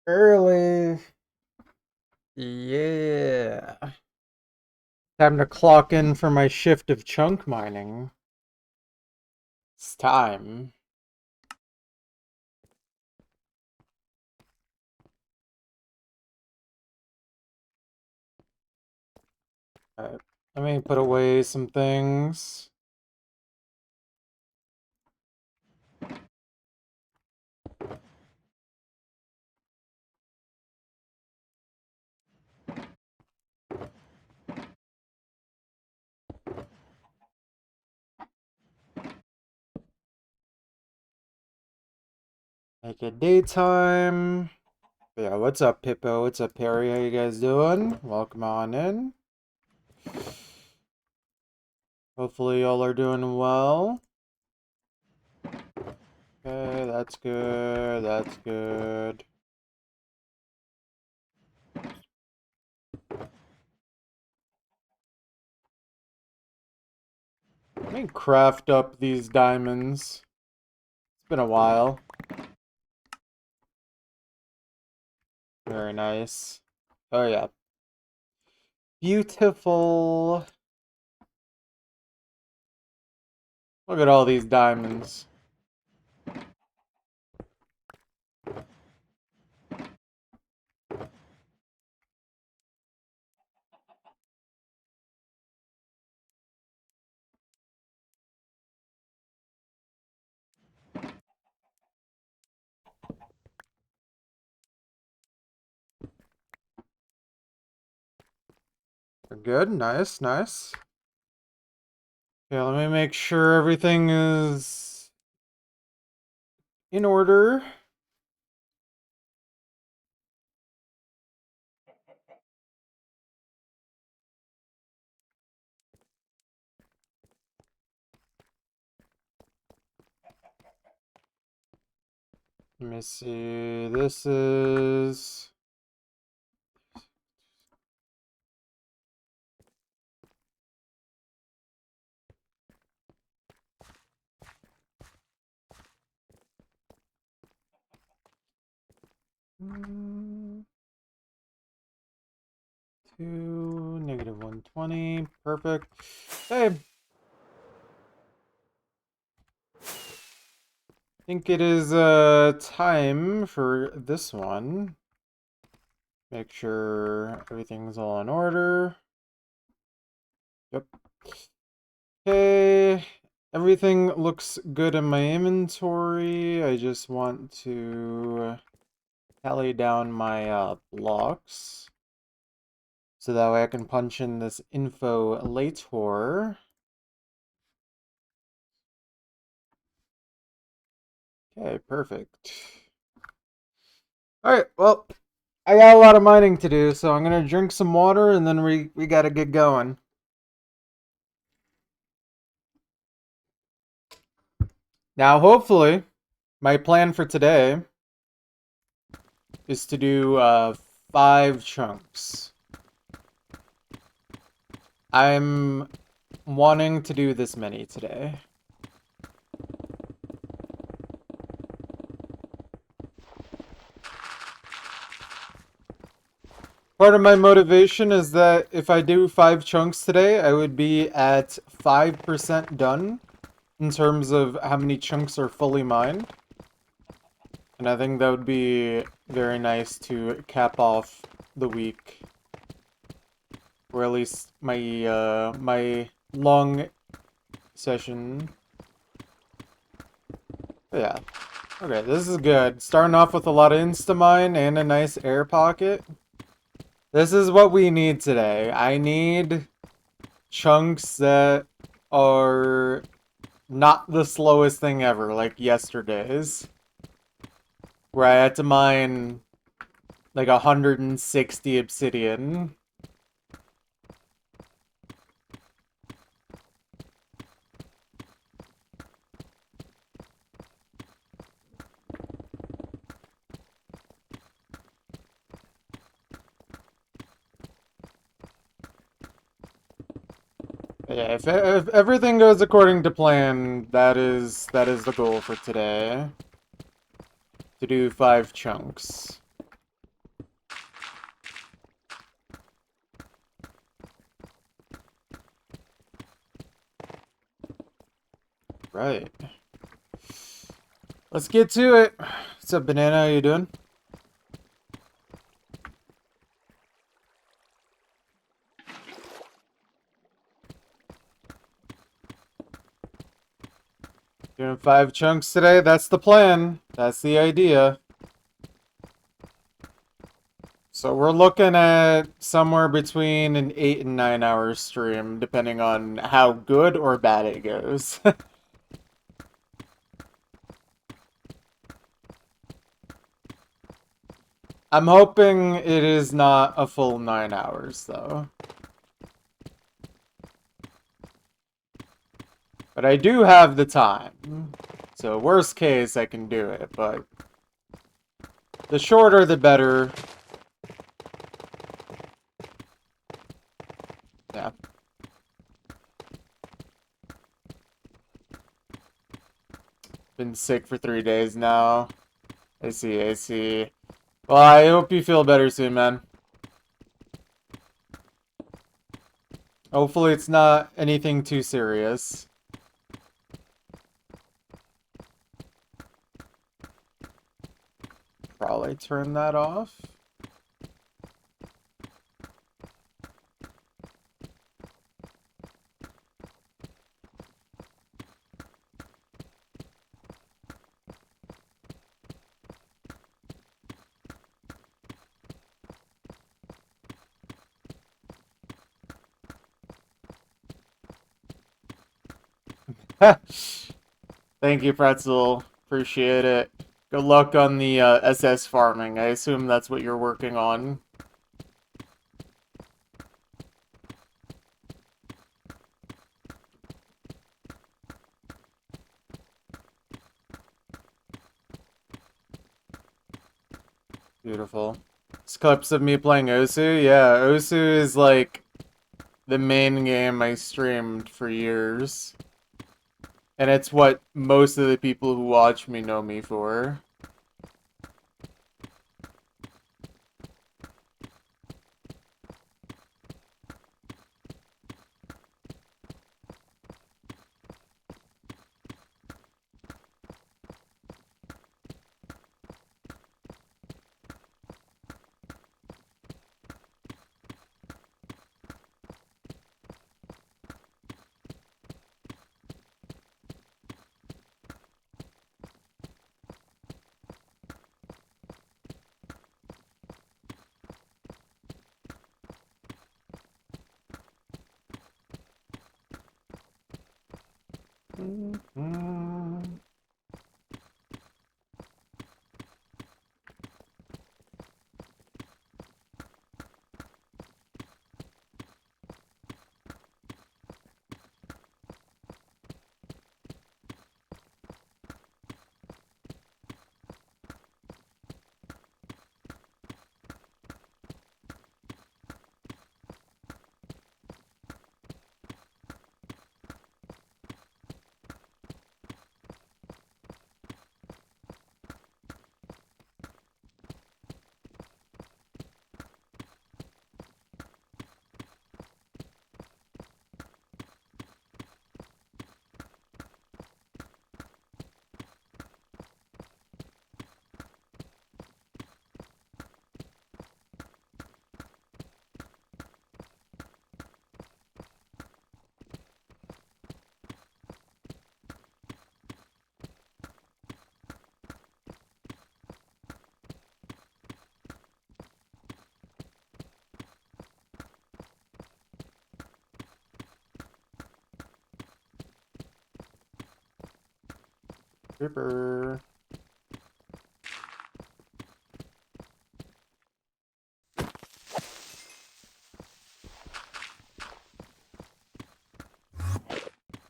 Early. Yeah. Time to clock in for my shift of chunk mining. It's time. Alright, let me put away some things. Make it daytime. Yeah, what's up, Pippo? What's up, Perry? How you guys doing? Welcome on in. Hopefully y'all are doing well. Okay, that's good. That's good. Let me craft up these diamonds. It's been a while. Very nice. Oh yeah. Beautiful. Look at all these diamonds. Good, nice, nice. Okay, let me make sure everything is in order. Let me see. This is... Two, negative 120. Perfect. Okay. I think it is time for this one. Make sure everything's all in order. Yep. Okay. Everything looks good in my inventory. I just want to tally down my blocks. So that way I can punch in this info later. Okay, perfect. Alright, well, I got a lot of mining to do, so I'm gonna drink some water and then we gotta get going. Now, hopefully, my plan for today is to do 5 chunks. I'm wanting to do this many today. Part of my motivation is that if I do 5 chunks today, I would be at 5% done in terms of how many chunks are fully mined. And I think that would be very nice to cap off the week. Or at least my my long session. But yeah. Okay, this is good. Starting off with a lot of Instamine and a nice air pocket. This is what we need today. I need chunks that are not the slowest thing ever, like yesterday's. Where I had to mine like 160 obsidian. Yeah, if everything goes according to plan, that is the goal for today. To do 5 chunks. Right. Let's get to it. What's up, Banana? How you doing? Doing 5 chunks today? That's the plan. That's the idea. So we're looking at somewhere between an 8 and 9 hour stream, depending on how good or bad it goes. I'm hoping it is not a full 9 hours, though. But I do have the time. So worst case, I can do it, but the shorter the better. Yeah. Been sick for 3 days now. I see, I see. Well, I hope you feel better soon, man. Hopefully it's not anything too serious. Probably turn that off. Thank you, Pretzel. Appreciate it. Good luck on the SS farming. I assume that's what you're working on. Beautiful. It's clips of me playing Osu. Yeah, Osu is like the main game I streamed for years. And it's what most of the people who watch me know me for. Mm-hmm. Ripper.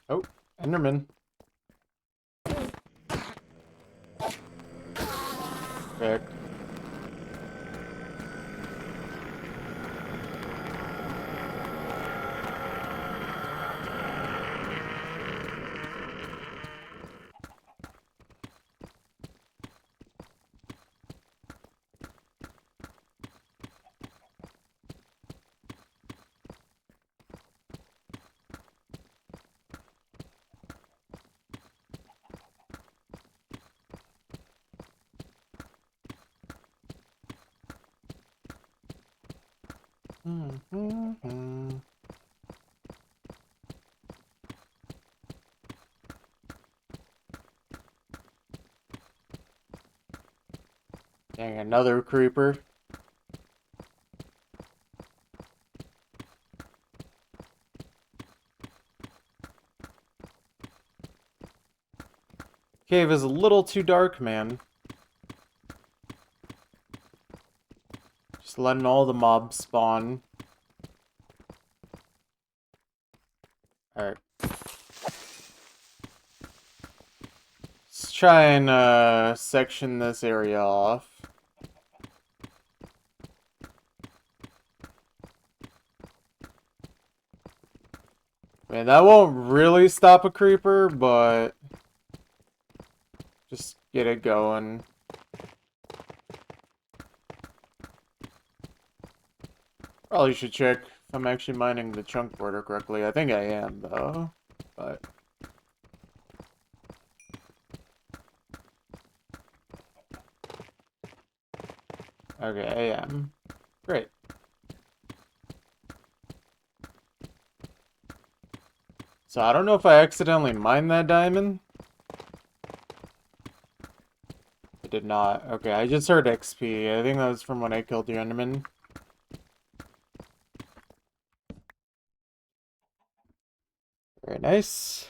Oh, Enderman. Back. Mm-hmm. Dang, another creeper. Cave is a little too dark, man. Just letting all the mobs spawn. Alright. Let's try and section this area off. Man, that won't really stop a creeper, but just get it going. Probably should check if I'm actually mining the chunk border correctly. I think I am, though. But okay, I am. Great. So I don't know if I accidentally mined that diamond. I did not. Okay, I just heard XP. I think that was from when I killed the Enderman. Very nice.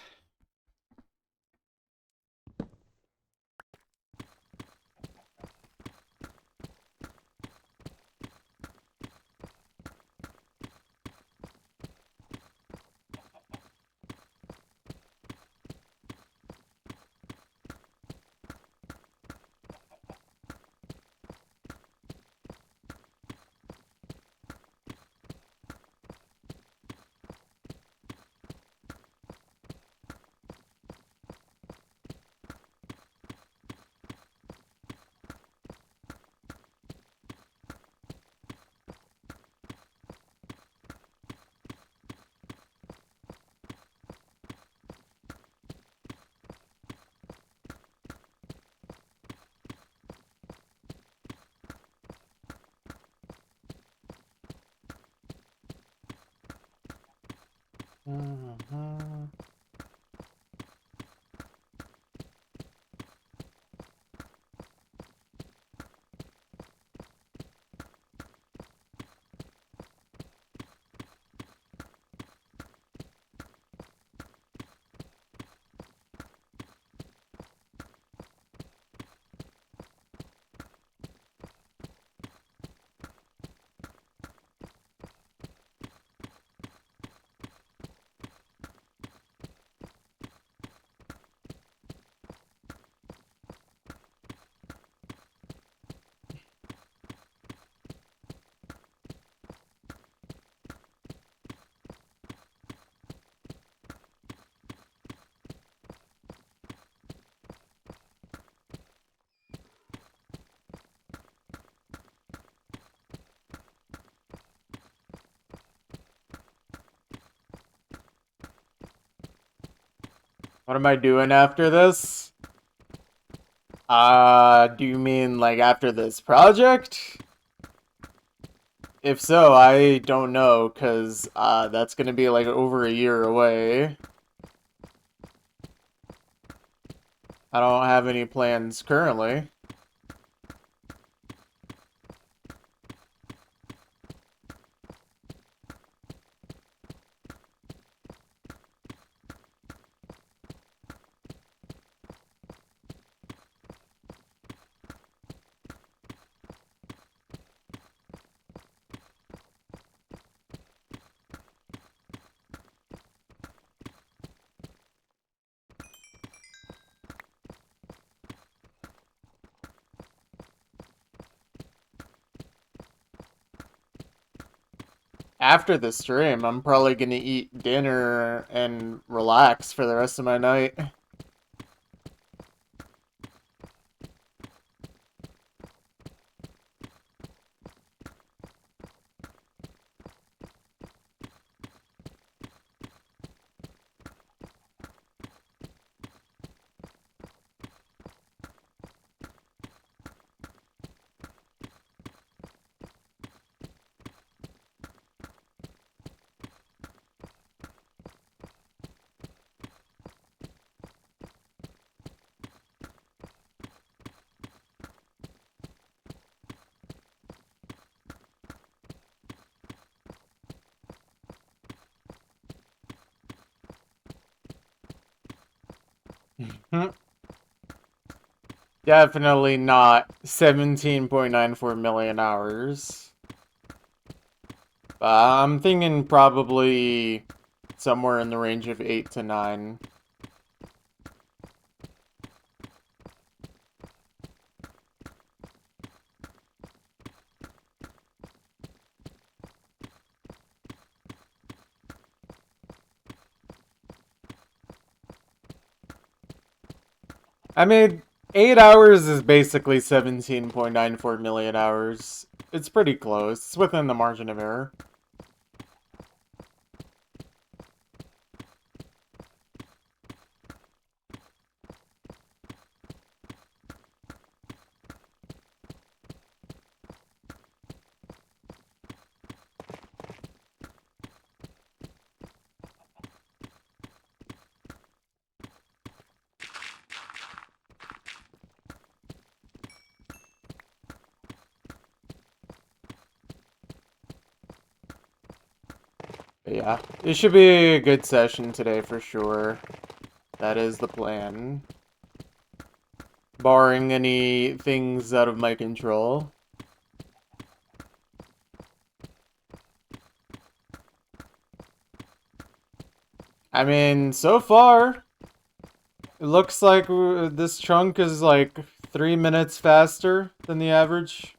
Mhm. What am I doing after this? Do you mean like after this project? If so, I don't know, cause that's gonna be like over a year away. I don't have any plans currently. After the stream, I'm probably gonna eat dinner and relax for the rest of my night. Definitely not 17.94 million hours. I'm thinking probably somewhere in the range of 8 to 9. I mean, 8 hours is basically 17.94 million hours. It's pretty close. It's within the margin of error. But yeah, it should be a good session today for sure. That is the plan. Barring any things out of my control. I mean, so far, it looks like this chunk is like 3 minutes faster than the average.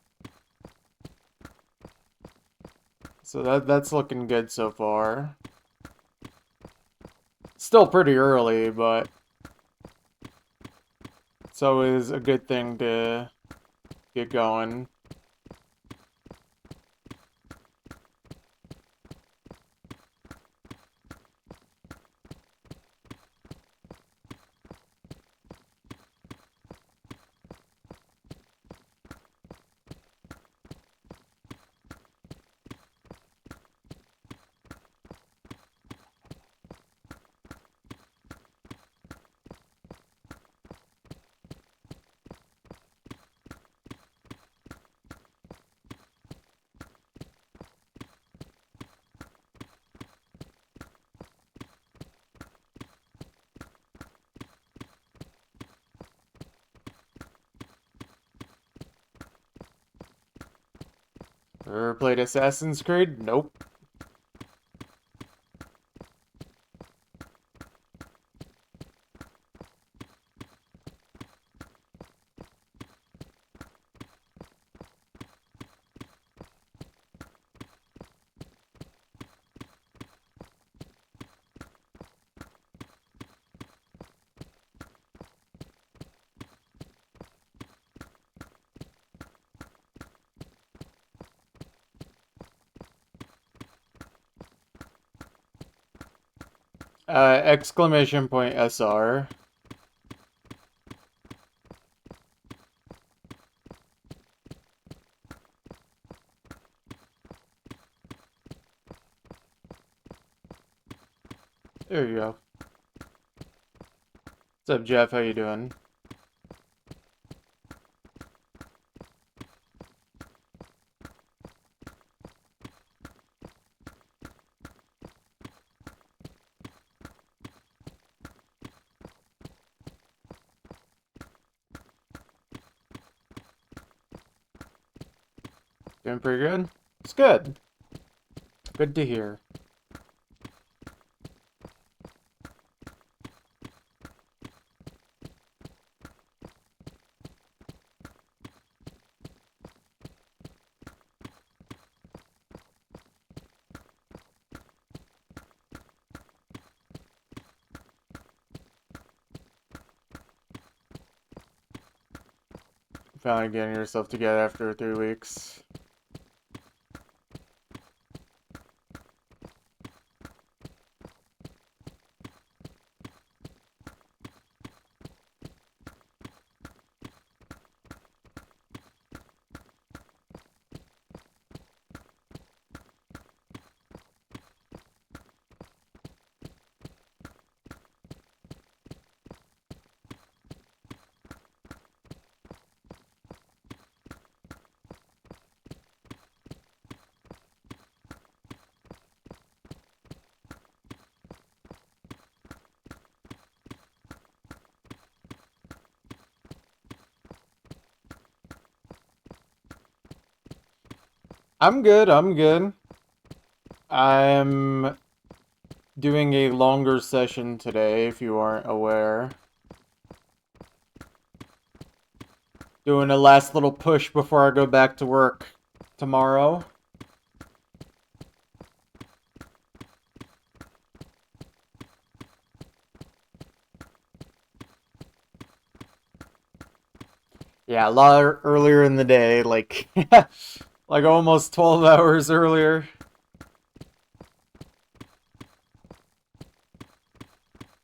So that's looking good so far. Still pretty early, but it's always a good thing to get going. Ever played Assassin's Creed? Nope. Exclamation point SR. There you go. What's up, Jeff? How you doing? Doing pretty good? It's good. Good to hear. Finally getting yourself together after 3 weeks. I'm good, I'm good. I'm doing a longer session today, if you aren't aware. Doing a last little push before I go back to work tomorrow. Yeah, a lot earlier in the day, like like almost 12 hours earlier.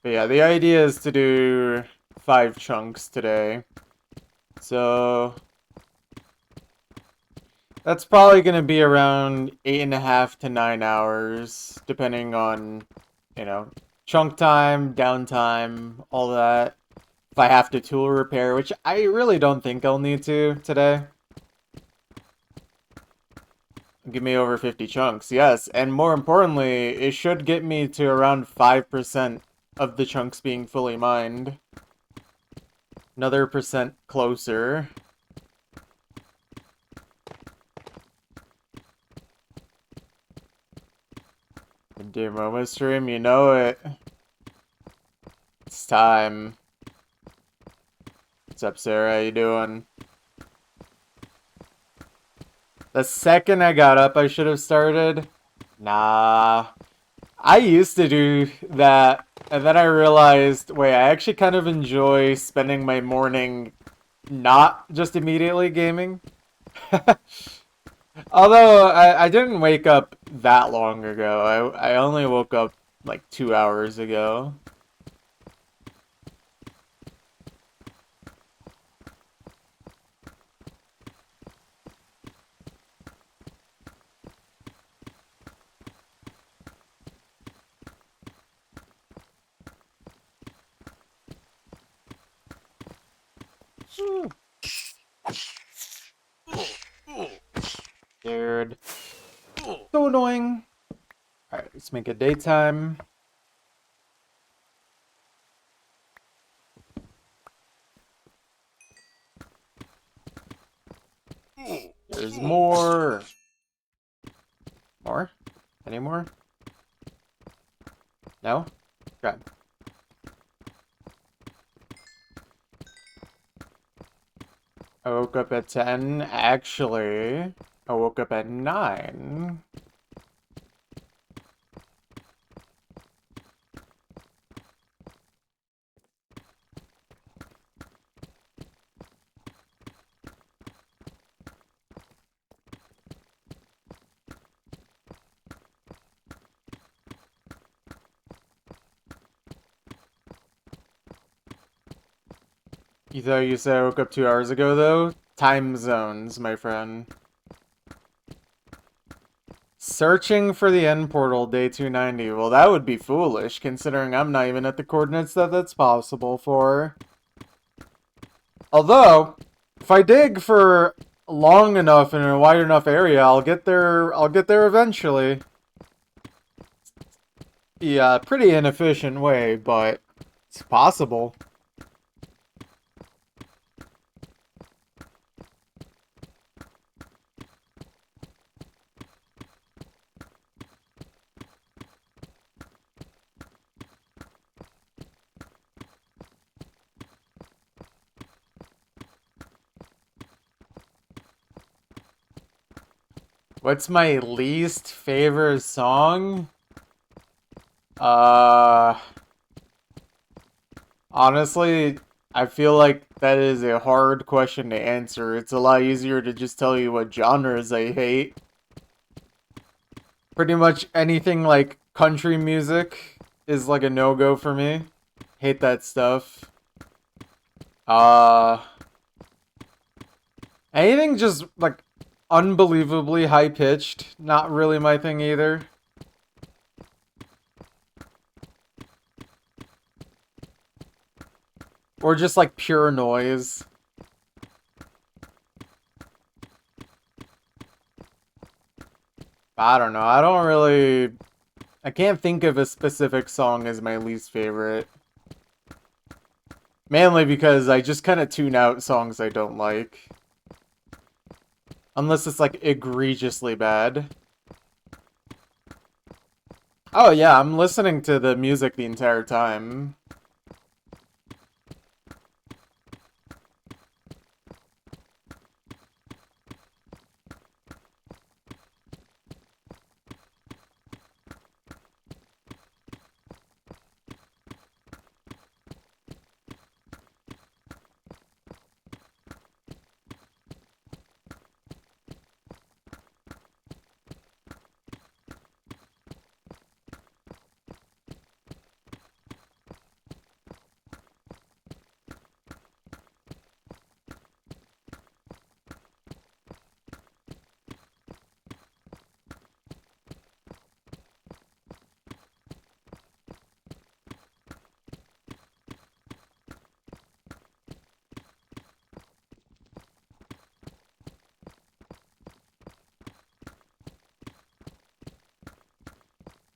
But yeah, the idea is to do 5 chunks today. So that's probably going to be around 8.5 to 9 hours, depending on, you know, chunk time, downtime, all that. If I have to tool repair, which I really don't think I'll need to today. Give me over 50 chunks, yes. And more importantly, it should get me to around 5% of the chunks being fully mined. Another percent closer. Dear Momo stream, you know it. It's time. What's up, Sarah? How you doing? The second I got up, I should have started. Nah. I used to do that, and then I realized, wait, I actually kind of enjoy spending my morning not just immediately gaming. Although, I didn't wake up that long ago. I only woke up like 2 hours ago. Scared. So annoying. Alright, let's make it daytime. There's more. More? Any more? No? Okay. I woke up at 10. Actually, I woke up at 9. You thought you said I woke up 2 hours ago, though? Time zones, my friend. Searching for the end portal, day 290. Well, that would be foolish, considering I'm not even at the coordinates that's possible for. Although, if I dig for long enough in a wide enough area, I'll get there eventually. Yeah, pretty inefficient way, but it's possible. What's my least favorite song? Uh, Honestly, I feel like that is a hard question to answer. It's a lot easier to just tell you what genres I hate. Pretty much anything like country music is like a no-go for me. Hate that stuff. Uh, Anything just like unbelievably high-pitched, not really my thing either. Or just like pure noise. I don't know. I can't think of a specific song as my least favorite. Mainly because I just kind of tune out songs I don't like. Unless it's like egregiously bad. Oh yeah, I'm listening to the music the entire time.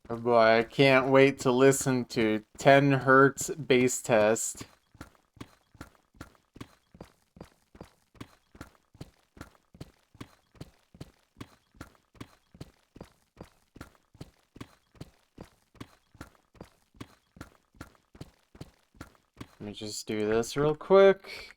Oh boy, I can't wait to listen to 10 hertz bass test. Let me just do this real quick.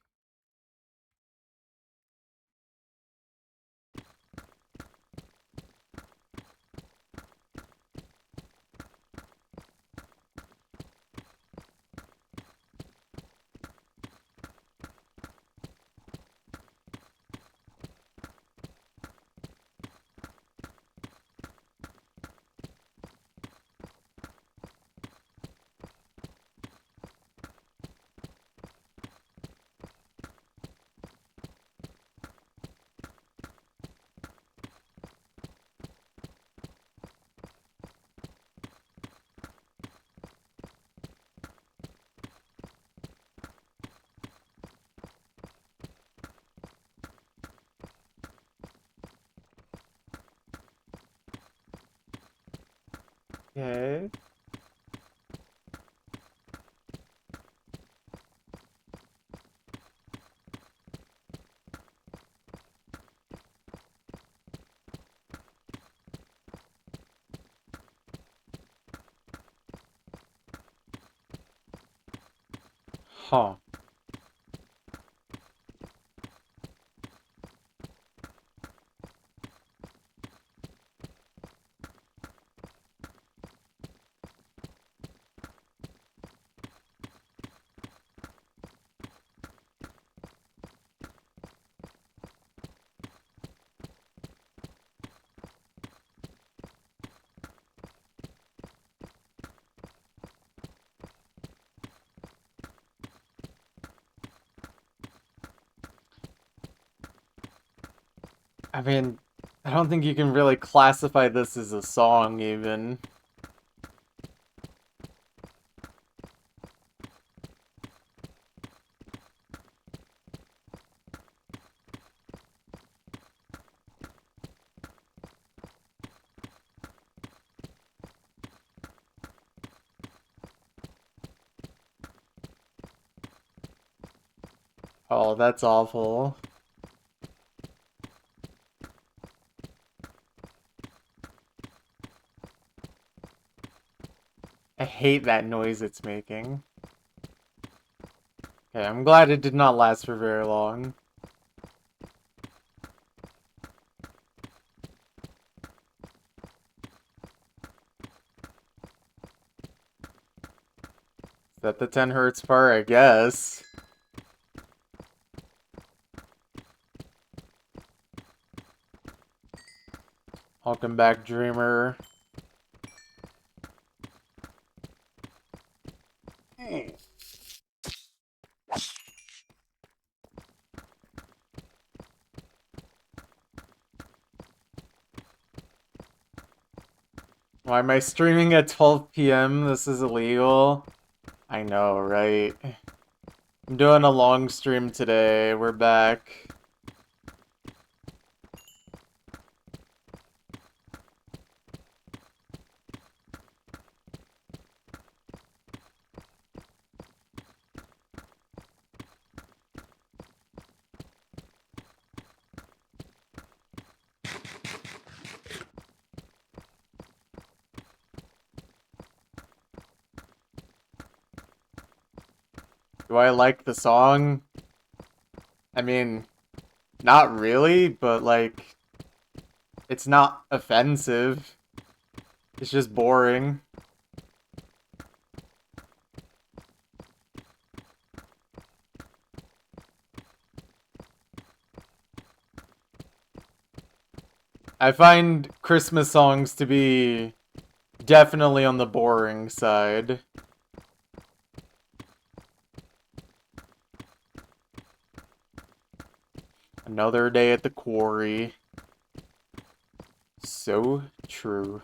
Okay. Huh. I mean, I don't think you can really classify this as a song, even. Oh, that's awful. I hate that noise it's making. Okay, I'm glad it did not last for very long. Is that the 10 hertz part? I guess. Welcome back, Dreamer. Why am I streaming at 12 p.m.? This is illegal. I know, right? I'm doing a long stream today. We're back. Do I like the song? I mean, not really, but like, it's not offensive. It's just boring. I find Christmas songs to be definitely on the boring side. Another day at the quarry. So true.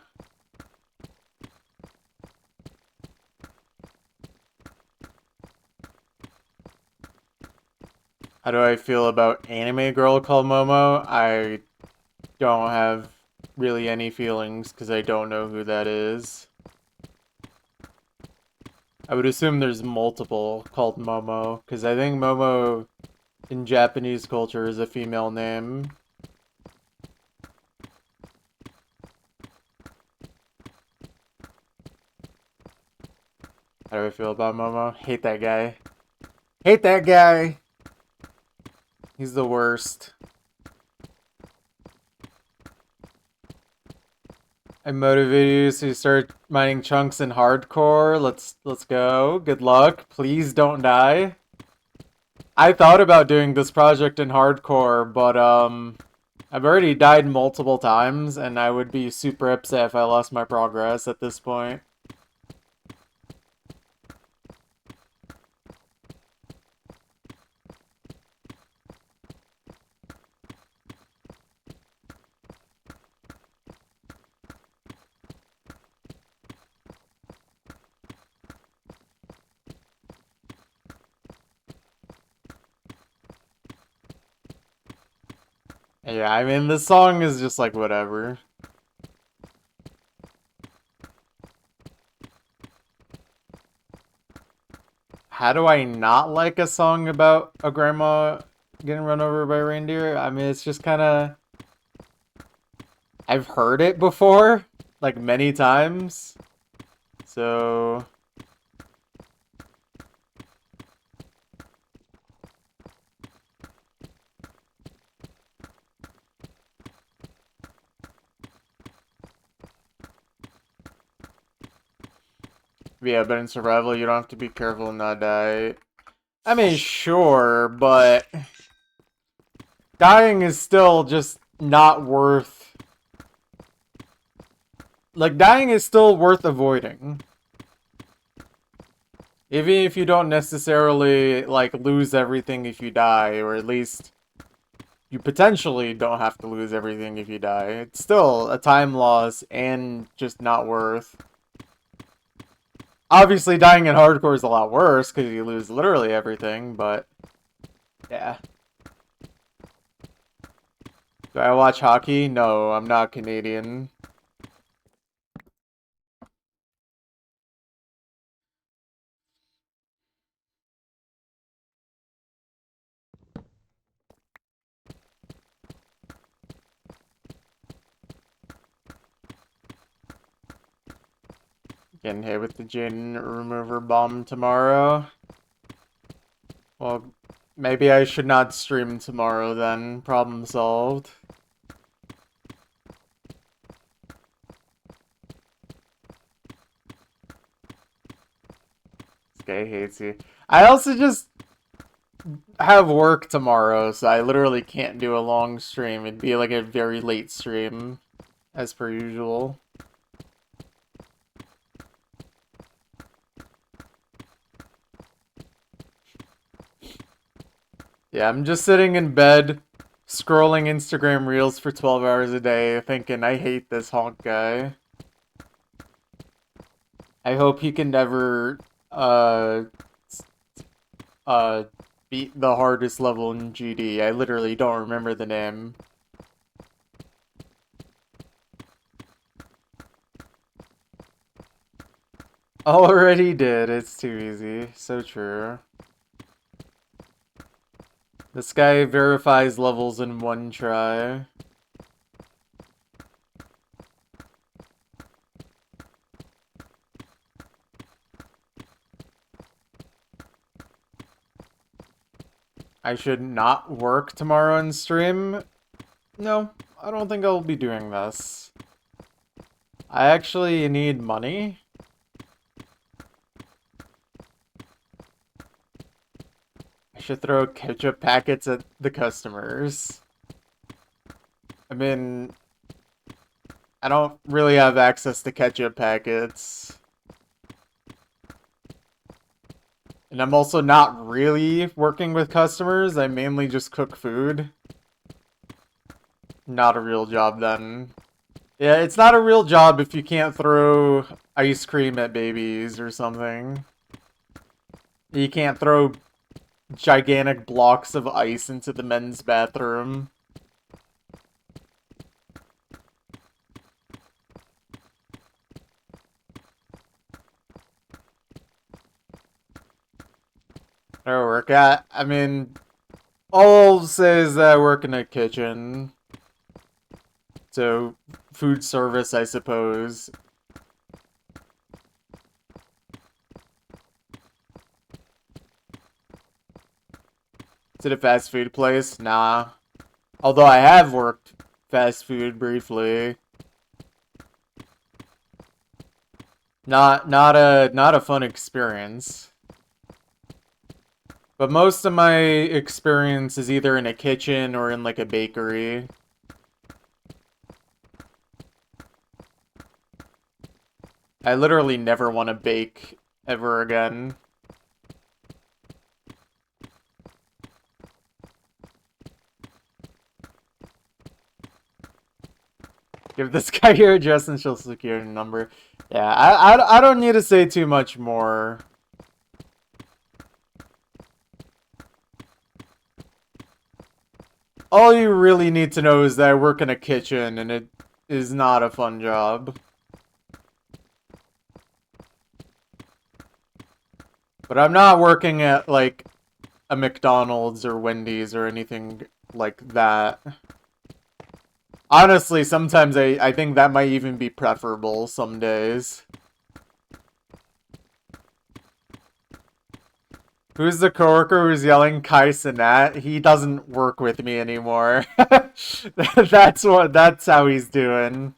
How do I feel about Anime Girl called Momo? I don't have really any feelings because I don't know who that is. I would assume there's multiple called Momo because I think Momo in Japanese culture is a female name. How do I feel about Momo? Hate that guy. Hate that guy! He's the worst. I motivate you so you start mining chunks in hardcore. Let's go. Good luck. Please don't die. I thought about doing this project in hardcore, but I've already died multiple times and I would be super upset if I lost my progress at this point. Yeah, I mean, this song is just like whatever. How do I not like a song about a grandma getting run over by a reindeer? I mean, it's just kind of... I've heard it before, like many times. So... Yeah, but in survival, you don't have to be careful and not die. I mean, sure, but... Dying is still just not worth... Like, dying is still worth avoiding. Even if you don't necessarily, like, lose everything if you die, or at least... You potentially don't have to lose everything if you die. It's still a time loss and just not worth. Obviously, dying in hardcore is a lot worse because you lose literally everything, but yeah. Do I watch hockey? No, I'm not Canadian. Getting hit with the gin remover bomb tomorrow. Well, maybe I should not stream tomorrow then. Problem solved. This guy hates you. I also just have work tomorrow, so I literally can't do a long stream. It'd be like a very late stream, as per usual. Yeah, I'm just sitting in bed, scrolling Instagram Reels for 12 hours a day, thinking I hate this honk guy. I hope he can never, uh, beat the hardest level in GD. I literally don't remember the name. Already did. It's too easy. So true. This guy verifies levels in one try. I should not work tomorrow and stream. No, I don't think I'll be doing this. I actually need money. I should throw ketchup packets at the customers. I mean, I don't really have access to ketchup packets. And I'm also not really working with customers. I mainly just cook food. Not a real job then. Yeah, it's not a real job if you can't throw ice cream at babies or something. You can't throw gigantic blocks of ice into the men's bathroom. I work at, I mean, all I'll say is that I work in a kitchen. So, food service, I suppose. Is it a fast food place? Nah. Although I have worked fast food briefly. Not a fun experience. But most of my experience is either in a kitchen or in like a bakery. I literally never want to bake ever again. Give this guy your address and social security number. Yeah, I don't need to say too much more. All you really need to know is that I work in a kitchen and it is not a fun job. But I'm not working at, like, a McDonald's or Wendy's or anything like that. Honestly, sometimes I think that might even be preferable some days. Who's the coworker who's yelling Kai Cenat? He doesn't work with me anymore. That's how he's doing.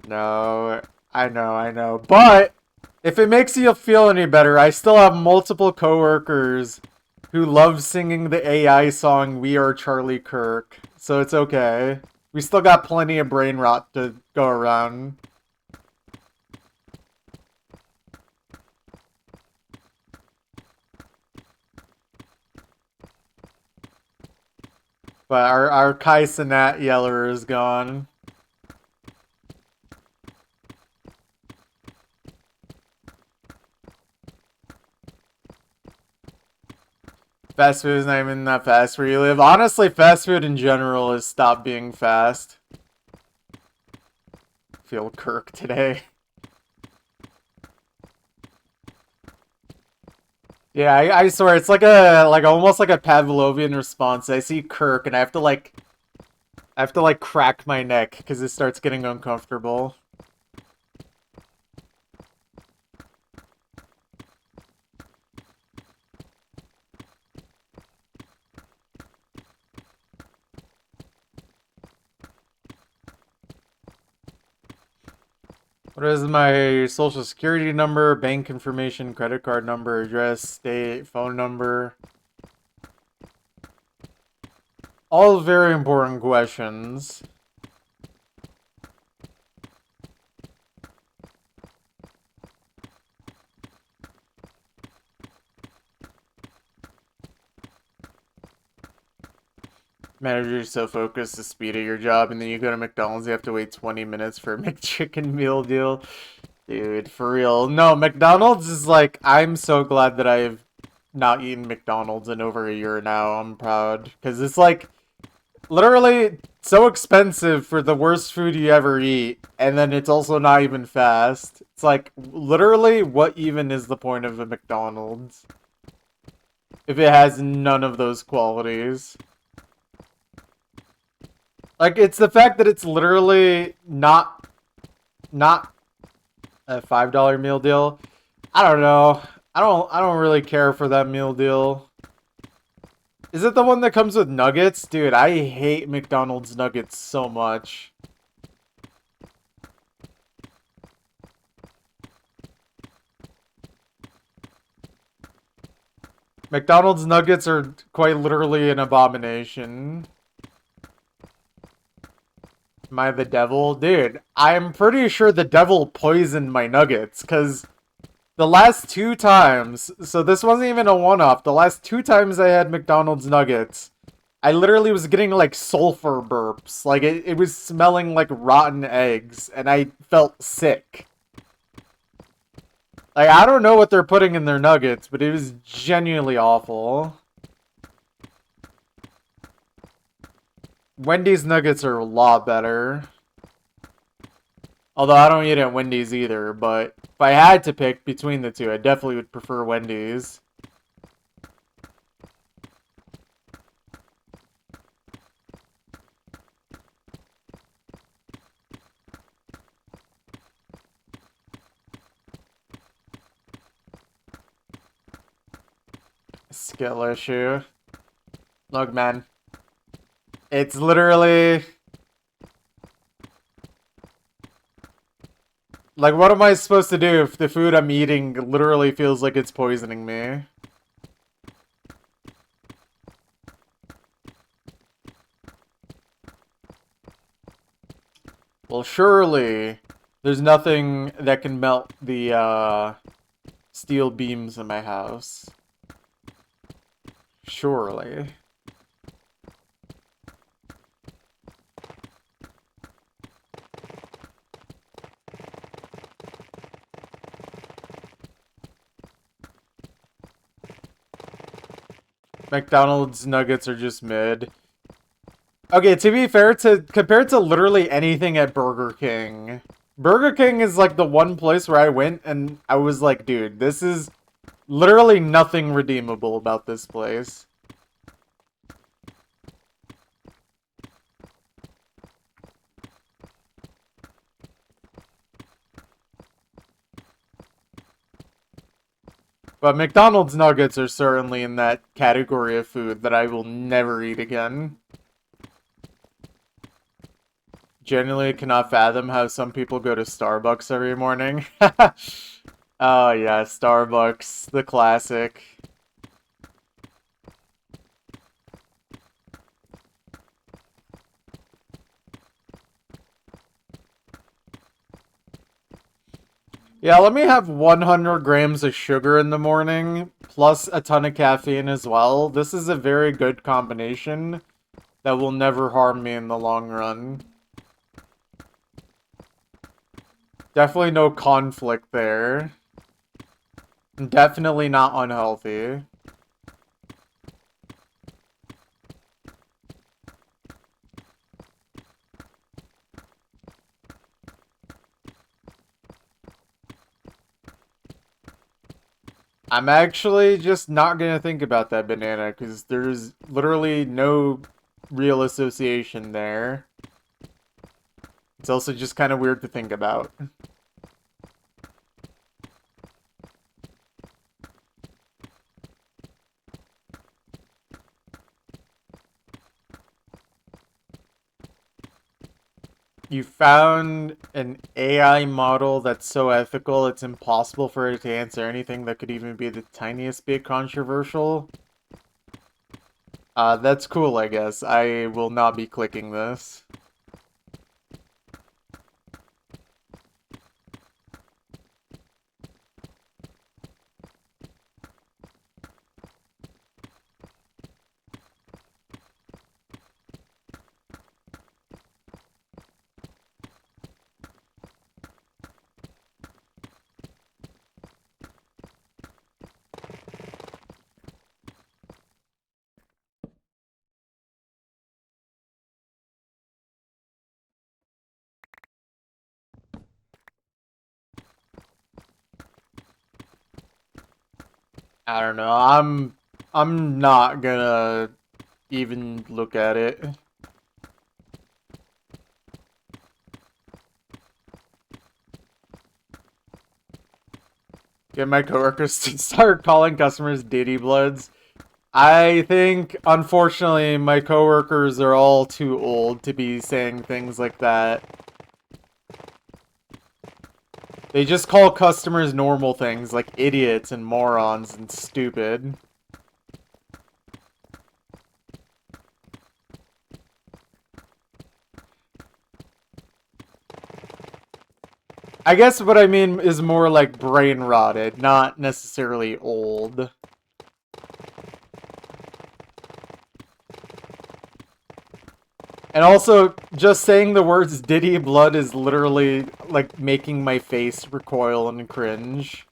No, I know. But if it makes you feel any better, I still have multiple coworkers who love singing the AI song We Are Charlie Kirk. So it's okay. We still got plenty of brain rot to go around. But our Kai Cenat yeller is gone. Fast food is not even that fast where you live. Honestly, fast food in general has stopped being fast. Feel Kirk today. Yeah, I swear it's like almost like a Pavlovian response. I see Kirk and I have to like crack my neck because it starts getting uncomfortable. What is my social security number, bank information, credit card number, address, state, phone number? All very important questions. Manager's so focused the speed of your job, and then you go to McDonald's, you have to wait 20 minutes for a McChicken meal deal. Dude, for real. No, McDonald's is like, I'm so glad that I've not eaten McDonald's in over a year now. I'm proud. Because it's like, literally so expensive for the worst food you ever eat, and then it's also not even fast. It's like, literally, what even is the point of a McDonald's? If it has none of those qualities. Like, it's the fact that it's literally not a $5 meal deal. I don't know. I don't really care for that meal deal. Is it the one that comes with nuggets? Dude, I hate McDonald's nuggets so much. McDonald's nuggets are quite literally an abomination. Am I the devil? Dude, I'm pretty sure the devil poisoned my nuggets, because the last 2 times, so this wasn't even a one-off, the last 2 times I had McDonald's nuggets, I literally was getting, like, sulfur burps. Like, it was smelling like rotten eggs, and I felt sick. Like, I don't know what they're putting in their nuggets, but it was genuinely awful. Wendy's nuggets are a lot better. Although I don't eat at Wendy's either, but if I had to pick between the two, I definitely would prefer Wendy's. Skill issue. Look, man. It's literally... Like, what am I supposed to do if the food I'm eating literally feels like it's poisoning me? Well, surely there's nothing that can melt the steel beams in my house. Surely. McDonald's nuggets are just mid. Okay, to be fair, compared to literally anything at Burger King, Burger King is like the one place where I went and I was like, dude, this is literally nothing redeemable about this place. But McDonald's nuggets are certainly in that category of food that I will never eat again. Genuinely cannot fathom how some people go to Starbucks every morning. Oh yeah, Starbucks, the classic. Yeah, let me have 100 grams of sugar in the morning, plus a ton of caffeine as well. This is a very good combination that will never harm me in the long run. Definitely no conflict there. Definitely not unhealthy. I'm actually just not gonna think about that banana because there's literally no real association there. It's also just kind of weird to think about. You found an AI model that's so ethical it's impossible for it to answer anything that could even be the tiniest bit controversial. That's cool, I guess. I will not be clicking this. I don't know. I'm not gonna even look at it. Get my coworkers to start calling customers Diddy Bloods. I think, unfortunately, my coworkers are all too old to be saying things like that. They just call customers normal things like idiots and morons and stupid. I guess what I mean is more like brain rotted, not necessarily old. And also, just saying the words Diddy Blood is literally, like, making my face recoil and cringe.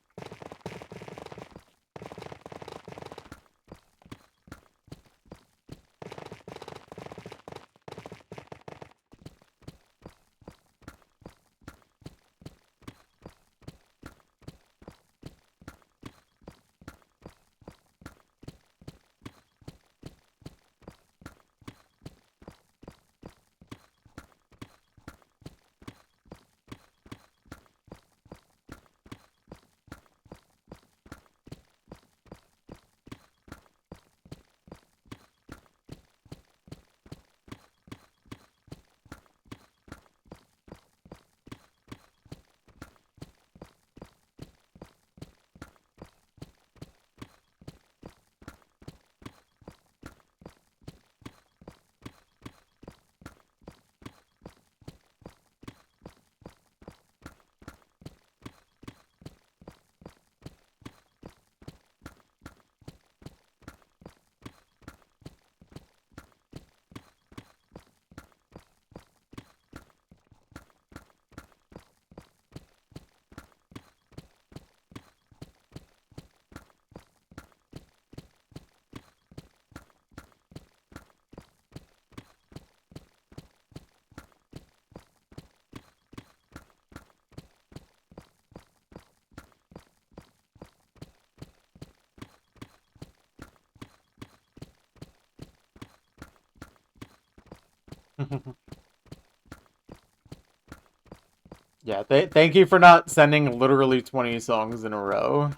Yeah, thank you for not sending literally 20 songs in a row.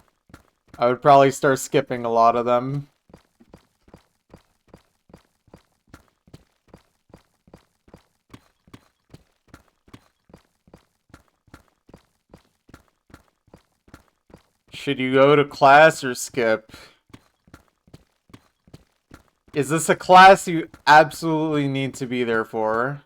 I would probably start skipping a lot of them. Should you go to class or skip? Is this a class you absolutely need to be there for?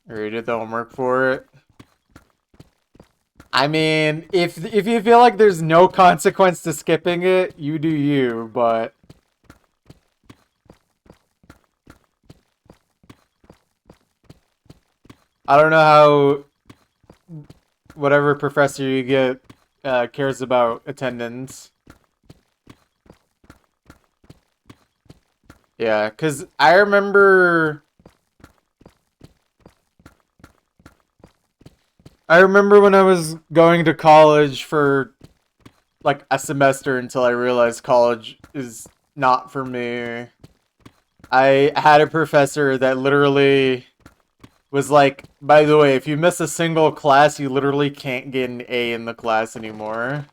Or you did the homework for it? I mean, if you feel like there's no consequence to skipping it, you do you, but I don't know how whatever professor you get cares about attendance. Yeah, because I remember when I was going to college for like a semester until I realized college is not for me. I had a professor that literally was like, by the way, if you miss a single class, you literally can't get an A in the class anymore.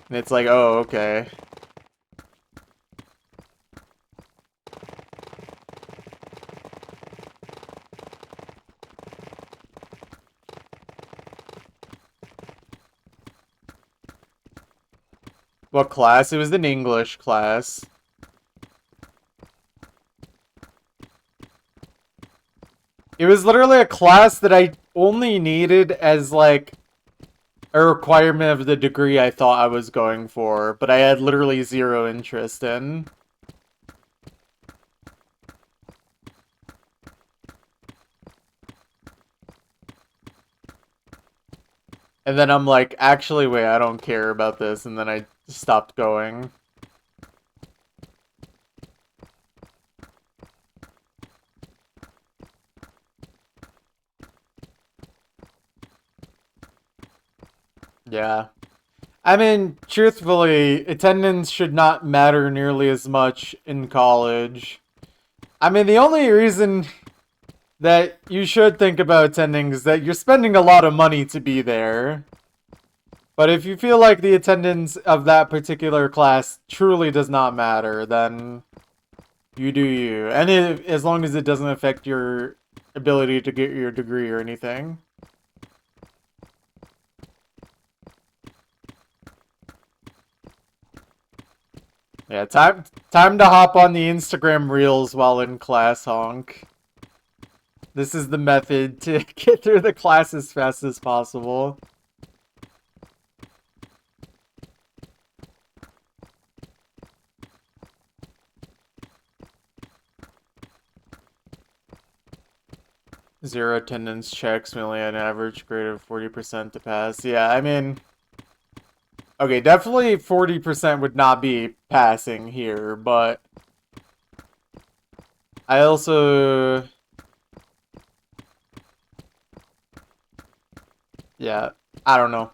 And it's like, oh, okay. What class? It was an English class. It was literally a class that I only needed as, like, a requirement of the degree I thought I was going for, but I had literally zero interest in. And then I'm like, actually, wait, I don't care about this, and then I stopped going. Yeah. I mean, truthfully, attendance should not matter nearly as much in college. I mean, the only reason that you should think about attending is that you're spending a lot of money to be there. But if you feel like the attendance of that particular class truly does not matter, then you do you. And as long as it doesn't affect your ability to get your degree or anything. Yeah, time to hop on the Instagram Reels while in class, honk. This is the method to get through the class as fast as possible. Zero attendance checks, we only had an average grade of 40% to pass. Yeah, I mean... Okay, definitely 40% would not be passing here, but... I also... Yeah, I don't know.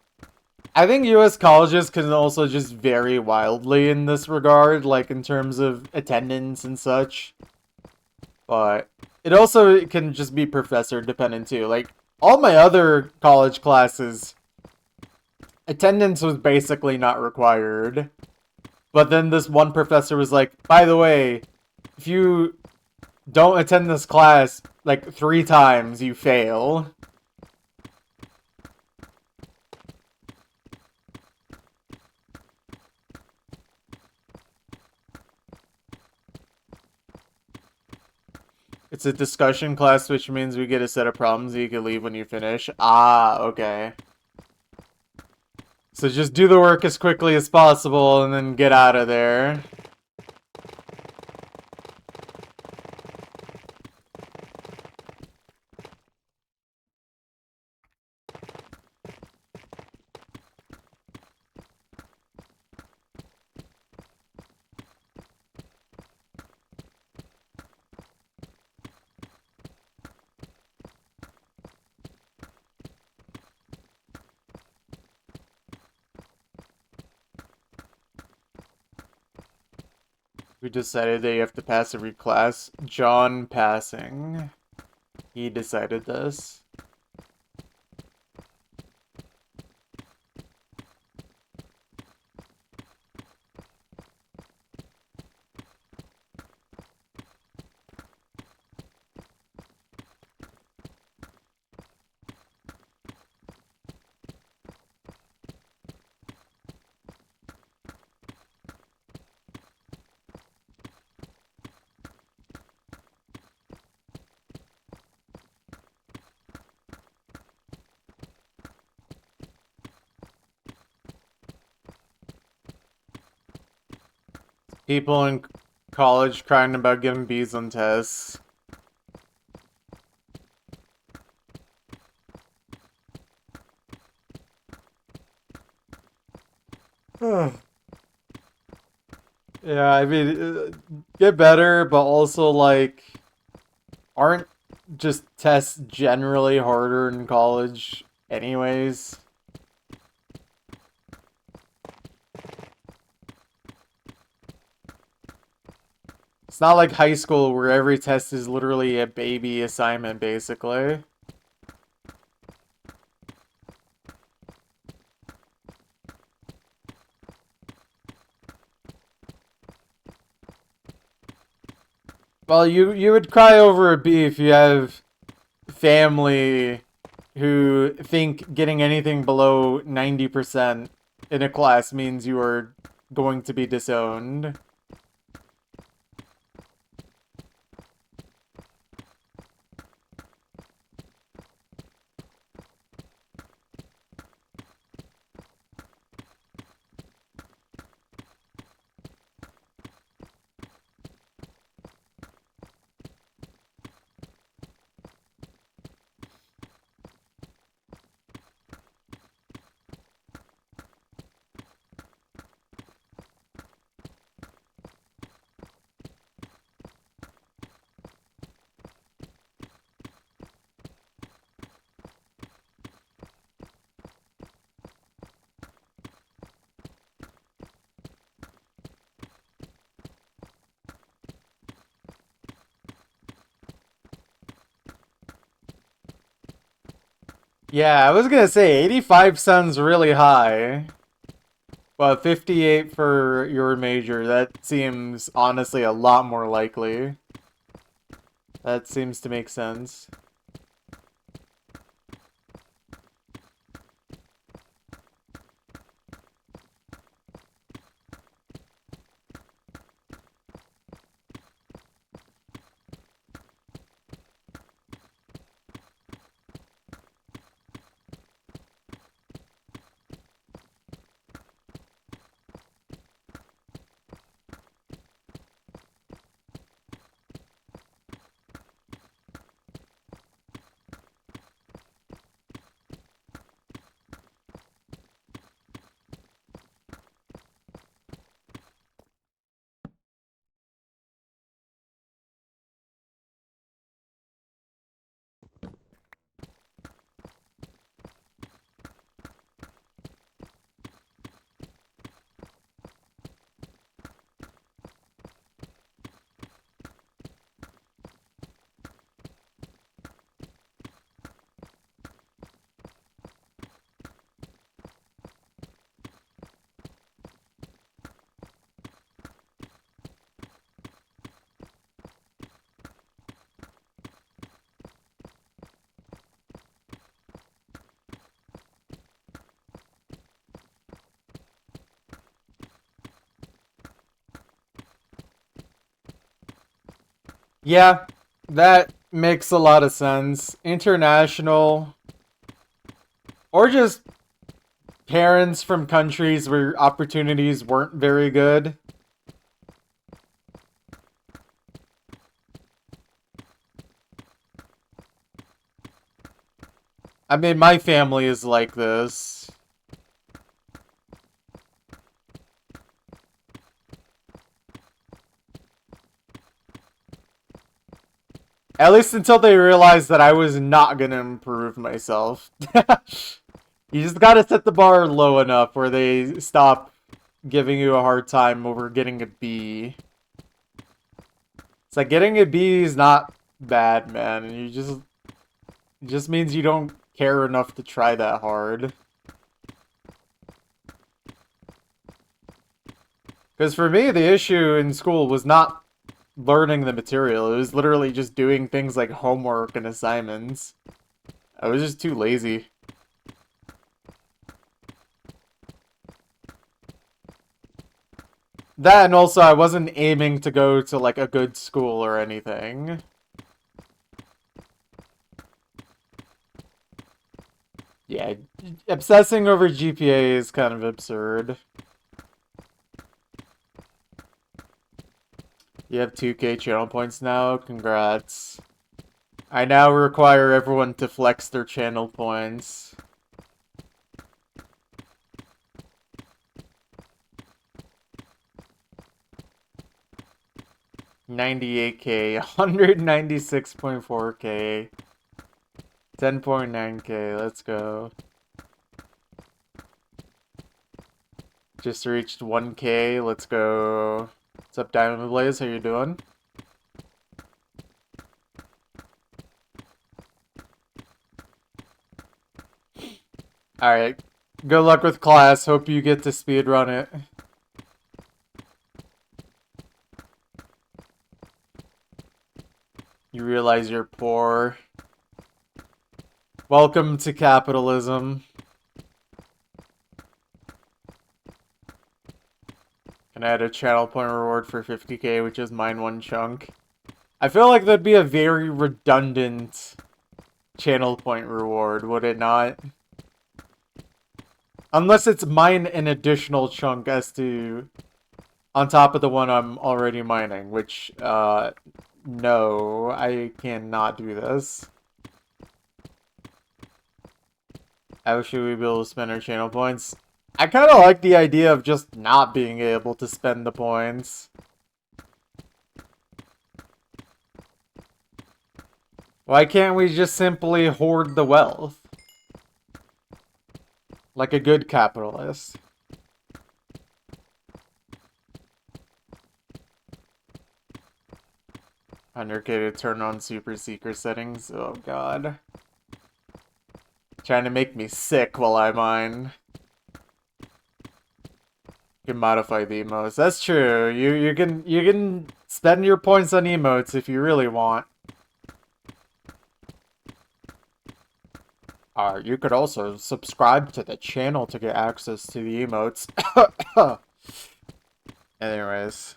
I think US colleges can also just vary wildly in this regard, like in terms of attendance and such. But it also can just be professor dependent too. Like, all my other college classes, attendance was basically not required. But then this one professor was like, by the way, if you don't attend this class like 3 times, you fail. It's a discussion class, which means we get a set of problems that you can leave when you finish. Ah, okay. So just do the work as quickly as possible and then get out of there. We decided that you have to pass every class. John passing. He decided this. People in college crying about getting B's on tests. Yeah, I mean, get better, but also, like, aren't just tests generally harder in college anyways? It's not like high school where every test is literally a baby assignment, basically. Well, you would cry over a B if you have family who think getting anything below 90% in a class means you are going to be disowned. Yeah, I was gonna say 85 sounds really high. But 58 for your major, that seems honestly a lot more likely. That seems to make sense. Yeah, that makes a lot of sense. International, or just parents from countries where opportunities weren't very good. I mean, my family is like this. At least until they realized that I was not gonna improve myself. You just gotta set the bar low enough where they stop giving you a hard time over getting a B. It's like getting a B is not bad, man. It just means you don't care enough to try that hard. Because for me, the issue in school was not learning the material. It was literally just doing things like homework and assignments. I was just too lazy. That, and also I wasn't aiming to go to like a good school or anything. Yeah, obsessing over GPA is kind of absurd. You have 2K channel points now? Congrats. I now require everyone to flex their channel points. $98K, 196.4K, 10.9K, let's go. Just reached 1K, let's go. What's up, Diamond Blaze? How you doing? Alright, good luck with class. Hope you get to speedrun it. You realize you're poor. Welcome to capitalism. Can I add a channel point reward for 50K, which is mine one chunk? I feel like that'd be a very redundant channel point reward, would it not? Unless it's mine an additional chunk as to... on top of the one I'm already mining, which, no, I cannot do this. How should we be able to spend our channel points? I kind of like the idea of just not being able to spend the points. Why can't we just simply hoard the wealth? Like a good capitalist. 100K to turn on super secret settings. Oh god. Trying to make me sick while I mine. You can modify the emotes. That's true. You can spend your points on emotes if you really want. You could also subscribe to the channel to get access to the emotes. Anyways.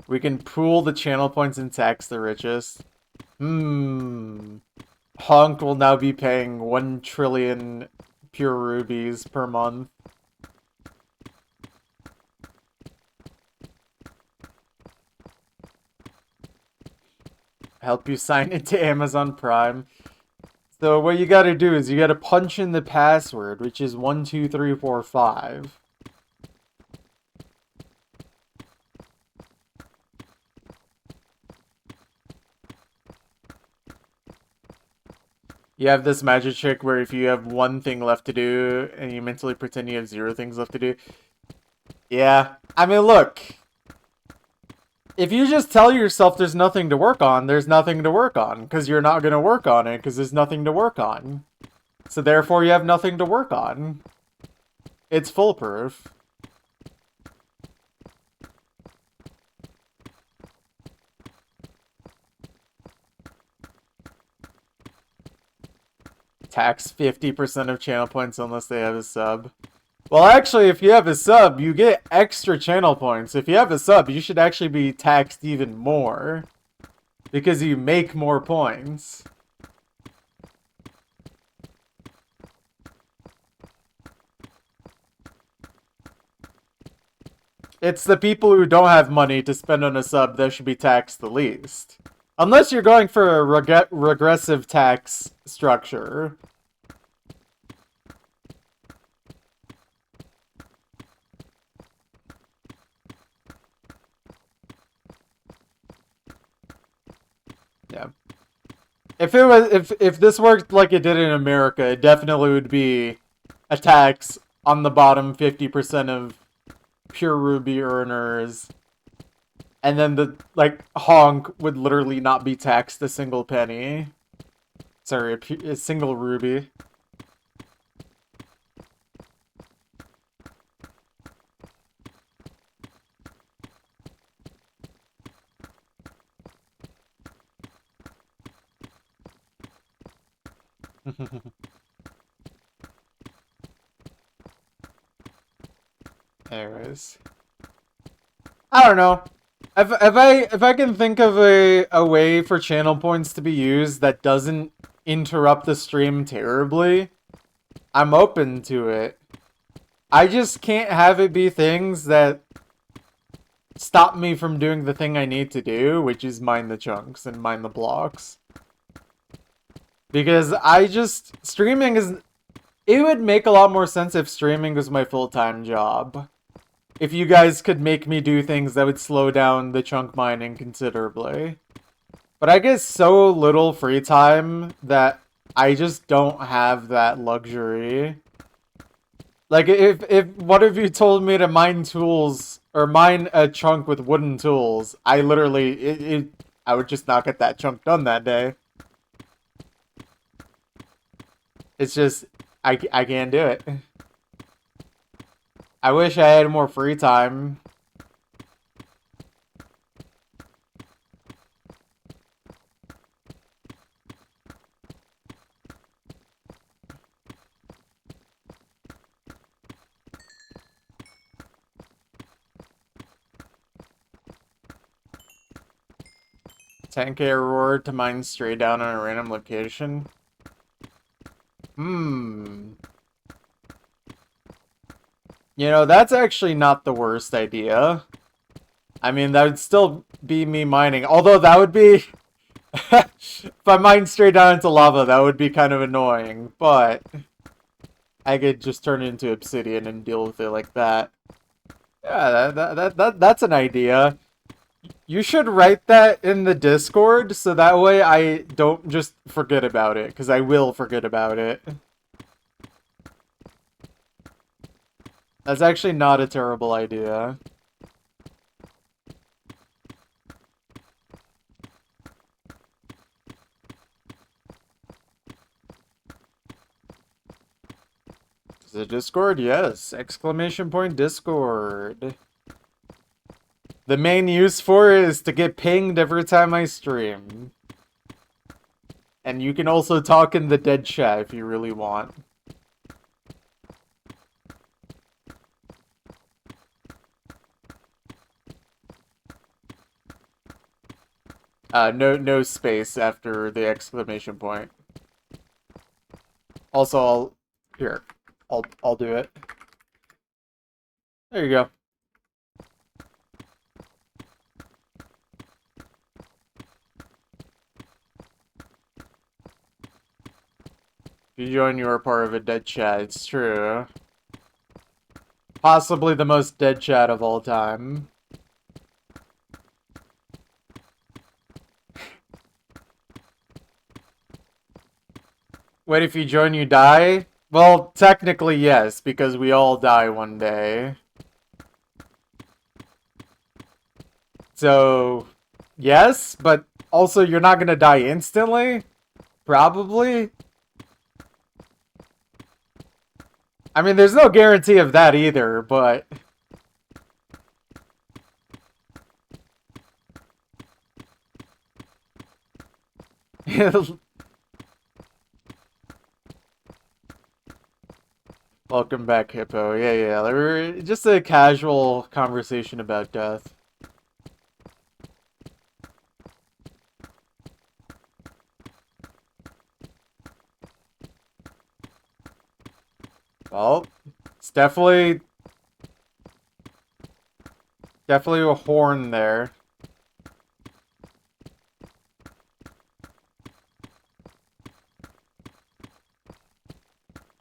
We can pool the channel points and tax the richest. Honk will now be paying 1 trillion pure rubies per month. Help you sign into Amazon Prime. So what you gotta do is you gotta punch in the password, which is 12345. You have this magic trick where if you have 1 thing left to do and you mentally pretend you have 0 things left to do. Yeah. I mean, look. If you just tell yourself there's nothing to work on, there's nothing to work on. Because you're not going to work on it because there's nothing to work on. So therefore you have nothing to work on. It's foolproof. Tax 50% of channel points unless they have a sub. Well, actually, if you have a sub, you get extra channel points. If you have a sub, you should actually be taxed even more. Because you make more points. It's the people who don't have money to spend on a sub that should be taxed the least. Unless you're going for a regressive tax structure. Yeah. If this worked like it did in America, it definitely would be a tax on the bottom 50% of pure ruby earners. And then the, like, honk would literally not be taxed a single penny. Sorry, a single ruby. Anyways. I don't know. If I can think of a way for channel points to be used that doesn't interrupt the stream terribly, I'm open to it. I just can't have it be things that stop me from doing the thing I need to do, which is mine the chunks and mine the blocks. Because streaming is, it would make a lot more sense if streaming was my full-time job. If you guys could make me do things that would slow down the chunk mining considerably. But I get so little free time that I just don't have that luxury. Like, if one of you told me to mine tools, or mine a chunk with wooden tools, I literally, I would just not get that chunk done that day. It's just, I can't do it. I wish I had more free time. $10K reward to mine straight down on a random location. You know, that's actually not the worst idea. I mean, that would still be me mining. Although that would be... if I mine straight down into lava, that would be kind of annoying. But I could just turn it into obsidian and deal with it like that. Yeah, that's an idea. You should write that in the Discord, so that way I don't just forget about it, because I will forget about it. That's actually not a terrible idea. The Discord? Yes. Exclamation point Discord. The main use for it is to get pinged every time I stream. And you can also talk in the dead chat if you really want. No space after the exclamation point. Also, I'll do it. There you go. If you join, you are part of a dead chat. It's true. Possibly the most dead chat of all time. Wait, if you join, you die? Well, technically, yes, because we all die one day. So, yes, but also you're not gonna die instantly? Probably? I mean, there's no guarantee of that either, but... Welcome back, Hippo. Yeah. Just a casual conversation about death. Well, it's definitely a horn there.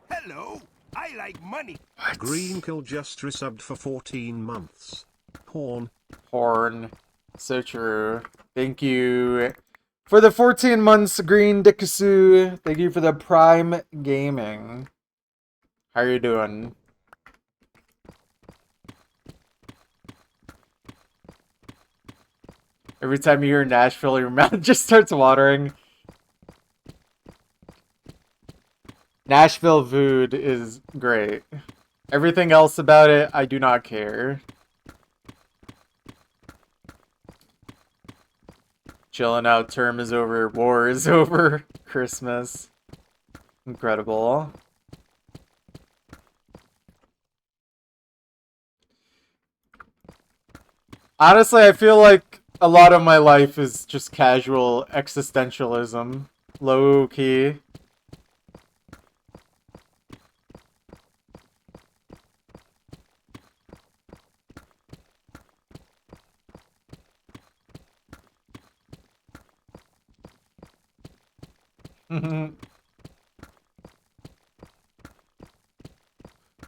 Hello, I like money. What? Greenkill just resubbed for 14 months. Horn. So true. Thank you for the 14 months, Green Dikasu. Thank you for the Prime Gaming. How are you doing? Every time you hear Nashville, your mouth just starts watering. Nashville food is great. Everything else about it, I do not care. Chilling out, term is over, war is over, Christmas. Incredible. Honestly, I feel like a lot of my life is just casual existentialism. Low key.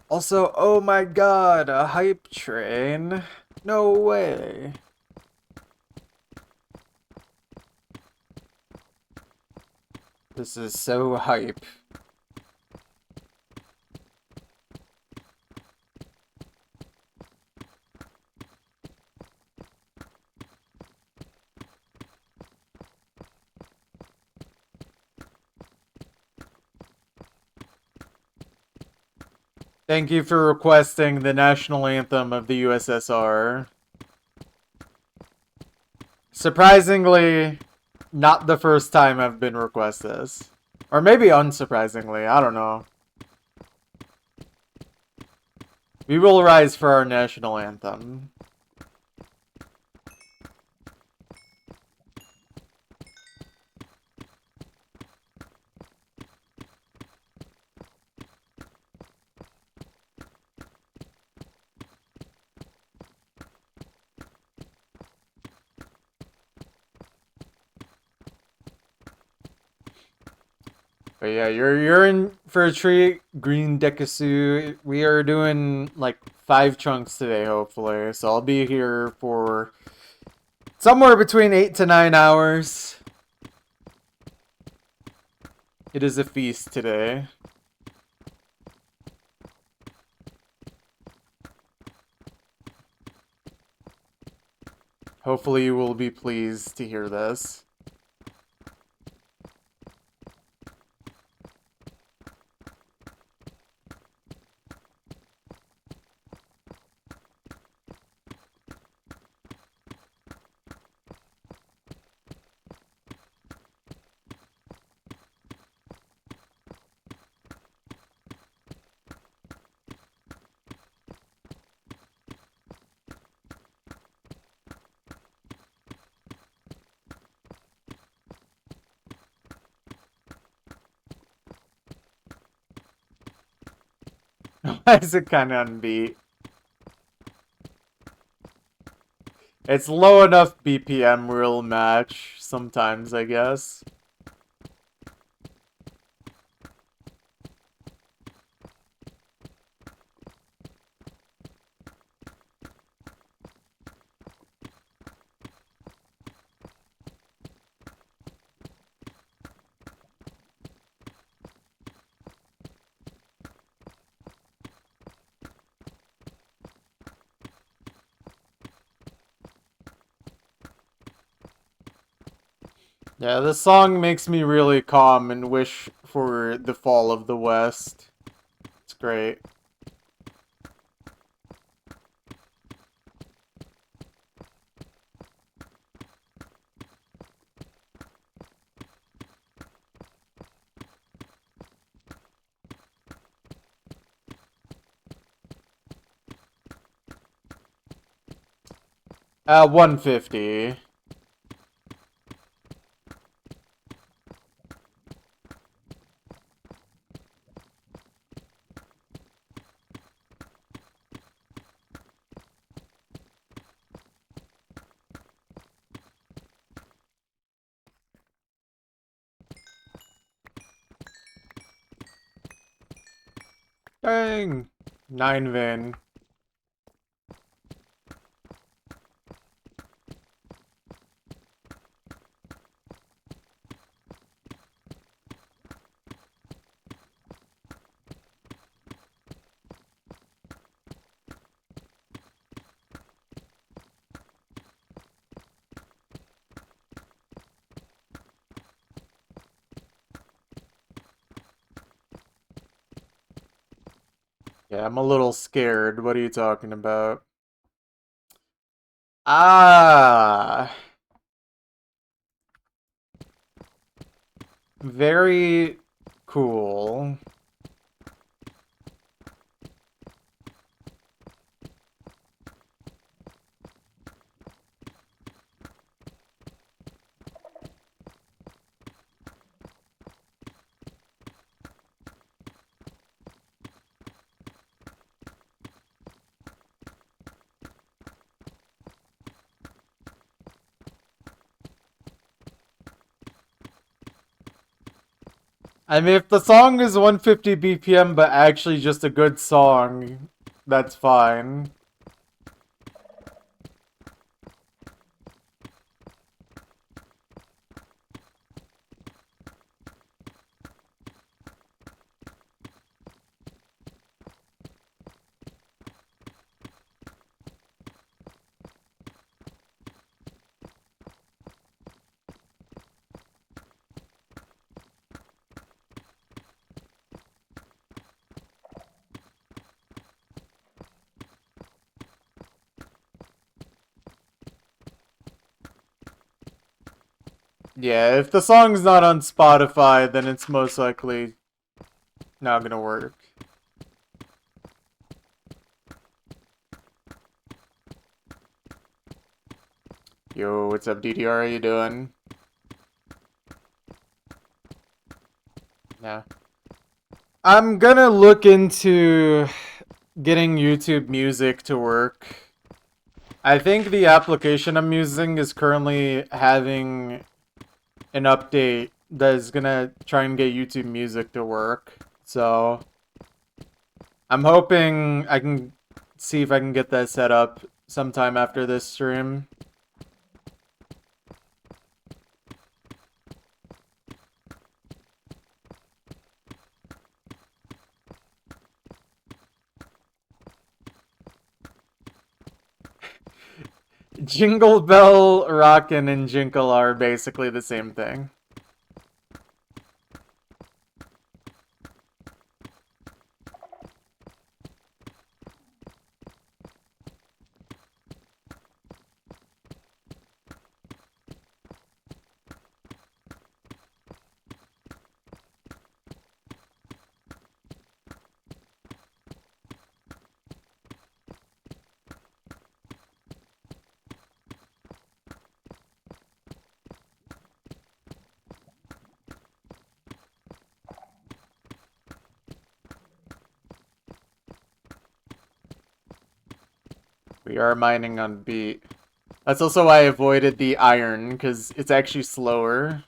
Also, oh my god, a hype train. No way. This is so hype. Thank you for requesting the national anthem of the USSR. Surprisingly, not the first time I've been requested this. Or maybe unsurprisingly, I don't know. We will rise for our national anthem. But yeah, you're in for a treat, Green Dekasu. We are doing like 5 chunks today, hopefully. So I'll be here for somewhere between 8 to 9 hours. It is a feast today. Hopefully you will be pleased to hear this. Why is it kind of unbeat? It's low enough BPM real match sometimes, I guess. Yeah, this song makes me really calm and wish for the fall of the West. It's great. At 150. Dang! 9 Vin. Yeah, I'm a little scared. What are you talking about? Ah! Very cool. I mean, if the song is 150 BPM but actually just a good song, that's fine. Yeah, if the song's not on Spotify, then it's most likely not gonna work. Yo, what's up, DDR? How you doing? Yeah. I'm gonna look into getting YouTube Music to work. I think the application I'm using is currently having an update that is gonna try and get YouTube Music to work. So I'm hoping I can see if I can get that set up sometime after this stream. Jingle Bell Rockin' and Jinkle are basically the same thing. We are mining on beat. That's also why I avoided the iron, because it's actually slower.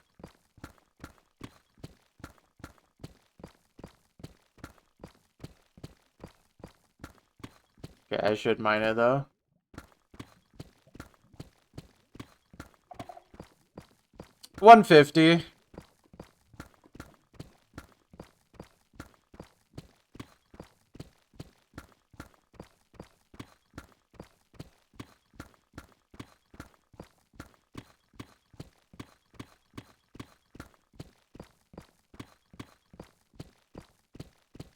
Okay, I should mine it though. $150.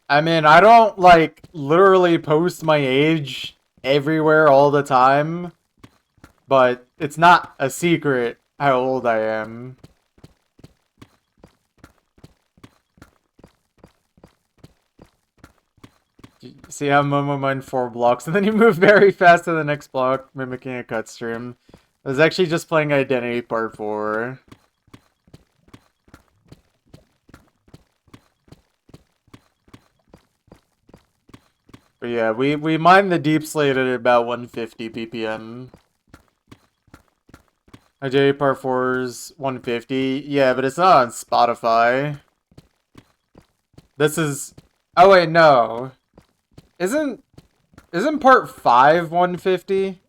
I mean, I don't, like, literally post my age everywhere all the time, but it's not a secret how old I am. See how Momo mined 4 blocks, and then you move very fast to the next block, mimicking a cut stream. I was actually just playing Identity Part 4. But yeah, we mine the deep slate at about 150 BPM. Identity Part 4's 150. Yeah, but it's not on Spotify. This is... Oh wait, no. Isn't Part 5 150?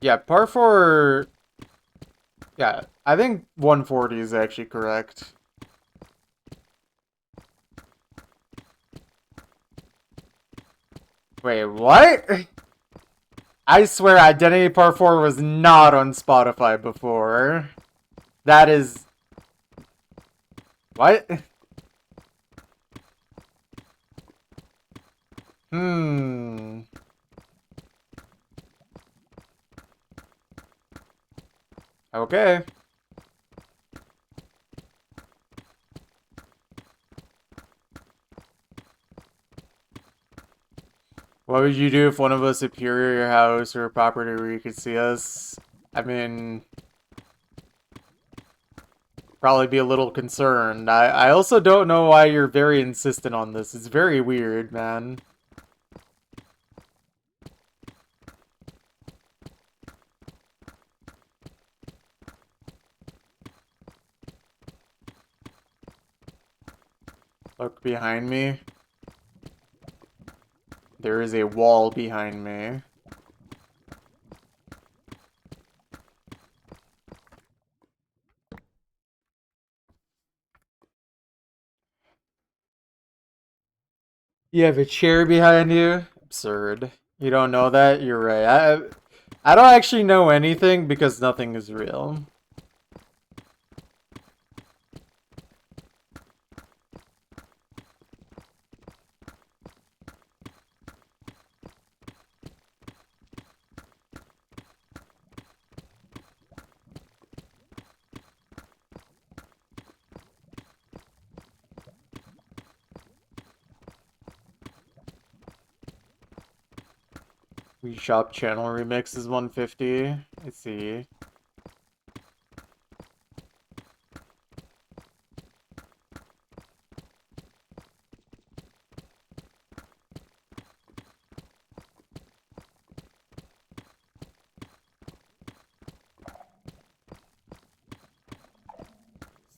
Yeah, Part 4... Yeah, I think 140 is actually correct. Wait, what? I swear Identity Part 4 was not on Spotify before. That is... What? Hmm... Okay. What would you do if one of us appeared at your house or a property where you could see us? I mean... Probably be a little concerned. I also don't know why you're very insistent on this. It's very weird, man. Look behind me. There is a wall behind me. You have a chair behind you? Absurd. You don't know that? You're right. I don't actually know anything because nothing is real. We Shop channel remix is 150. I see.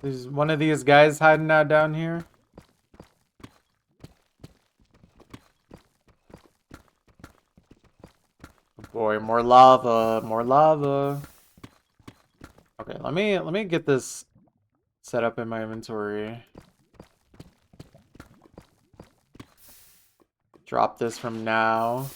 There's one of these guys hiding out down here. Oh boy, more lava, more lava. Okay, let me get this set up in my inventory. Drop this from now.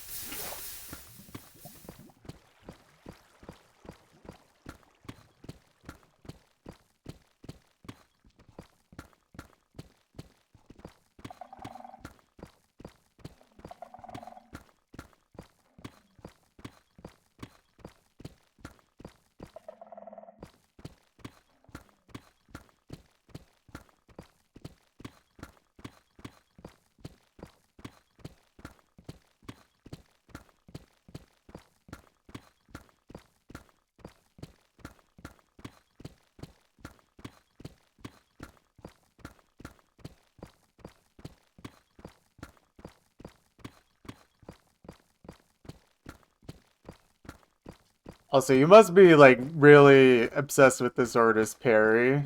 Also, you must be, like, really obsessed with this artist, Perry.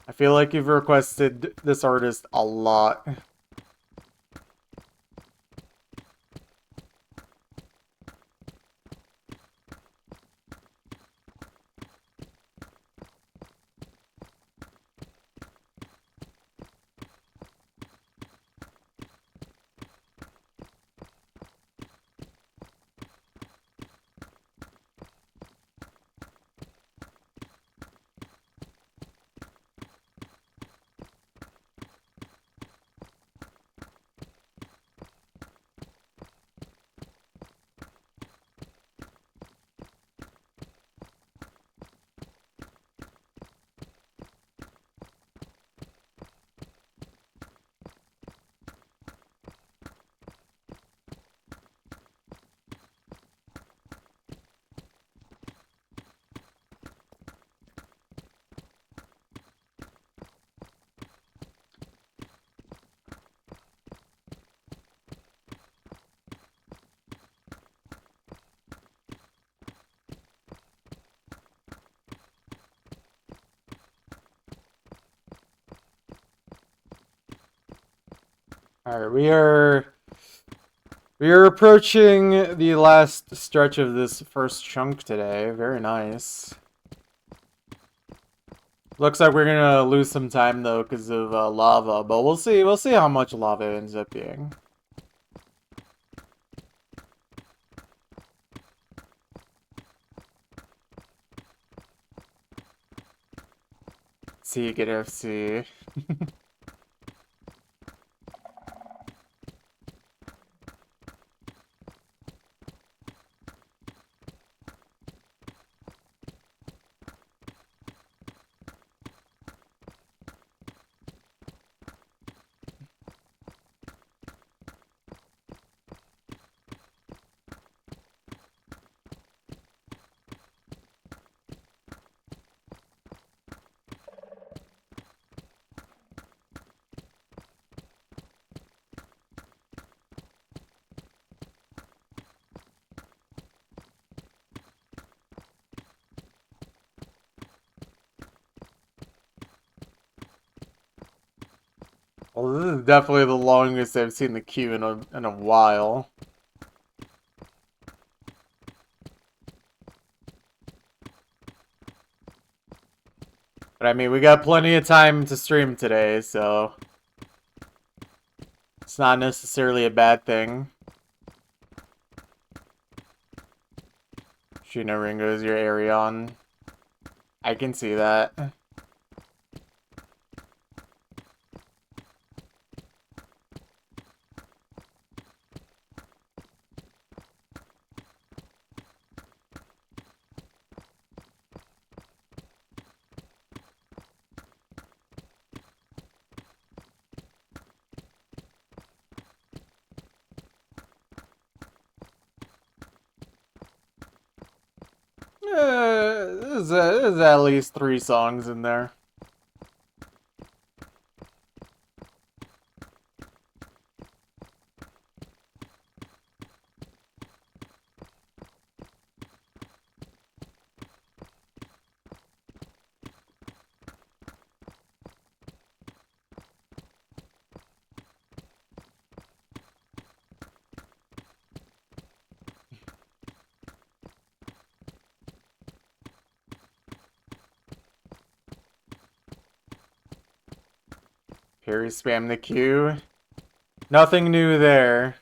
I feel like you've requested this artist a lot. Alright, we are approaching the last stretch of this first chunk today. Very nice. Looks like we're gonna lose some time though because of lava, but we'll see. We'll see how much lava it ends up being. See you get FC. Well, this is definitely the longest I've seen the queue in a while. But I mean, we got plenty of time to stream today, so it's not necessarily a bad thing. Shino Ringo is your Arion. I can see that. There's at least 3 songs in there. Perry spam the queue. Nothing new there.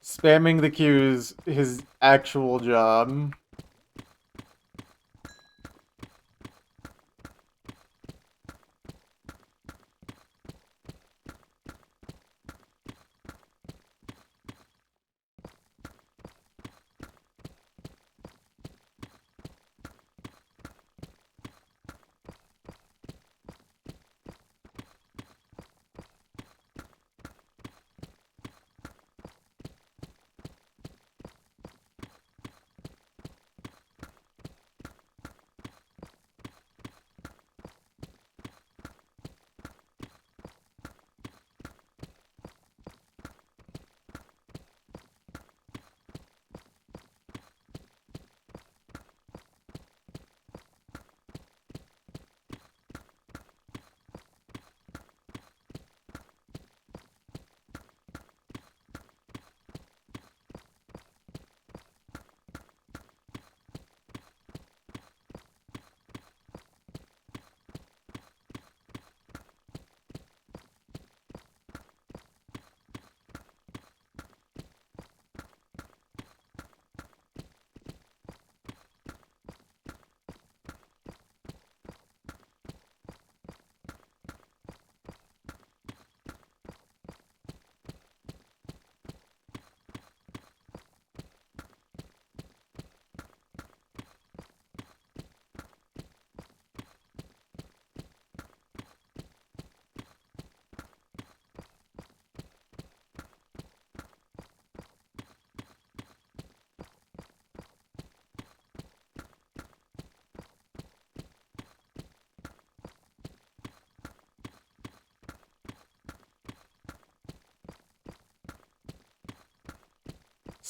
Spamming the queue is his actual job.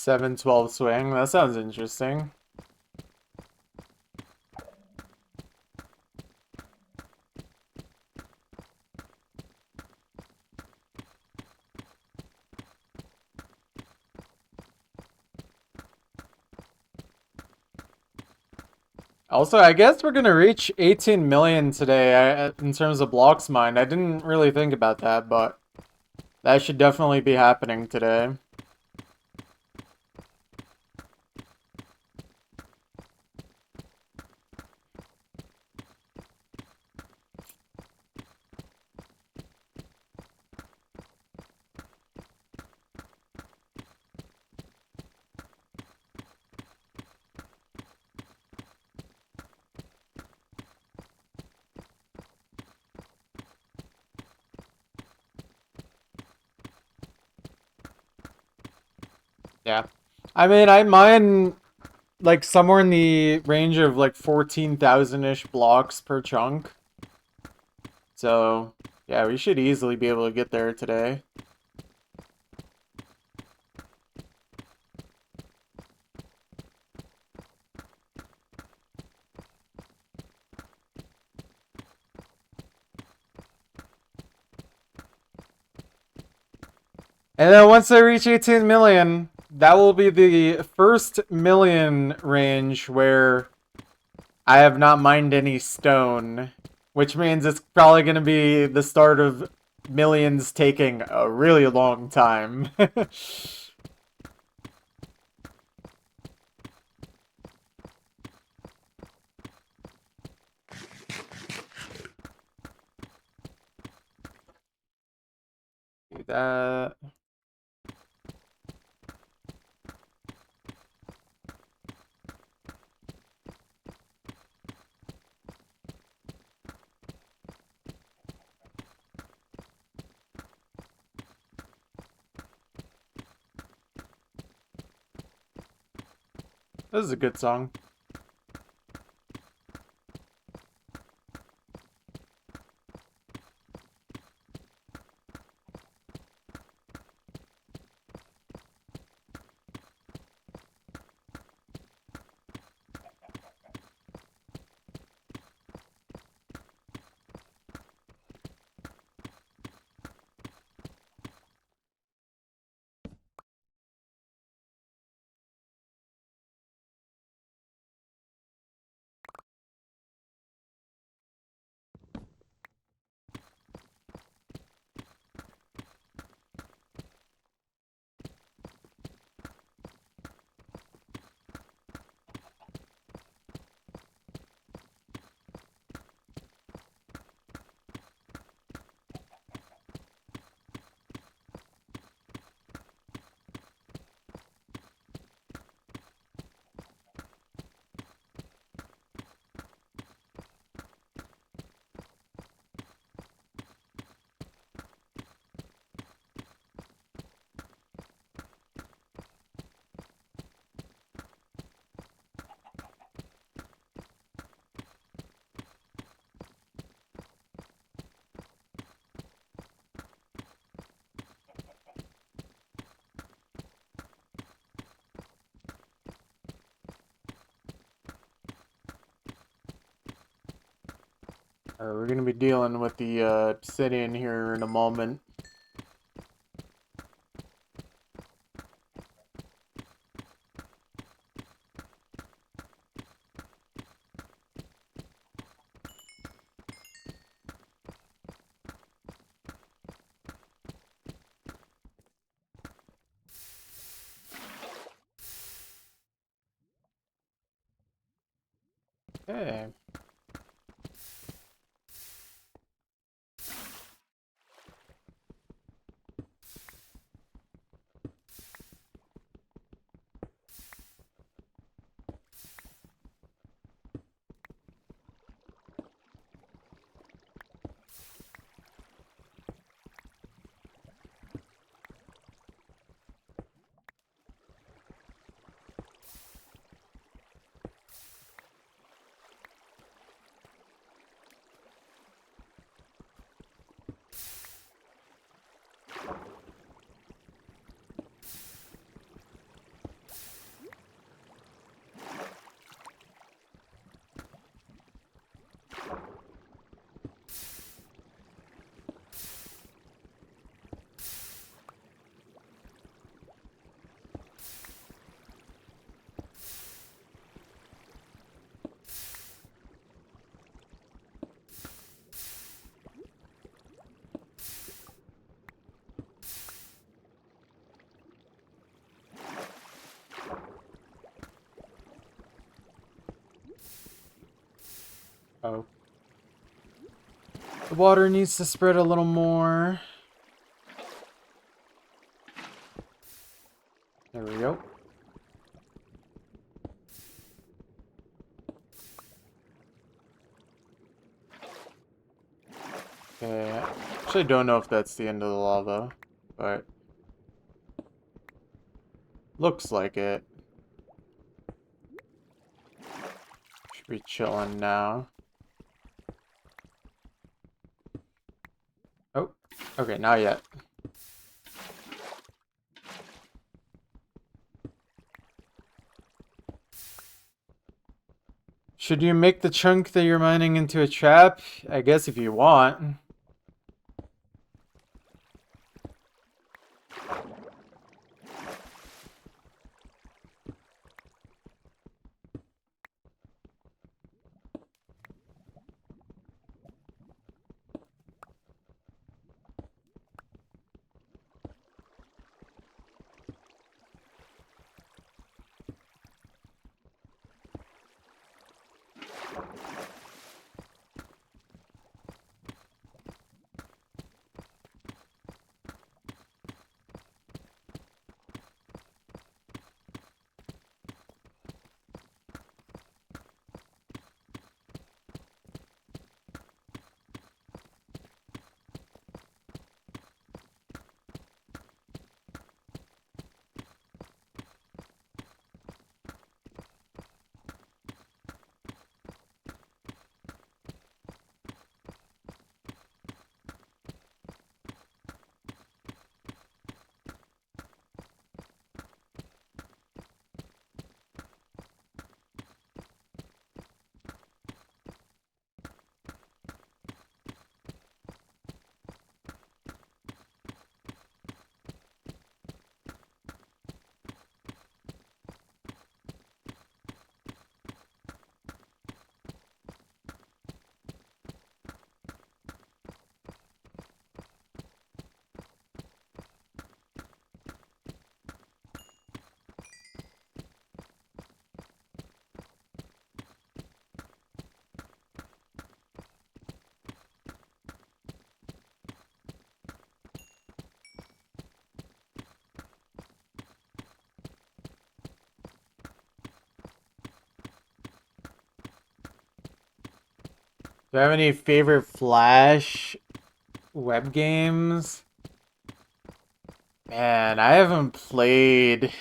7-12 swing. That sounds interesting. Also, I guess we're gonna reach 18 million today in terms of blocks mined. I didn't really think about that, but that should definitely be happening today. Yeah. I mean, I mine like somewhere in the range of like 14,000-ish blocks per chunk. So, yeah, we should easily be able to get there today. And then once I reach 18 million, that will be the first million range where I have not mined any stone, which means it's probably going to be the start of millions taking a really long time. Do that. This is a good song. We're going to be dealing with the obsidian here in a moment. Okay. Oh. The water needs to spread a little more. There we go. Okay, actually don't know if that's the end of the lava, but looks like it. Should be chilling now. Oh, okay, not yet. Should you make the chunk that you're mining into a trap? I guess if you want. Do you have any favorite Flash web games? Man, I haven't played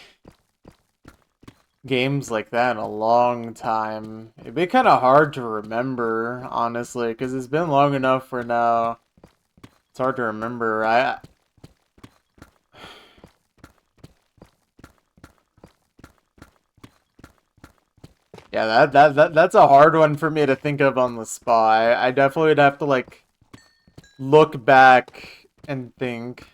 games like that in a long time. It'd be kind of hard to remember, honestly, because it's been long enough for now. It's hard to remember. Yeah, that's a hard one for me to think of on the spot. I definitely would have to like look back and think.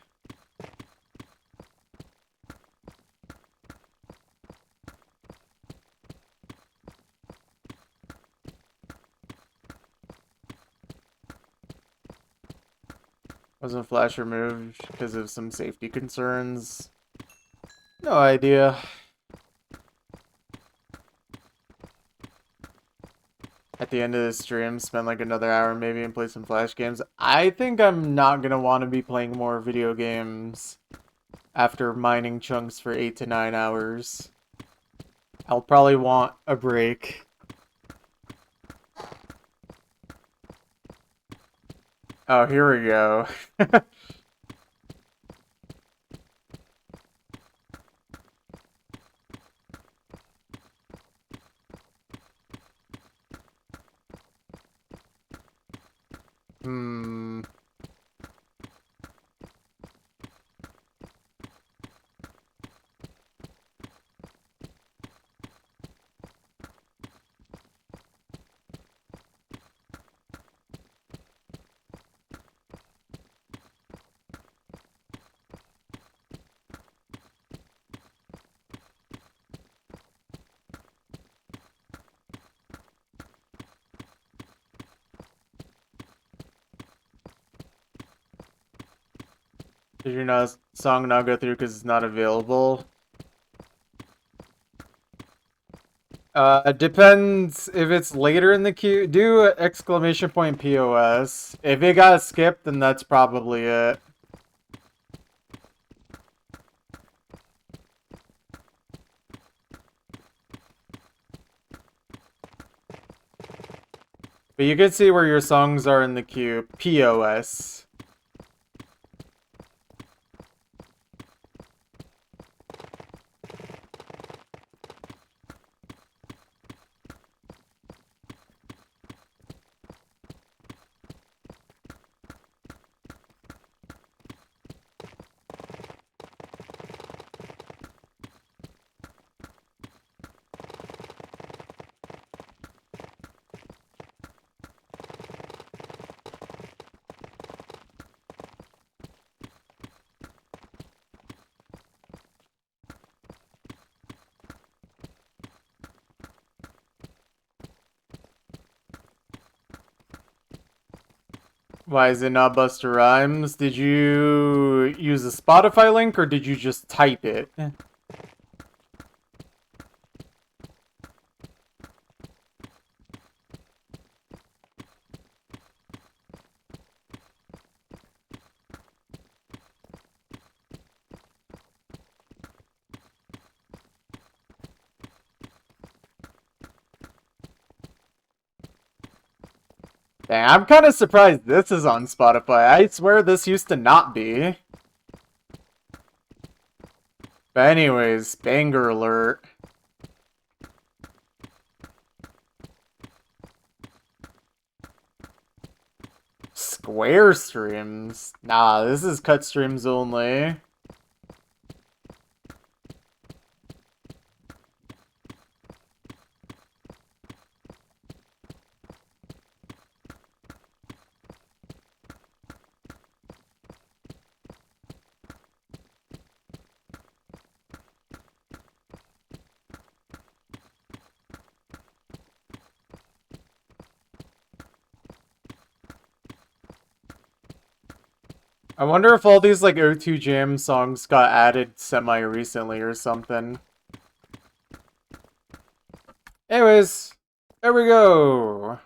Wasn't Flash removed because of some safety concerns? No idea. At the end of the stream, spend like another hour maybe and play some Flash games. I think I'm not gonna want to be playing more video games after mining chunks for 8 to 9 hours. I'll probably want a break. Oh, here we go. Hmm. Did your song not go through because it's not available? Depends if it's later in the queue. Do exclamation point POS. If it got skipped, then that's probably it. But you can see where your songs are in the queue. POS. Why is it not Buster Rhymes? Did you use a Spotify link or did you just type it? Dang, I'm kind of surprised this is on Spotify. I swear this used to not be. But anyways, banger alert. Square streams? Nah, this is cut streams only. I wonder if all these like O2 Jam songs got added semi-recently or something. Anyways, there we go.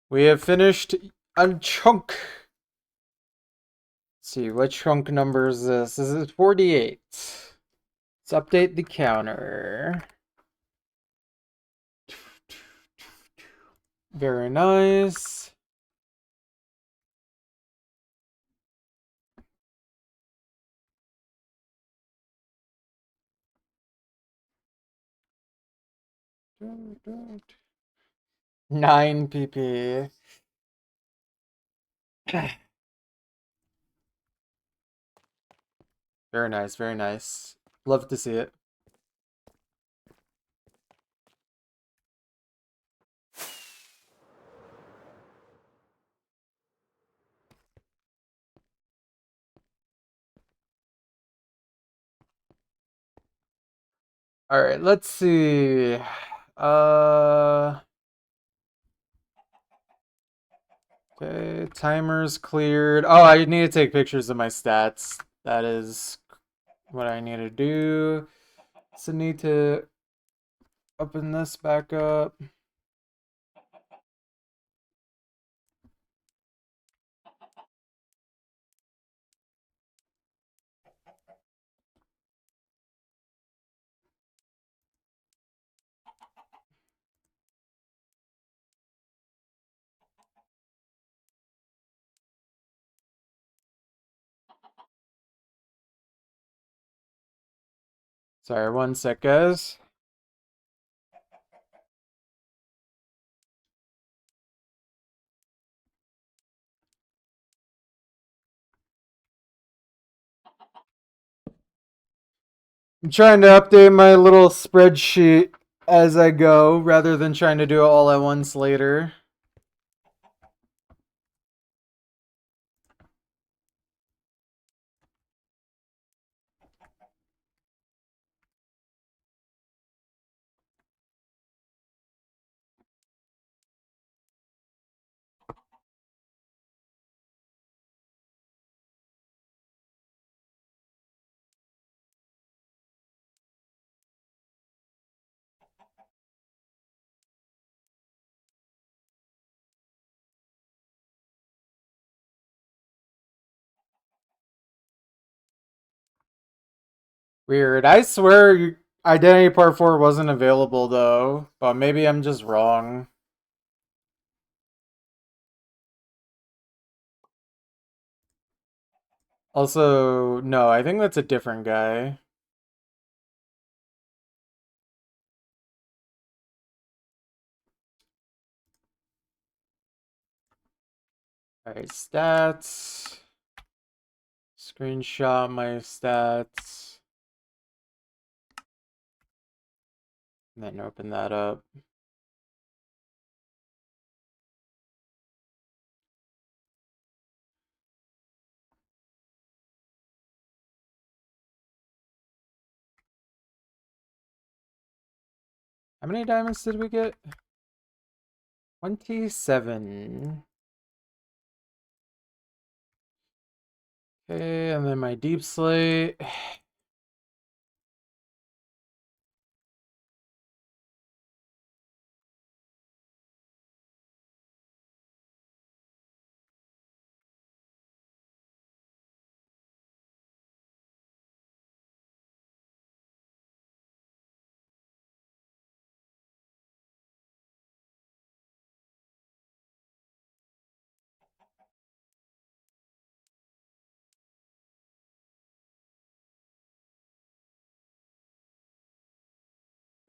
We have finished a chunk. Let's see, what chunk number is this? This is 48. Let's update the counter. Very nice. Nine PP. Very nice, very nice. Love to see it. All right, let's see. Okay, timer's cleared. Oh, I need to take pictures of my stats. That is what I need to do. So need to open this back up. Sorry, one sec, guys. I'm trying to update my little spreadsheet as I go, rather than trying to do it all at once later. Weird. I swear Identity Part 4 wasn't available though, but maybe I'm just wrong. Also, no, I think that's a different guy. Alright, stats. Screenshot my stats. And then open that up. How many diamonds did we get? 27. Okay, and then my deep slate.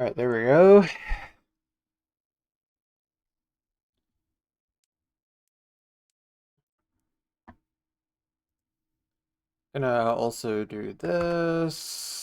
Alright, there we go. Gonna also do this.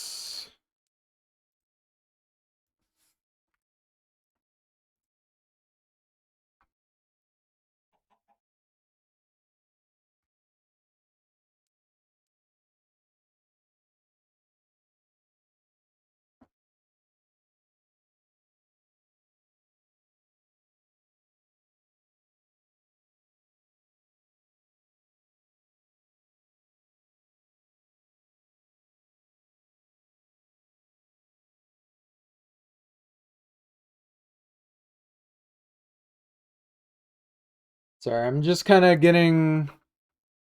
Sorry, I'm just kind of getting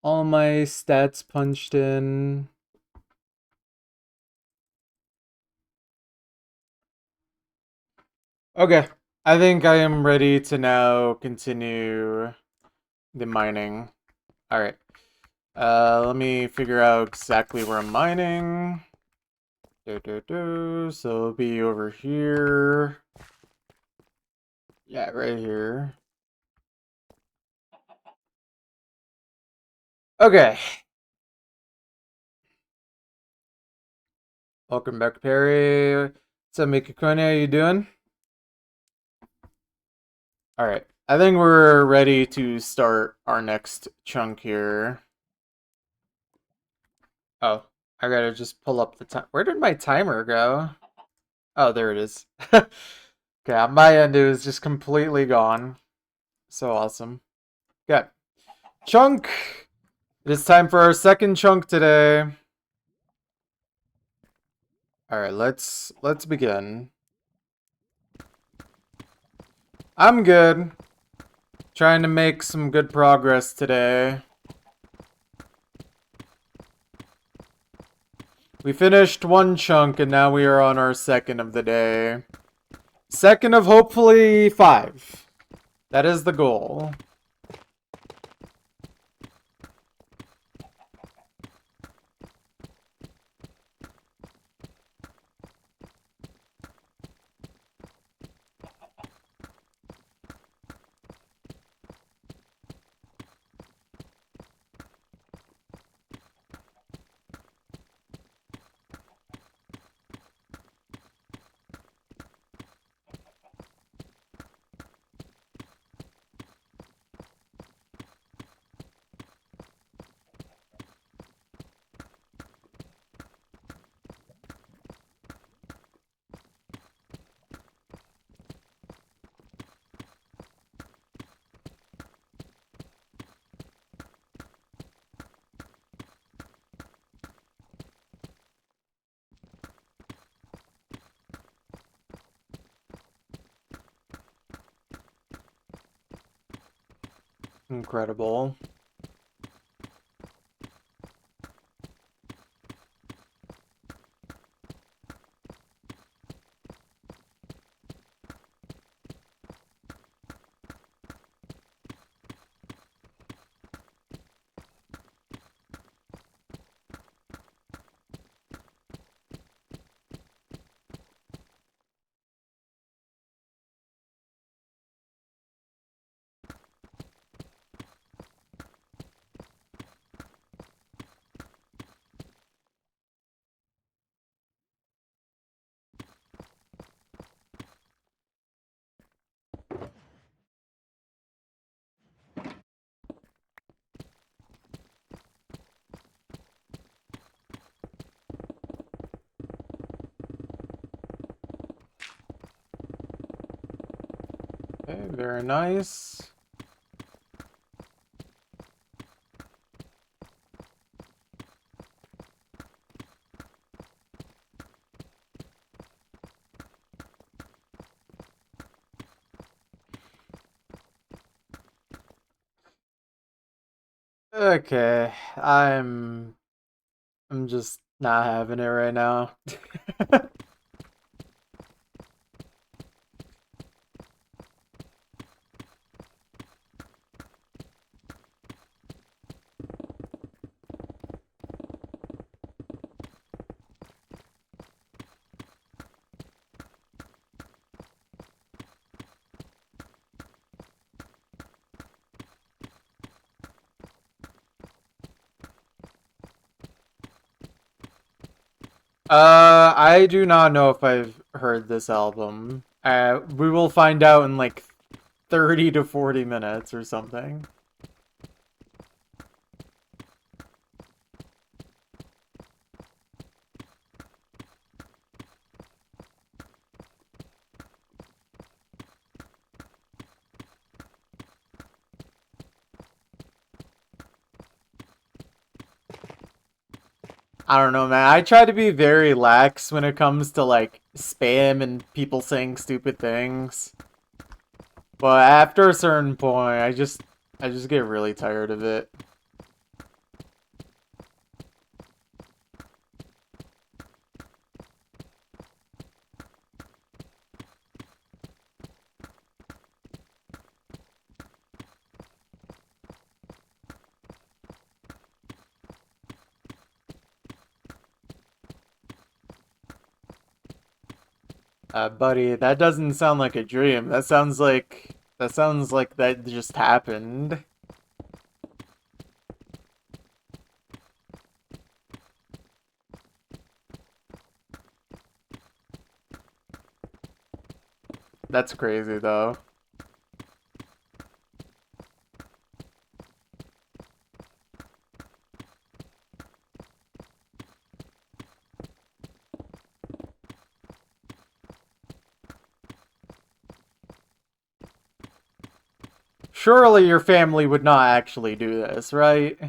all my stats punched in. Okay, I think I am ready to now continue the mining. Alright, let me figure out exactly where I'm mining. So it'll be over here. Yeah, right here. Okay. Welcome back, Perry. What's up, Mikakone? How you doing? Alright. I think we're ready to start our next chunk here. Oh, I gotta just pull up the time. Where did my timer go? Oh, there it is. Okay, on my end, it was just completely gone. So awesome. Good. Chunk! It is time for our second chunk today. Alright, let's begin. I'm good. Trying to make some good progress today. We finished one chunk and now we are on our second of the day. Second of hopefully 5. That is the goal. Incredible. Okay, very nice. Okay, I'm just not having it right now. I do not know if I've heard this album. We will find out in like 30 to 40 minutes or something. I don't know, man. I try to be very lax when it comes to like spam and people saying stupid things. But after a certain point, I just get really tired of it. Buddy, that doesn't sound like a dream. That sounds like that just happened. That's crazy though. Surely your family would not actually do this, right?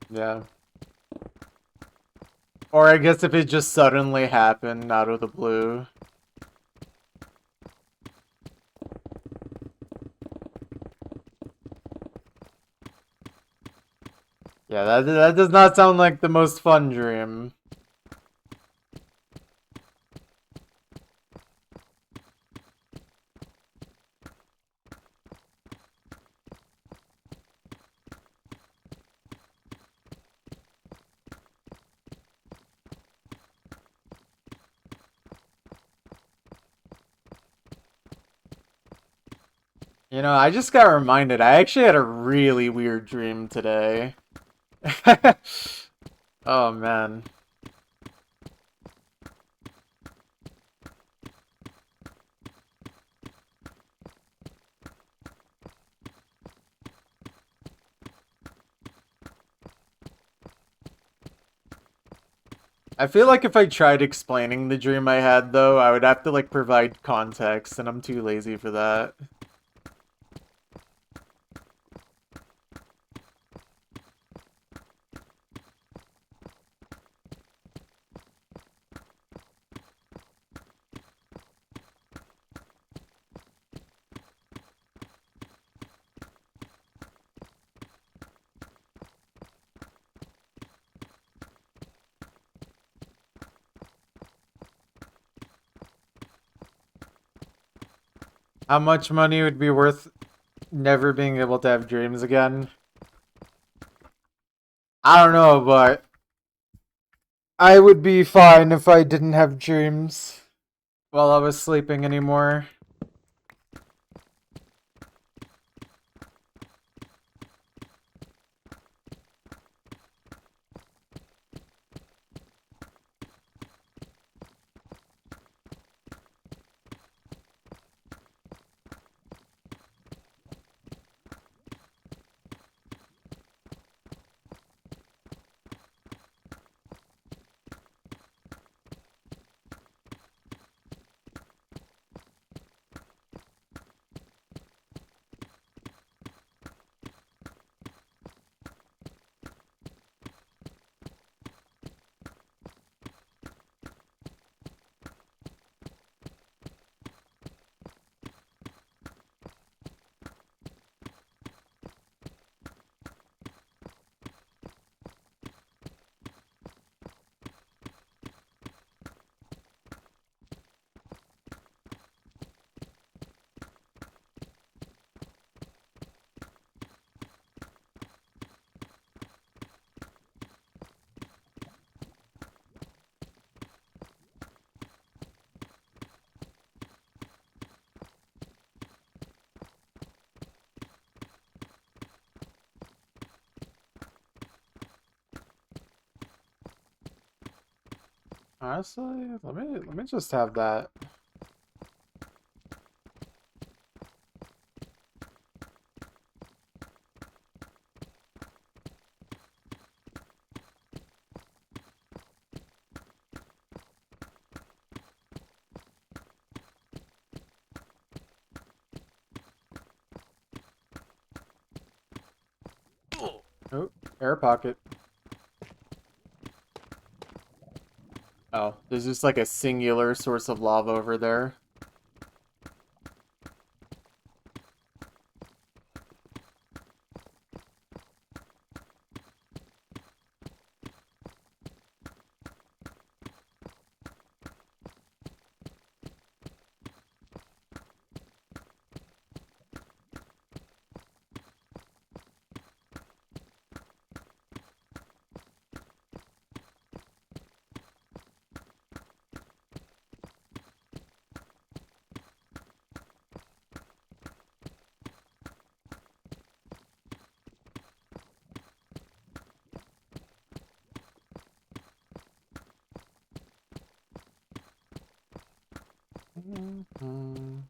Yeah. Or I guess if it just suddenly happened out of the blue. Yeah, that does not sound like the most fun dream. You know, I just got reminded, I actually had a really weird dream today. Oh man. I feel like if I tried explaining the dream I had though, I would have to like provide context and I'm too lazy for that. How much money would be worth never being able to have dreams again? I don't know, but I would be fine if I didn't have dreams while I was sleeping anymore. Honestly, let me just have that. Oh, air pocket. Oh, there's just like a singular source of lava over there. Mhm.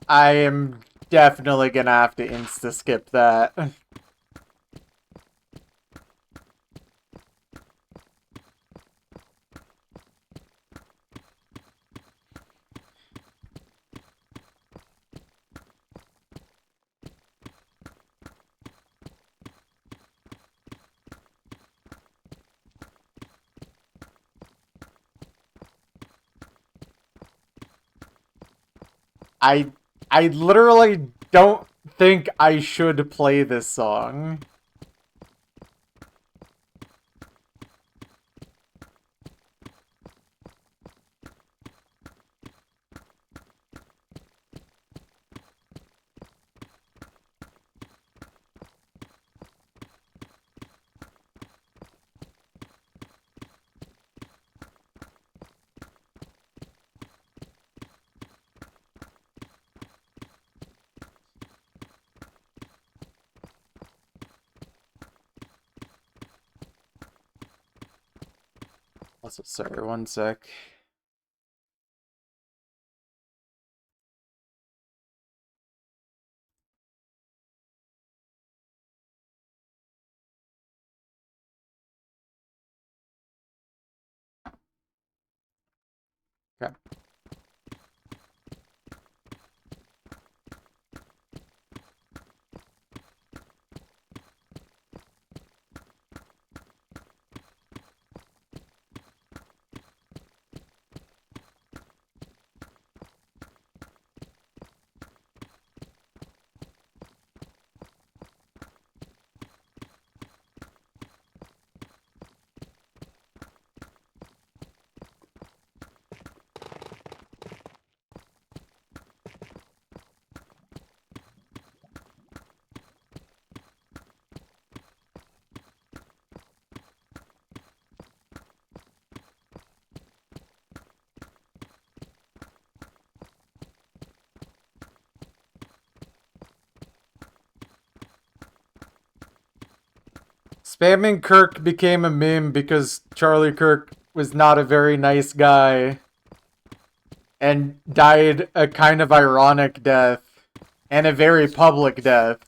I am definitely gonna have to insta skip that. I I literally don't think I should play this song. Also, sorry, one sec. Okay. Spamming Kirk became a meme because Charlie Kirk was not a very nice guy and died a kind of ironic death and a very public death.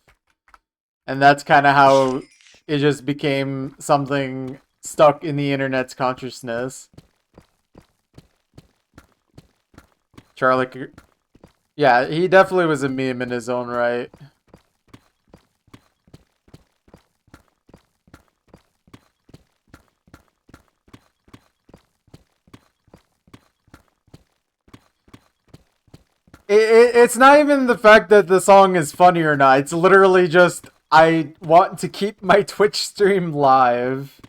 And that's kind of how it just became something stuck in the internet's consciousness. Charlie Kirk. Yeah, he definitely was a meme in his own right. It's not even the fact that the song is funny or not. It's literally just, I want to keep my Twitch stream live.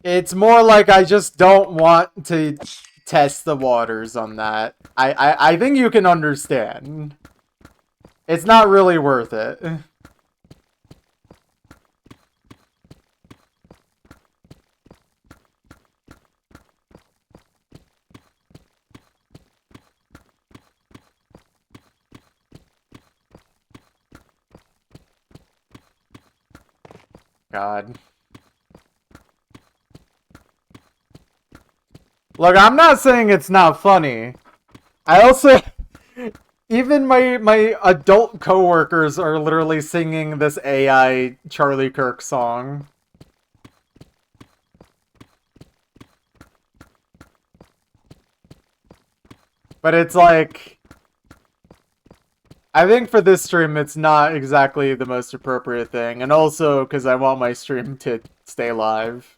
It's more like I just don't want to test the waters on that. I think you can understand. It's not really worth it. God. Look, I'm not saying it's not funny. I also... Even my adult coworkers are literally singing this AI Charlie Kirk song. But it's like... I think for this stream, it's not exactly the most appropriate thing. And also, because I want my stream to stay live.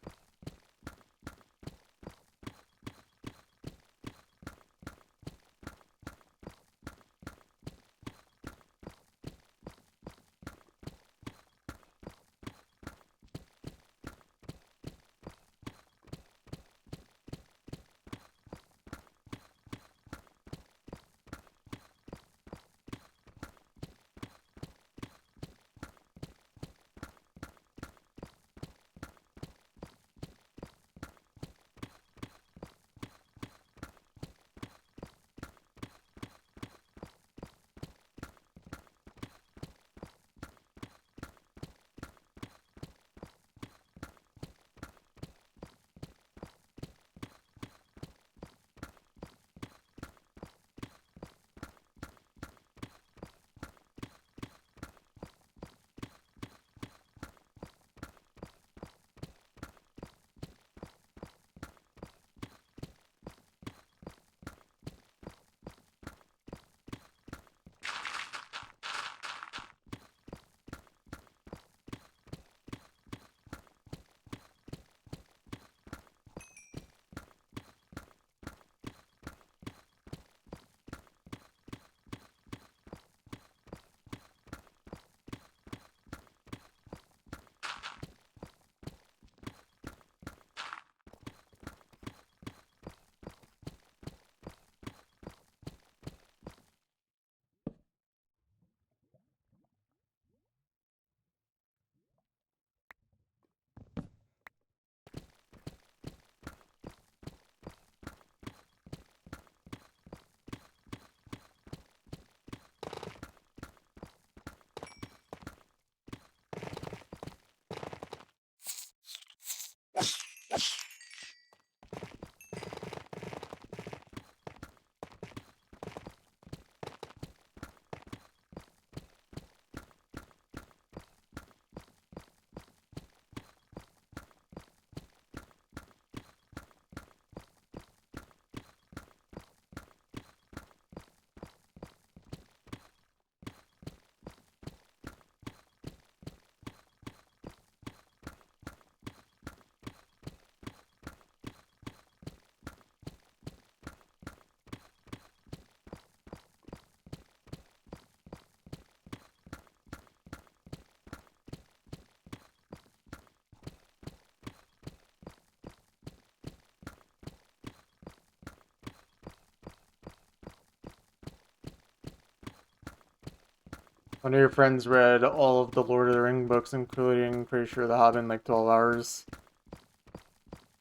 One of your friends read all of the Lord of the Ring books, including, pretty sure, The Hobbit, in like 12 hours.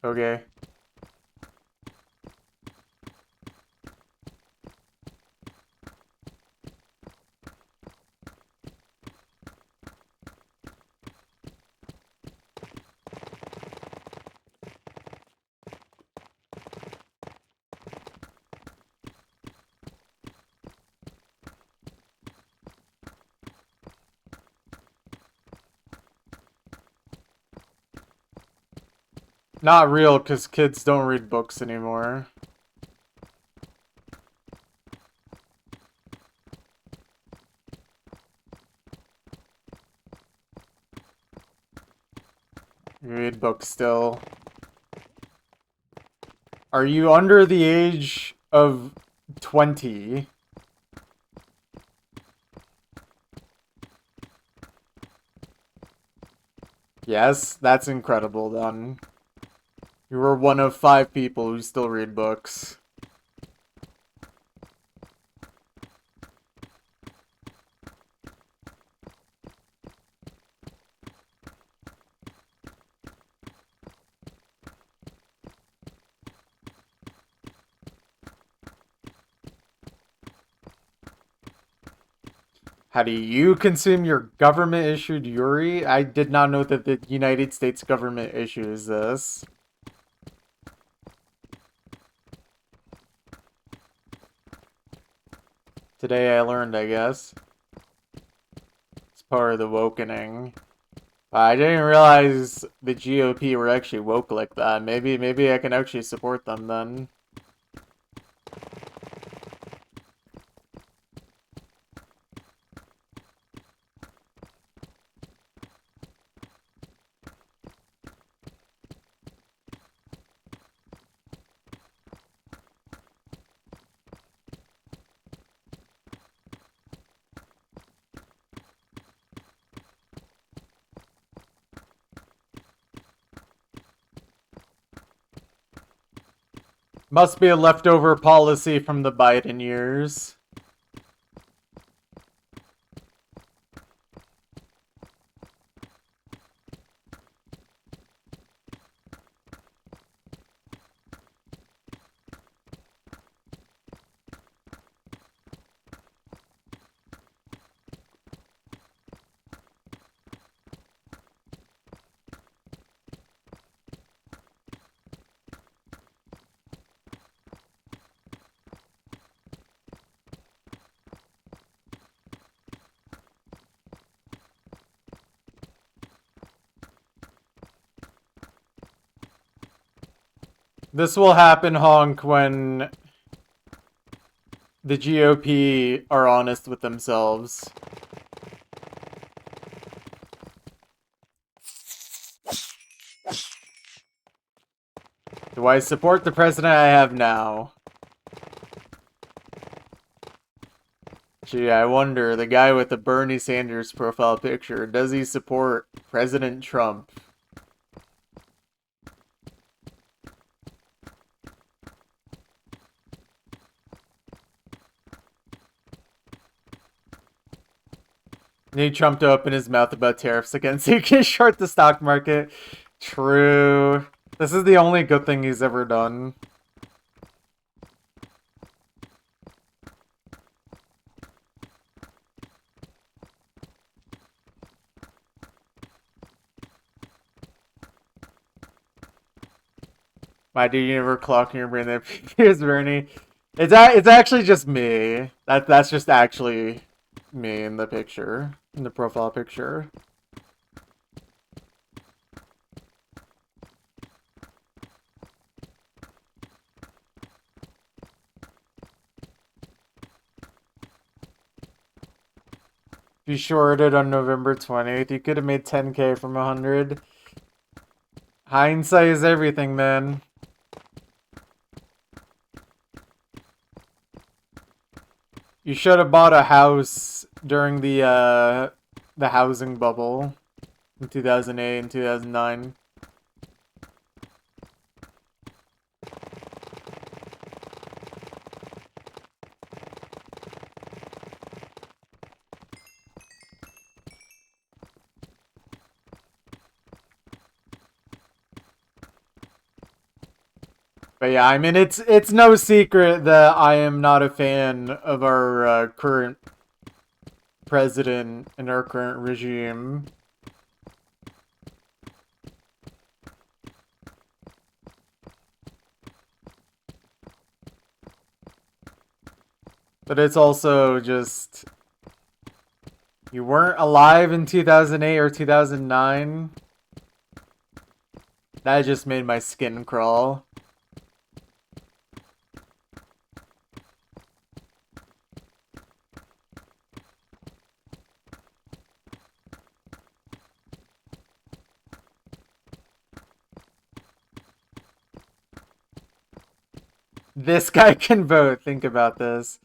Okay. Not real, because kids don't read books anymore. You read books still. Are you under the age of 20? Yes, that's incredible then. You were one of 5 people who still read books. How do you consume your government-issued Yuri? I did not know that the United States government issues this. Today I learned, I guess. It's part of the wokening. I didn't realize the GOP were actually woke like that. Maybe I can actually support them then. Must be a leftover policy from the Biden years. This will happen, Honk, when the GOP are honest with themselves. Do I support the president I have now? Gee, I wonder, the guy with the Bernie Sanders profile picture, does he support President Trump? And he Trump to open his mouth about tariffs again so he can short the stock market. True. This is the only good thing he's ever done. Why do you never clock in your brain that here's Bernie? It's actually just me. That's just actually me in the picture, in the profile picture. If you shorted on November 20th, you could have made 10K from 100. Hindsight is everything, man. You should have bought a house during the housing bubble in 2008 and 2009. But yeah, I mean, it's no secret that I am not a fan of our current president and our current regime. But it's also just... You weren't alive in 2008 or 2009? That just made my skin crawl. This guy can vote. Think about this.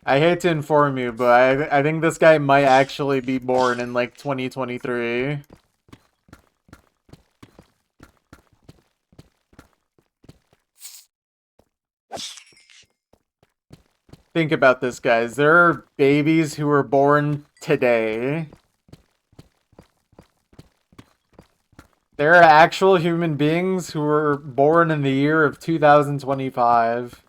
I hate to inform you, but I think this guy might actually be born in like 2023. Think about this, guys. There are babies who were born today. There are actual human beings who were born in the year of 2025.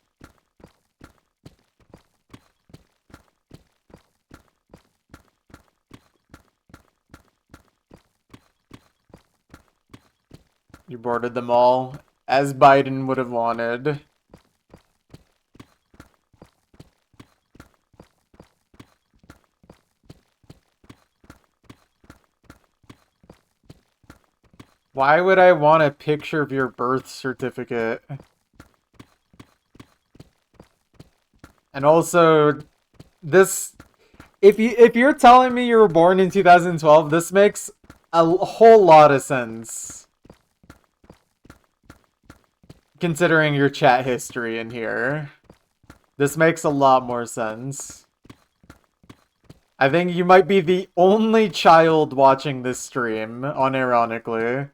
You boarded them all, as Biden would have wanted. Why would I want a picture of your birth certificate? And also, this... If you're telling me you were born in 2012, this makes a whole lot of sense. Considering your chat history in here. This makes a lot more sense. I think you might be the only child watching this stream, unironically.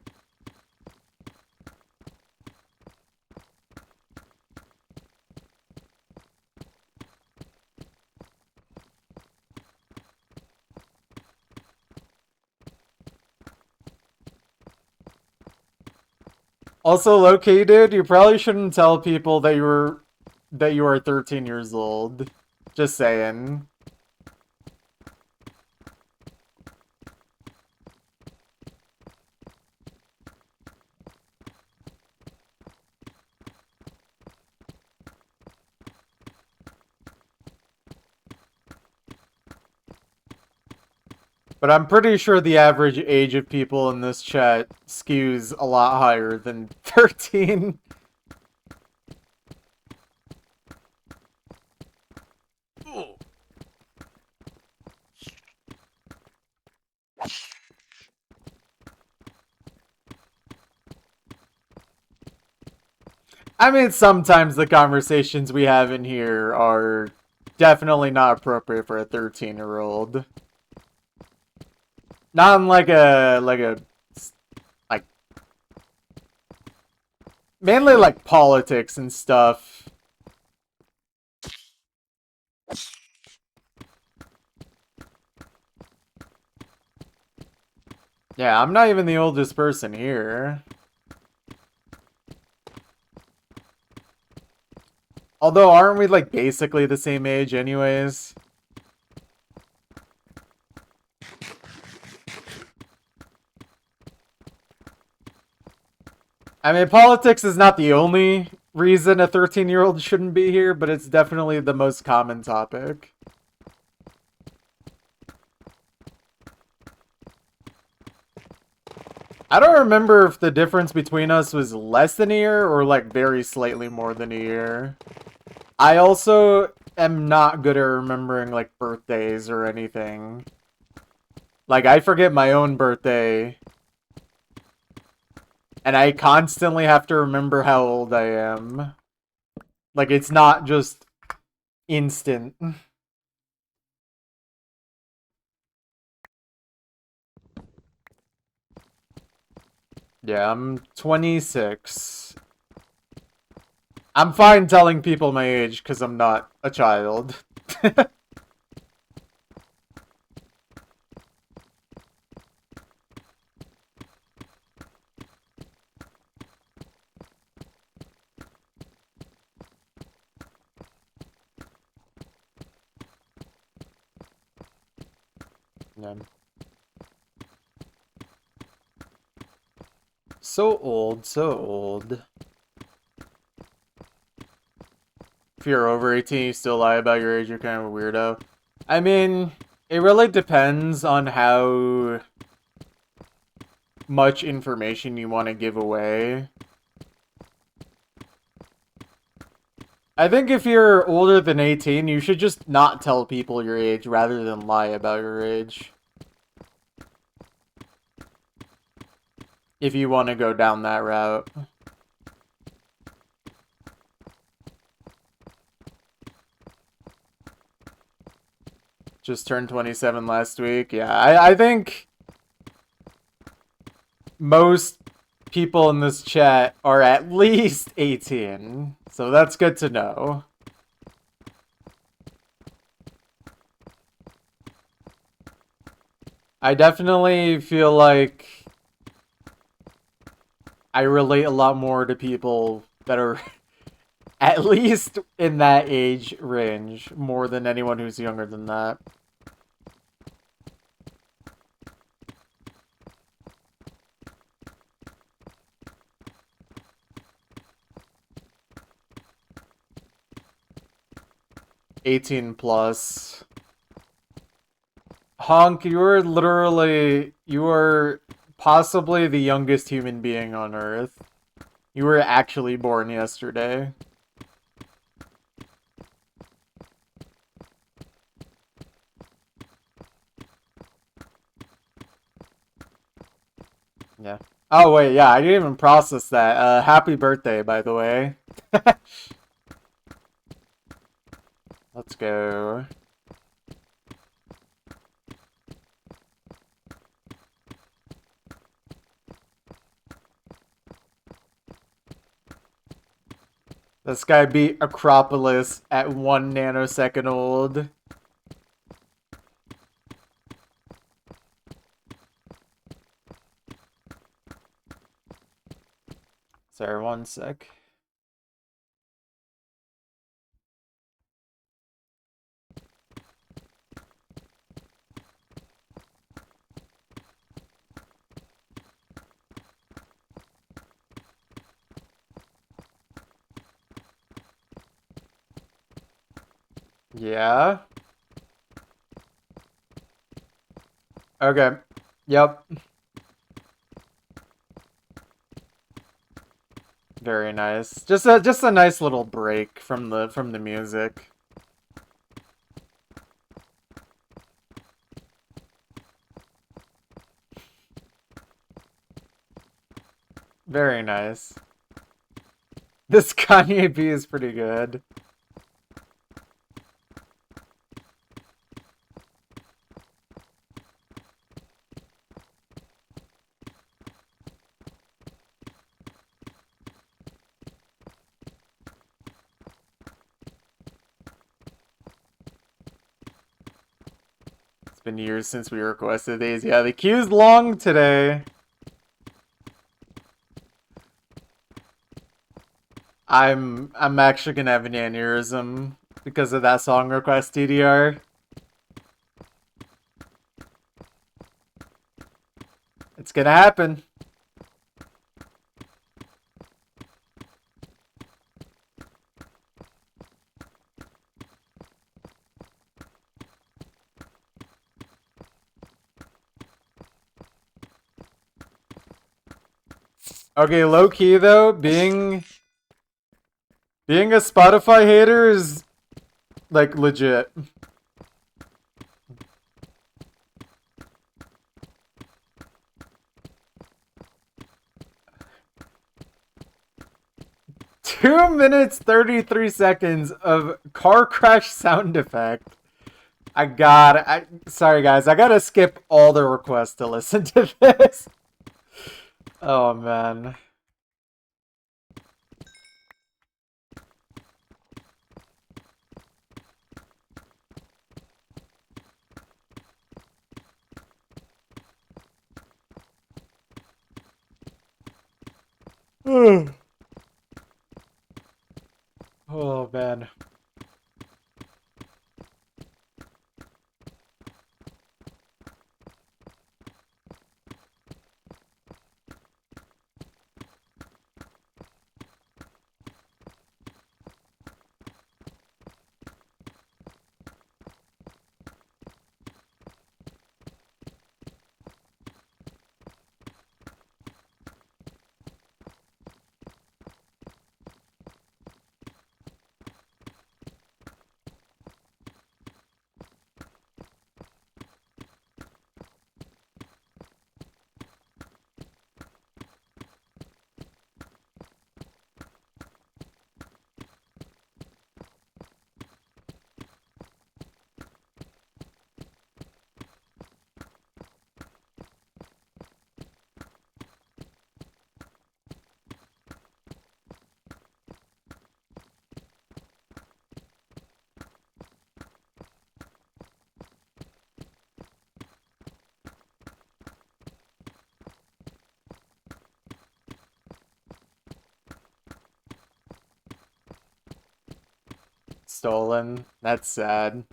Also, located, you probably shouldn't tell people that you are 13 years old. Just saying. But I'm pretty sure the average age of people in this chat skews a lot higher than 13. I mean, sometimes the conversations we have in here are definitely not appropriate for a 13-year-old. Not in like mainly like politics and stuff. Yeah, I'm not even the oldest person here. Although, aren't we like basically the same age anyways? I mean, politics is not the only reason a 13-year-old shouldn't be here, but it's definitely the most common topic. I don't remember if the difference between us was less than a year or like very slightly more than a year. I also am not good at remembering like birthdays or anything. Like, I forget my own birthday. And I constantly have to remember how old I am. Like, it's not just instant. Yeah, I'm 26. I'm fine telling people my age because I'm not a child. Yeah. So old, so old. If you're over 18, you still lie about your age, you're kind of a weirdo. I mean, it really depends on how much information you want to give away. I think if you're older than 18, you should just not tell people your age rather than lie about your age. If you want to go down that route. Just turned 27 last week. Yeah, I think most people in this chat are at least 18. So that's good to know. I definitely feel like I relate a lot more to people that are at least in that age range more than anyone who's younger than that. '18 plus. Honk, you are possibly the youngest human being on Earth. You were actually born yesterday. Yeah. Oh, wait, yeah, I didn't even process that. Happy birthday, by the way. Let's go. This guy beat Acropolis at 1 nanosecond old. Sorry, one sec. Yeah. Okay. Yep. Very nice. Just a nice little break from the music. Very nice. This Kanye B is pretty good. It's been years since we requested these. Yeah, the queue's long today. I'm actually gonna have an aneurysm because of that song request, TDR. It's gonna happen. Okay, low key though, being a Spotify hater is like legit. Two minutes 33 seconds of car crash sound effect. Sorry guys, I gotta skip all the requests to listen to this. Oh man. Oh man. Stolen. That's sad.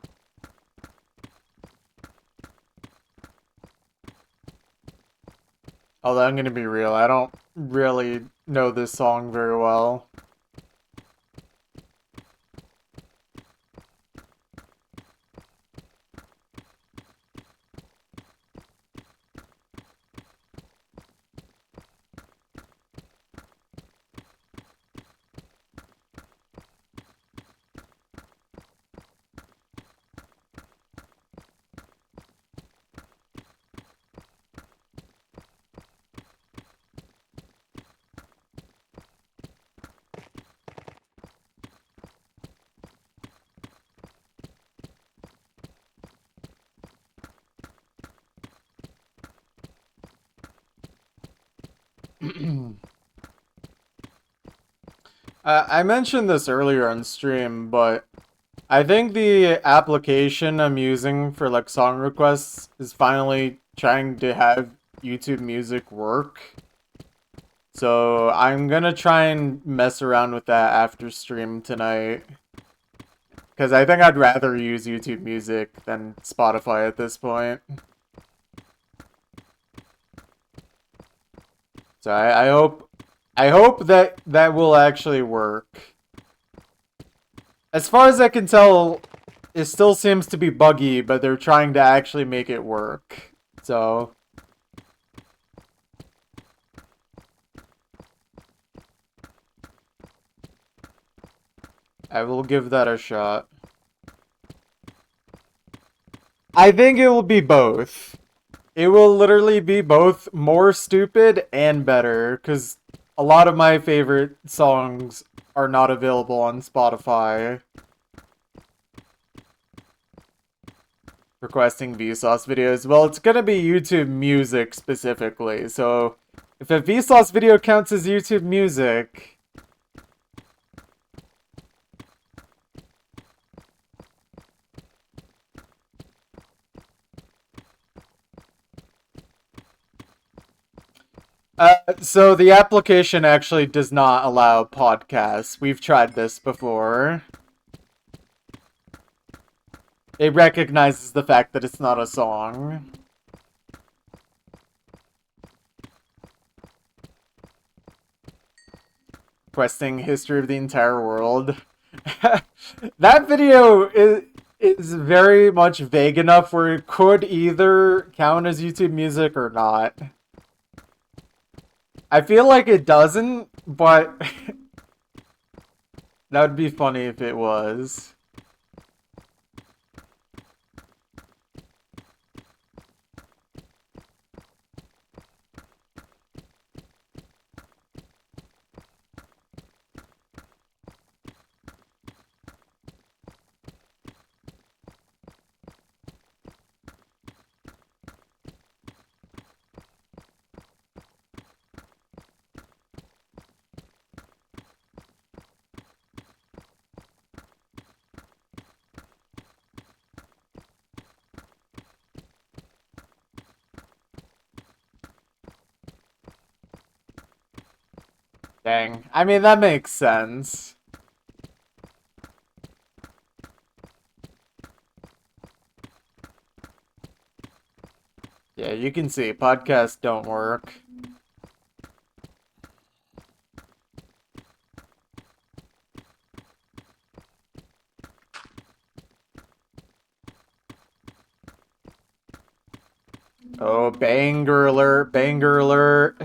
Although I'm gonna be real, I don't really know this song very well. I mentioned this earlier on stream, but I think the application I'm using for like song requests is finally trying to have YouTube Music work. So I'm gonna try and mess around with that after stream tonight. Because I think I'd rather use YouTube Music than Spotify at this point. So I hope that that will actually work. As far as I can tell, it still seems to be buggy, but they're trying to actually make it work. So I will give that a shot. I think it will be both. It will literally be both more stupid and better, because a lot of my favorite songs are not available on Spotify. Requesting Vsauce videos. Well, it's gonna be YouTube Music specifically, so if a Vsauce video counts as YouTube Music... so the application actually does not allow podcasts. We've tried this before. It recognizes the fact that it's not a song. Requesting history of the entire world. That video is very much vague enough where it could either count as YouTube Music or not. I feel like it doesn't, but that would be funny if it was. Dang. I mean, that makes sense. Yeah, you can see podcasts don't work. Oh, banger alert, banger alert.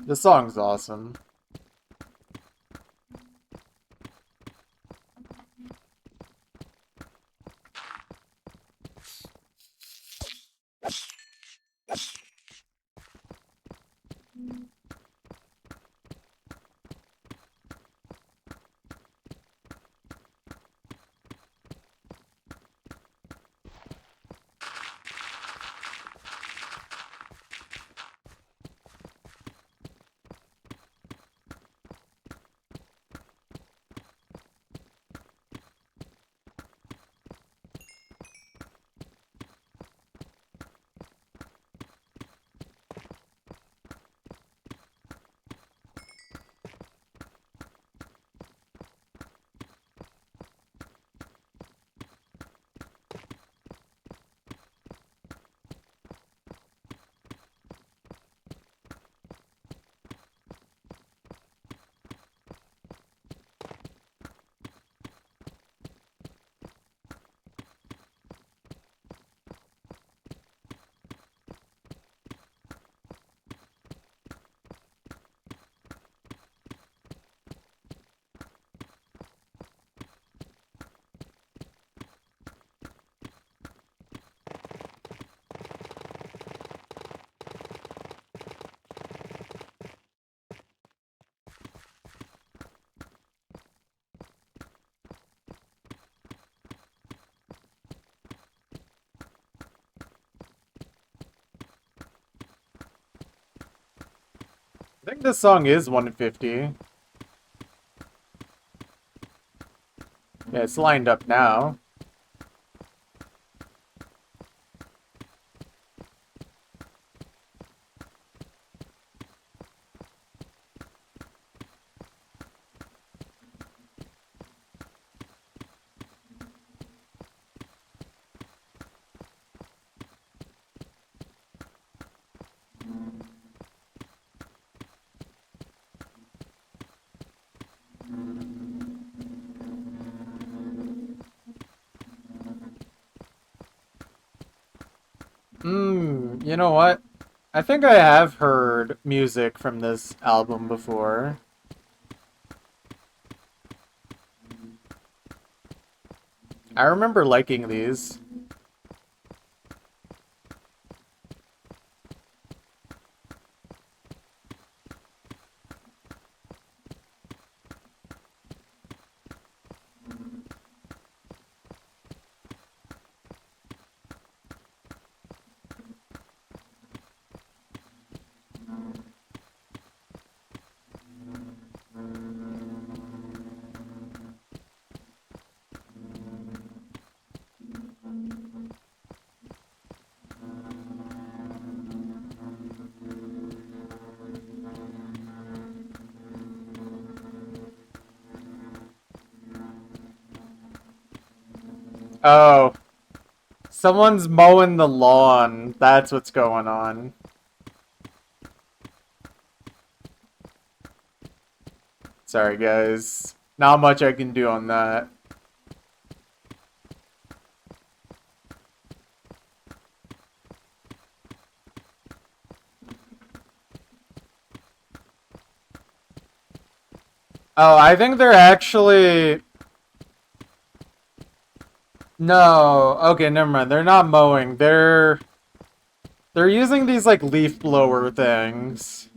This song's awesome. I think this song is 150. Yeah, it's lined up now. You know what? I think I have heard music from this album before. I remember liking these. Oh, someone's mowing the lawn. That's what's going on. Sorry, guys. Not much I can do on that. Oh, I think they're actually... No, okay, never mind. They're not mowing. They're using these like leaf blower things.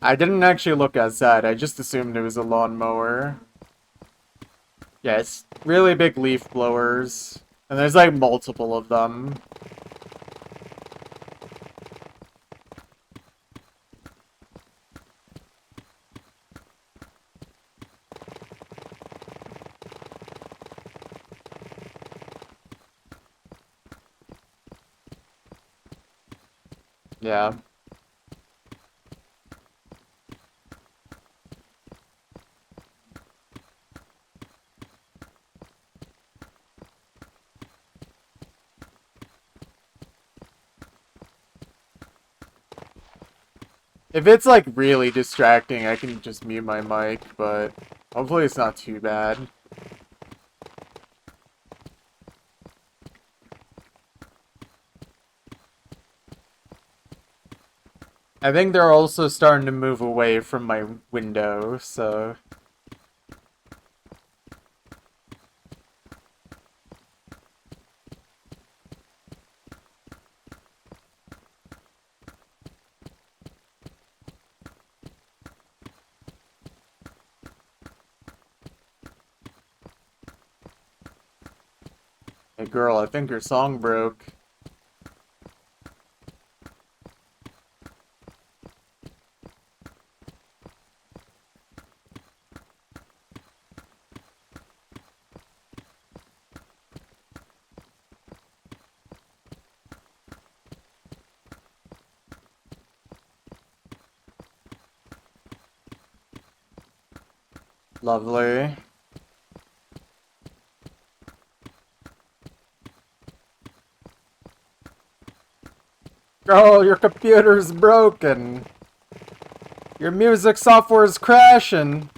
I didn't actually look outside, I just assumed it was a lawnmower. Yeah, it's really big leaf blowers. And there's like multiple of them. Yeah. If it's like really distracting, I can just mute my mic, but hopefully it's not too bad. I think they're also starting to move away from my window, so... Hey girl, I think your song broke. Lovely. Girl, your computer's broken. Your music software's crashing.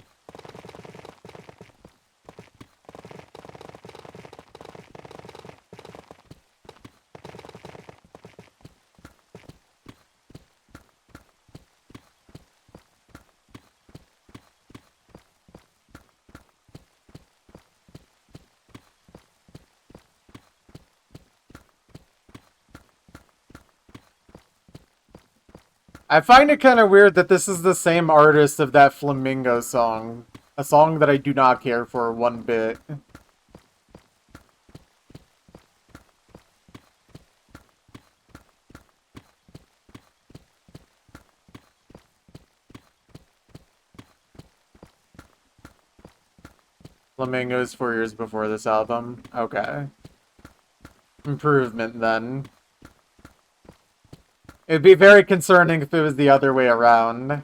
I find it kind of weird that this is the same artist of that Flamingo song. A song that I do not care for one bit. Flamingo is 4 years before this album. Okay. Improvement, then. It'd be very concerning if it was the other way around.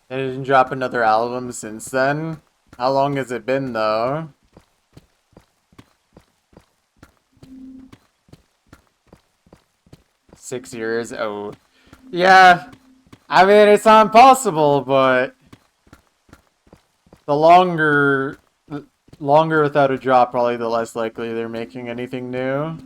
They didn't drop another album since then. How long has it been, though? $6 years? Oh. Yeah. I mean, it's not impossible, but... The longer without a drop, probably the less likely they're making anything new.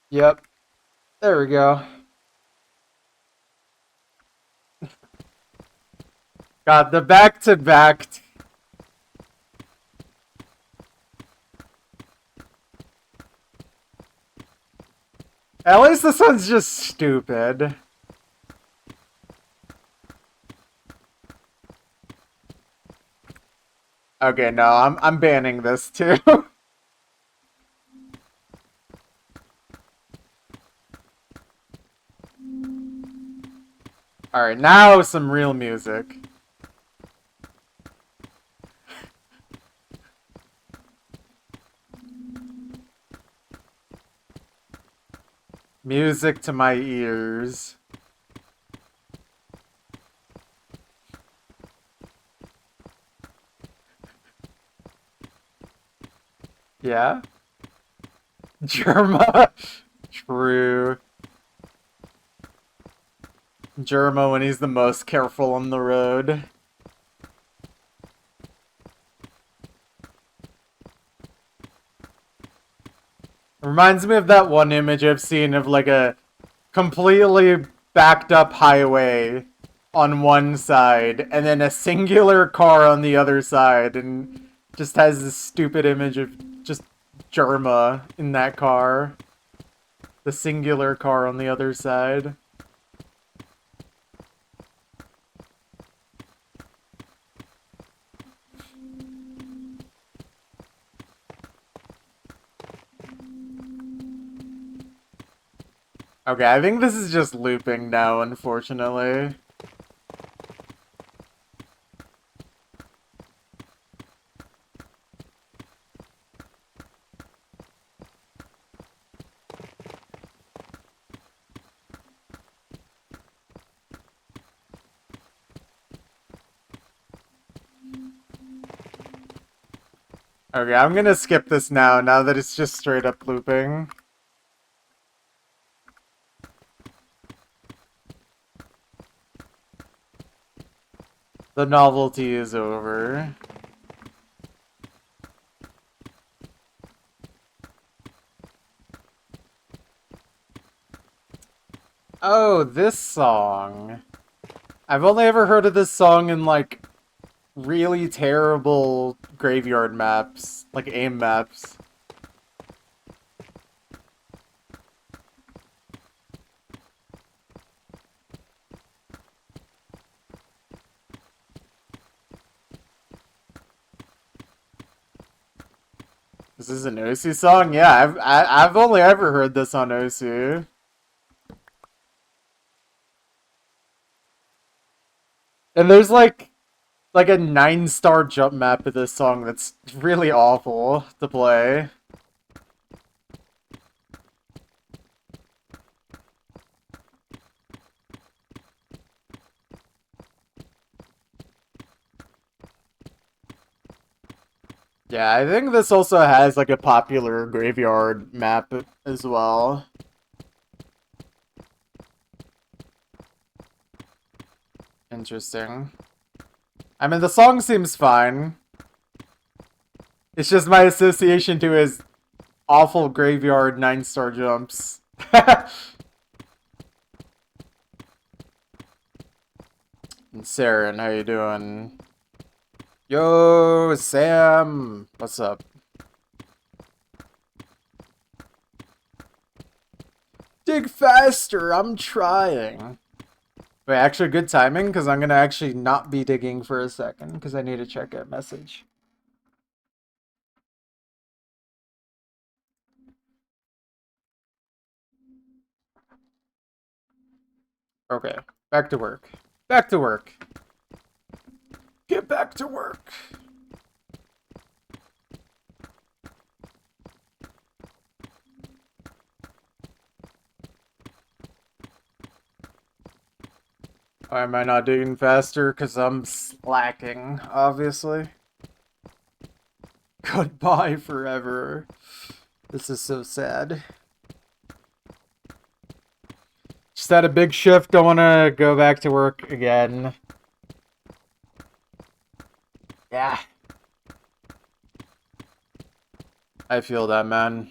Yep. There we go. God, the back-to-back... At least this one's just stupid. Okay, no, I'm banning this too. Alright, now some real music. Music to my ears. Yeah? Germa. True. Germa when he's the most careful on the road. Reminds me of that one image I've seen of like a completely backed up highway on one side and then a singular car on the other side, and just has this stupid image of just Germa in that car. The singular car on the other side. Okay, I think this is just looping now, unfortunately. Okay, I'm gonna skip this now that it's just straight up looping. The novelty is over. Oh, this song. I've only ever heard of this song in, like, really terrible graveyard maps, like AIM maps. This is an Osu song? Yeah, I've only ever heard this on Osu. And there's like a 9-star jump map of this song that's really awful to play. Yeah, I think this also has like a popular graveyard map as well. Interesting. I mean, the song seems fine. It's just my association to his awful graveyard 9-star jumps. And Saren, how you doing? Yo, Sam! What's up? Dig faster! I'm trying! Wait, actually good timing, because I'm gonna actually not be digging for a second, because I need to check a message. Okay, back to work. Back to work. Get back to work! Why am I not digging faster? Because I'm slacking, obviously. Goodbye forever. This is so sad. Just had a big shift. Don't want to go back to work again. Yeah. I feel that, man.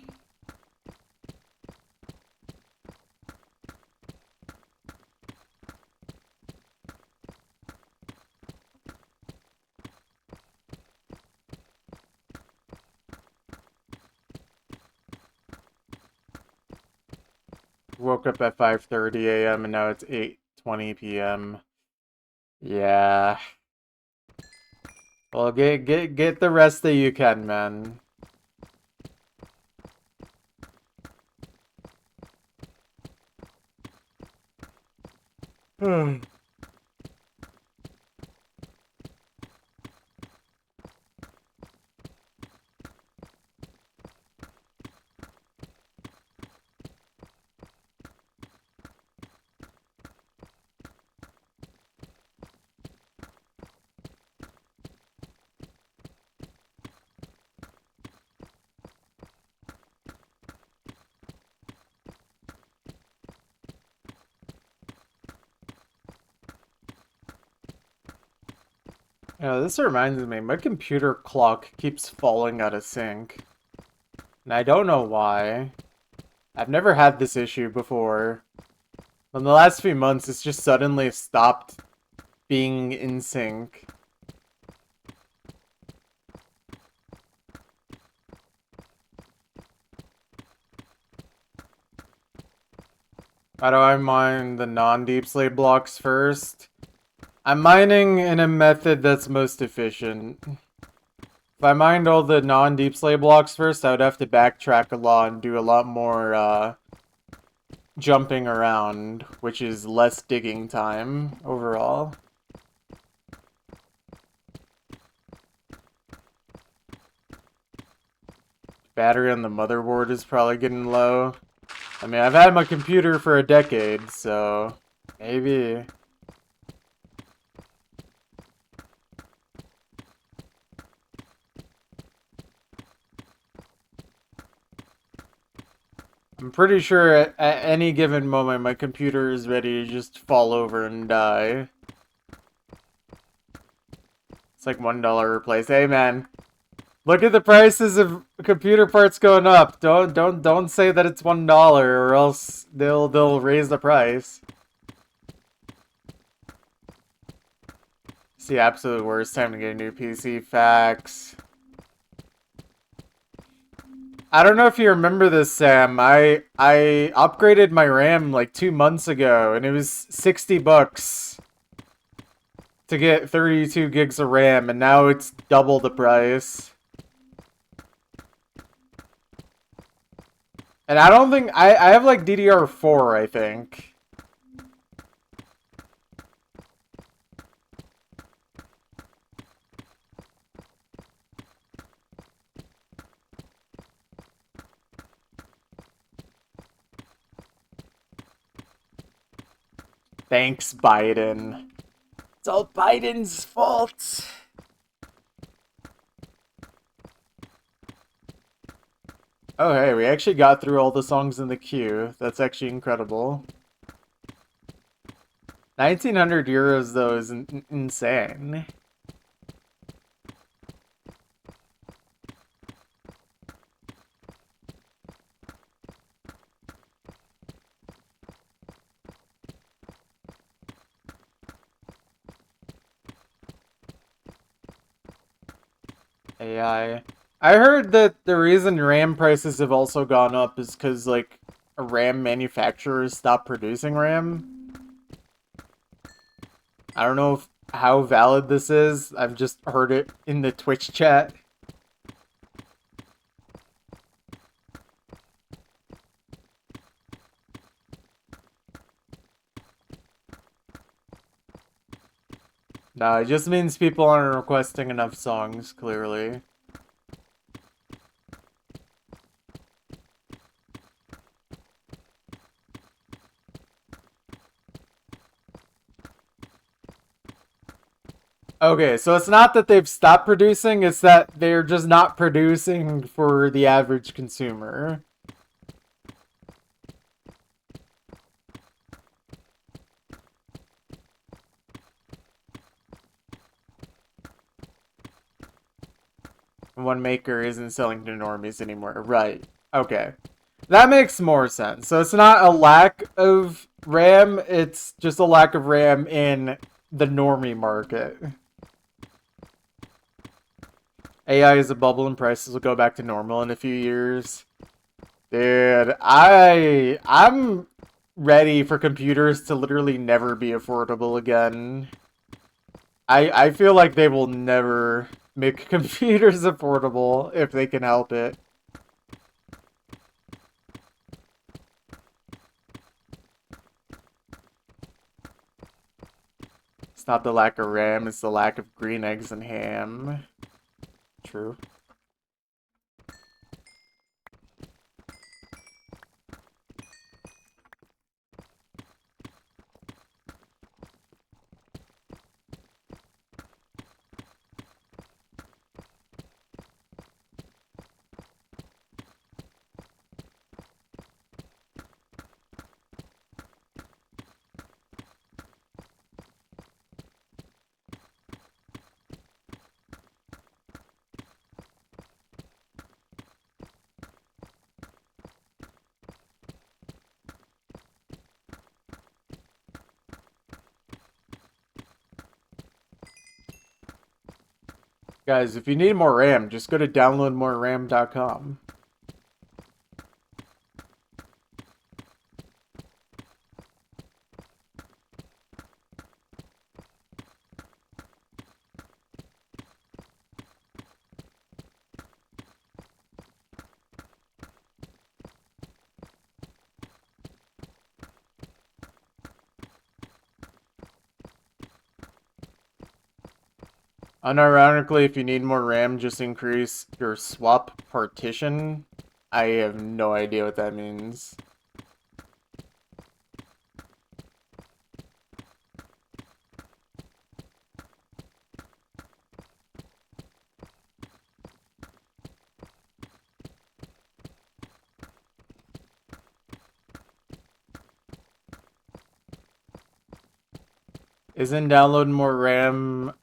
Woke up at 5:30 a.m. and now it's 8:20 p.m. Yeah. Well, get the rest that you can, man. Yeah, this reminds me, my computer clock keeps falling out of sync. And I don't know why. I've never had this issue before. In the last few months, it's just suddenly stopped being in sync. How do I mine the non-deep slate blocks first? I'm mining in a method that's most efficient. If I mined all the non-deep slate blocks first, I would have to backtrack a lot and do a lot more jumping around, which is less digging time overall. Battery on the motherboard is probably getting low. I mean, I've had my computer for a decade, so maybe. I'm pretty sure at any given moment my computer is ready to just fall over and die. It's like $1 replace. Hey man, look at the prices of computer parts going up. Don't say that it's $1 or else they'll raise the price. It's the absolute worst time to get a new PC. Facts. I don't know if you remember this, Sam. I upgraded my RAM like 2 months ago, and it was $60 to get 32 gigs of RAM, and now it's double the price. And I don't think I have like DDR4, I think. Thanks, Biden. It's all Biden's fault. Oh, hey, we actually got through all the songs in the queue. That's actually incredible. 1,900 euros, though, is insane. AI. I heard that the reason RAM prices have also gone up is because, like, RAM manufacturers stopped producing RAM. I don't know how valid this is. I've just heard it in the Twitch chat. No, it just means people aren't requesting enough songs, clearly. Okay, so it's not that they've stopped producing, it's that they're just not producing for the average consumer. One maker isn't selling to normies anymore. Right. Okay. That makes more sense. So it's not a lack of RAM, it's just a lack of RAM in the normie market. AI is a bubble and prices will go back to normal in a few years. Dude, I'm ready for computers to literally never be affordable again. I feel like they will never make computers affordable if they can help it. It's not the lack of RAM, it's the lack of green eggs and ham. True. Guys, if you need more RAM, just go to downloadmoreram.com. Unironically, if you need more RAM, just increase your swap partition. I have no idea what that means. Isn't downloadmoreram.com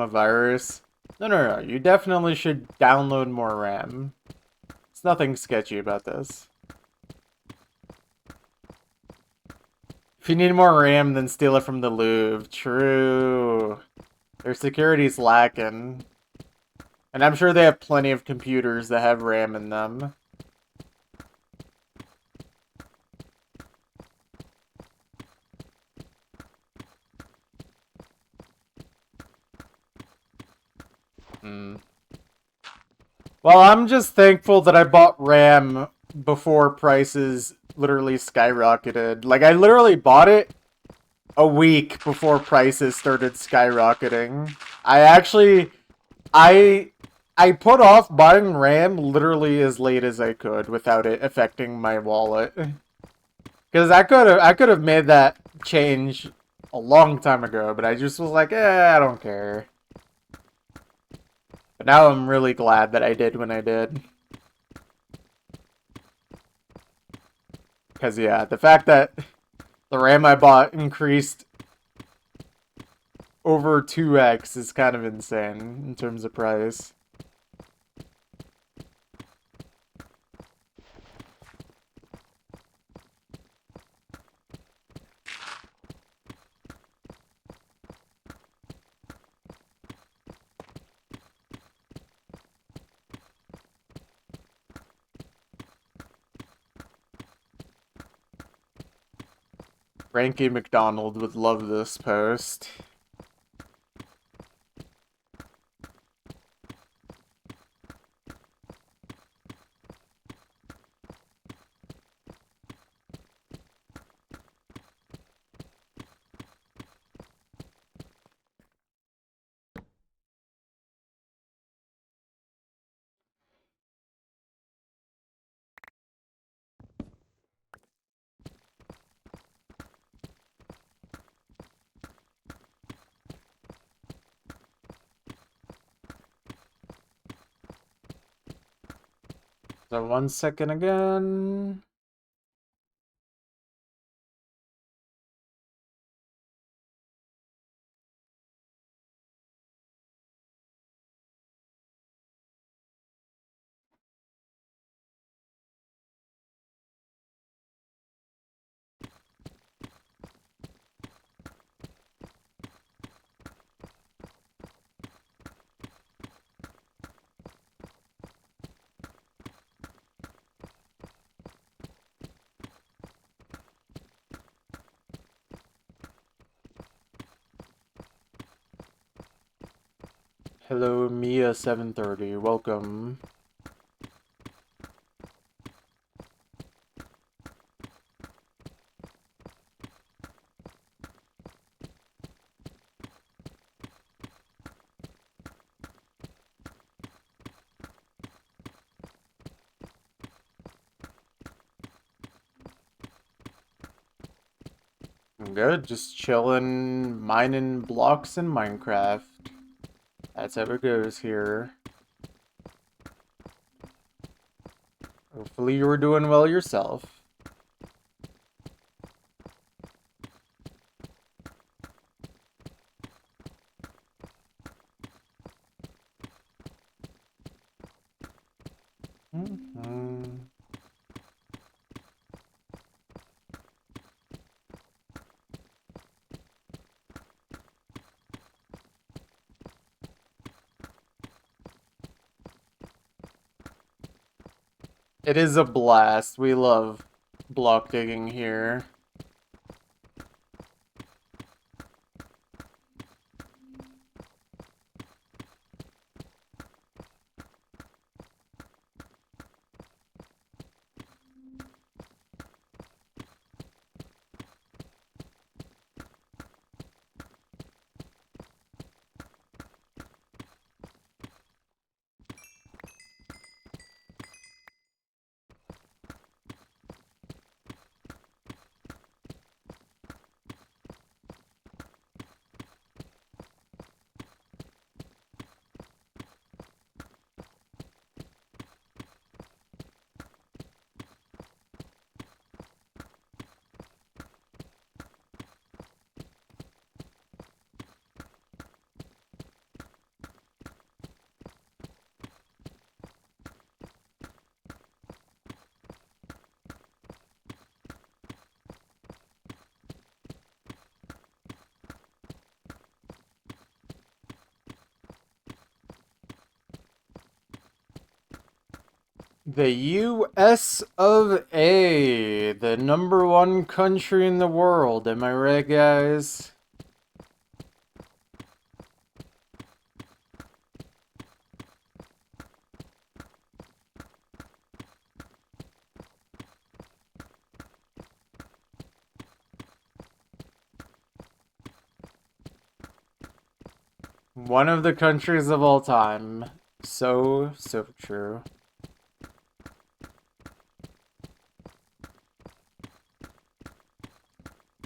a virus? No. You definitely should download more RAM. There's nothing sketchy about this. If you need more RAM, then steal it from the Louvre. True. Their security's lacking. And I'm sure they have plenty of computers that have RAM in them. Well, I'm just thankful that I bought RAM before prices literally skyrocketed. Like, I literally bought it a week before prices started skyrocketing. I put off buying RAM literally as late as I could without it affecting my wallet. Because I could have made that change a long time ago, but I just was like, I don't care. But now I'm really glad that I did when I did. Because, yeah, the fact that the RAM I bought increased over 2x is kind of insane in terms of price. Frankie McDonald would love this post. So 1 second again. Hello, Mia730. Welcome. I'm good, just chilling, mining blocks in Minecraft. That's how it goes here. Hopefully you were doing well yourself. It is a blast. We love block digging here. The US of A, the #1 country in the world. Am I right, guys? One of the countries of all time. So true.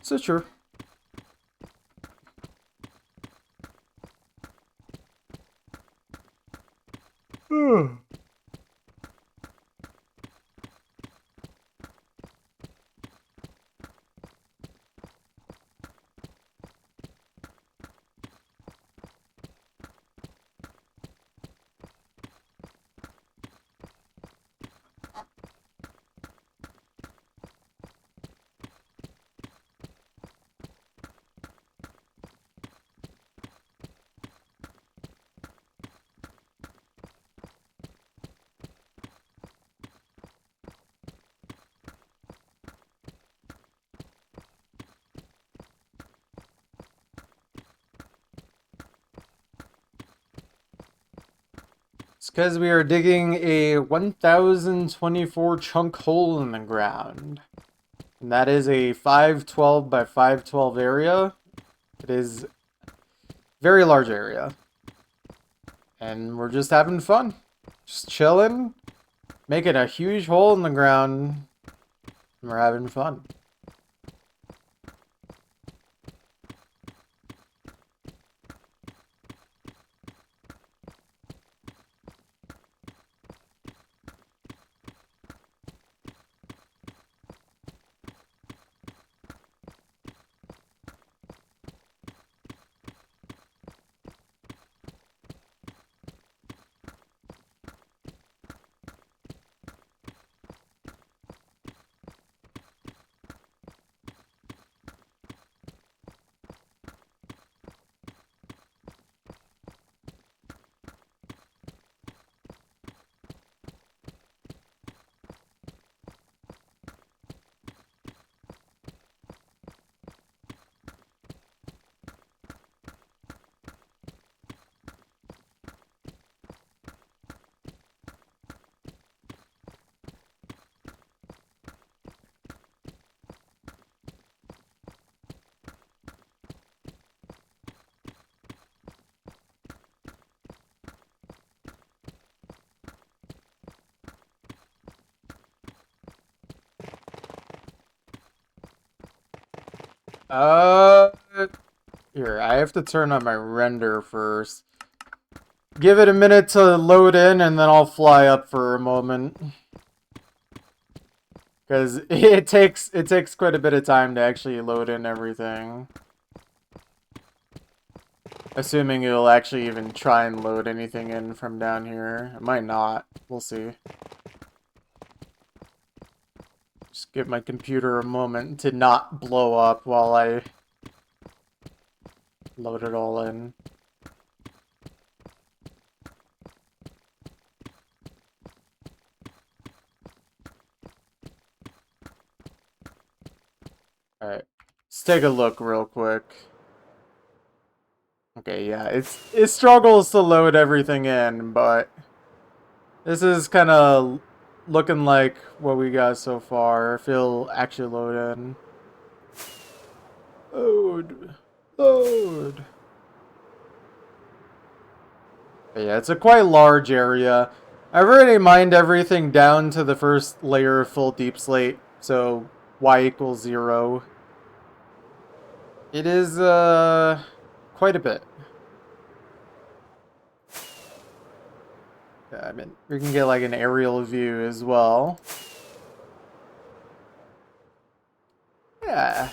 So true. It's because we are digging a 1024 chunk hole in the ground. And that is a 512 by 512 area. It is a very large area. And we're just having fun. Just chilling. Making a huge hole in the ground. And we're having fun. Uh, Here, I have to turn on my render first. Give it a minute to load in, and then I'll fly up for a moment. Because it takes quite a bit of time to actually load in everything. Assuming it'll actually even try and load anything in from down here. It might not. We'll see. Just give my computer a moment to not blow up while I load it all in. Alright. Let's take a look real quick. Okay, yeah, it struggles to load everything in, but this is kind of looking like what we got so far. If it'll actually load in. Load. Load. But yeah, it's a quite large area. I've already mined everything down to the first layer of full deep slate, so y equals 0. It is, quite a bit. Yeah, I mean, we can get like an aerial view as well. Yeah.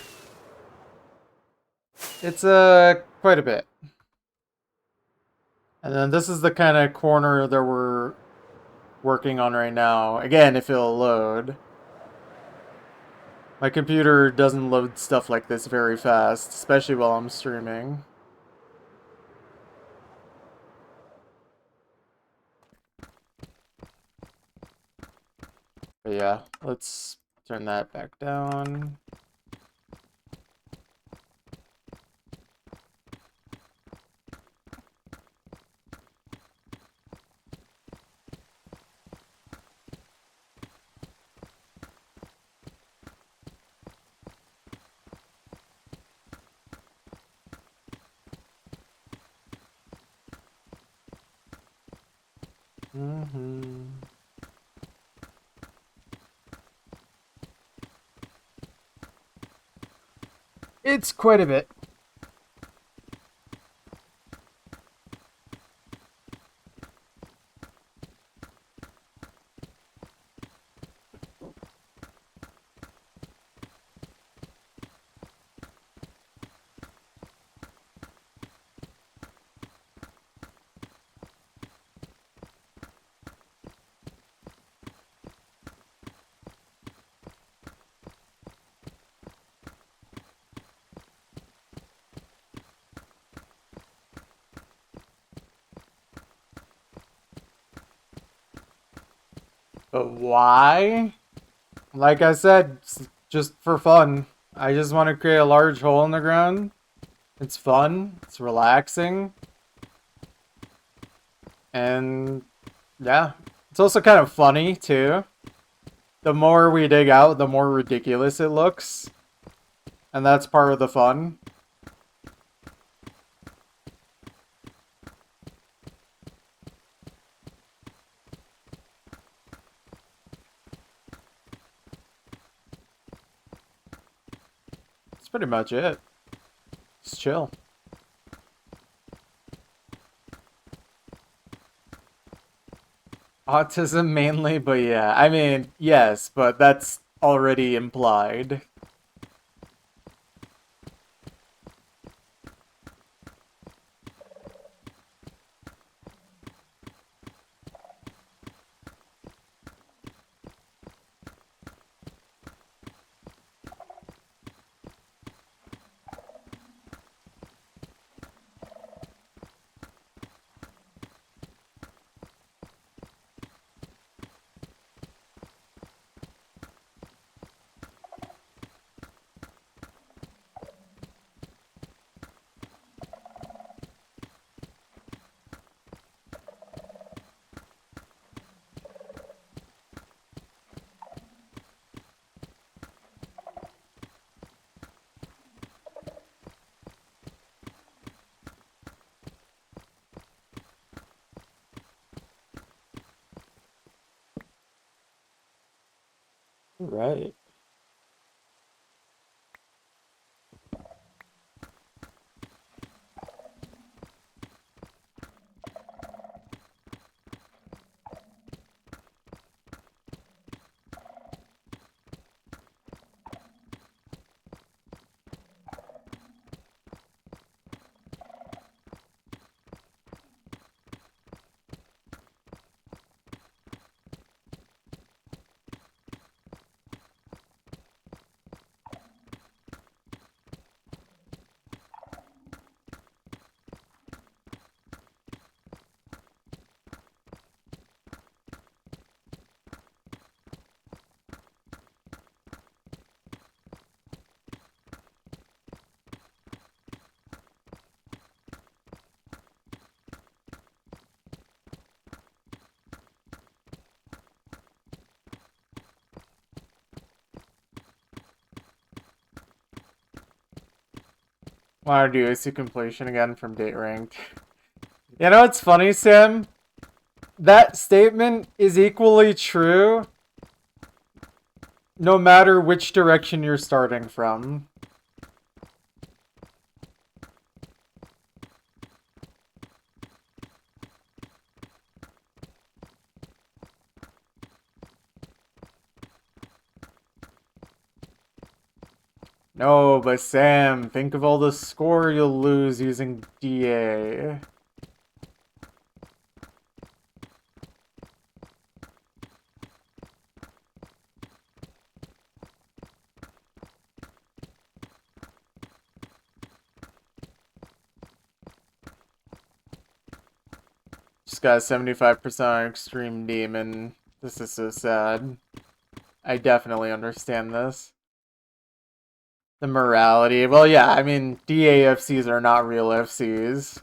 It's, quite a bit. And then this is the kind of corner that we're working on right now. Again, if it'll load. My computer doesn't load stuff like this very fast, especially while I'm streaming. But yeah, let's turn that back down. It's quite a bit. But why? Like I said, it's just for fun. I just want to create a large hole in the ground. It's fun. It's relaxing. And yeah, it's also kind of funny too. The more we dig out, the more ridiculous it looks. And that's part of the fun. That's pretty much it. Just chill. Autism mainly, but yeah. I mean, yes, but that's already implied. Right. Want to do AC completion again from date ranked. You know what's funny, Sam? That statement is equally true no matter which direction you're starting from. No, but Sam, think of all the score you'll lose using DA. Just got 75% on Extreme Demon. This is so sad. I definitely understand this. The morality. Well, yeah, I mean, DAFCs are not real FCs.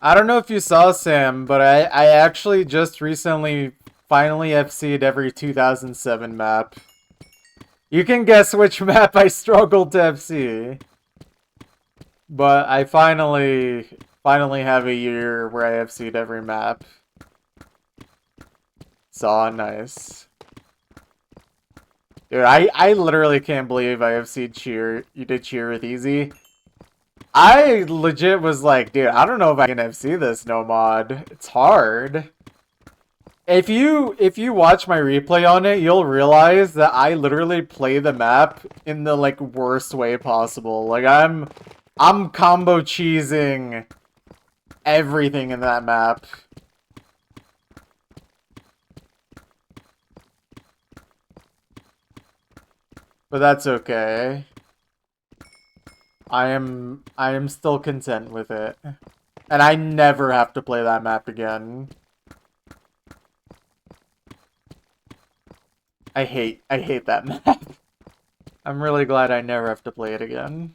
I don't know if you saw, Sam, but I actually just recently finally FC'd every 2007 map. You can guess which map I struggled to FC. But I finally have a year where I FC'd every map. So nice. Dude, I literally can't believe I FC'd Cheer. You did Cheer with Easy. I legit was like, dude, I don't know if I can FC this no mod. It's hard. If you watch my replay on it, you'll realize that I literally play the map in the like worst way possible. Like I'm combo cheesing everything in that map. But that's okay. I am still content with it. And I never have to play that map again. I hate that map. I'm really glad I never have to play it again.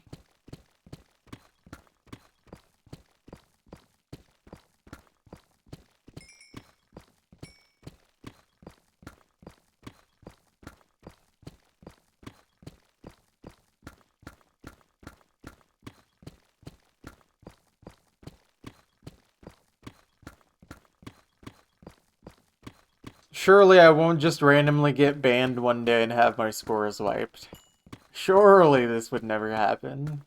Surely I won't just randomly get banned one day and have my scores wiped. Surely this would never happen.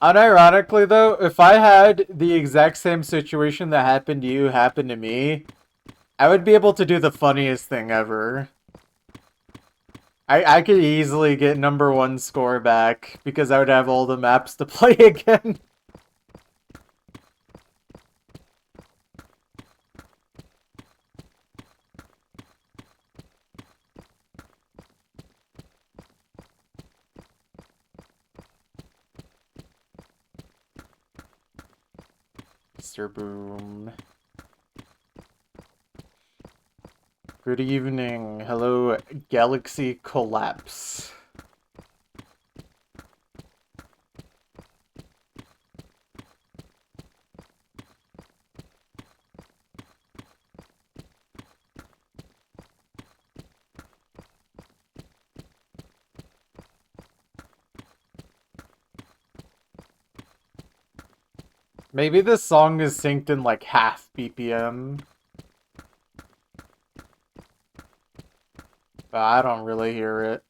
Unironically though, if I had the exact same situation that happened to you happen to me, I would be able to do the funniest thing ever. I could easily get #1 score back because I would have all the maps to play again. Mr. Boom. Good evening. Hello, Galaxy Collapse. Maybe this song is synced in like half BPM. But I don't really hear it.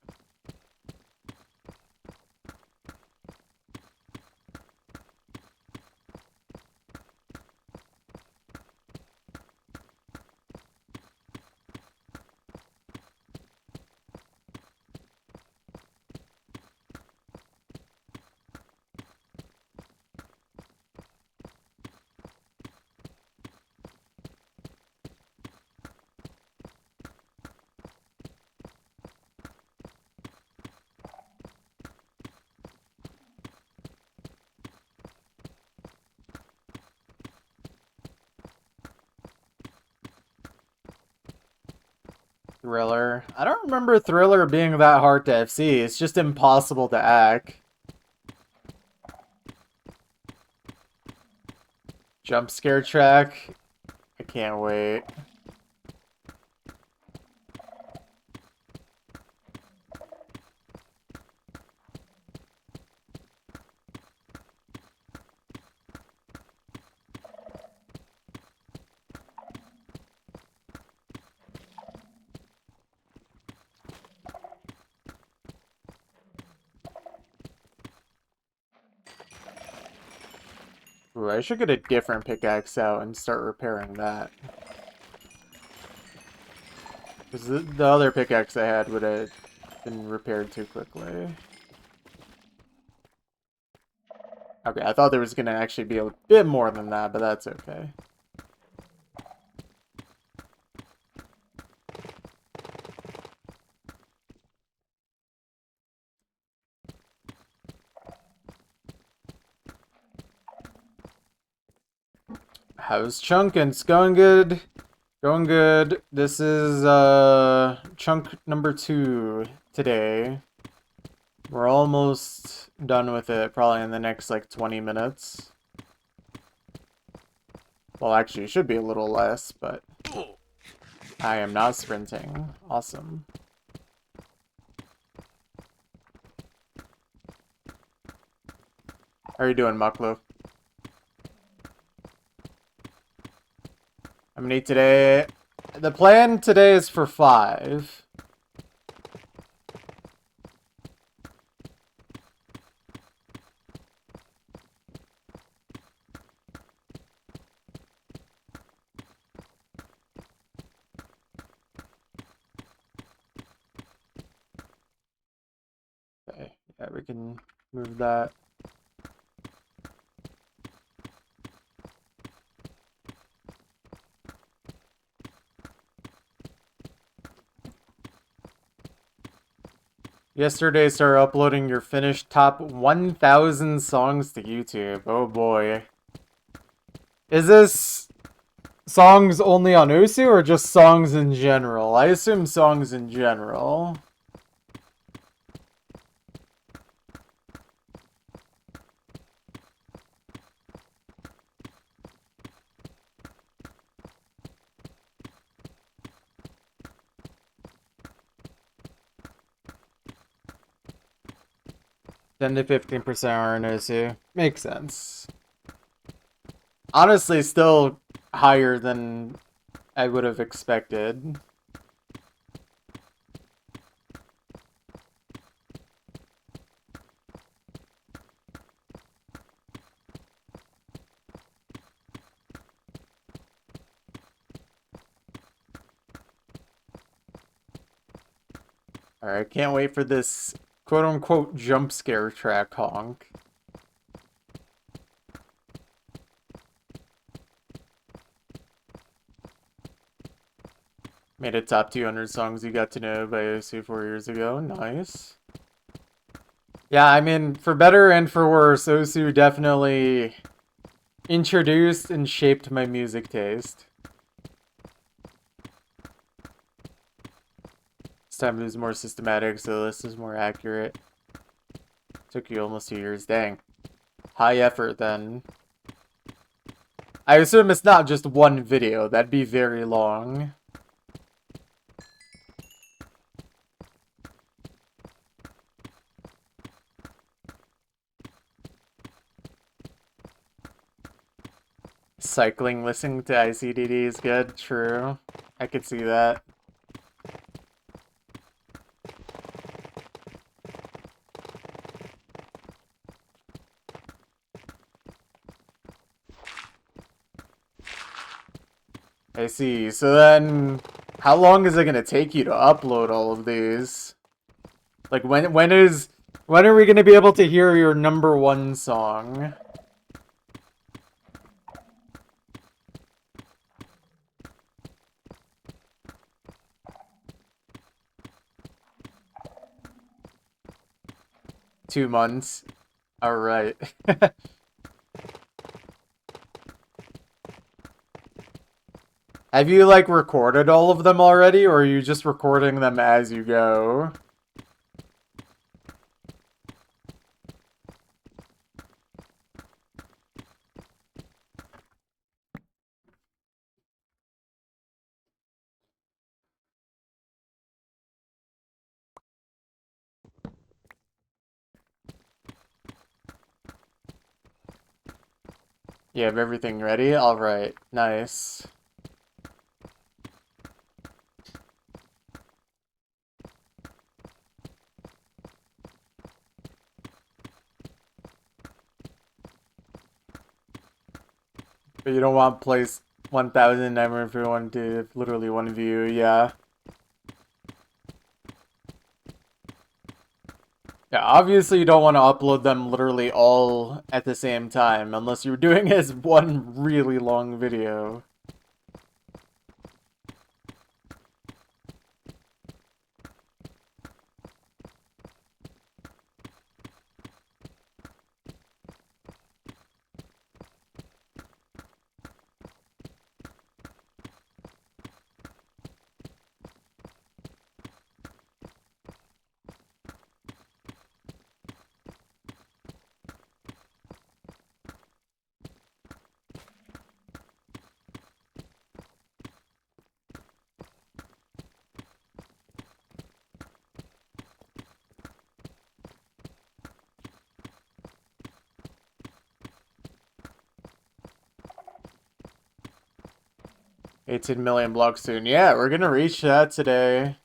Thriller. I don't remember Thriller being that hard to FC. It's just impossible to hack. Jump scare track. I can't wait. Ooh, I should get a different pickaxe out and start repairing that. Because the other pickaxe I had would have been repaired too quickly. Okay, I thought there was going to actually be a bit more than that, but that's okay. How's chunking? It's going good. Going good. This is chunk number 2 today. We're almost done with it, probably in the next like 20 minutes. Well, actually, it should be a little less, but I am not sprinting. Awesome. How are you doing, Mucklo? How many today? The plan today is for 5. Okay, yeah, we can move that. Yesterday, started uploading your finished top 1,000 songs to YouTube. Oh boy. Is this songs only on Osu or just songs in general? I assume songs in general. Ten to 15% are on Osu. Makes sense. Honestly, still higher than I would have expected. Alright, can't wait for this quote-unquote jump scare track honk. Made a top 200 songs you got to know by Osu 4 years ago. Nice. Yeah, I mean, for better and for worse, Osu definitely introduced and shaped my music taste. This time it was more systematic, so this is more accurate. Took you almost 2 years. Dang. High effort, then. I assume it's not just one video. That'd be very long. Cycling listening to ICDD is good. True. I could see that. I see. So then, how long is it gonna take you to upload all of these? Like, when are we gonna be able to hear your #1 song? Two months. Alright. Have you, like, recorded all of them already, or are you just recording them as you go? You have everything ready? Alright, nice. But you don't want place 1000 ever if you want to literally one view, yeah. Yeah, obviously you don't want to upload them literally all at the same time, unless you're doing it as one really long video. $18 million blocks soon. Yeah, we're gonna reach that today.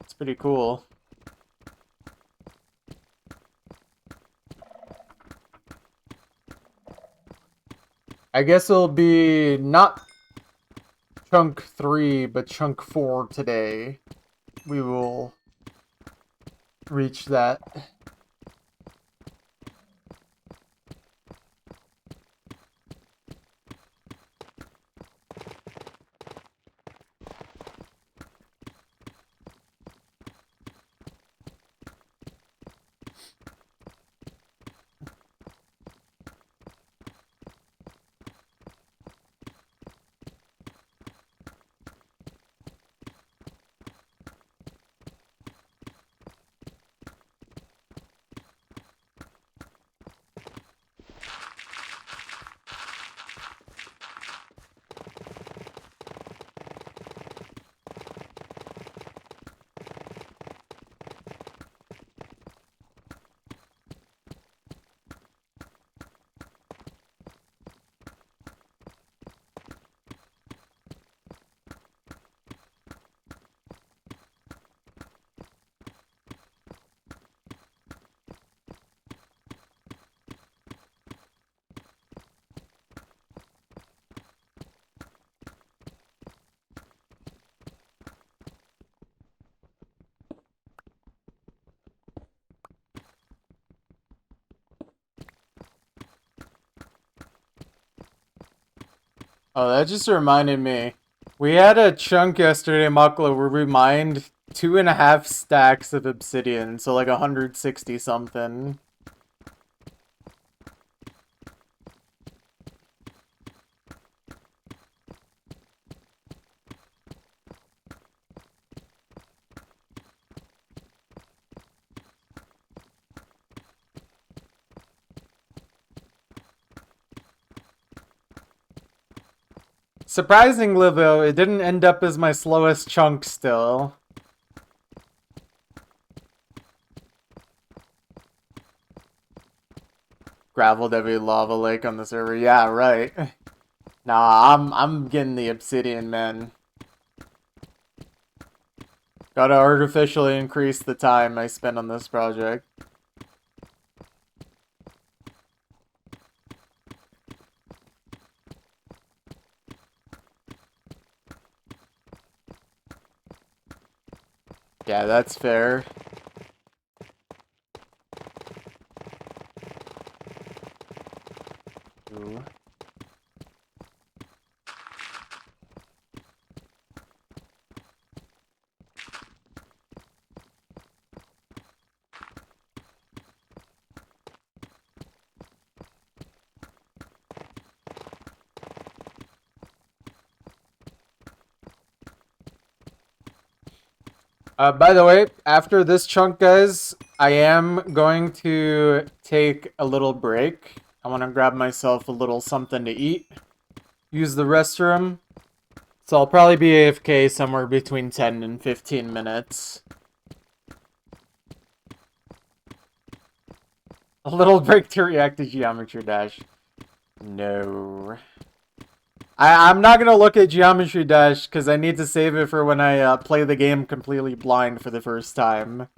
It's pretty cool. I guess it'll be not chunk 3, but chunk 4 today. We will reach that. Oh, that just reminded me. We had a chunk yesterday, Makla, where we mined 2.5 stacks of obsidian, so like 160 something. Surprisingly, though, it didn't end up as my slowest chunk still. Graveled every lava lake on the server. Yeah, right. Nah, I'm getting the obsidian, man. Gotta artificially increase the time I spend on this project. Yeah, that's fair. Ooh. By the way, after this chunk, guys, I am going to take a little break. I want to grab myself a little something to eat, use the restroom. So I'll probably be AFK somewhere between 10 and 15 minutes. A little break to react to Geometry Dash. No. I'm not going to look at Geometry Dash because I need to save it for when I play the game completely blind for the first time.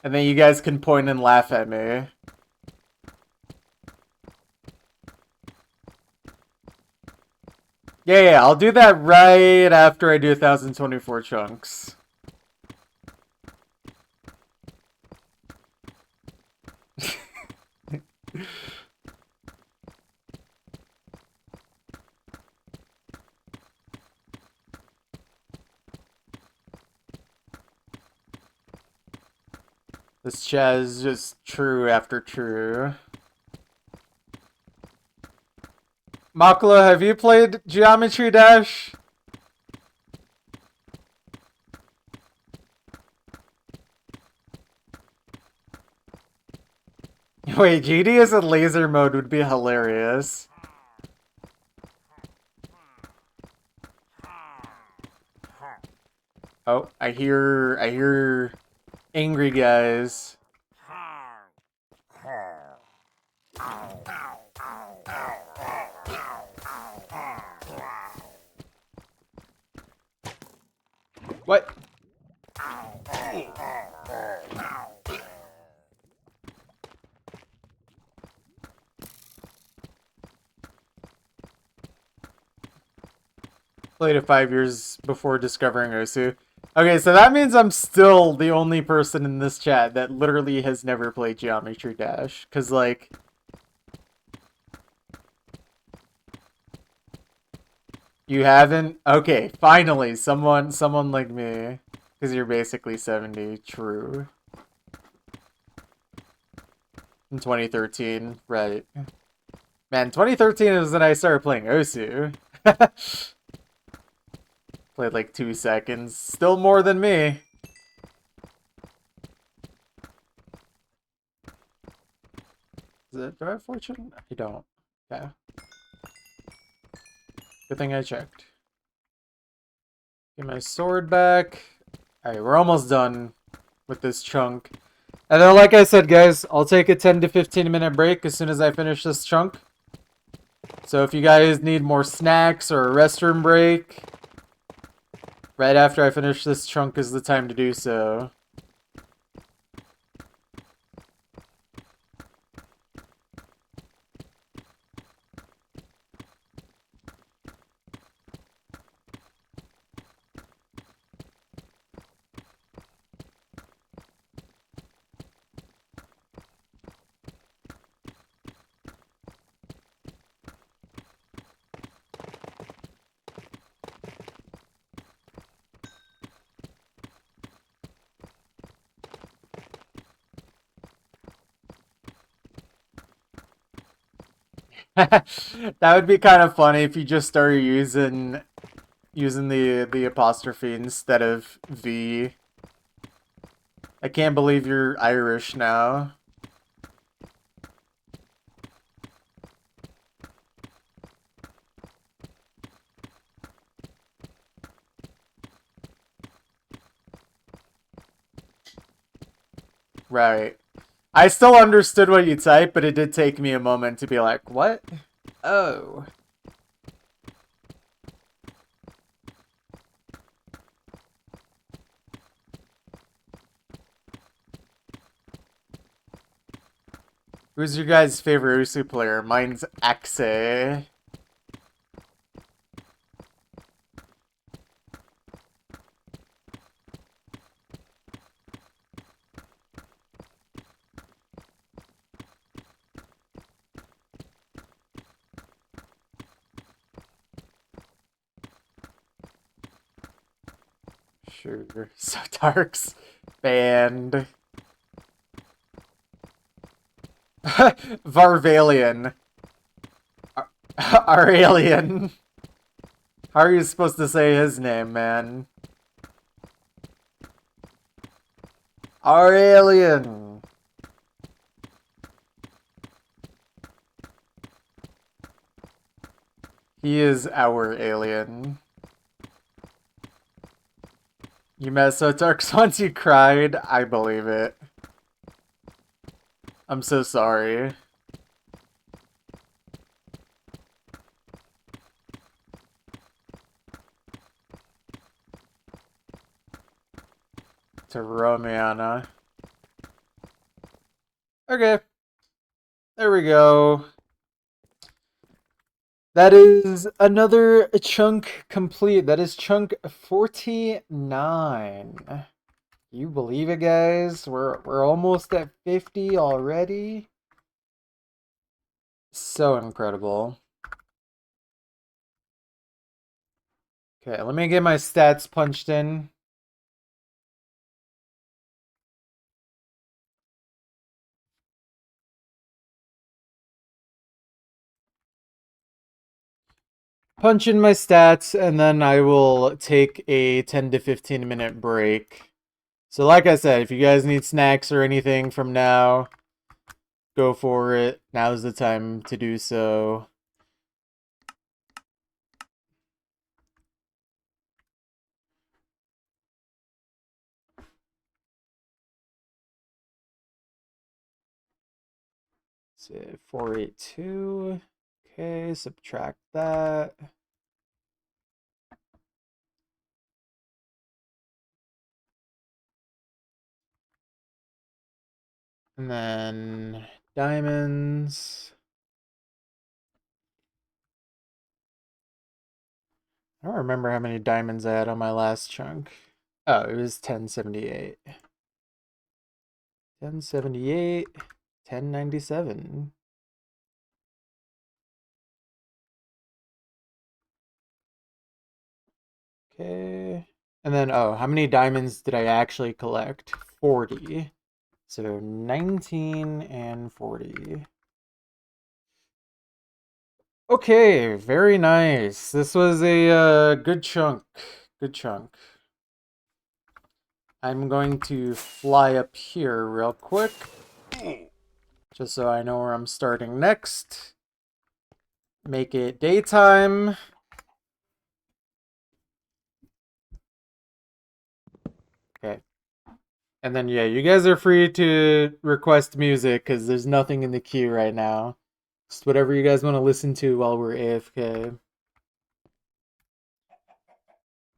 And then you guys can point and laugh at me. Yeah, I'll do that right after I do 1024 chunks. This chat is just true after true. Makla, have you played Geometry Dash? Wait, GD as in laser mode would be hilarious. Oh, I hear angry guys. What? Played it 5 years before discovering Osu. Okay, so that means I'm still the only person in this chat that literally has never played Geometry Dash. Cause like... You haven't? Okay, finally, someone like me. Cause you're basically 70, true. In 2013, right. Man, 2013 is when I started playing Osu. Played like 2 seconds. Still more than me. Do I have fortune? I don't. Yeah. Good thing I checked. Get my sword back. Alright, we're almost done with this chunk. And then, like I said, guys, I'll take a 10 to 15 minute break as soon as I finish this chunk. So if you guys need more snacks or a restroom break, right after I finish this chunk is the time to do so. That would be kind of funny if you just started using the apostrophe instead of V. I can't believe you're Irish now. Right. I still understood what you typed, but it did take me a moment to be like, what? Oh. Who's your guys' favorite Usu player? Mine's Axe. Sure. So Darks banned. Varvalian. Our alien. How are you supposed to say his name, man? Our alien. He is our alien. You met so Dark once you cried. I believe it. I'm so sorry. To Romiana. Okay. There we go. That is another chunk complete. That is chunk 49. You believe it, guys? We're almost at 50 already. So incredible. Okay, let me get my stats punched in. Punch in my stats, and then I will take a 10 to 15 minute break. So like I said, if you guys need snacks or anything from now, go for it. Now's the time to do so. So 482. Okay, subtract that. And then diamonds. I don't remember how many diamonds I had on my last chunk. Oh, it was 1078. 1078, 1097. Okay. And then, oh, how many diamonds did I actually collect? 40. So 19 and 40. Okay, very nice. This was a good chunk. Good chunk. I'm going to fly up here real quick. Just so I know where I'm starting next. Make it daytime. Okay. And then, yeah, you guys are free to request music because there's nothing in the queue right now. Just whatever you guys want to listen to while we're AFK.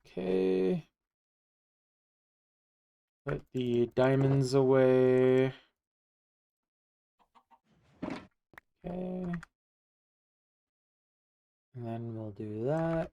Okay. Put the diamonds away. Okay. And then we'll do that.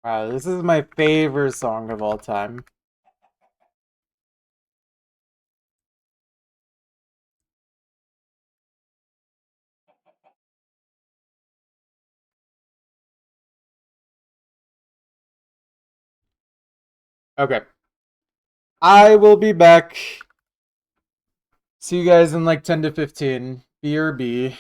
Wow, this is my favorite song of all time. Okay. I will be back. See you guys in like 10 to 15. BRB.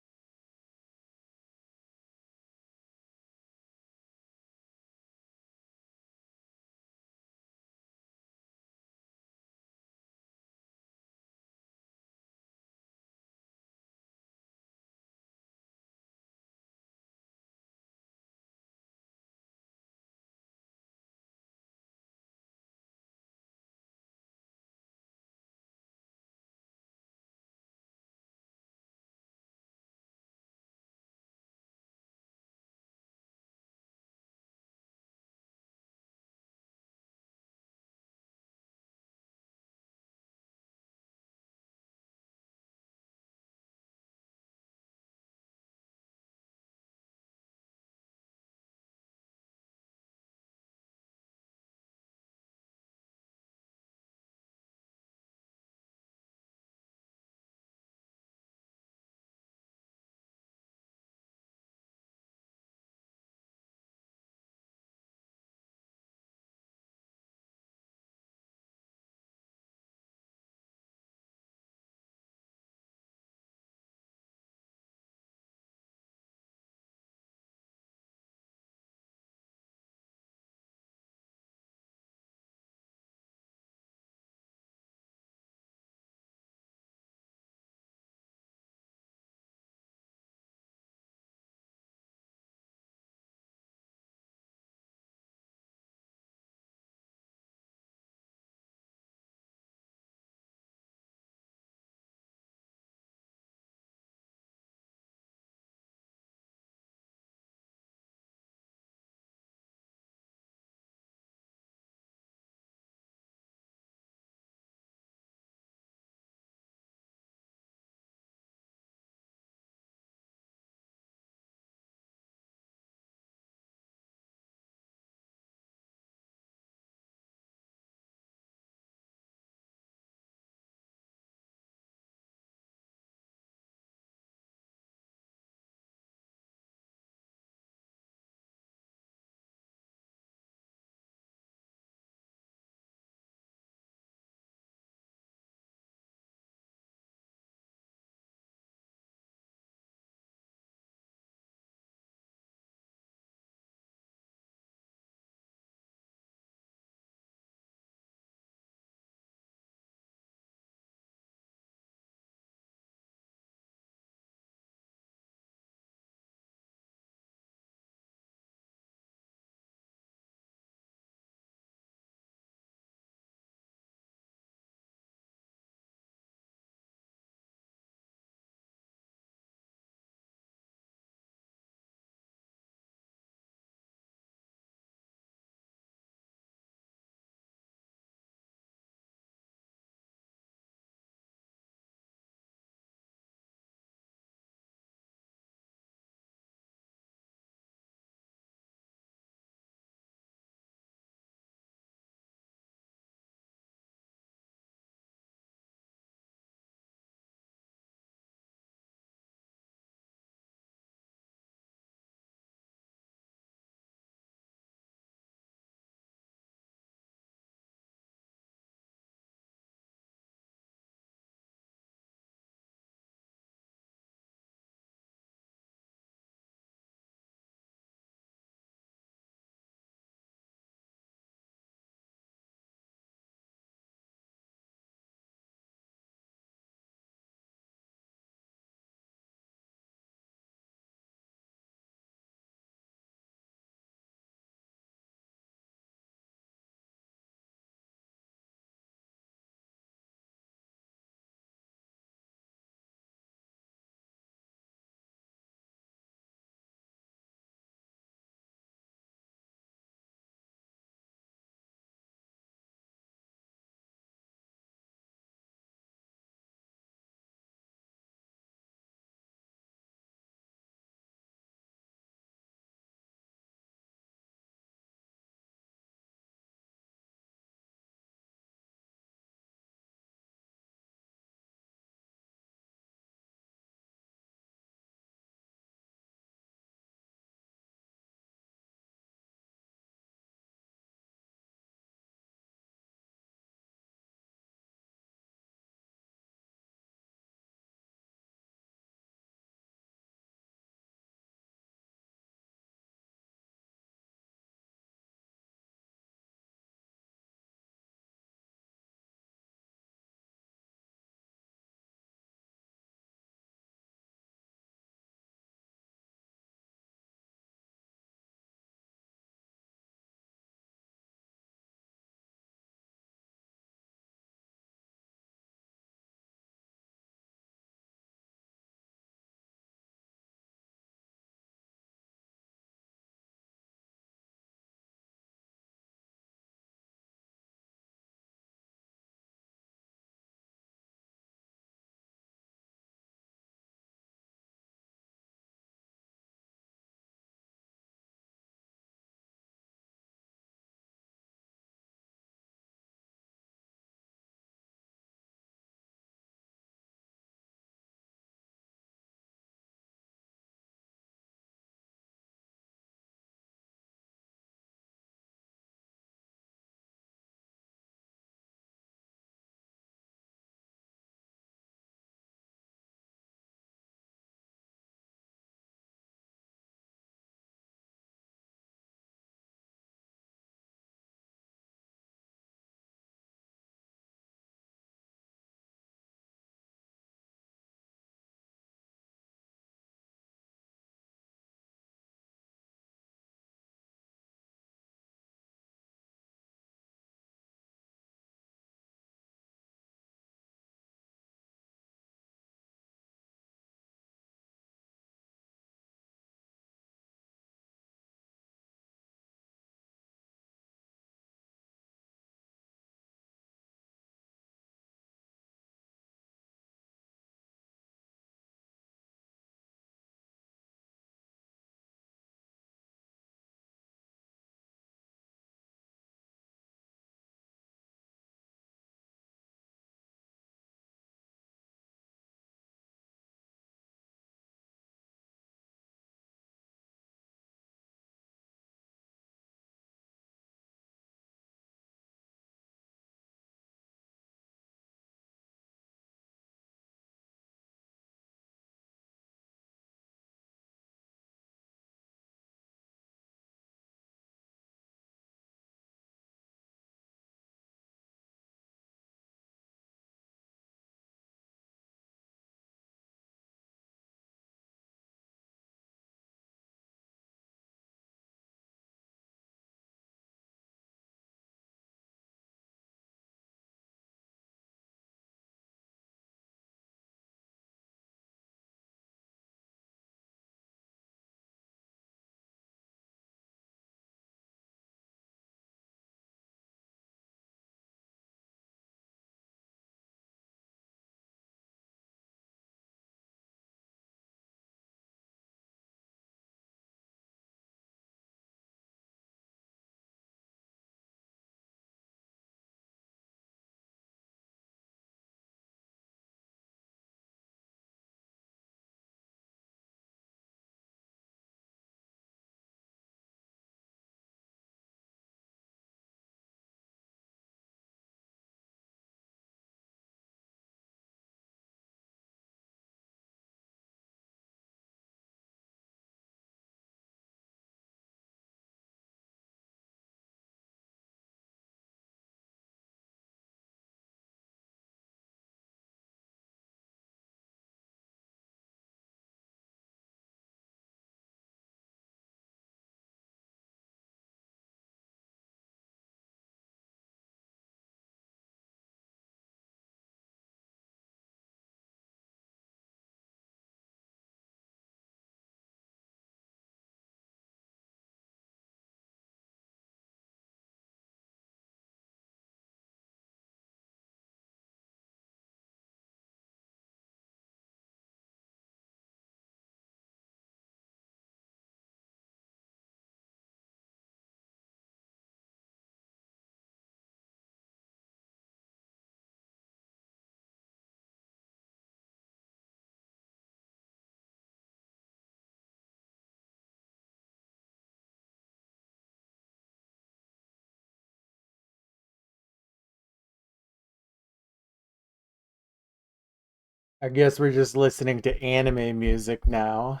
I guess we're just listening to anime music now.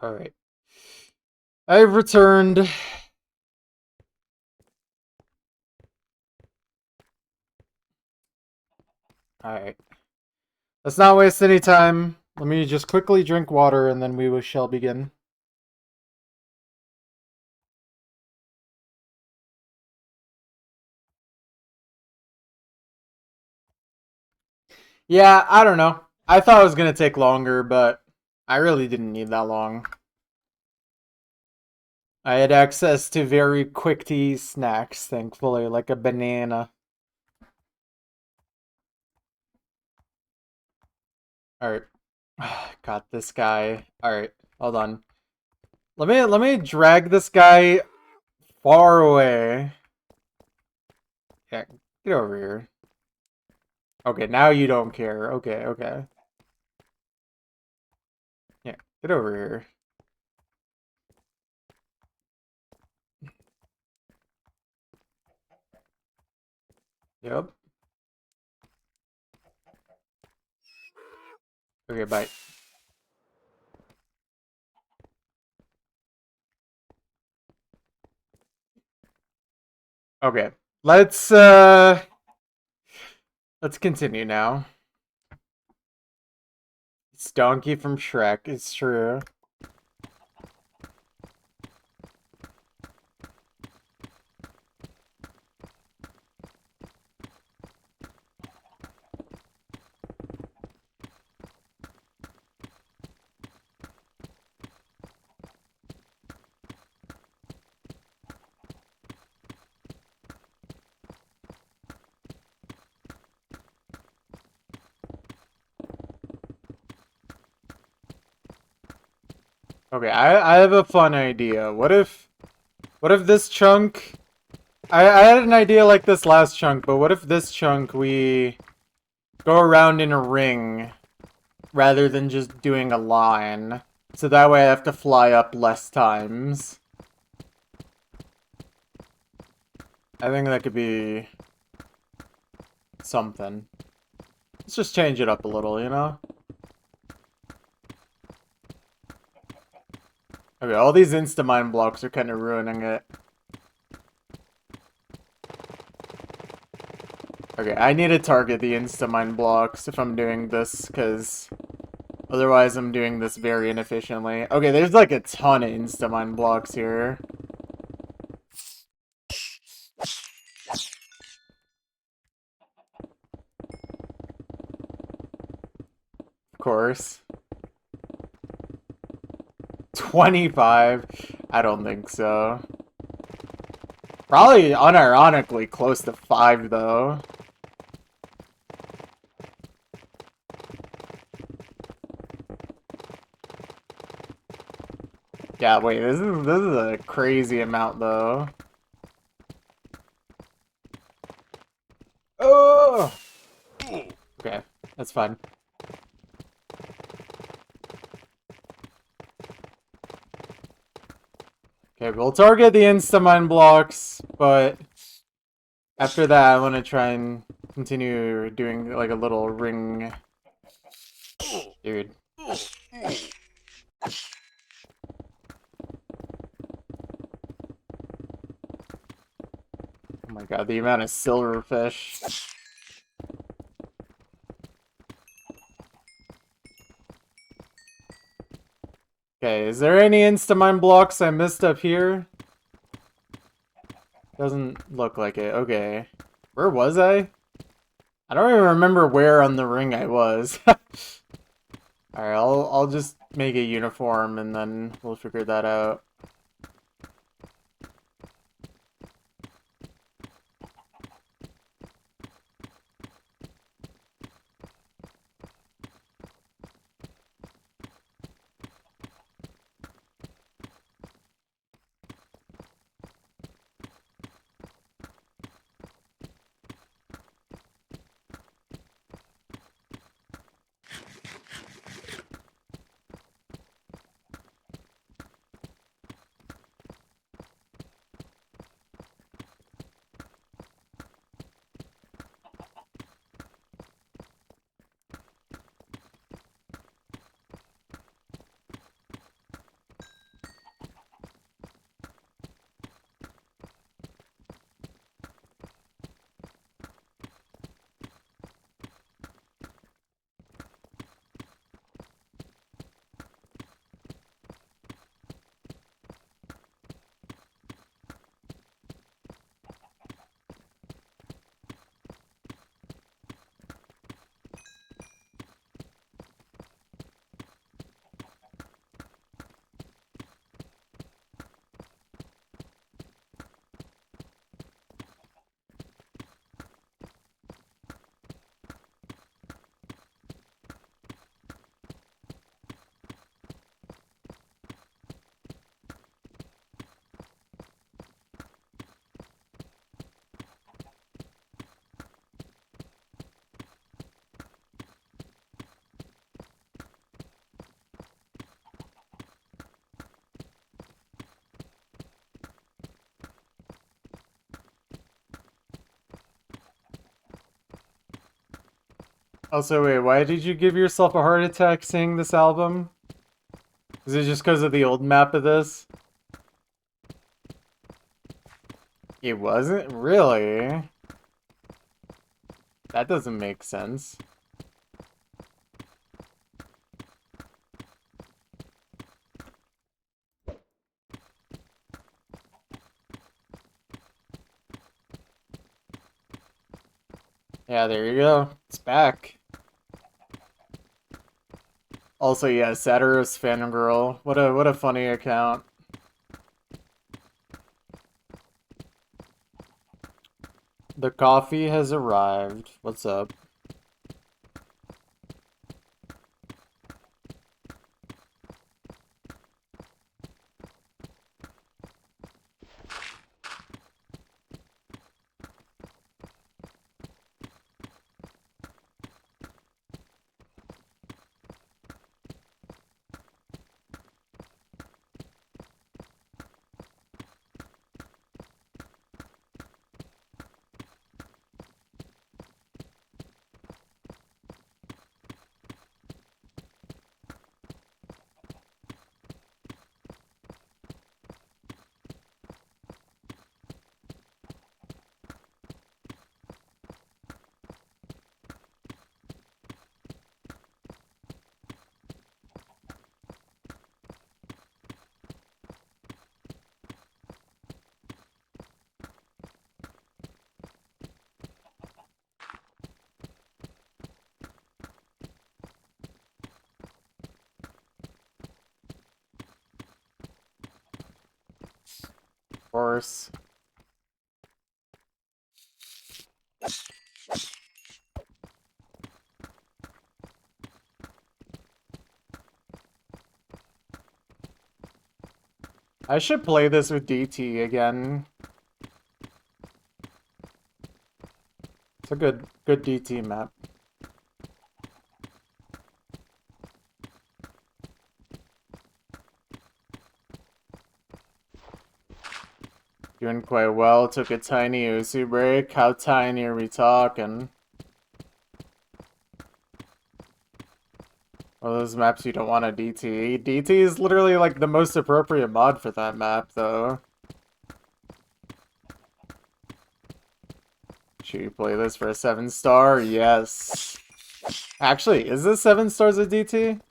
All right. I've returned. All right. Let's not waste any time. Let me just quickly drink water and then we shall begin. Yeah, I don't know. I thought it was going to take longer, but I really didn't need that long. I had access to very quick to eat snacks, thankfully, like a banana. Alright. Got this guy. Alright, hold on. Let me drag this guy far away. Yeah, get over here. Okay, now you don't care. Okay, okay. Yeah, get over here. Yep. Okay, bye. Okay. Let's continue now. It's Donkey from Shrek, it's true. Okay, I have a fun idea. What if this chunk I had an idea like this last chunk, but what if this chunk we go around in a ring rather than just doing a line? So that way I have to fly up less times. I think that could be something. Let's just change it up a little, you know? Okay, all these insta-mine blocks are kind of ruining it. Okay, I need to target the insta-mine blocks if I'm doing this, because otherwise I'm doing this very inefficiently. Okay, there's like a ton of insta-mine blocks here. Of course. 25? I don't think so. Probably unironically close to 5 though. Yeah, wait, this is a crazy amount though. Oh! Okay, that's fine. Okay, we'll target the insta-mine blocks, but after that I want to try and continue doing like a little ring. Dude. Oh my god, the amount of silverfish. Okay, is there any insta-mine blocks I missed up here? Doesn't look like it. Okay. Where was I? I don't even remember where on the ring I was. Alright, I'll just make it uniform and then we'll figure that out. Also, wait, why did you give yourself a heart attack singing this album? Is it just because of the old map of this? It wasn't? Really? That doesn't make sense. Yeah, there you go. It's back. Also, yeah, Satyros Fangirl. What a funny account. The coffee has arrived. What's up? Of course. I should play this with DT again. It's a good DT map. Doing quite well. Took a tiny Uzi break. How tiny are we talking? Well, those maps you don't want a DT. DT is literally like the most appropriate mod for that map, though. Should you play this for a 7-star? Yes. Actually, is this 7 stars a DT?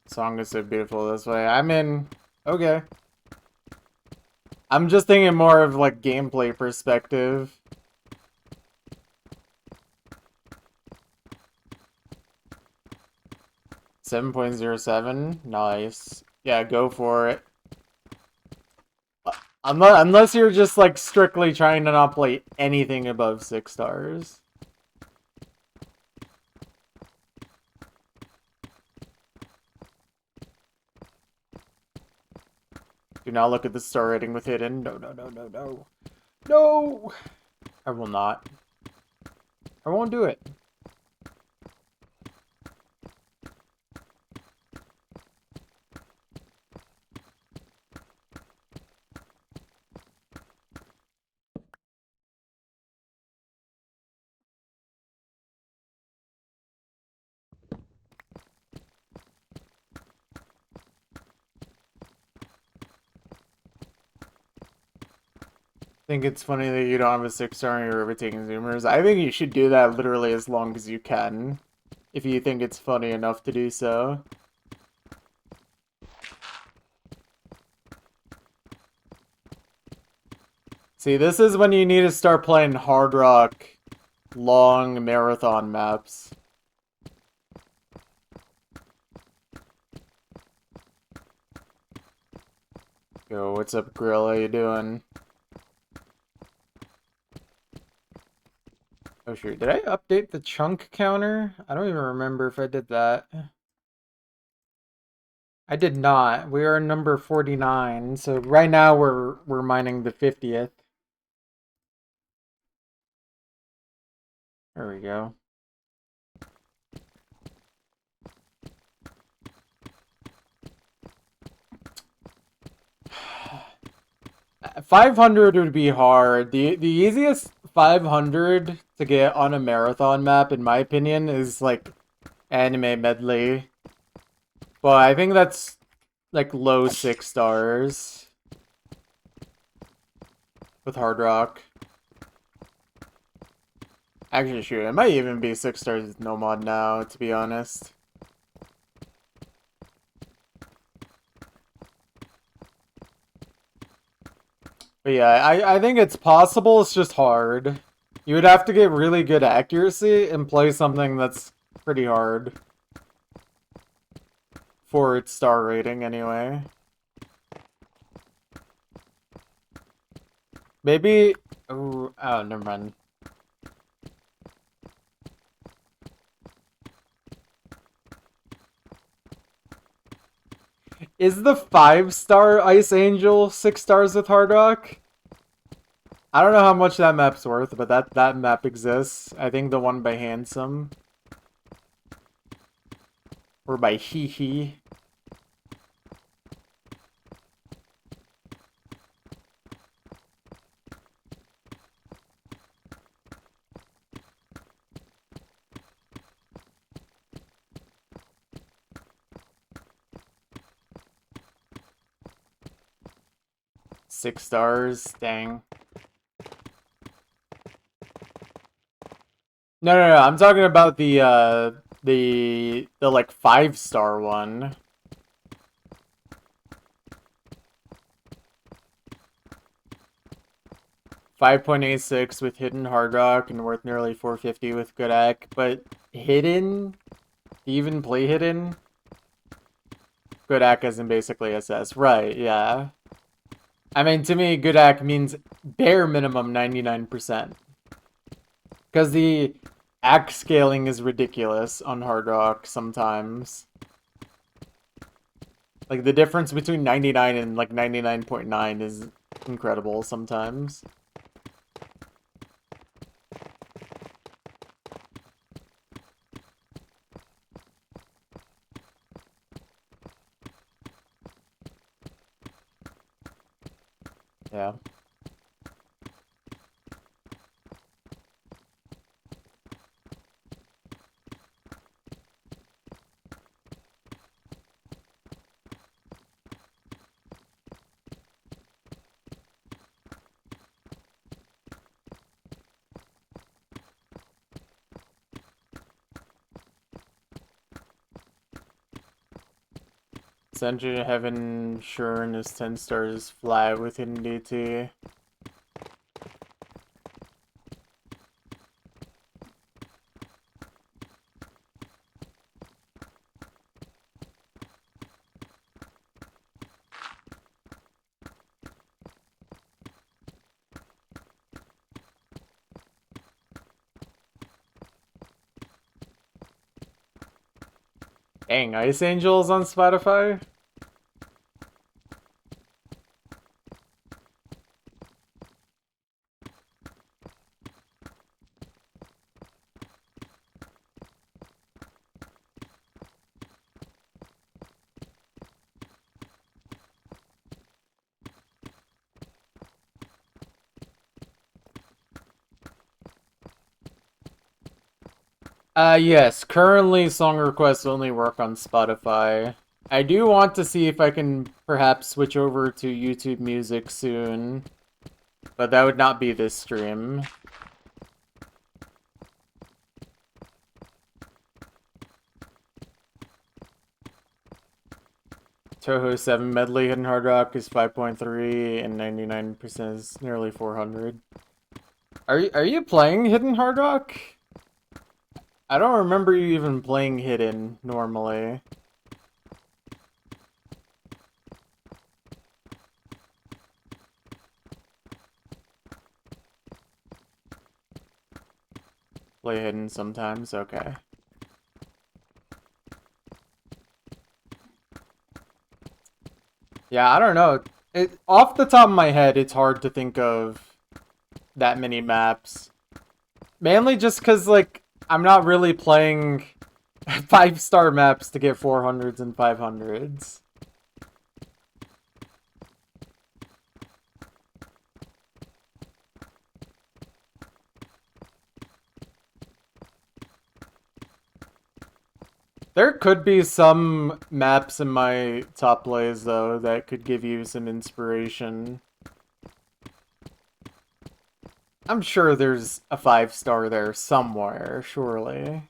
Song is so beautiful this way. I'm in. Okay. I'm just thinking more of like gameplay perspective. .07. Nice. Yeah, go for it. Unless you're just like strictly trying to not play anything above 6 stars. Do not look at the star rating with hidden. No, no, no, no, no. No! I will not. I won't do it. Think it's funny that you don't have a 6-star and you're overtaking Zoomers. I think you should do that literally as long as you can. If you think it's funny enough to do so. See, this is when you need to start playing hard rock, long marathon maps. Yo, what's up, Grill? How you doing? Oh, shoot. Did I update the chunk counter? I don't even remember if I did that. I did not. We are number 49. So right now we're mining the 50th. There we go. 500 would be hard. The easiest 500 to get on a marathon map, in my opinion, is like Anime Medley. But I think that's like low 6 stars with Hard Rock. Actually, shoot, it might even be 6 stars with no mod now, to be honest. But yeah, I think it's possible, it's just hard. You would have to get really good accuracy and play something that's pretty hard. For its star rating, anyway. Maybe... Oh, never mind. Is the 5-star Ice Angel 6 stars with Hard Rock? I don't know how much that map's worth, but that map exists. I think the one by Handsome. Or by Hee Hee. Six stars, dang. No, I'm talking about the like 5-star one. $5.86 with Hidden Hard Rock and worth nearly $4.50 with Good Ack, but Hidden? Do you even play Hidden? Good Ack isn't basically SS. Right, yeah. I mean, to me, Good Ack means bare minimum 99%. Because the Ack scaling is ridiculous on Hard Rock sometimes. Like, the difference between 99 and, like, 99.9 is incredible sometimes. Yeah. Century Heaven Shurn is 10 stars flat within DT. Dang, Ice Angels on Spotify? Yes. Currently, song requests only work on Spotify. I do want to see if I can perhaps switch over to YouTube Music soon. But that would not be this stream. Toho 7 Medley Hidden Hard Rock is 5.3 and 99% is nearly 400. Are you playing Hidden Hard Rock? I don't remember you even playing Hidden normally. Play Hidden sometimes, okay. Yeah, I don't know. Off the top of my head, it's hard to think of that many maps. Mainly just because, like, I'm not really playing 5-star maps to get 400s and 500s. There could be some maps in my top plays, though, that could give you some inspiration. I'm sure there's a 5-star there somewhere, surely.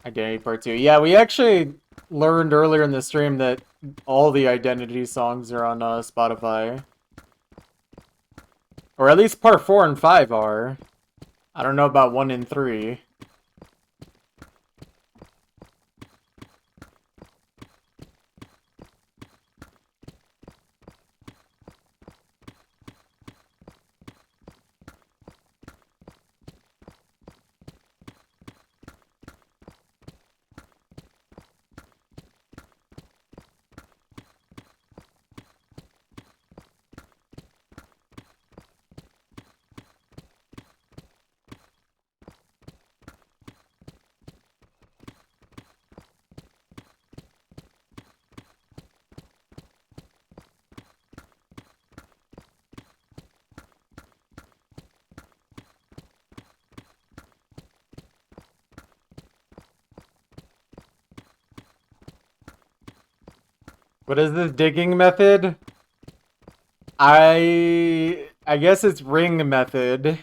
Identity Part 2. Yeah, we actually learned earlier in the stream that all the Identity songs are on Spotify. Or at least Part 4 and 5 are. I don't know about 1 and 3. What is this digging method? I guess it's ring method.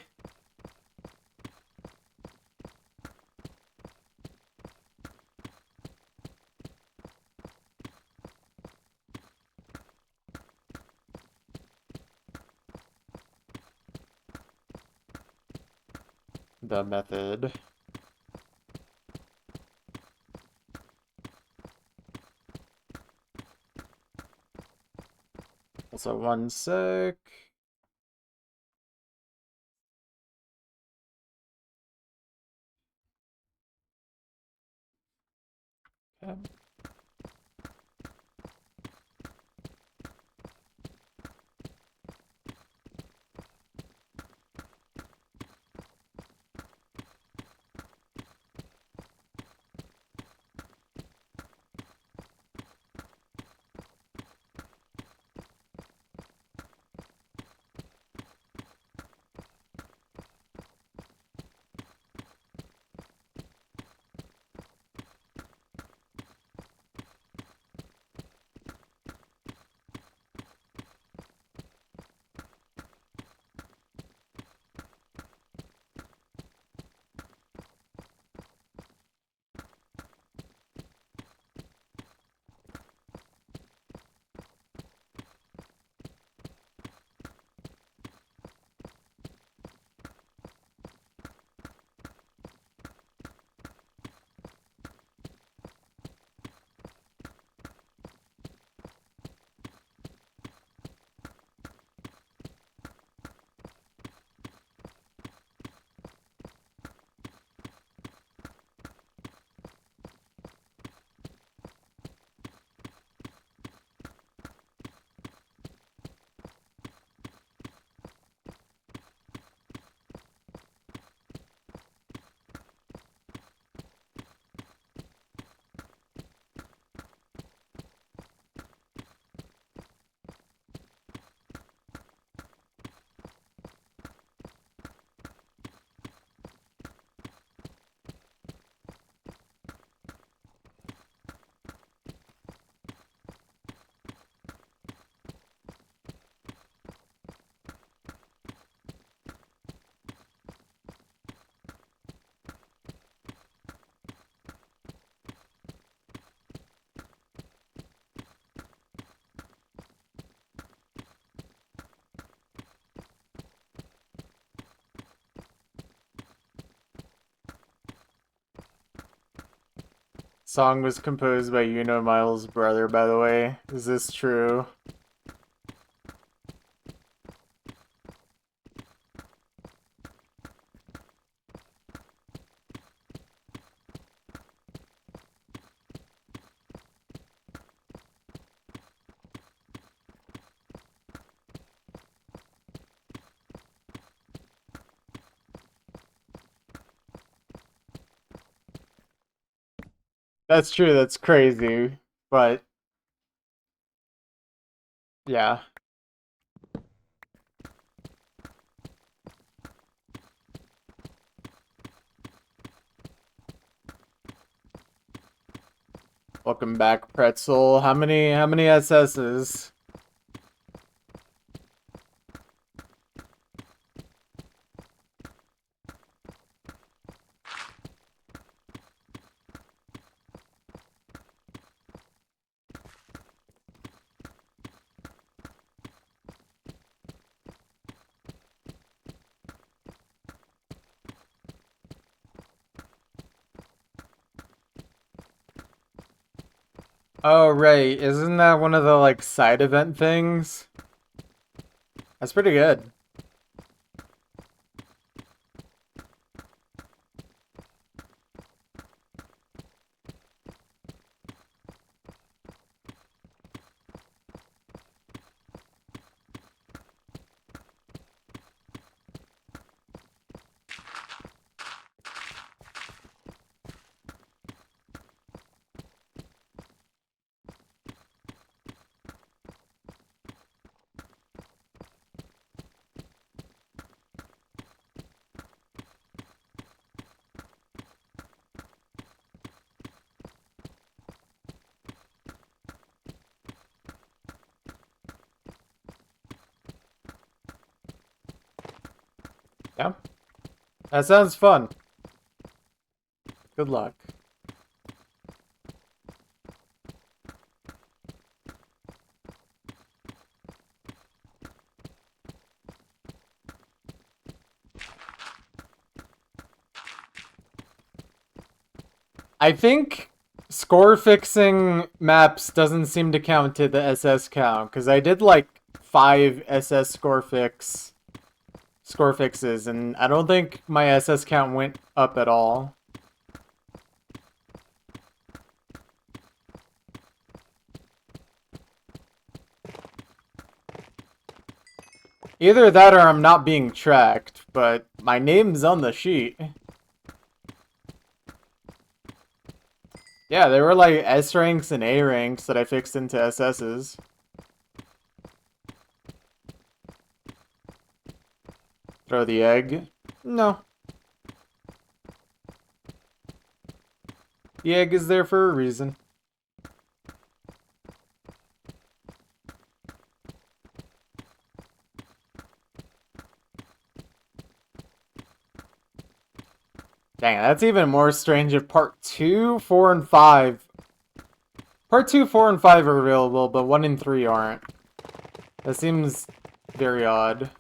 The method. Also, 1 sec. Okay. Song was composed by Miles' brother, by the way. Is this true? That's true, that's crazy. But, yeah. Welcome back, Pretzel. How many SS's? Oh, right. Isn't that one of the, like, side event things? That's pretty good. Yeah. That sounds fun. Good luck. I think score fixing maps doesn't seem to count to the SS count, because I did like 5 SS score fixes, and I don't think my SS count went up at all. Either that or I'm not being tracked, but my name's on the sheet. Yeah, there were like S ranks and A ranks that I fixed into SS's. Throw the egg? No. The egg is there for a reason. Dang, that's even more strange if part 2, 4, and 5... Part 2, 4, and 5 are available, but 1 and 3 aren't. That seems very odd.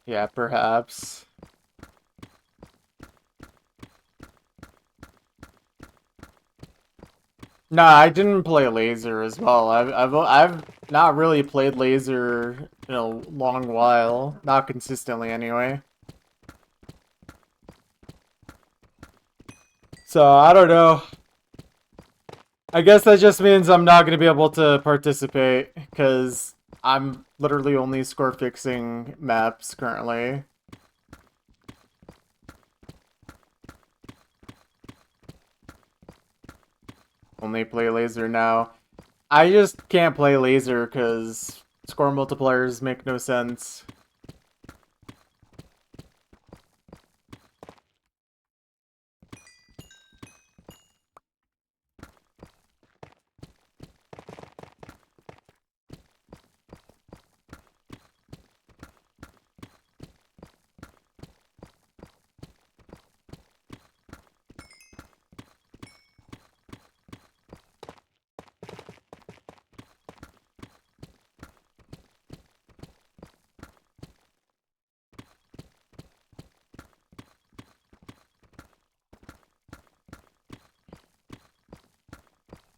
Yeah, perhaps. Nah, I didn't play Laser as well. I've not really played Laser in a long while. Not consistently, anyway. So, I don't know. I guess that just means I'm not going to be able to participate, because I'm literally only score fixing maps currently. Only play Laser now. I just can't play Laser because score multipliers make no sense.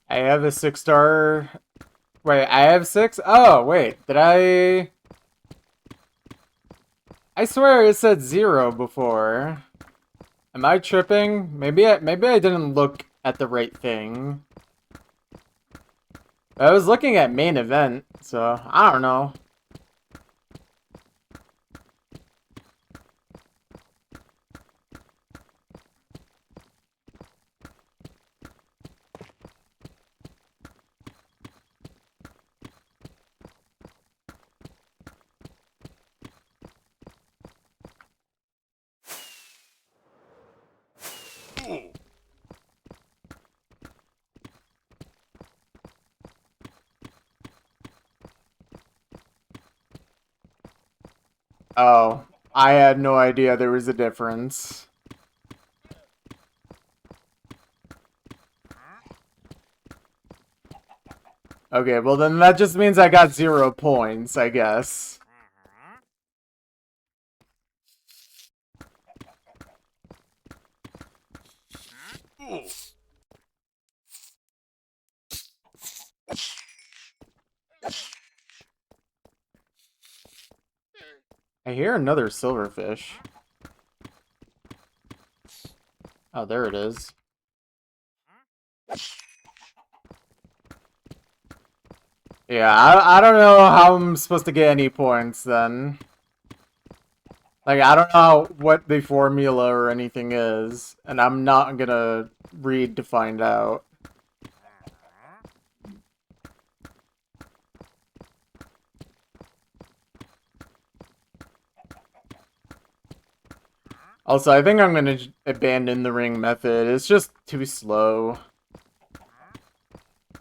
I have a 6-star. Wait, I have 6? Oh, wait, did I swear it said 0 before. Am I tripping? Maybe I didn't look at the right thing. I was looking at main event, so I don't know. Oh, I had no idea there was a difference. Okay, well then that just means I got 0 points, I guess. I hear another silverfish. Oh, there it is. Yeah, I don't know how I'm supposed to get any points then. Like, I don't know what the formula or anything is, and I'm not gonna read to find out. Also, I think I'm gonna abandon the ring method. It's just too slow.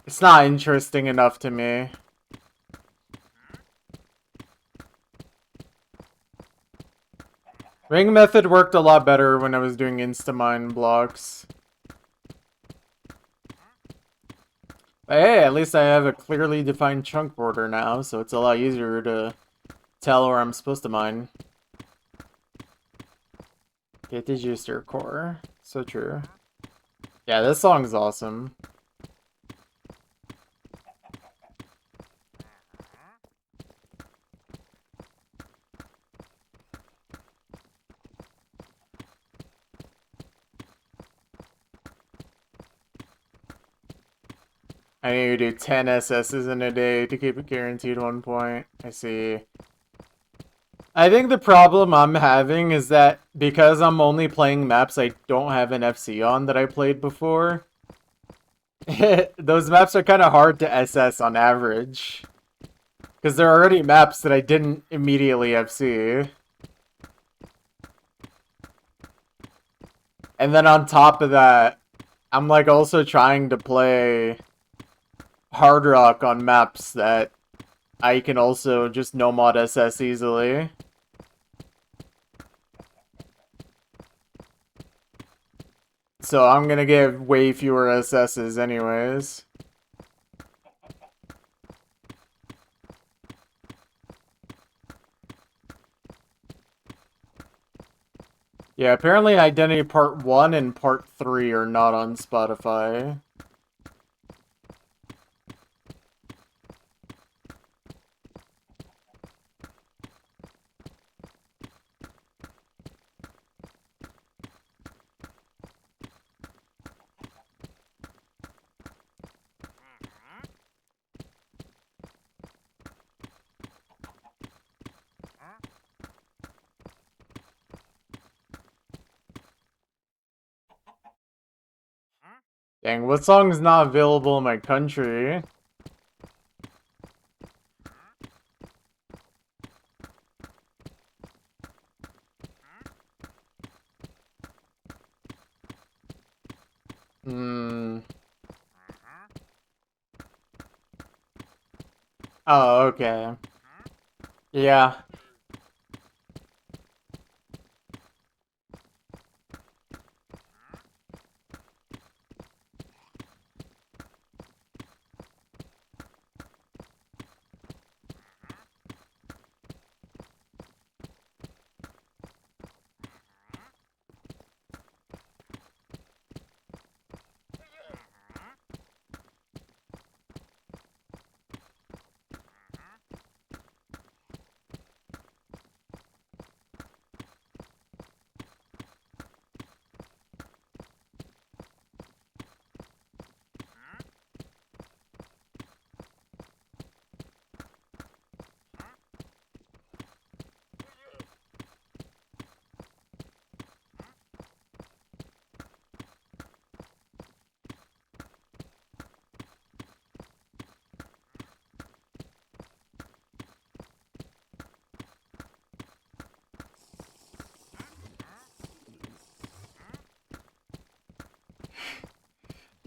It's not interesting enough to me. Ring method worked a lot better when I was doing Instamine blocks. But hey, at least I have a clearly defined chunk border now, so it's a lot easier to tell where I'm supposed to mine. Get the Juicer core. So true. Yeah, this song's awesome. I need to do 10 SS's in a day to keep it guaranteed 1 point. I see. I think the problem I'm having is that because I'm only playing maps I don't have an FC on that I played before, those maps are kind of hard to SS on average. Because there are already maps that I didn't immediately FC. And then on top of that, I'm like also trying to play Hard Rock on maps that I can also just no mod SS easily. So I'm gonna get way fewer SS's anyways. Yeah, apparently Identity Part 1 and Part 3 are not on Spotify. Dang, what song is not available in my country? Hmm. Oh, okay. Yeah.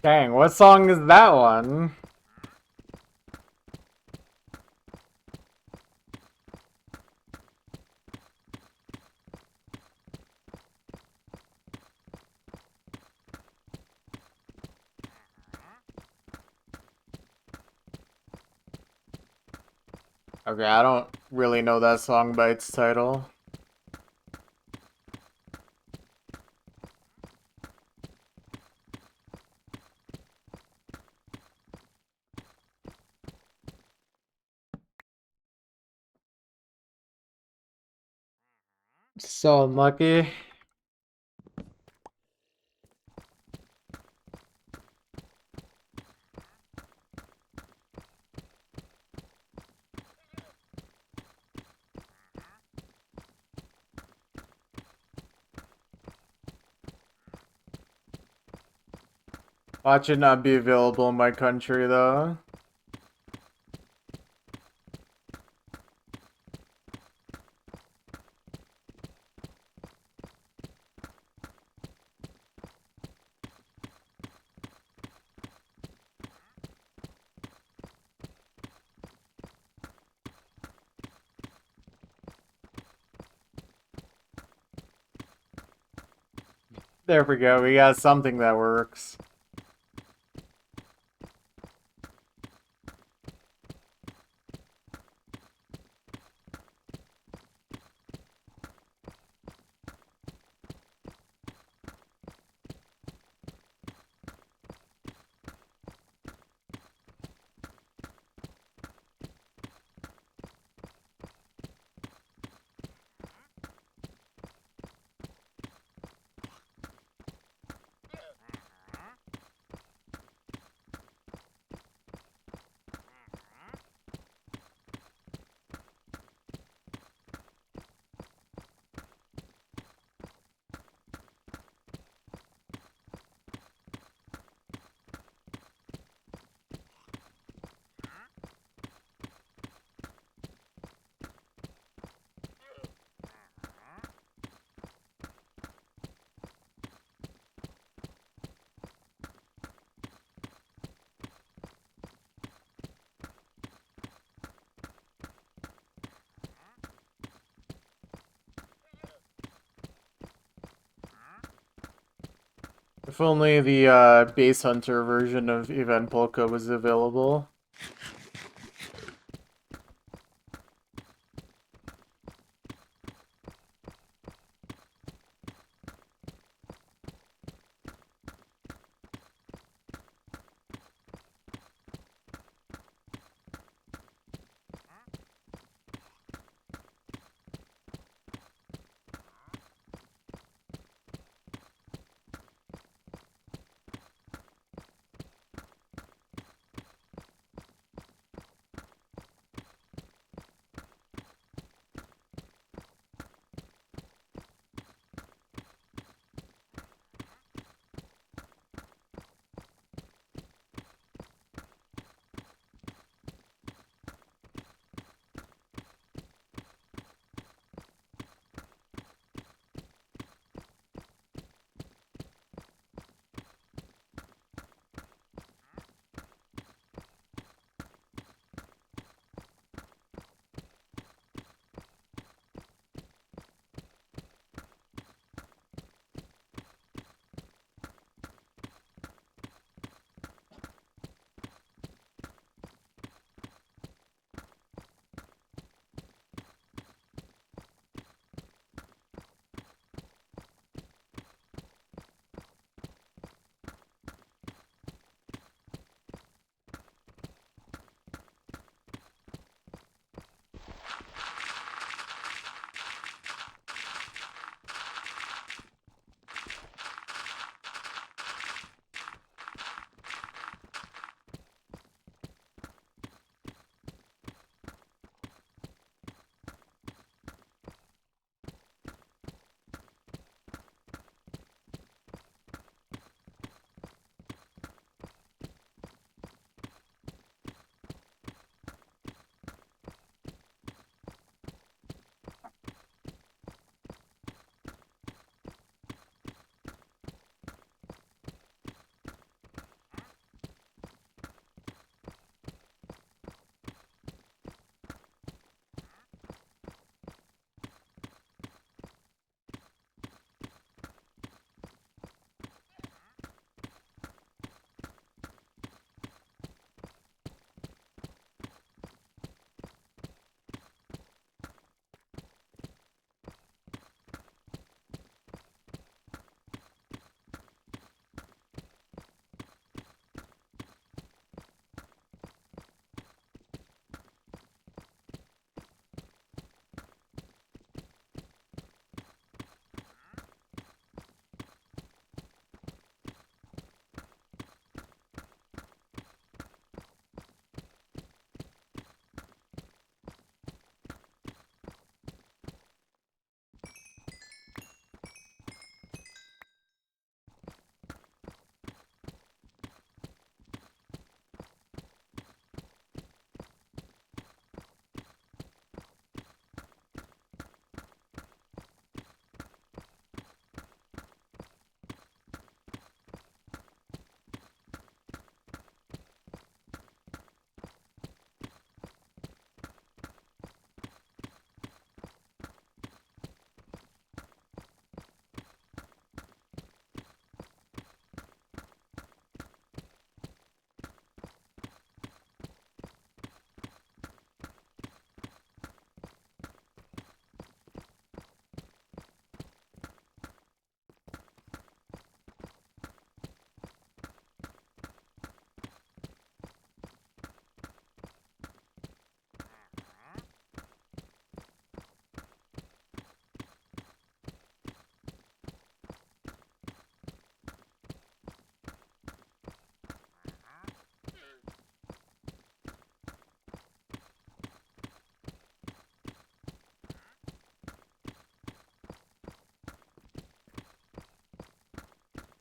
Dang, what song is that one? Okay, I don't really know that song by its title. So unlucky. Watch it not be available in my country though. There we go, we got something that works. If only the Base Hunter version of Event Polka was available.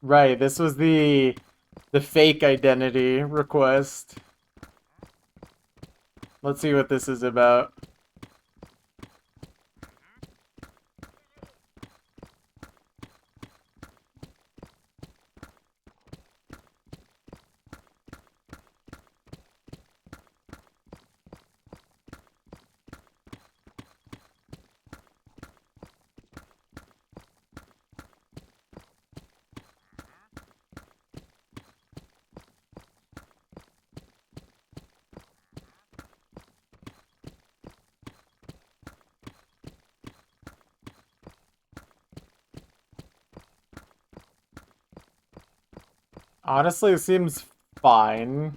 Right, this was the fake identity request. Let's see what this is about. Honestly, it seems fine.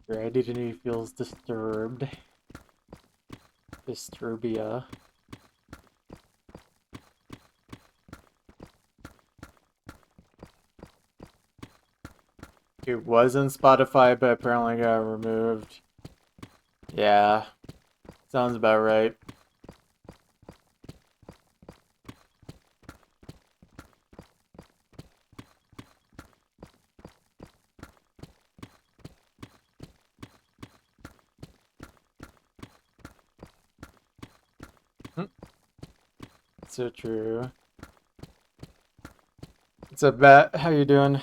Your identity feels disturbed. Disturbia. It was in Spotify, but apparently got removed. Yeah, sounds about right. So true. What's up, Bat? How you doing?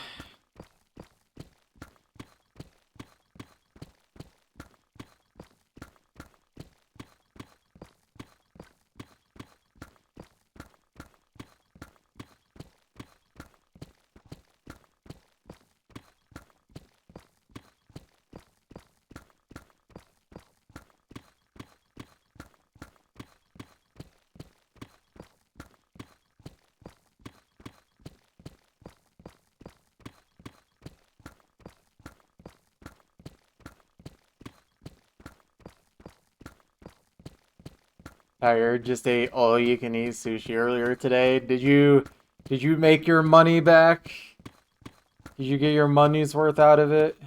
Tired. Just ate all you can eat sushi earlier today. Did you make your money back? Did you get your money's worth out of it?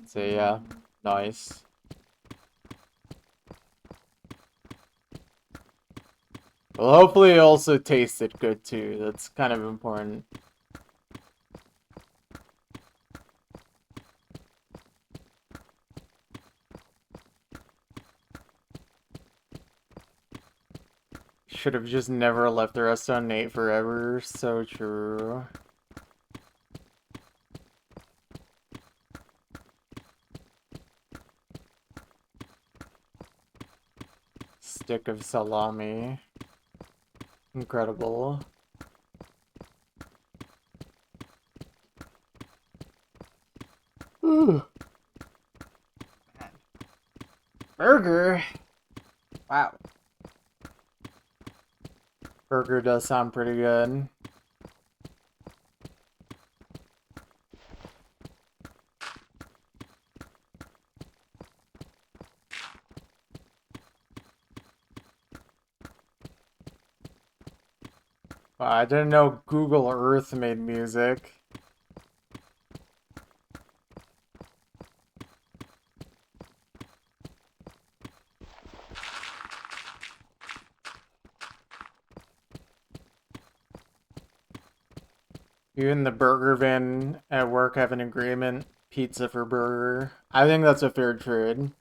So yeah, nice. Well, hopefully it also tasted good too. That's kind of important. Should have just never left the restaurant and ate forever. So true. Stick of salami. Incredible. Ooh. Burger. Wow. Burger does sound pretty good. Wow, I didn't know Google Earth made music. You and the burger van at work have an agreement. Pizza for burger. I think that's a fair trade.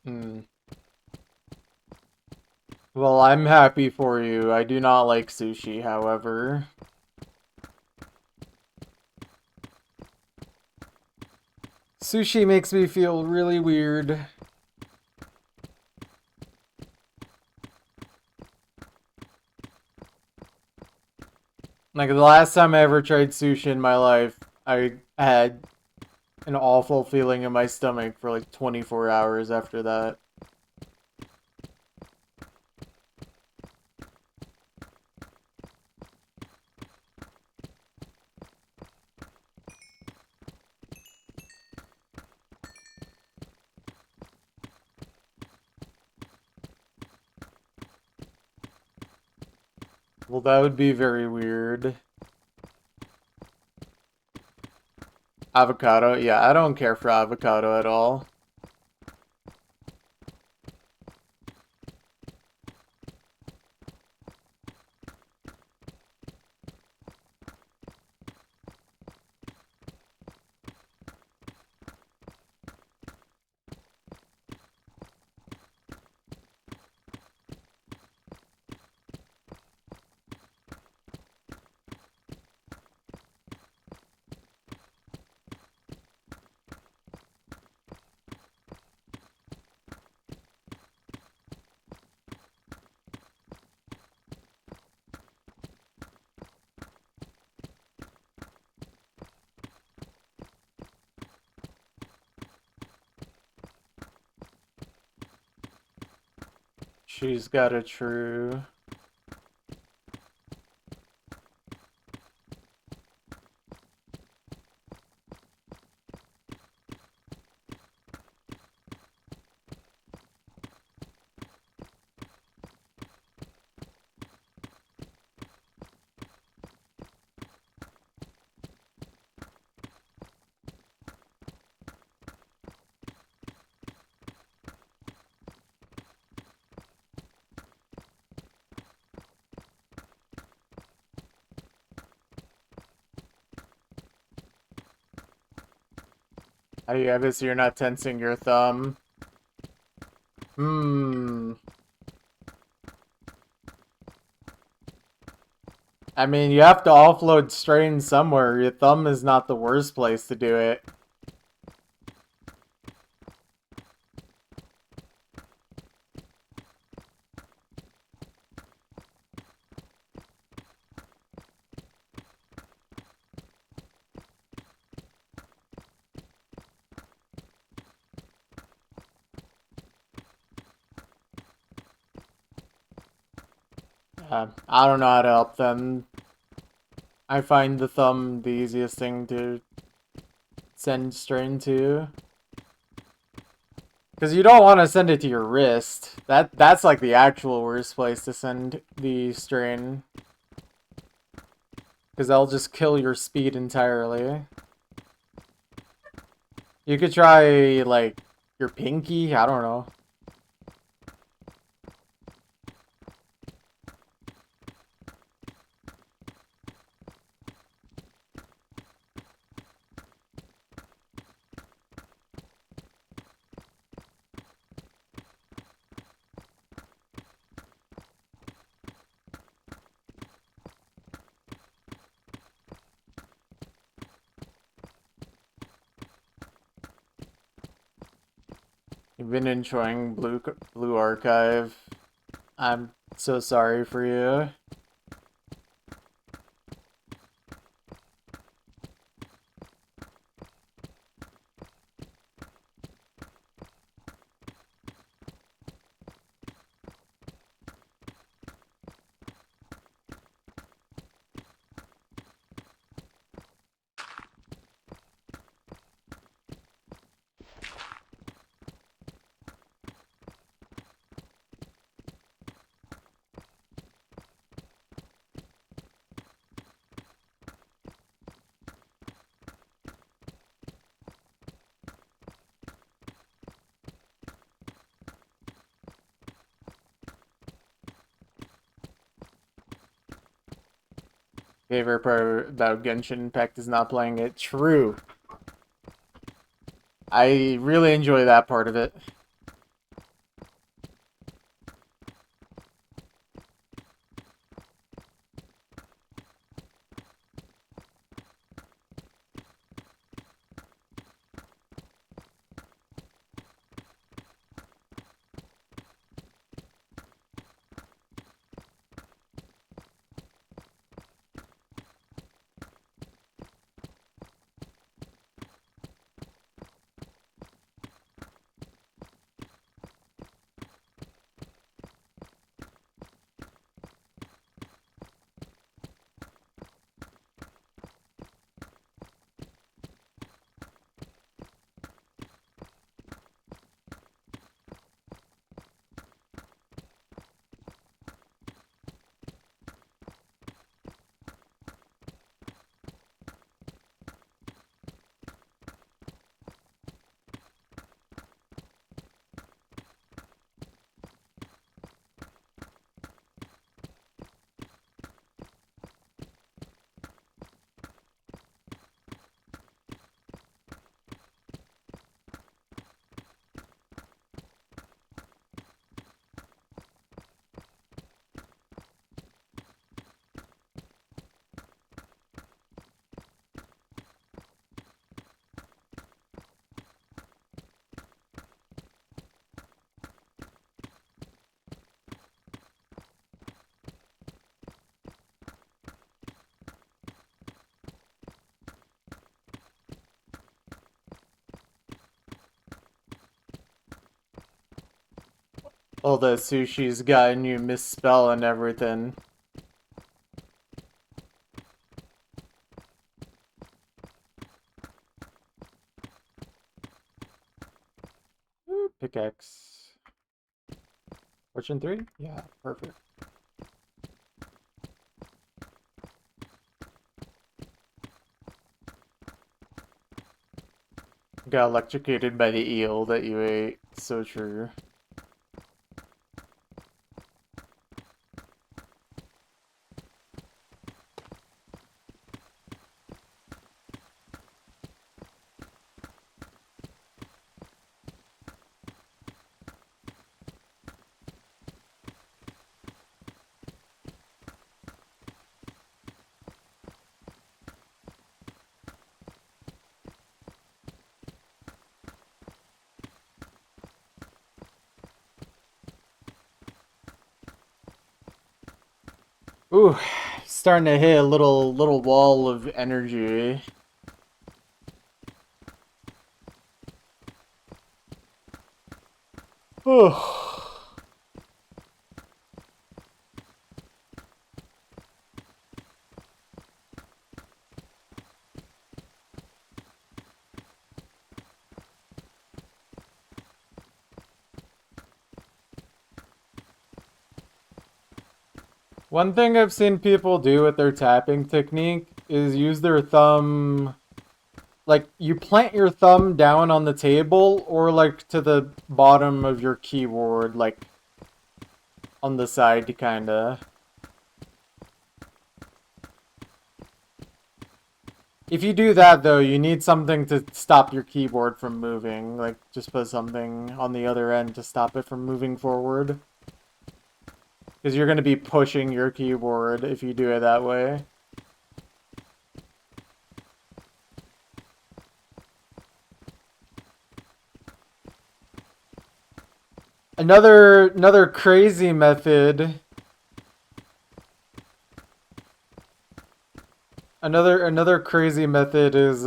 Hmm. Well, I'm happy for you. I do not like sushi, however. Sushi makes me feel really weird. Like, the last time I ever tried sushi in my life, I had an awful feeling in my stomach for like 24 hours after that. Well, that would be very weird. Avocado? Yeah, I don't care for avocado at all. She's got a true. I obviously you're not tensing your thumb. Hmm. I mean, you have to offload strain somewhere. Your thumb is not the worst place to do it. I don't know how to help them. I find the thumb the easiest thing to send strain to. Because you don't want to send it to your wrist. That's like the actual worst place to send the strain. Because that'll just kill your speed entirely. You could try, like, your pinky? I don't know. You've been enjoying Blue Archive. I'm so sorry for you. Favorite part about Genshin Impact is not playing it. True. I really enjoy that part of it. All the sushi's gotten you misspell and everything. Ooh, pickaxe. Fortune 3? Yeah, perfect. Got electrocuted by the eel that you ate. So true. Ooh, starting to hit a little wall of energy. Ooh. One thing I've seen people do with their tapping technique is use their thumb, like you plant your thumb down on the table or like to the bottom of your keyboard, like on the side kinda. If you do that though, you need something to stop your keyboard from moving, like just put something on the other end to stop it from moving forward. Because you're going to be pushing your keyboard if you do it that way. Another crazy method. Another crazy method is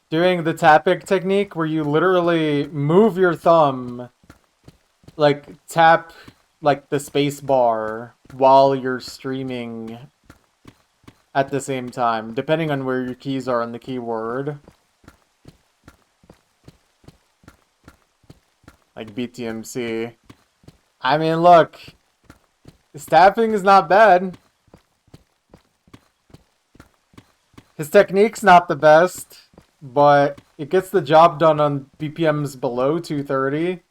doing the tapping technique where you literally move your thumb, like tap like the space bar while you're streaming at the same time, depending on where your keys are on the keyboard. Like BTMC. I mean, look, his tapping is not bad. His technique's not the best, but it gets the job done on BPMs below 230.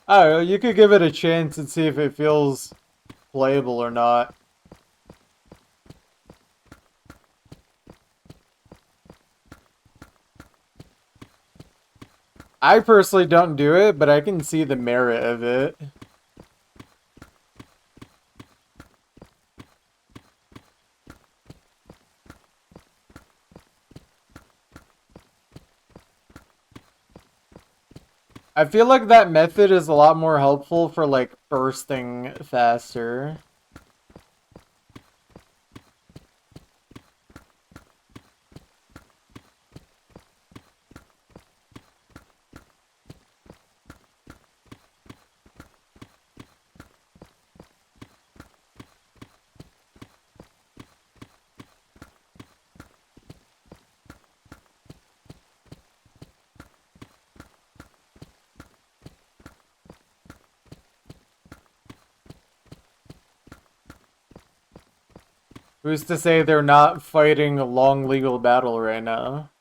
I don't know, you could give it a chance and see if it feels playable or not. I personally don't do it, but I can see the merit of it. I feel like that method is a lot more helpful for like bursting faster. Who's to say they're not fighting a long legal battle right now?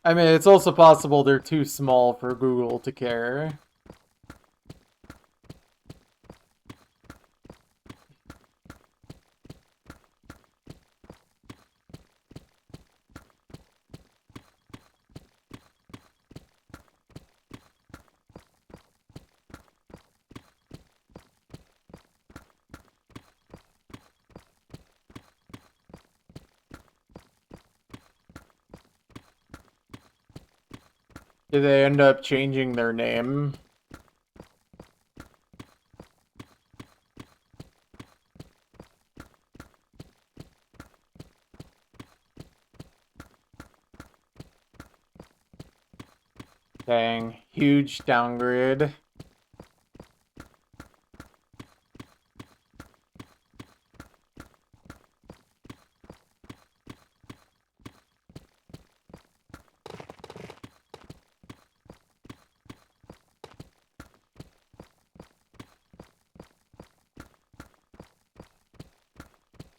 I mean, it's also possible they're too small for Google to care. Did they end up changing their name? Dang, huge downgrade.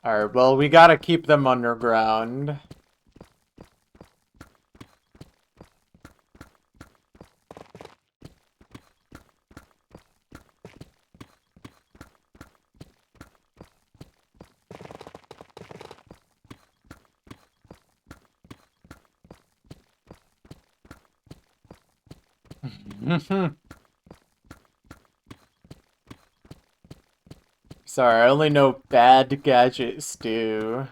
Alright, well, we gotta keep them underground. Sorry, I only know bad gadget stew.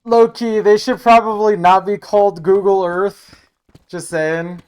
Low-key, they should probably not be called Google Earth. Just saying.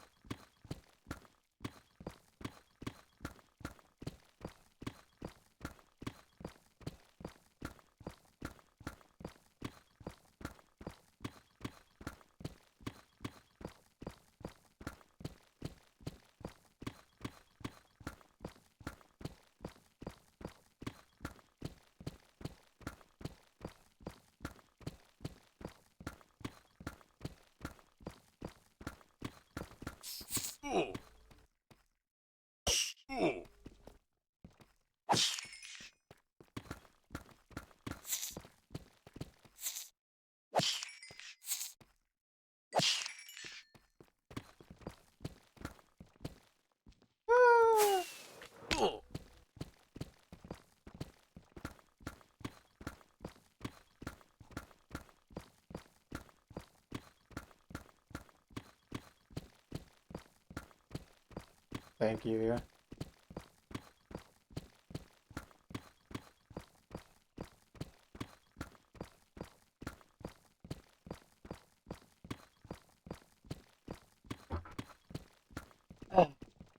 Thank you.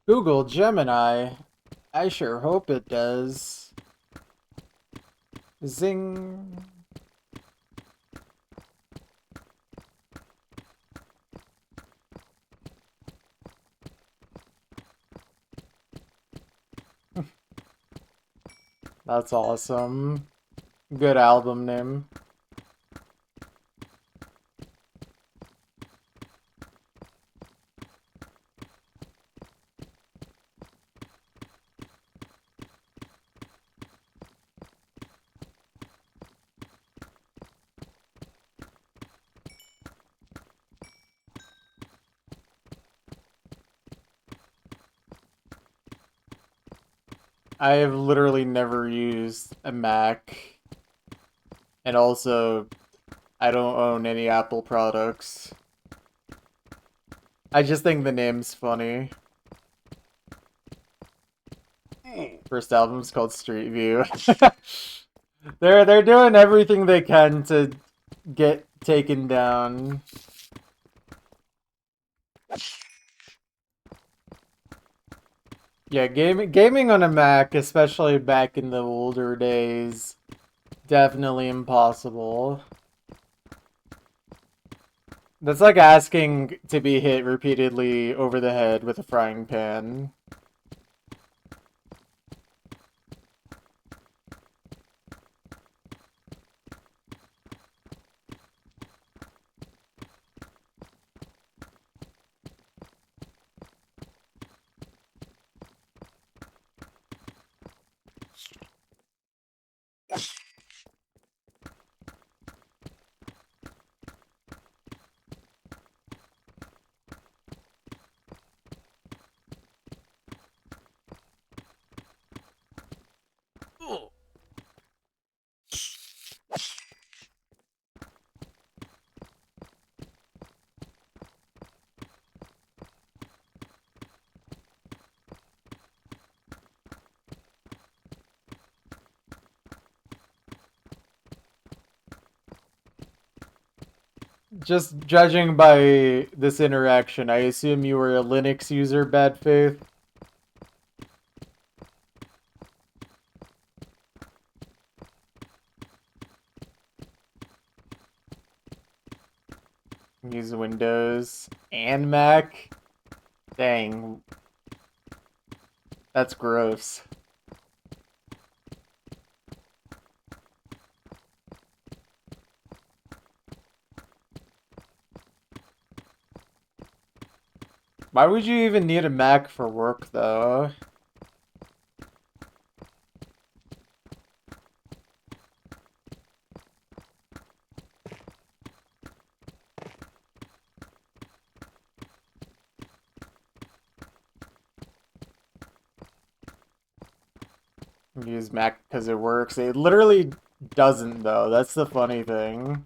Google Gemini. I sure hope it does. Zing. That's awesome. Good album name. I have literally never used a Mac. And also, I don't own any Apple products. I just think the name's funny. First album's called Street View. They're doing everything they can to get taken down. Yeah, gaming on a Mac, especially back in the older days, definitely impossible. That's like asking to be hit repeatedly over the head with a frying pan. just judging by this interaction, I assume you were a Linux user, Bad Faith. Use Windows and Mac. Dang. That's gross. Why would you even need a Mac for work, though? Use Mac because it works. It literally doesn't, though. That's the funny thing.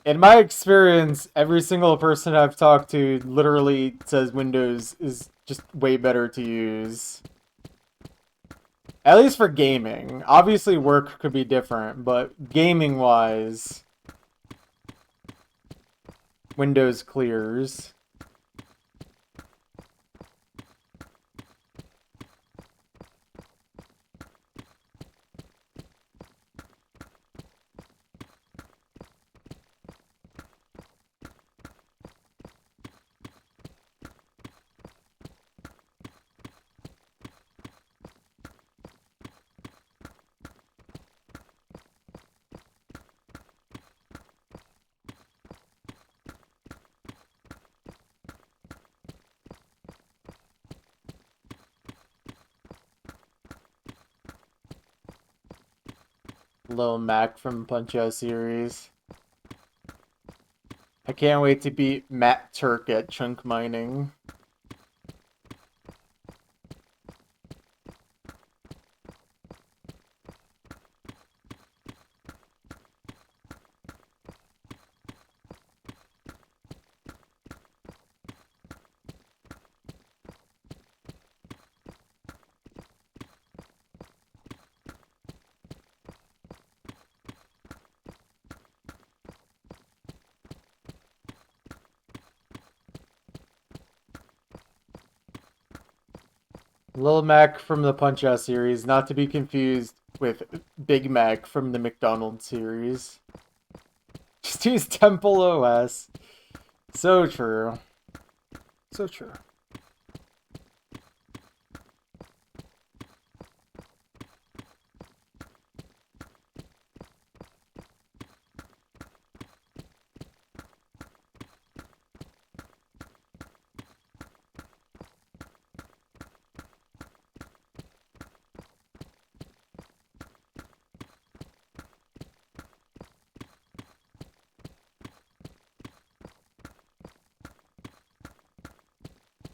In my experience, every single person I've talked to literally says Windows is just way better to use. At least for gaming. Obviously, work could be different, but gaming-wise, Windows clears. Lil Mac from Punch-Out series. I can't wait to beat Matt Turk at chunk mining. Lil Mac from the Punch-Out series, not to be confused with Big Mac from the McDonald's series. Just use Temple OS. So true. So true.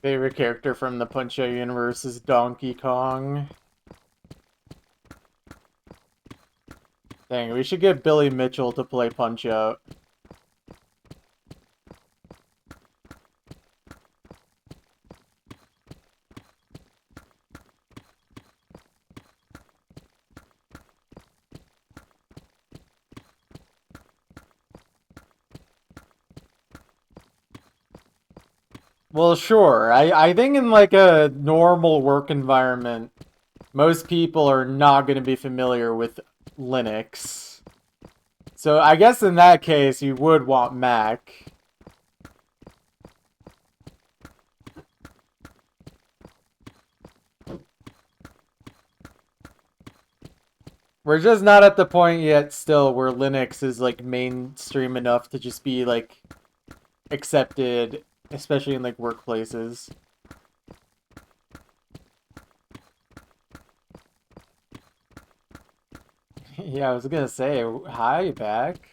Favorite character from the Punch-Out universe is Donkey Kong. Dang, we should get Billy Mitchell to play Punch-Out. Well, sure. I think in like a normal work environment, most people are not going to be familiar with Linux. So I guess in that case, you would want Mac. We're just not at the point yet still where Linux is like mainstream enough to just be like accepted, especially in like workplaces. Yeah, I was gonna say, hi, back.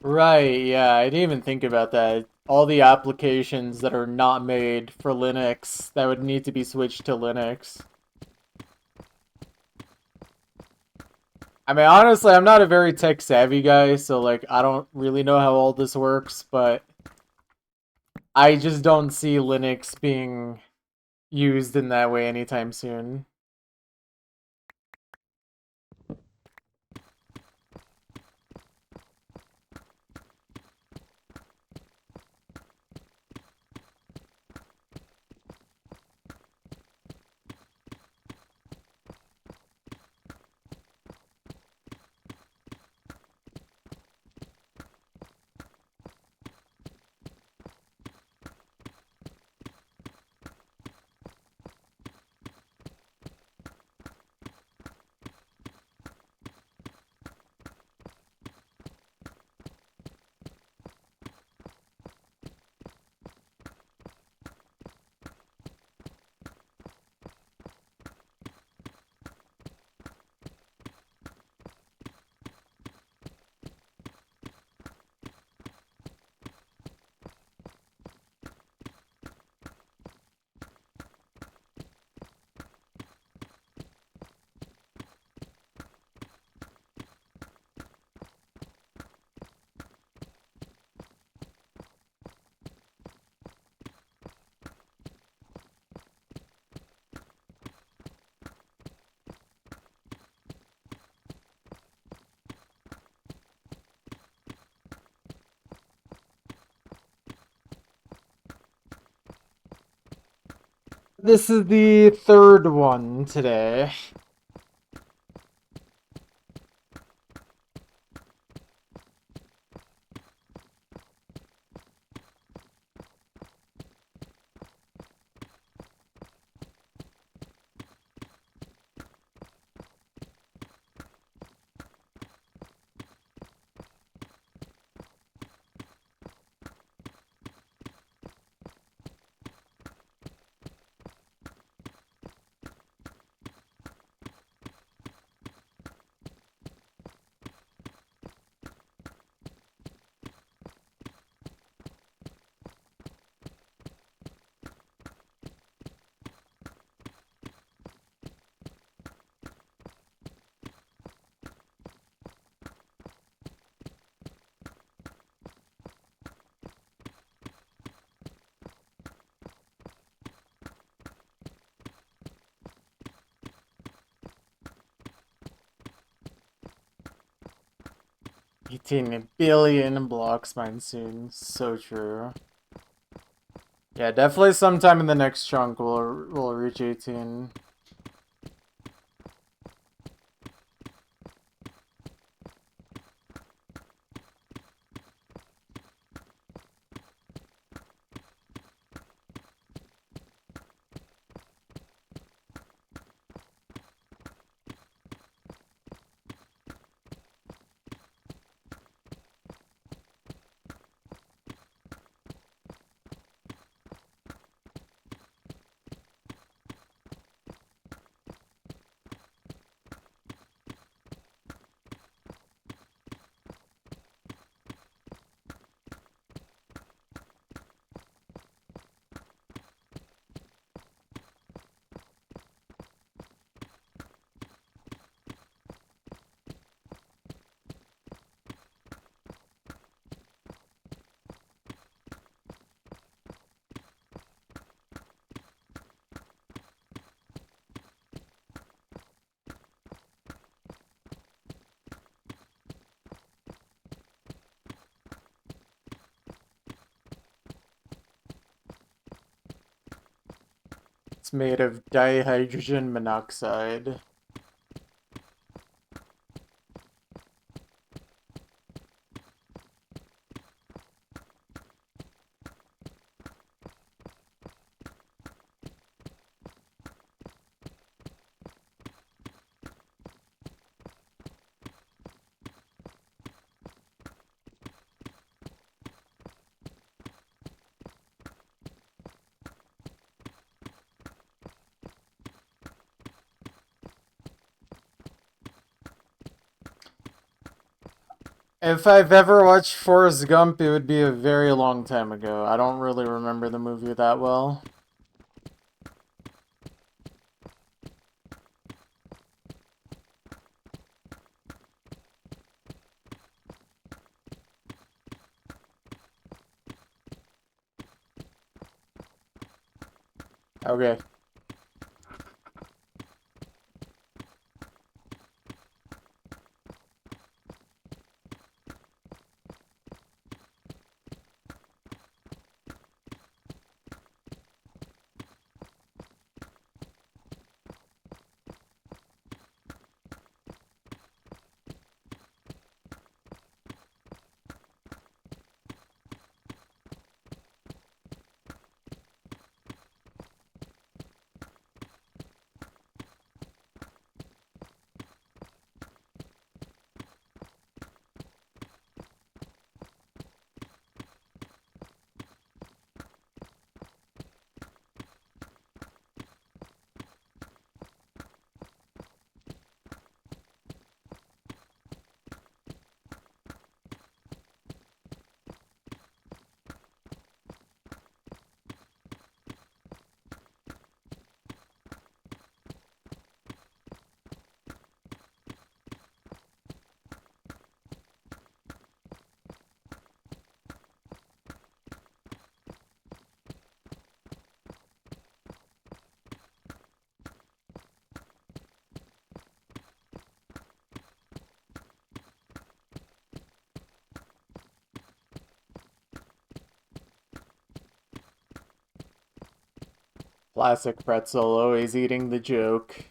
Right, yeah, I didn't even think about that. all the applications that are not made for Linux that would need to be switched to Linux. I mean, honestly, I'm not a very tech savvy guy, so like I don't really know how all this works, but I just don't see Linux being used in that way anytime soon. This is the third one today. $18 billion blocks mine soon. So true. Yeah, definitely sometime in the next chunk we'll reach 18. It's made of dihydrogen monoxide. If I've ever watched Forrest Gump, it would be a very long time ago. I don't really remember the movie that well. Okay. Classic pretzel, always eating the joke.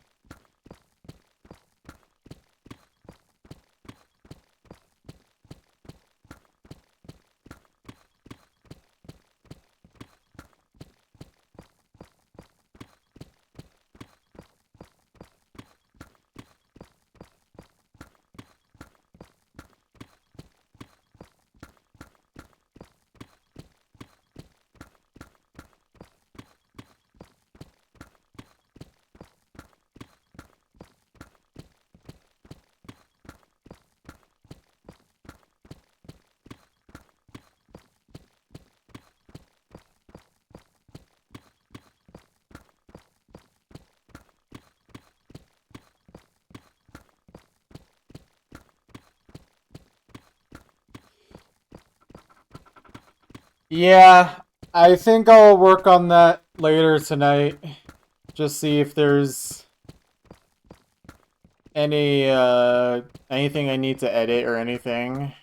Yeah, I think I'll work on that later tonight. Just see if there's anything I need to edit or anything.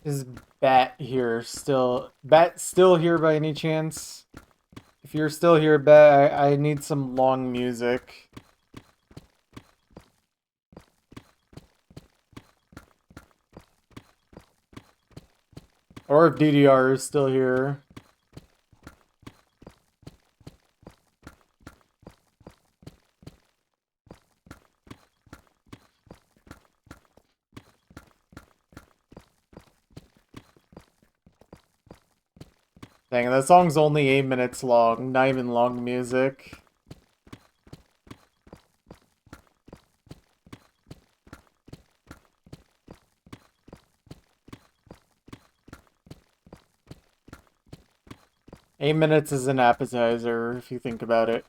Is Bat still here by any chance? If you're still here, Bat, I need some long music. Or if DDR is still here. Dang, that song's only 8 minutes long, not even long music. Eight minutes is an appetizer, if you think about it.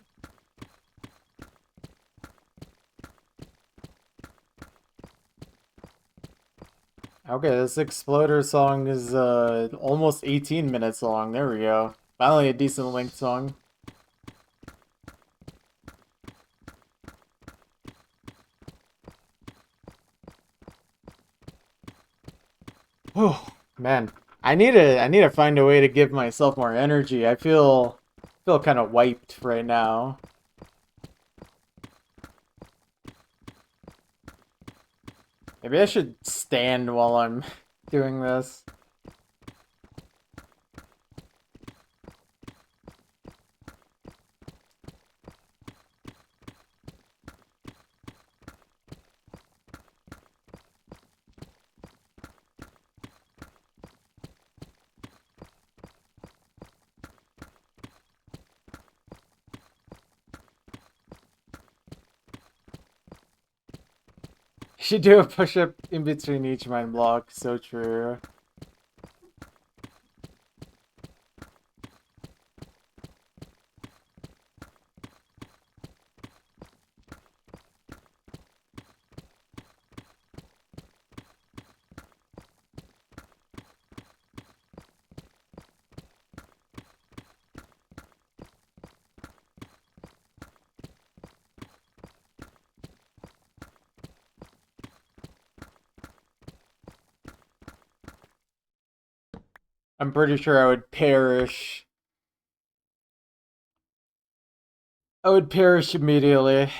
Okay, this Exploder song is almost 18 minutes long. There we go. Finally a decent length song. Oh, man. I need to find a way to give myself more energy. I feel kind of wiped right now. Maybe I should stand while I'm doing this. You should do a push-up in between each mind block. So true. I'm pretty sure I would perish. I would perish immediately.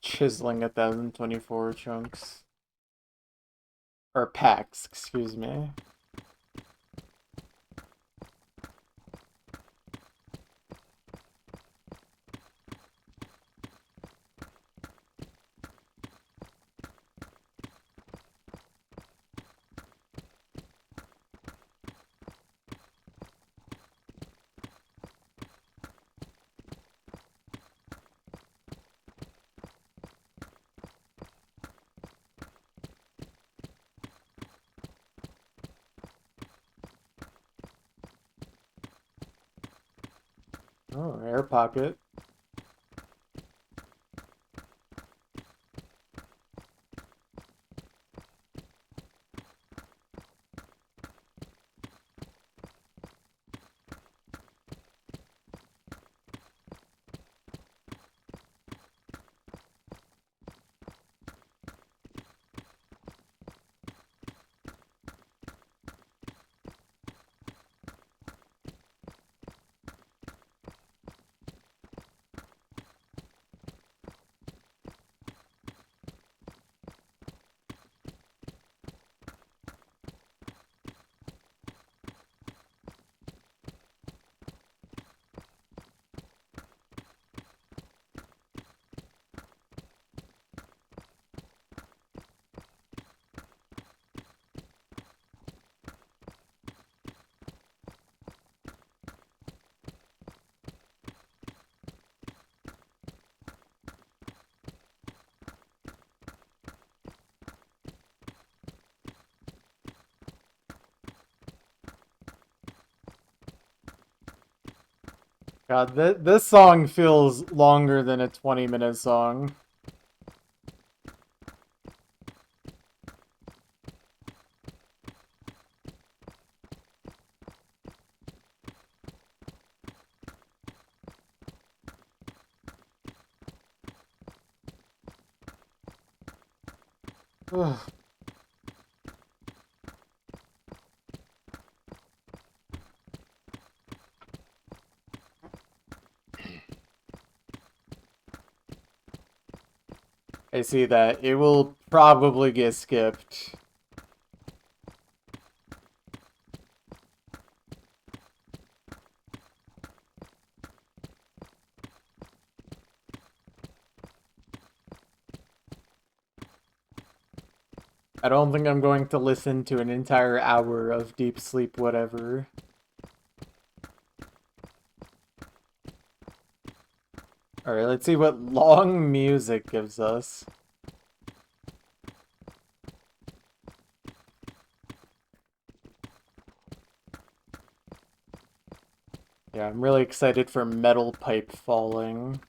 Chiseling 1024 chunks. Or packs, excuse me. Oh, air pocket. God, this song feels longer than a 20-minute song. Ugh. I see that. It will probably get skipped. I don't think I'm going to listen to an entire hour of Deep Sleep whatever. Alright, let's see what long music gives us. Yeah, I'm really excited for Metal Pipe Falling.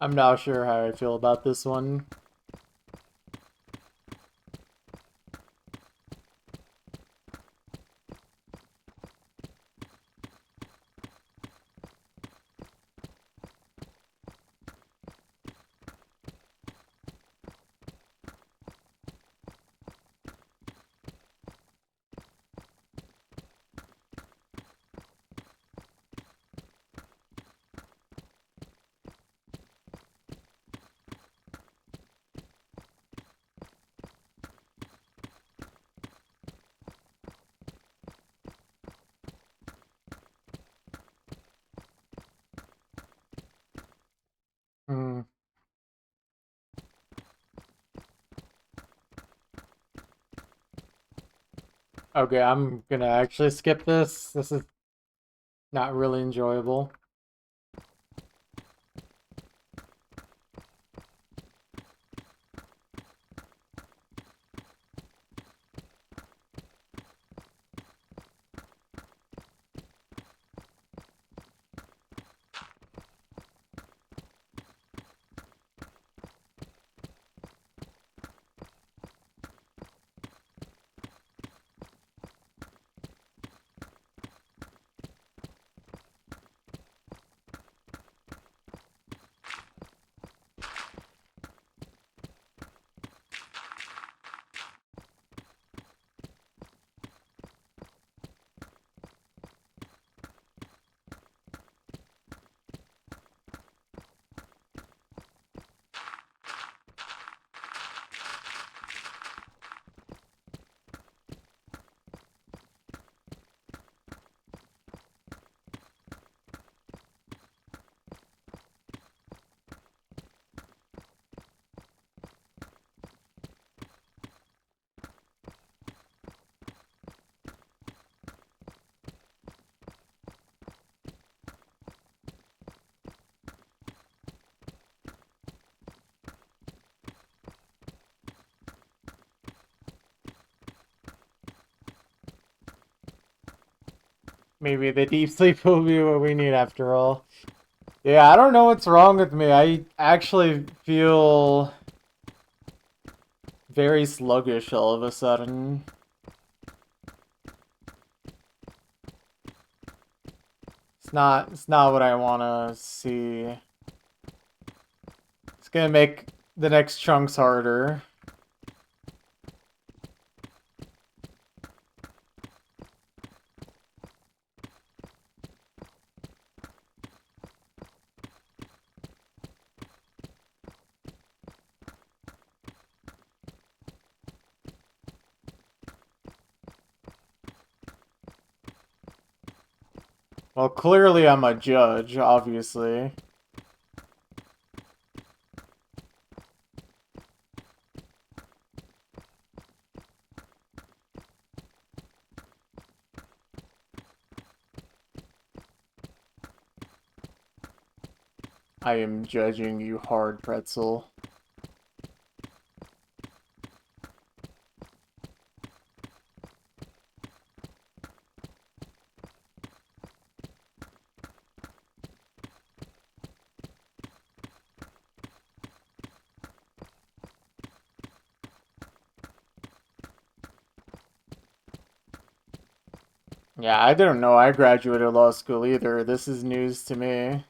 I'm not sure how I feel about this one. Hmm. Okay, I'm gonna actually skip this. This is not really enjoyable. Maybe the deep sleep will be what we need after all. Yeah, I don't know what's wrong with me. I actually feel very sluggish all of a sudden. It's not what I want to see. It's gonna make the next chunks harder. Well, clearly I'm a judge, obviously. I am judging you hard, Pretzel. Yeah, I didn't know I graduated law school either. This is news to me.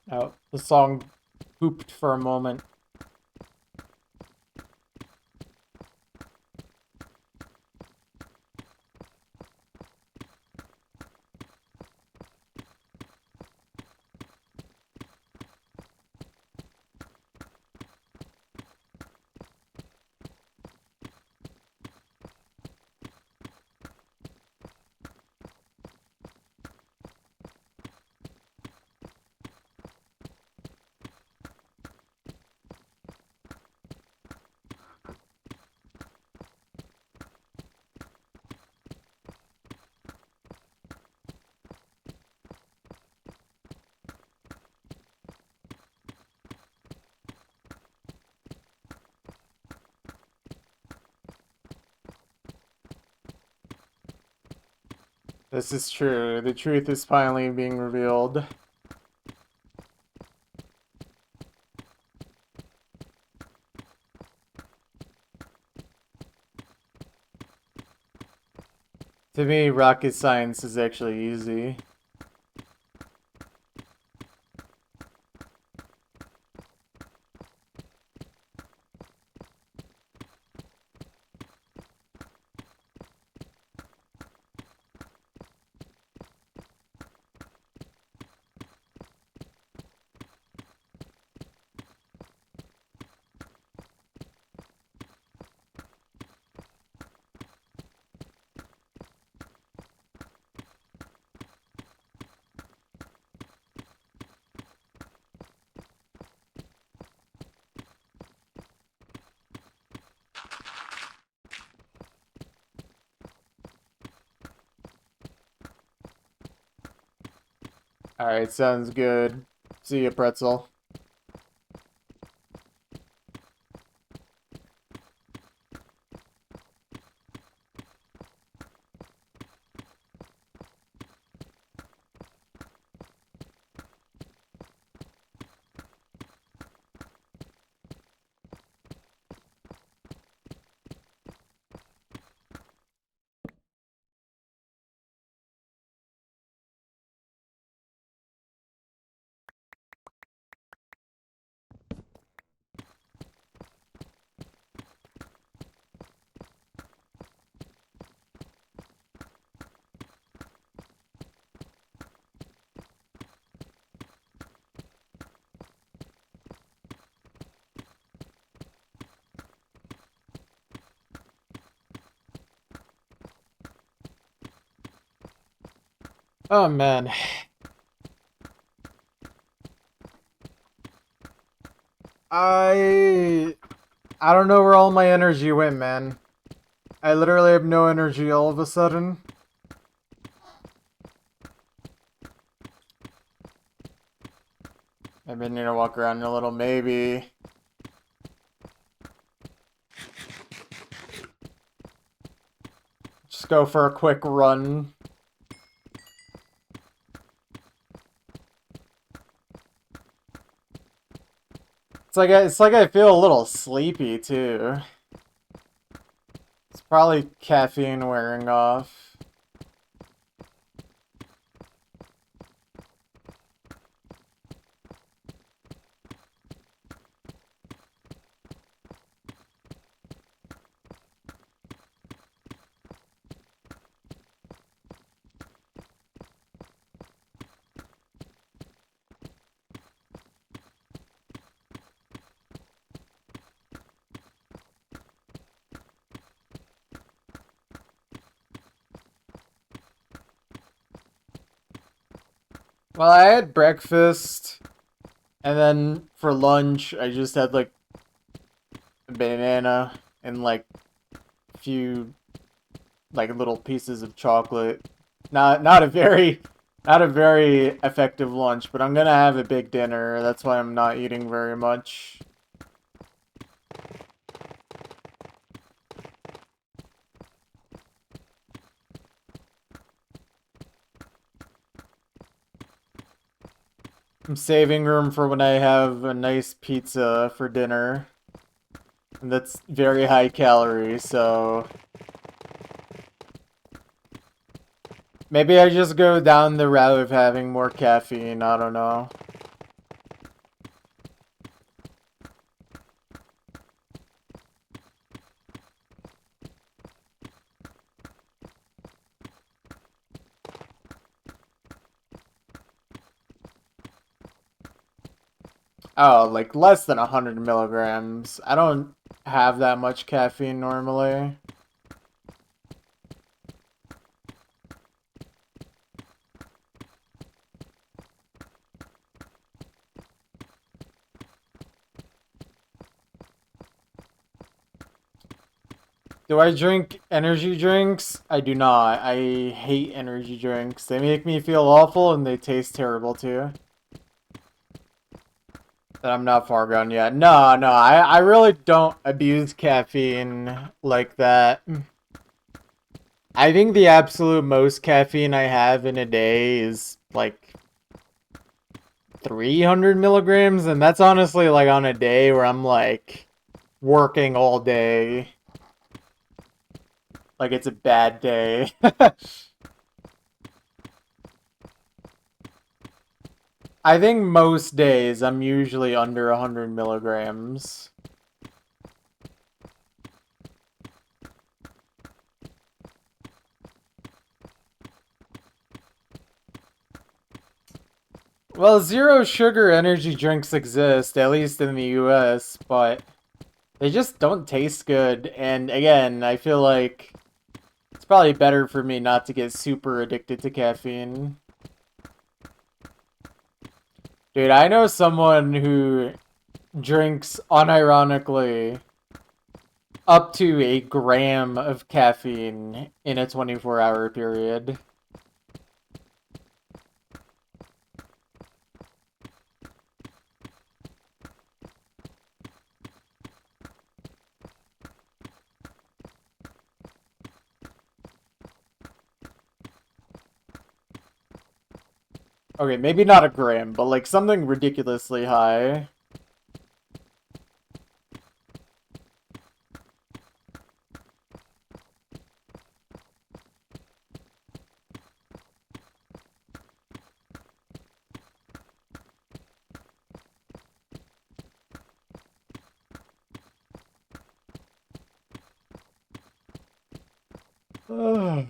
Oh, the song pooped for a moment. This is true. The truth is finally being revealed. To me, rocket science is actually easy. Alright, sounds good. See ya, pretzel. Oh man. I I don't know where all my energy went, man. I literally have no energy all of a sudden. Maybe I need to walk around a little, maybe. Just go for a quick run. It's like I feel a little sleepy too. It's probably caffeine wearing off. Well, I had breakfast, and then for lunch, I just had like a banana and like a few like little pieces of chocolate. Not a very effective lunch, but I'm gonna have a big dinner. That's why I'm not eating very much. I'm saving room for when I have a nice pizza for dinner. And that's very high calorie, so maybe I just go down the route of having more caffeine, I don't know. Oh, like less than 100 milligrams. I don't have that much caffeine normally. Do I drink energy drinks? I do not. I hate energy drinks. They make me feel awful and they taste terrible too. But I'm not far gone yet. No, no, I really don't abuse caffeine like that. I think the absolute most caffeine I have in a day is like 300 milligrams, and that's honestly like on a day where I'm like working all day. Like it's a bad day. I think most days I'm usually under 100 milligrams. Well, zero sugar energy drinks exist, at least in the US, but they just don't taste good. And again, I feel like it's probably better for me not to get super addicted to caffeine. Dude, I know someone who drinks unironically up to a gram of caffeine in a 24-hour period. Okay, maybe not a gram, but like something ridiculously high. Ugh.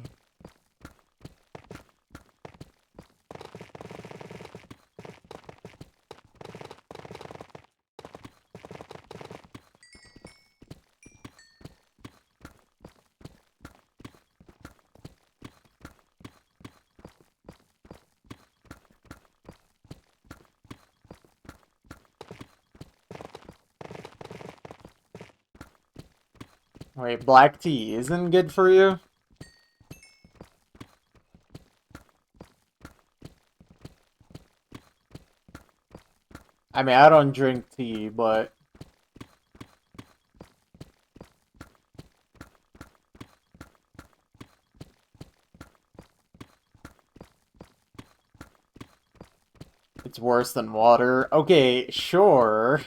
Wait, black tea isn't good for you? I mean, I don't drink tea, but it's worse than water. Okay, sure.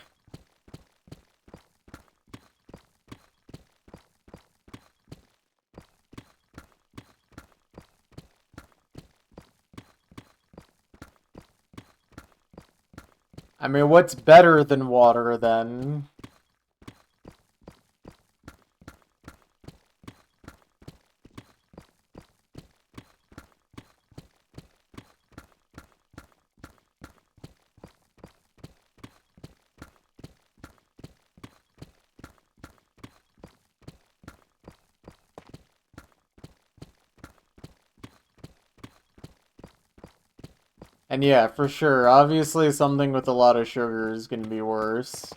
I mean, what's better than water then? And yeah, for sure, obviously something with a lot of sugar is gonna be worse.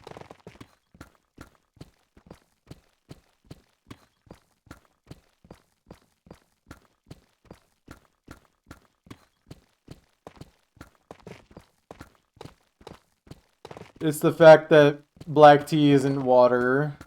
It's the fact that black tea isn't water.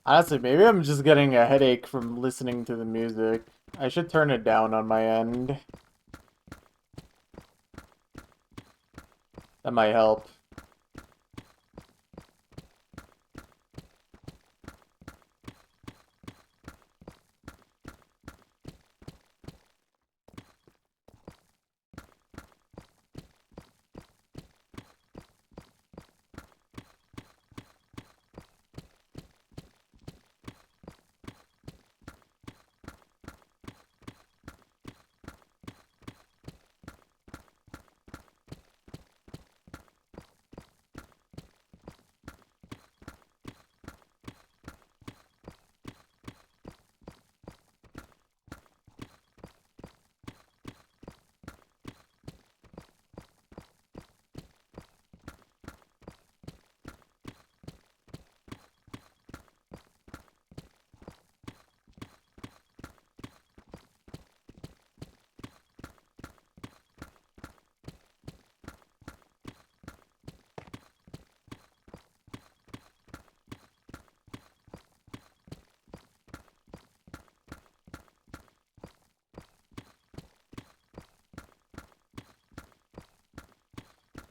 Honestly, maybe I'm just getting a headache from listening to the music. I should turn it down on my end. That might help.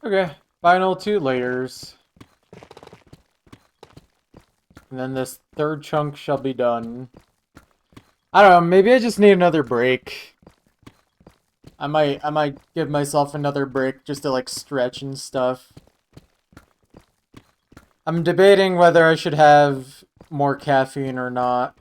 Okay, final 2 layers. And then this third chunk shall be done. I don't know, maybe I just need another break. I might give myself another break just to like stretch and stuff. I'm debating whether I should have more caffeine or not.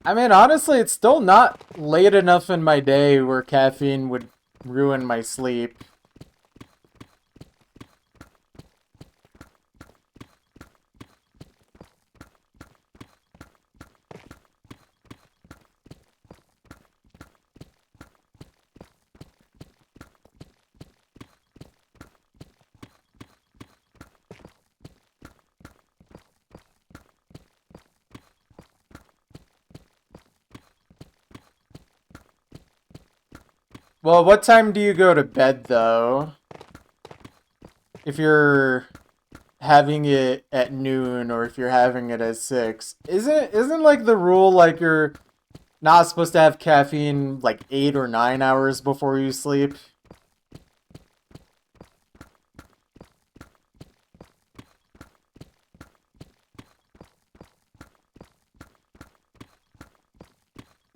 I mean, honestly, it's still not late enough in my day where caffeine would ruin my sleep. Well, what time do you go to bed, though? If you're having it at noon or if you're having it at 6. Isn't like the rule like you're not supposed to have caffeine like 8 or 9 hours before you sleep?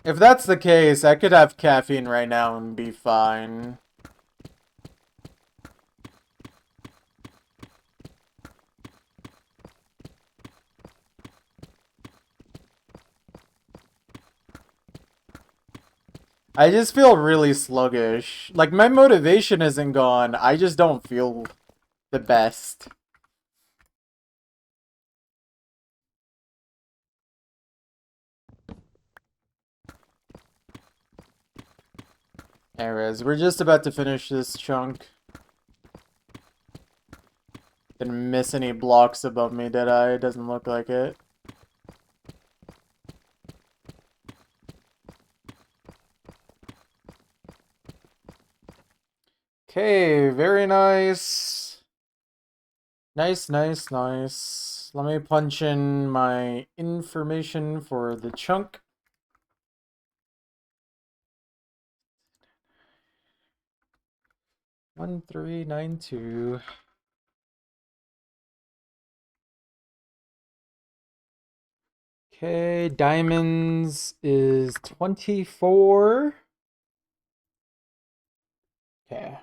If that's the case, I could have caffeine right now and be fine. I just feel really sluggish. Like, my motivation isn't gone. I just don't feel the best. Anyways, we're just about to finish this chunk. Didn't miss any blocks above me, did I? It doesn't look like it. Okay, very nice. Nice, nice, nice. Let me punch in my information for the chunk. 1392. Okay, diamonds is 24. Okay.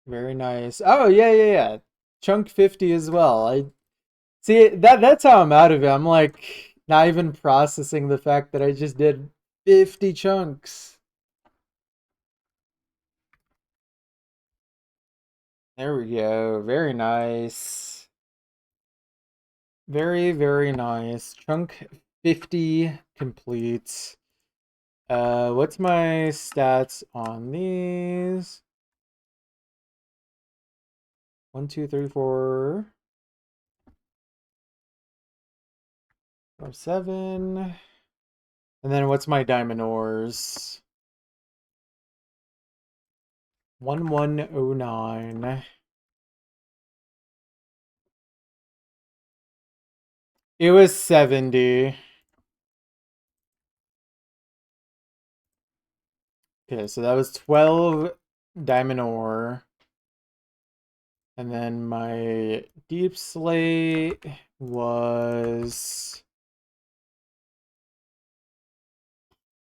Very nice. Oh, yeah, yeah, yeah. Chunk 50 as well. I see that's how I'm out of it. I'm like not even processing the fact that I just did 50 chunks. There we go. Very nice. Very, very nice. Chunk 50 complete. What's my stats on these? 1, 2, 3, 4, 5, 7. And then what's my diamond ores? 1109. It was 70. Okay, so that was 12 diamond ore. And then my deep slate was...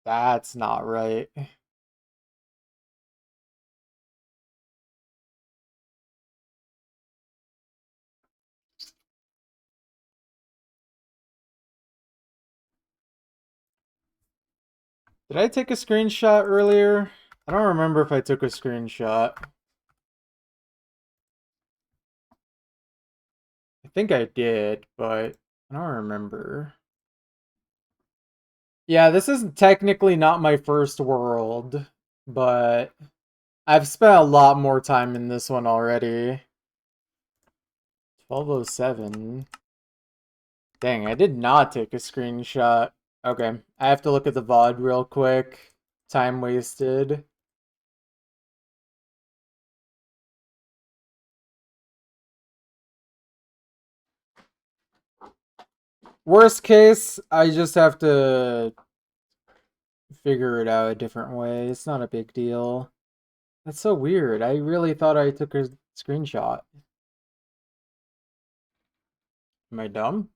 That's not right. Did I take a screenshot earlier? I don't remember if I took a screenshot. I think I did, but I don't remember. Yeah, this is technically not my first world, but I've spent a lot more time in this one already. 1207. Dang, I did not take a screenshot. Okay, I have to look at the VOD real quick. Time wasted. Worst case, I just have to figure it out a different way. It's not a big deal. That's so weird. I really thought I took a screenshot. Am I dumb?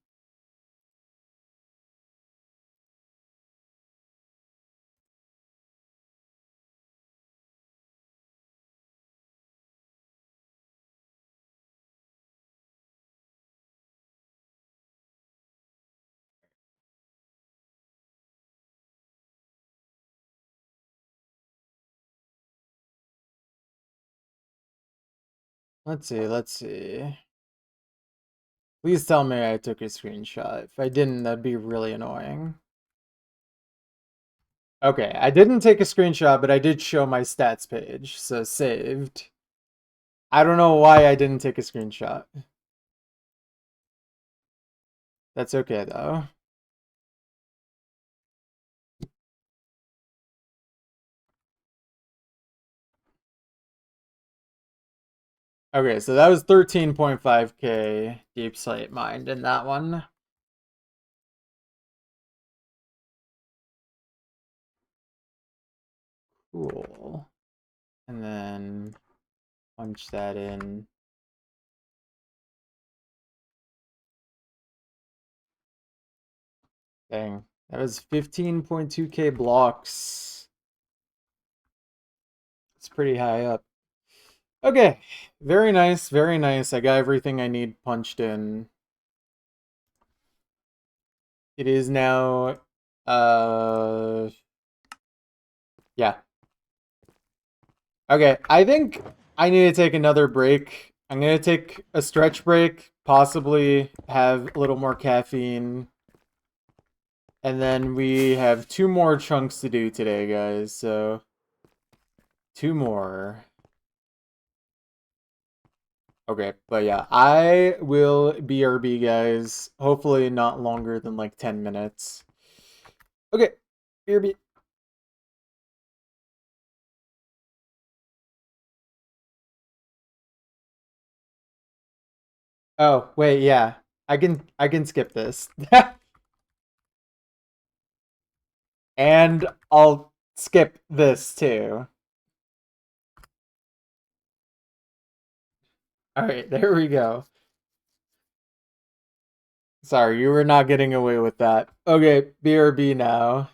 Let's see, let's see. Please tell me I took a screenshot. If I didn't, that'd be really annoying. Okay, I didn't take a screenshot, but I did show my stats page, so saved. I don't know why I didn't take a screenshot. That's okay, though. Okay, so that was 13.5k deep slate mined in that one. Cool. And then punch that in. Dang, that was 15.2k blocks. It's pretty high up. Okay, very nice, very nice. I got everything I need punched in. It is now, yeah. Okay, I think I need to take another break. I'm gonna take a stretch break, possibly have a little more caffeine. And then we have 2 more chunks to do today, guys, so 2 more. Okay, but yeah, I will BRB, guys. Hopefully not longer than like 10 minutes. Okay, BRB. Oh, wait, yeah. I can skip this. And I'll skip this too. All right, there we go. Sorry, you were not getting away with that. Okay, BRB now.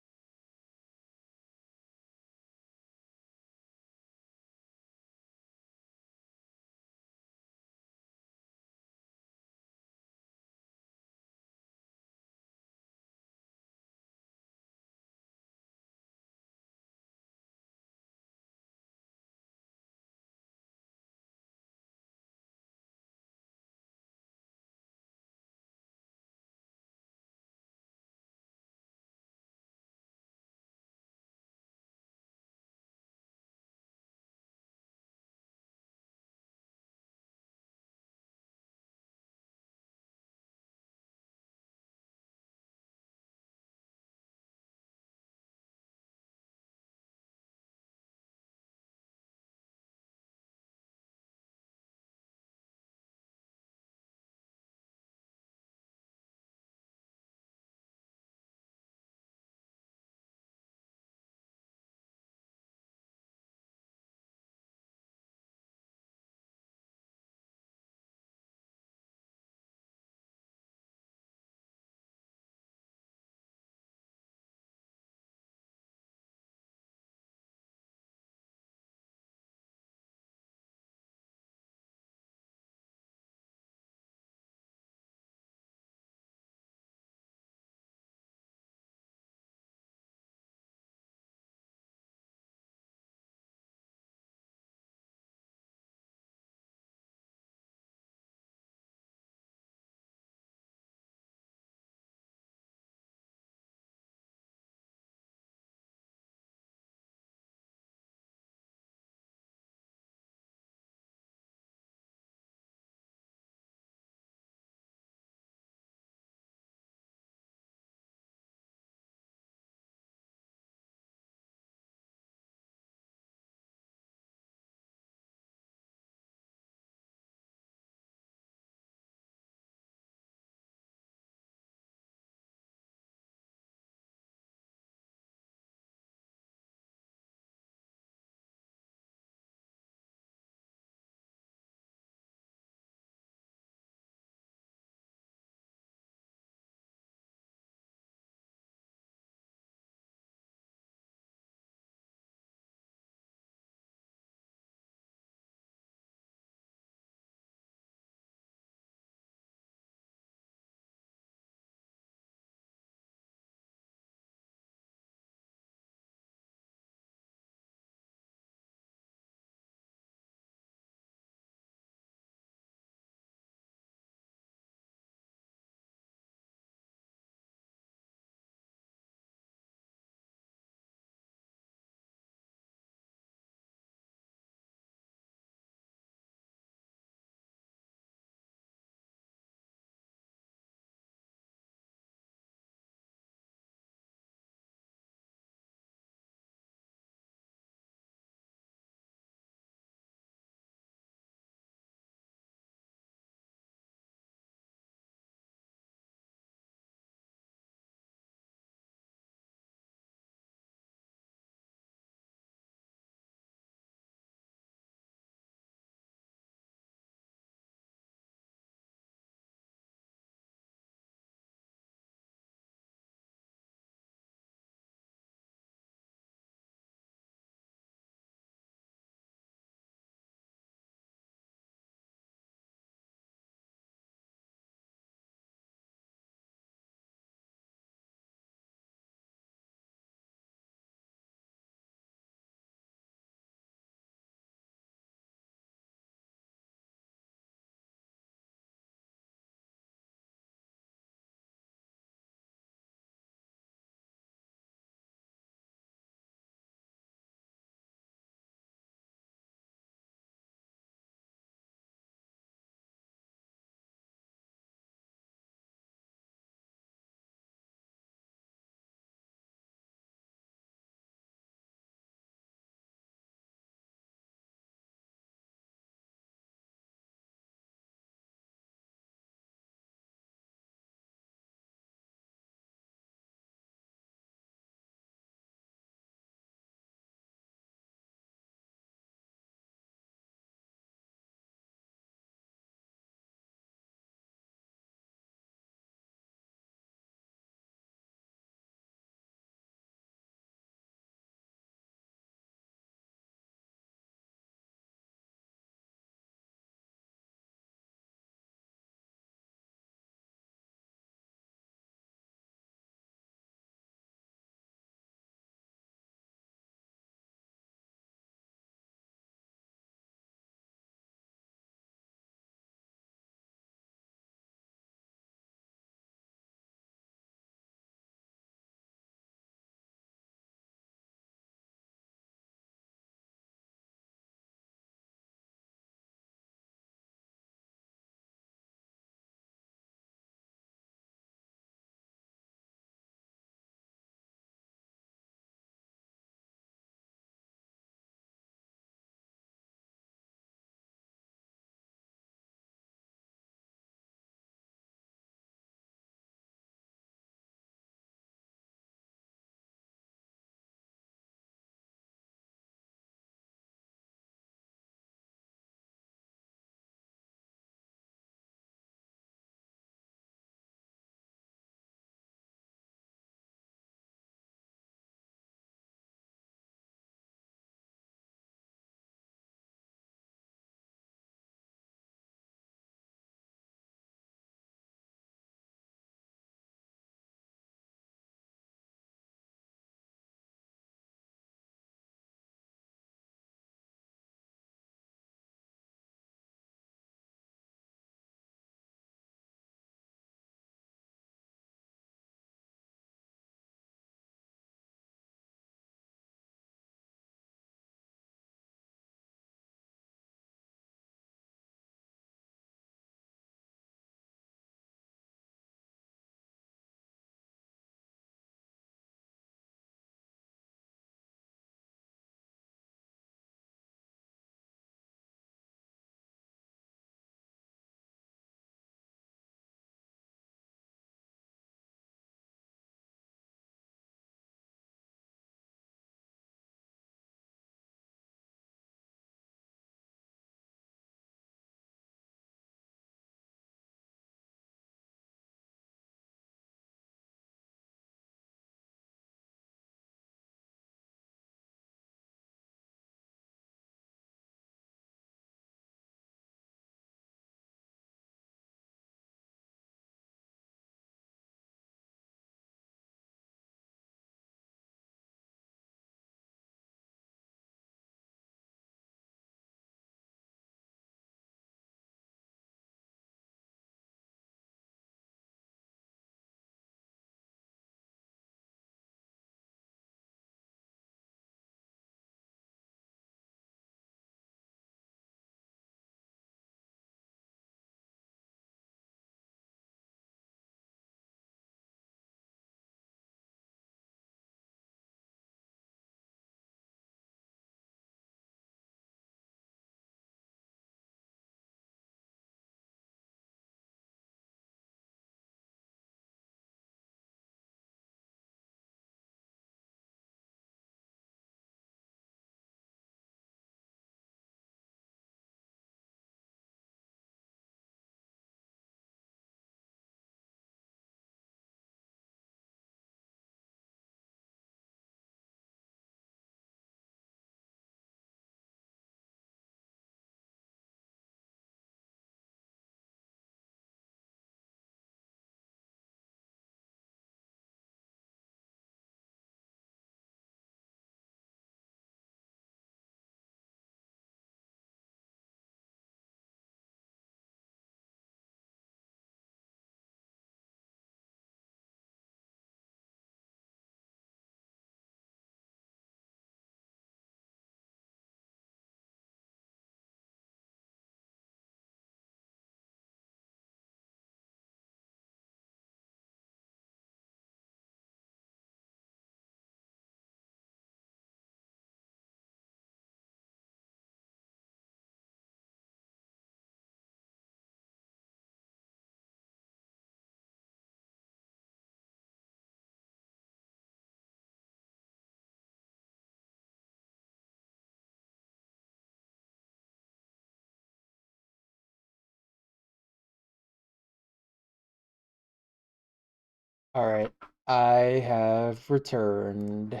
All right, I have returned.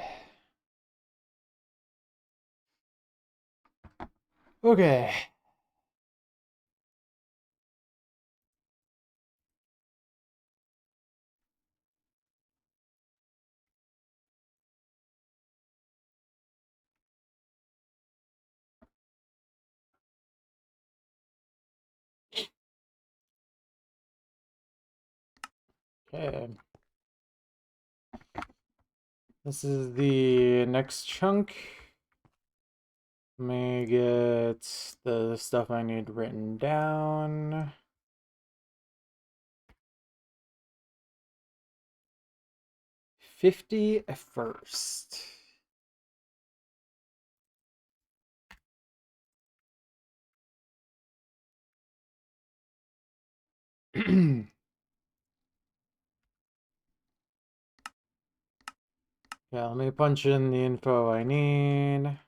Okay. Okay. This is the next chunk. Let me get the stuff I need written down. $50 first. Yeah, let me punch in the info I need.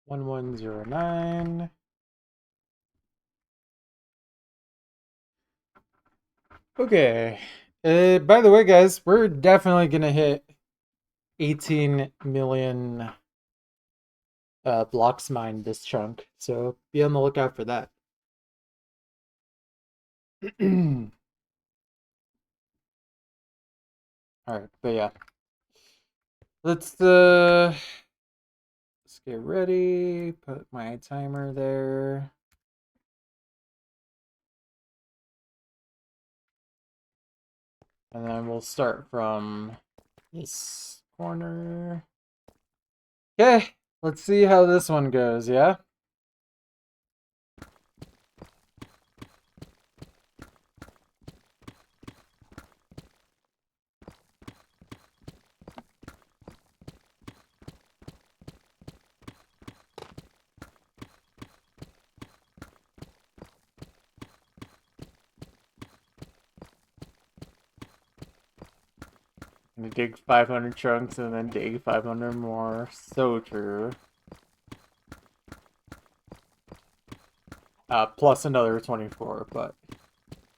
One 1109. Okay. By the way, guys, we're definitely gonna hit 18 million blocks mined this chunk, so be on the lookout for that. All right, but yeah, let's get ready. Put my timer there. And then we'll start from this corner. Okay, let's see how this one goes, yeah? I'm gonna dig 500 chunks and then dig 500 more. So true. Plus another 24, but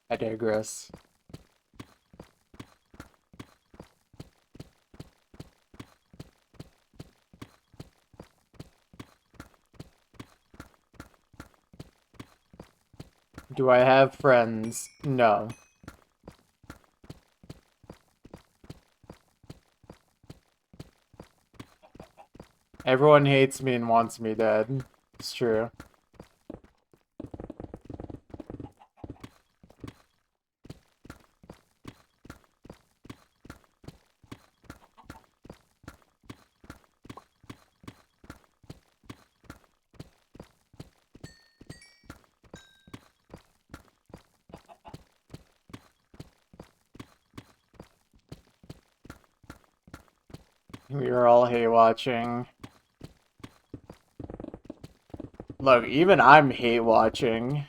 I digress. Do I have friends? No. Everyone hates me and wants me dead. It's true. We are all hate watching. Look, even I'm hate watching.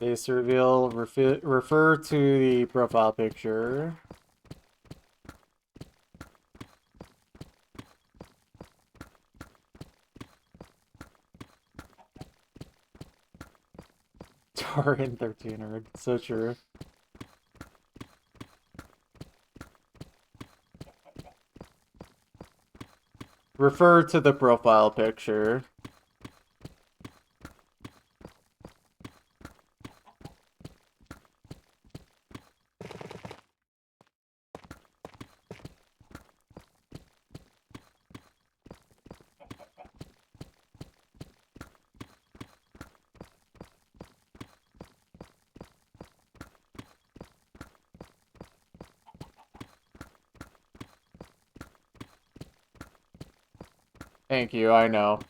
Face reveal, refer to the profile picture. Taurian 13er, so true. Refer to the profile picture. Thank you, I know.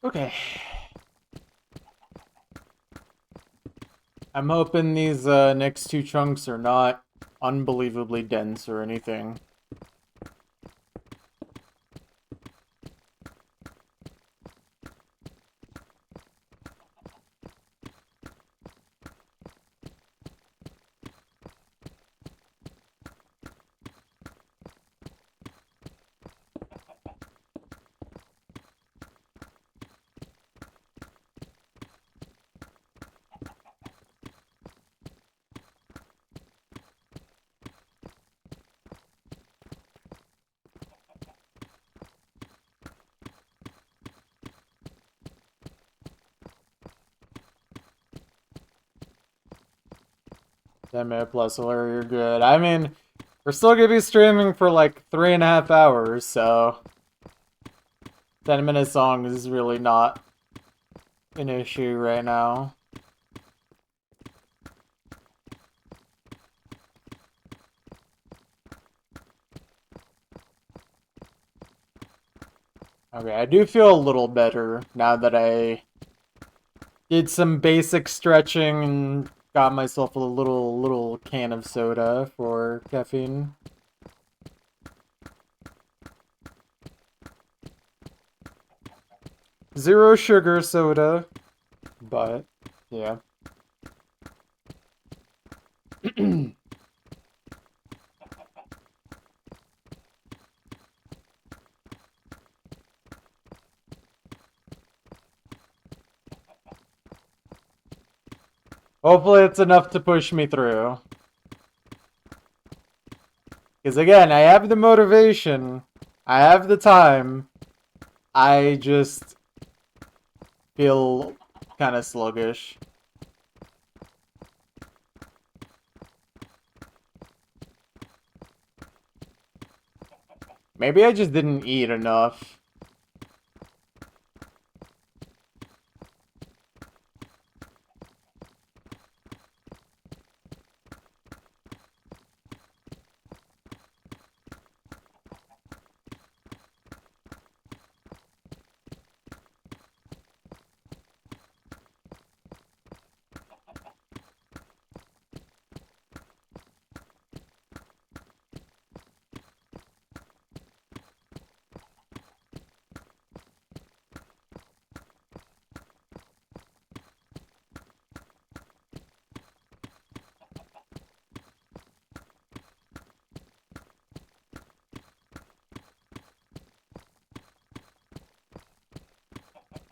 Okay. I'm hoping these next two chunks are not unbelievably dense or anything. Plus alert, you're good. I mean, we're still gonna be streaming for like 3.5 hours, so 10-minute song is really not an issue right now. Okay, I do feel a little better now that I did some basic stretching and got myself a little can of soda for caffeine. Zero sugar soda, but yeah. Hopefully it's enough to push me through. Because again, I have the motivation, I have the time, I just feel kind of sluggish. Maybe I just didn't eat enough.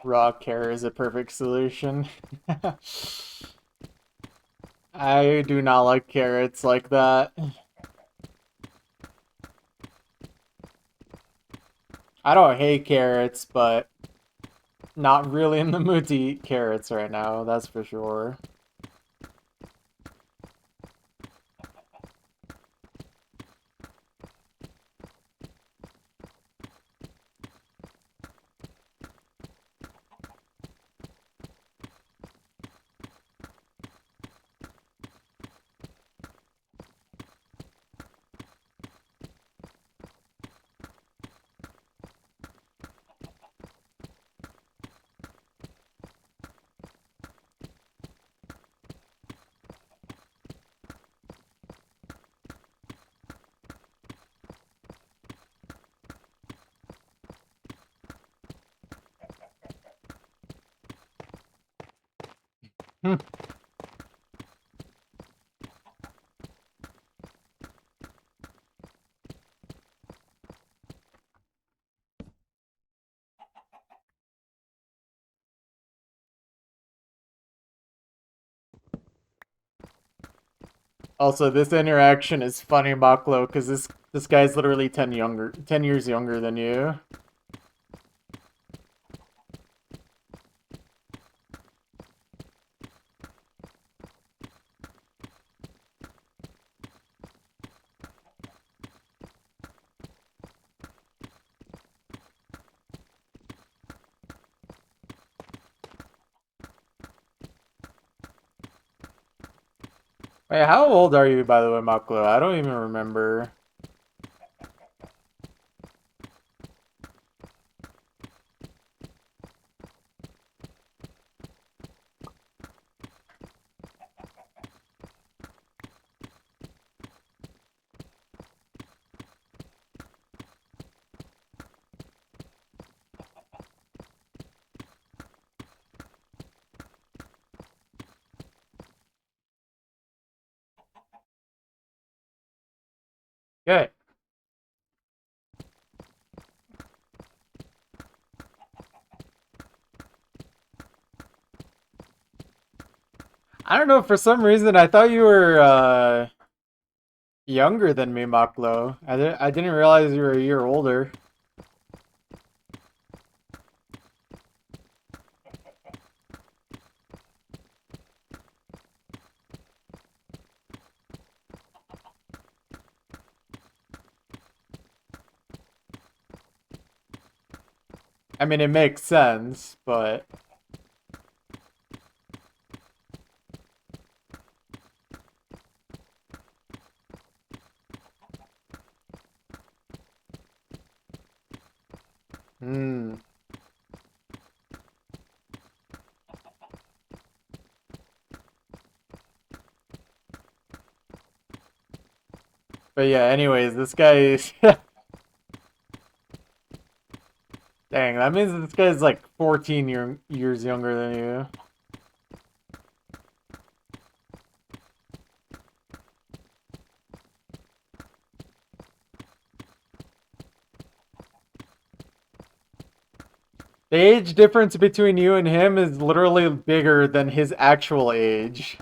Raw carrot is a perfect solution. I do not like carrots like that. I don't hate carrots, but not really in the mood to eat carrots right now, that's for sure. Hmm. Also, this interaction is funny, Maklo, because this guy's literally 10 years younger than you. Wait, how old are you, by the way, Maklo? I don't even remember. Okay. I don't know, for some reason I thought you were younger than me, Maklo. I didn't realize you were a year older. I mean, it makes sense, but hmm. But yeah, anyways, this guy is dang, that means this guy's like 14 years younger than you. The age difference between you and him is literally bigger than his actual age.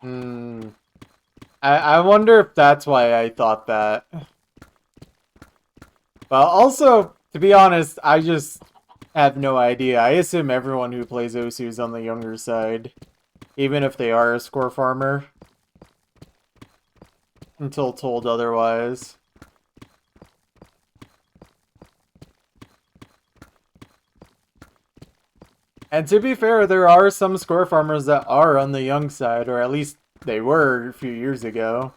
Hmm. I wonder if that's why I thought that. But also, to be honest, I just have no idea. I assume everyone who plays Osu is on the younger side, even if they are a score farmer, until told otherwise. And to be fair, there are some score farmers that are on the young side, or at least they were a few years ago.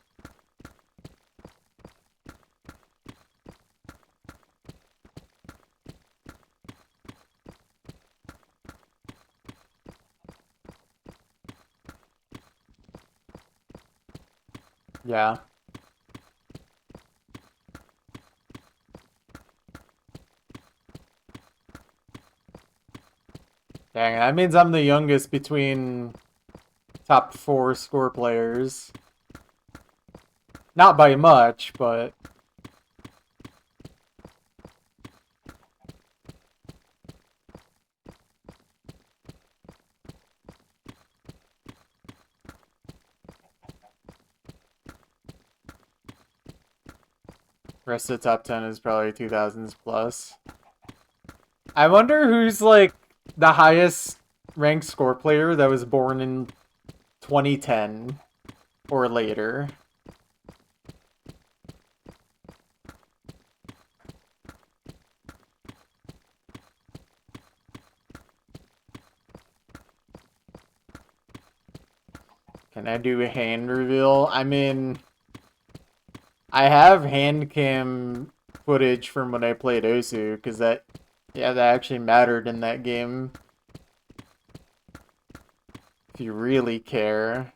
Yeah. Dang, that means I'm the youngest between top 4 score players. Not by much, but rest of the top 10 is probably 2000s plus. I wonder who's like the highest ranked score player that was born in 2010 or later. Can I do a hand reveal? I mean, I have hand cam footage from when I played Osu, because that actually mattered in that game. If you really care.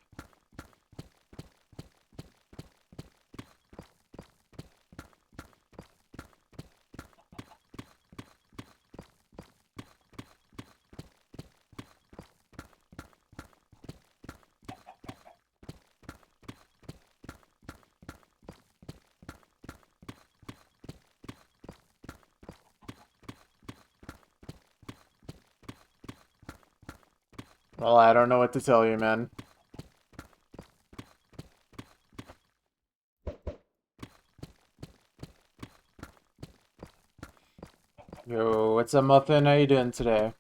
Well, I don't know what to tell you, man. Yo, what's up, Muffin? How you doing today?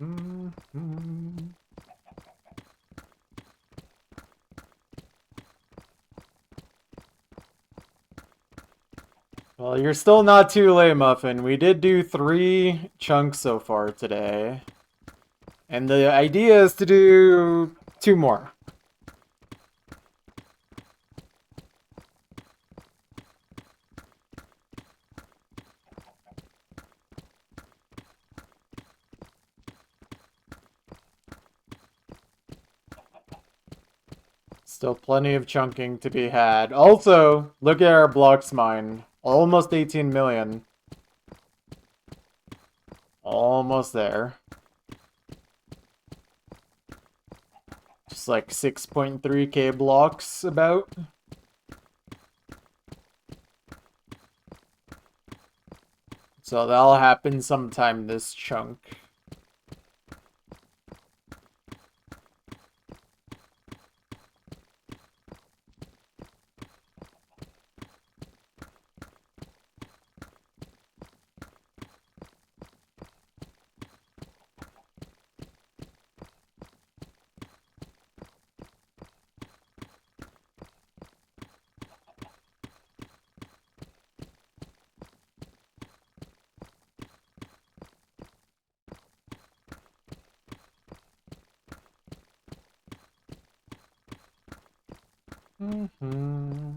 Mhm. Well, you're still not too late, Muffin. We did do 3 chunks so far today. And the idea is to do 2 more. Still plenty of chunking to be had. Also, look at our blocks mine. Almost 18 million. Almost there. Just like 6.3k blocks about. So that'll happen sometime this chunk. Mm-hmm.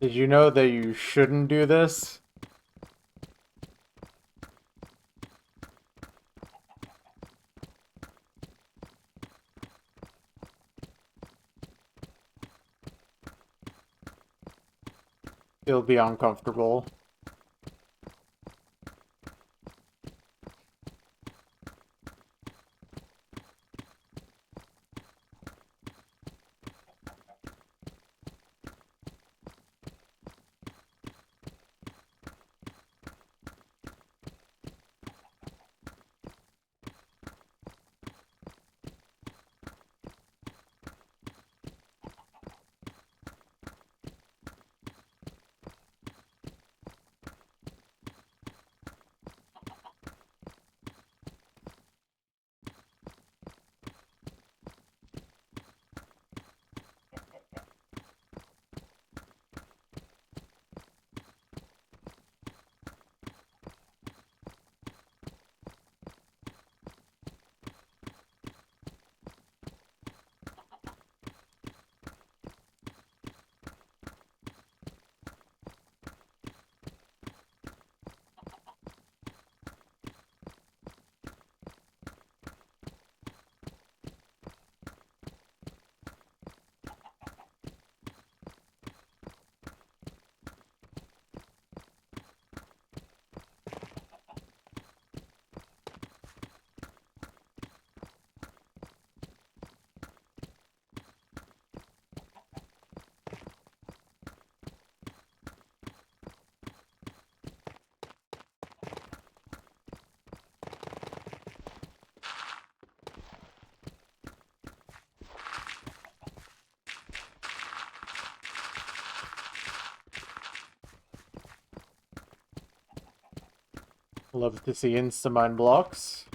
Did you know that you shouldn't do this? It'll be uncomfortable. Love to see Instamine blocks.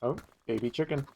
Oh, baby chicken.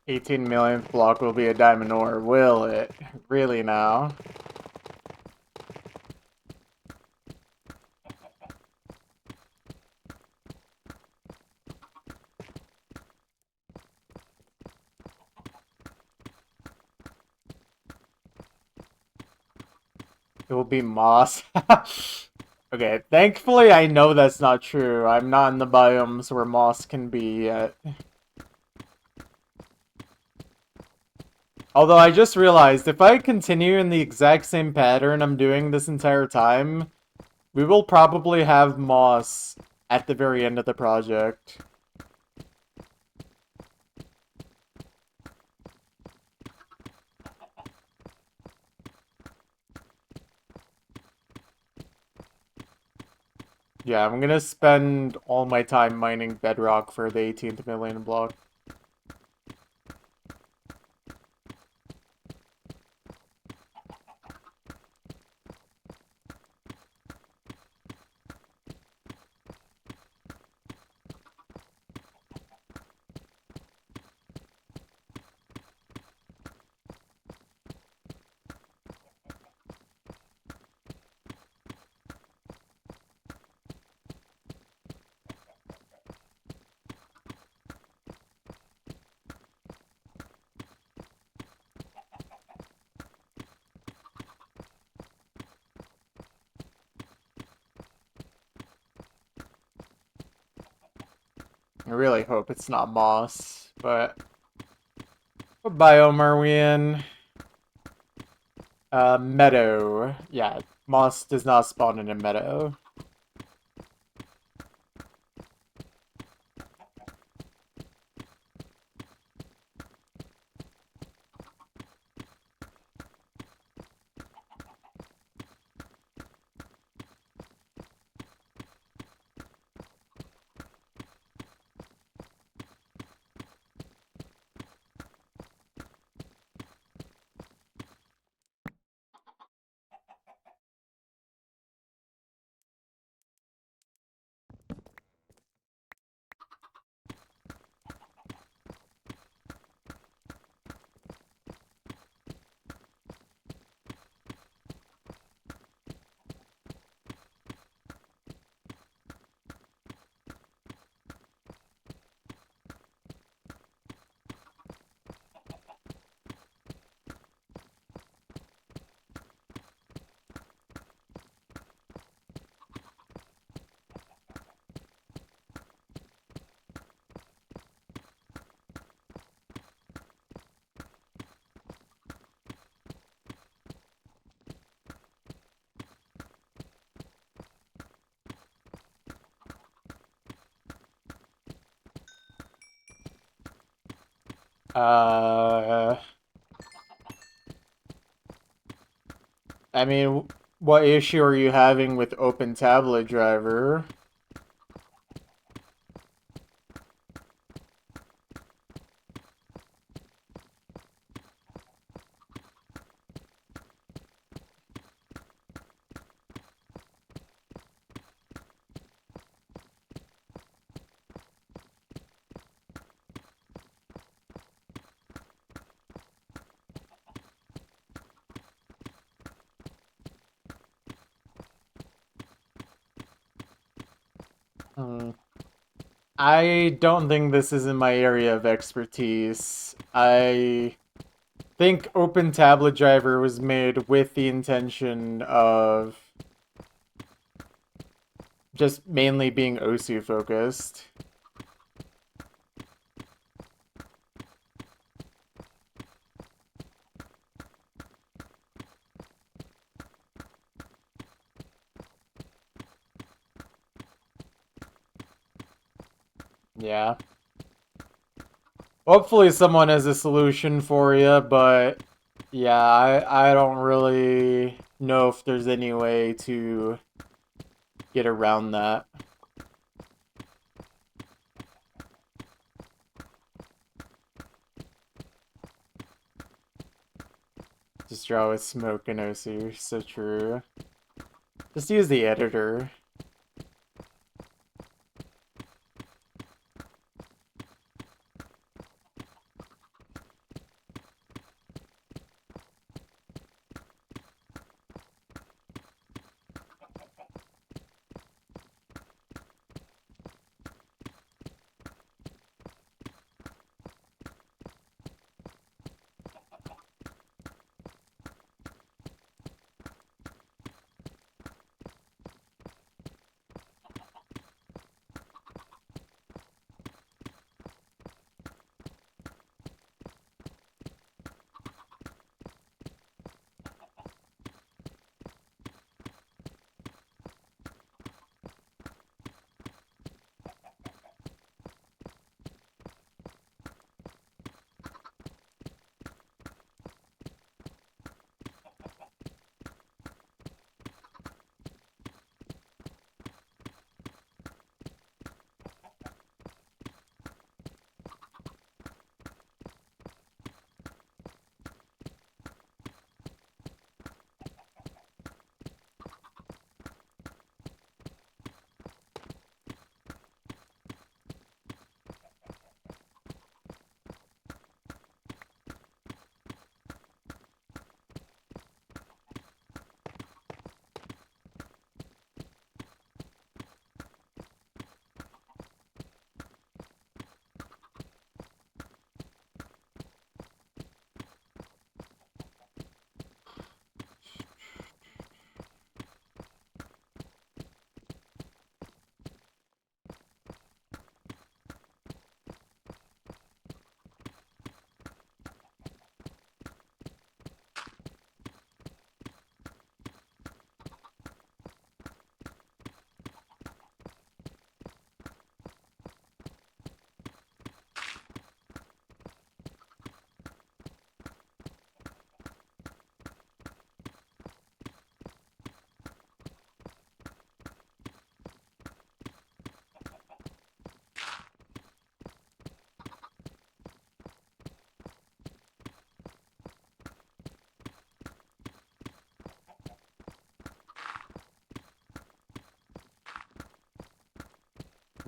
18 millionth block will be a diamond ore, will it? Really now? It will be moss. Okay, thankfully I know that's not true. I'm not in the biomes where moss can be yet. Although I just realized, if I continue in the exact same pattern I'm doing this entire time, we will probably have moss at the very end of the project. Yeah, I'm gonna spend all my time mining bedrock for the 18th million block. I really hope it's not moss, but what biome are we in? Meadow. Yeah, moss does not spawn in a meadow. I mean, what issue are you having with Open Tablet Driver? Hmm. I don't think this is in my area of expertise. I think Open Tablet Driver was made with the intention of just mainly being OSU focused. Yeah. Hopefully someone has a solution for you, but yeah, I don't really know if there's any way to get around that. Just draw with smoke and OC, so true. Just use the editor.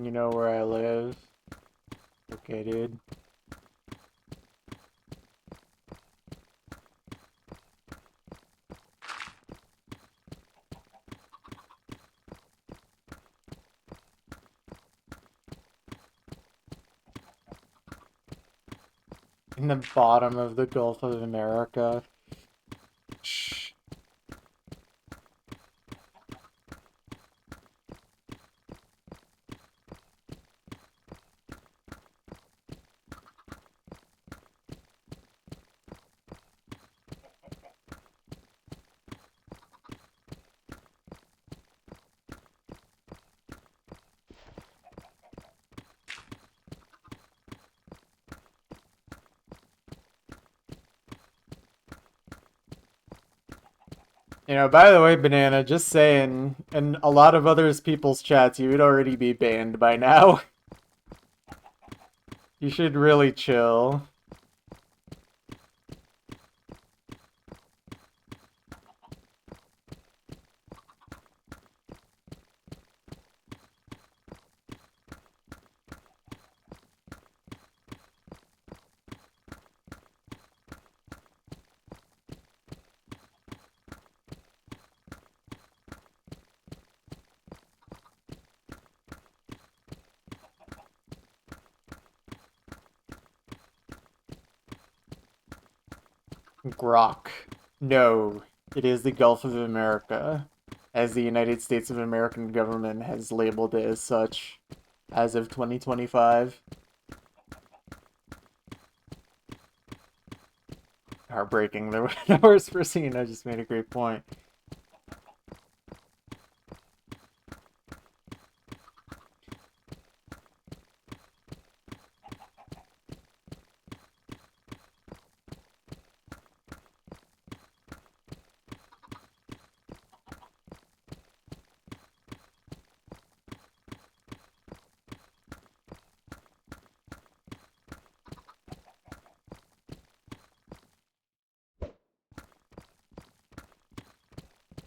You know where I live. Okay, dude. In the bottom of the Gulf of America. Shh. You know, by the way, Banana, just saying, in a lot of others people's chats, you would already be banned by now. You should really chill. Grok. No, it is the Gulf of America, as the United States of American government has labeled it as such as of 2025. Heartbreaking. The worst person I just made a great point.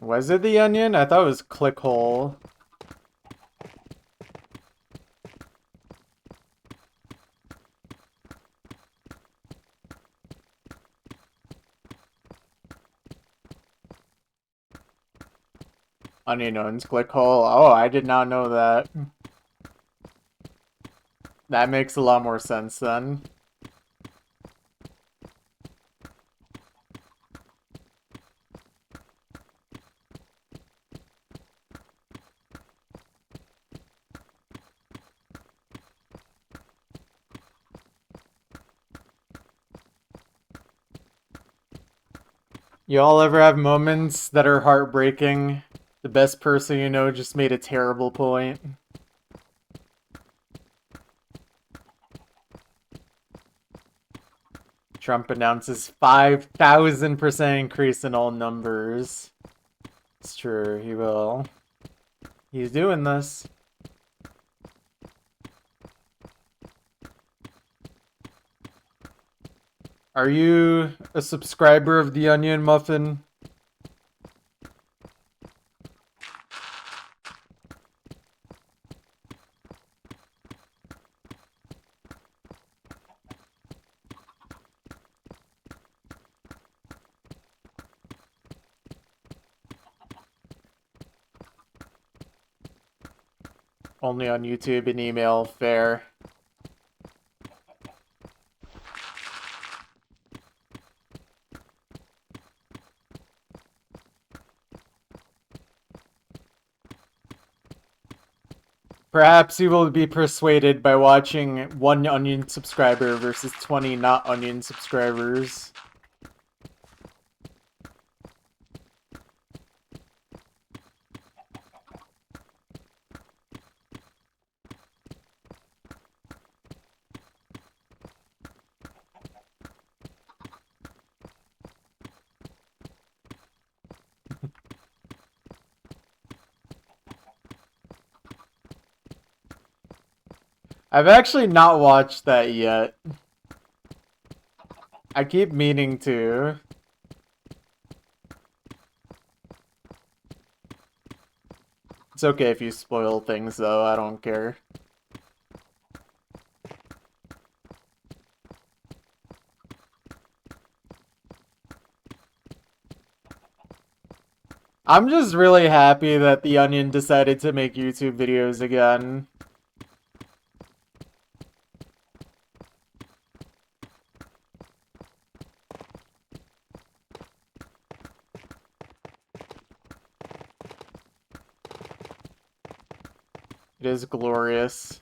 Was it the Onion? I thought it was Clickhole. Onion owns Clickhole. Oh, I did not know that. That makes a lot more sense then. You all ever have moments that are heartbreaking? The best person you know just made a terrible point. Trump announces 5,000% increase in all numbers. It's true, he will. He's doing this. Are you a subscriber of The Onion, Muffin? Only on YouTube and email, fair. Perhaps you will be persuaded by watching 1 Onion subscriber versus 20 not Onion subscribers. I've actually not watched that yet. I keep meaning to. It's okay if you spoil things though, I don't care. I'm just really happy that The Onion decided to make YouTube videos again. It is glorious.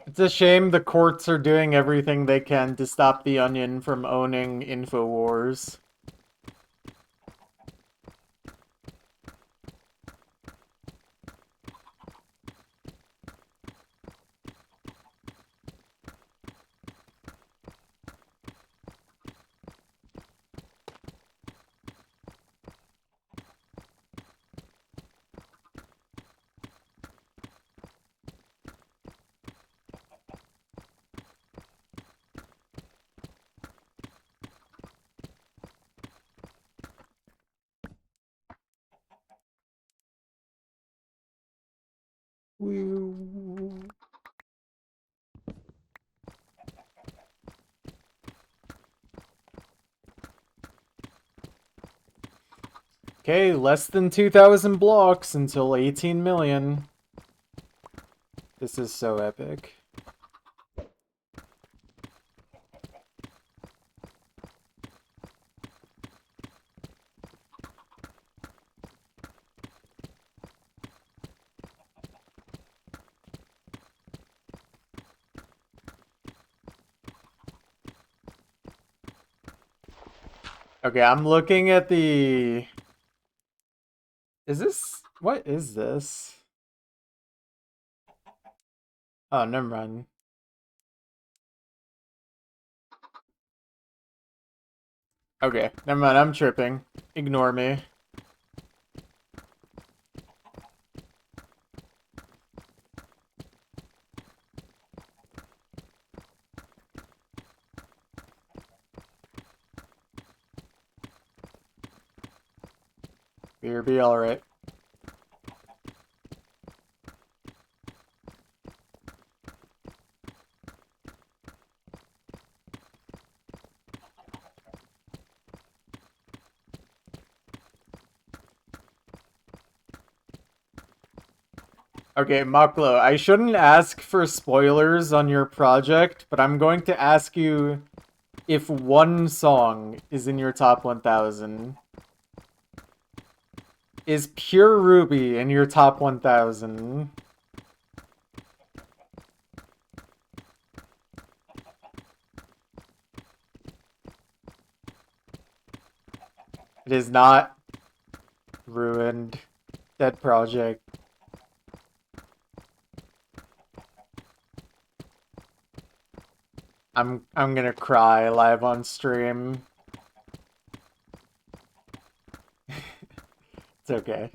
It's a shame the courts are doing everything they can to stop The Onion from owning InfoWars. Okay, less than 2,000 blocks until 18 million. This is so epic. Okay, I'm looking at the... Is this... What is this? Oh, never mind. Okay, never mind, I'm tripping. Ignore me. You'll be alright. Okay, Maklo, I shouldn't ask for spoilers on your project, but I'm going to ask you if one song is in your top 1,000. Is Pure Ruby in your top 1,000? It is not. Ruined. Dead project. I'm gonna cry live on stream. It's okay.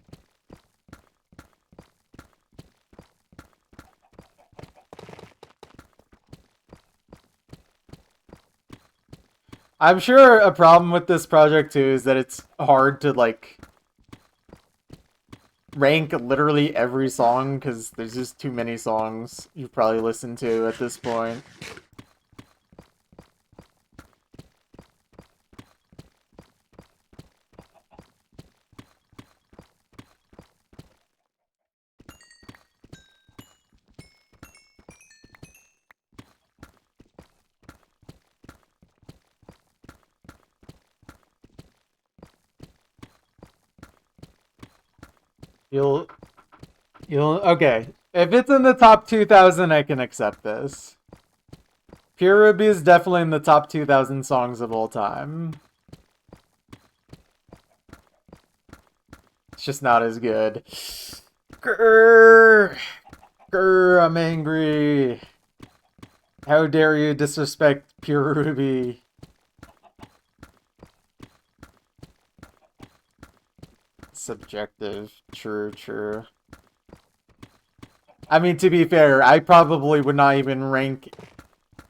I'm sure a problem with this project too is that it's hard to like rank literally every song because there's just too many songs you've probably listened to at this point. You'll okay. If it's in the top 2,000, I can accept this. Pure Ruby is definitely in the top 2,000 songs of all time. It's just not as good. Grr, grr, I'm angry. How dare you disrespect Pure Ruby? Subjective. True, true. I mean, to be fair, I probably would not even rank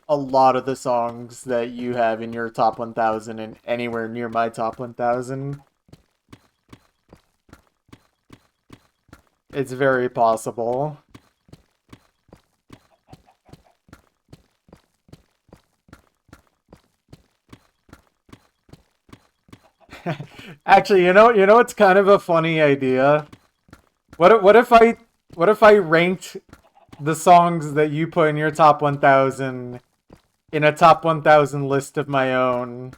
a lot of the songs that you have in your top 1,000 and anywhere near my top 1,000. It's very possible. Actually, you know it's kind of a funny idea. What if I ranked the songs that you put in your top 1,000 in a top 1,000 list of my own?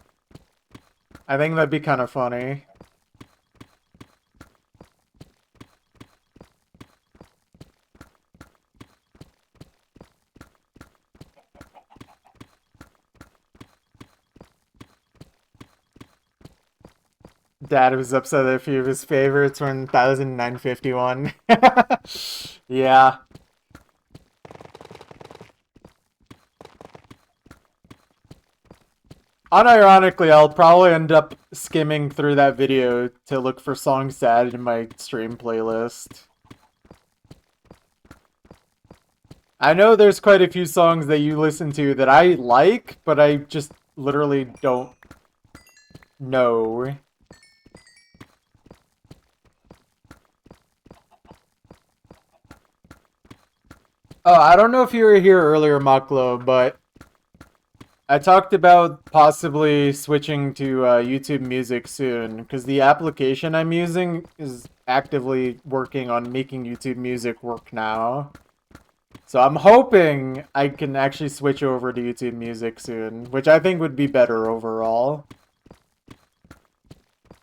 I think that'd be kind of funny. Dad was upset that a few of his favorites were in 1,951. Yeah. Unironically, I'll probably end up skimming through that video to look for songs to add in my stream playlist. I know there's quite a few songs that you listen to that I like, but I just literally don't know. Oh, I don't know if you were here earlier, Maklo, but I talked about possibly switching to YouTube Music soon, because the application I'm using is actively working on making YouTube Music work now. So I'm hoping I can actually switch over to YouTube Music soon, which I think would be better overall.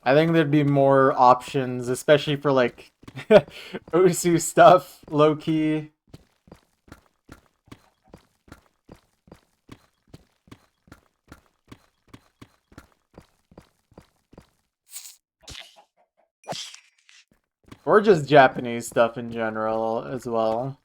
I think there'd be more options, especially for like Osu stuff, low-key. Or just Japanese stuff in general as well.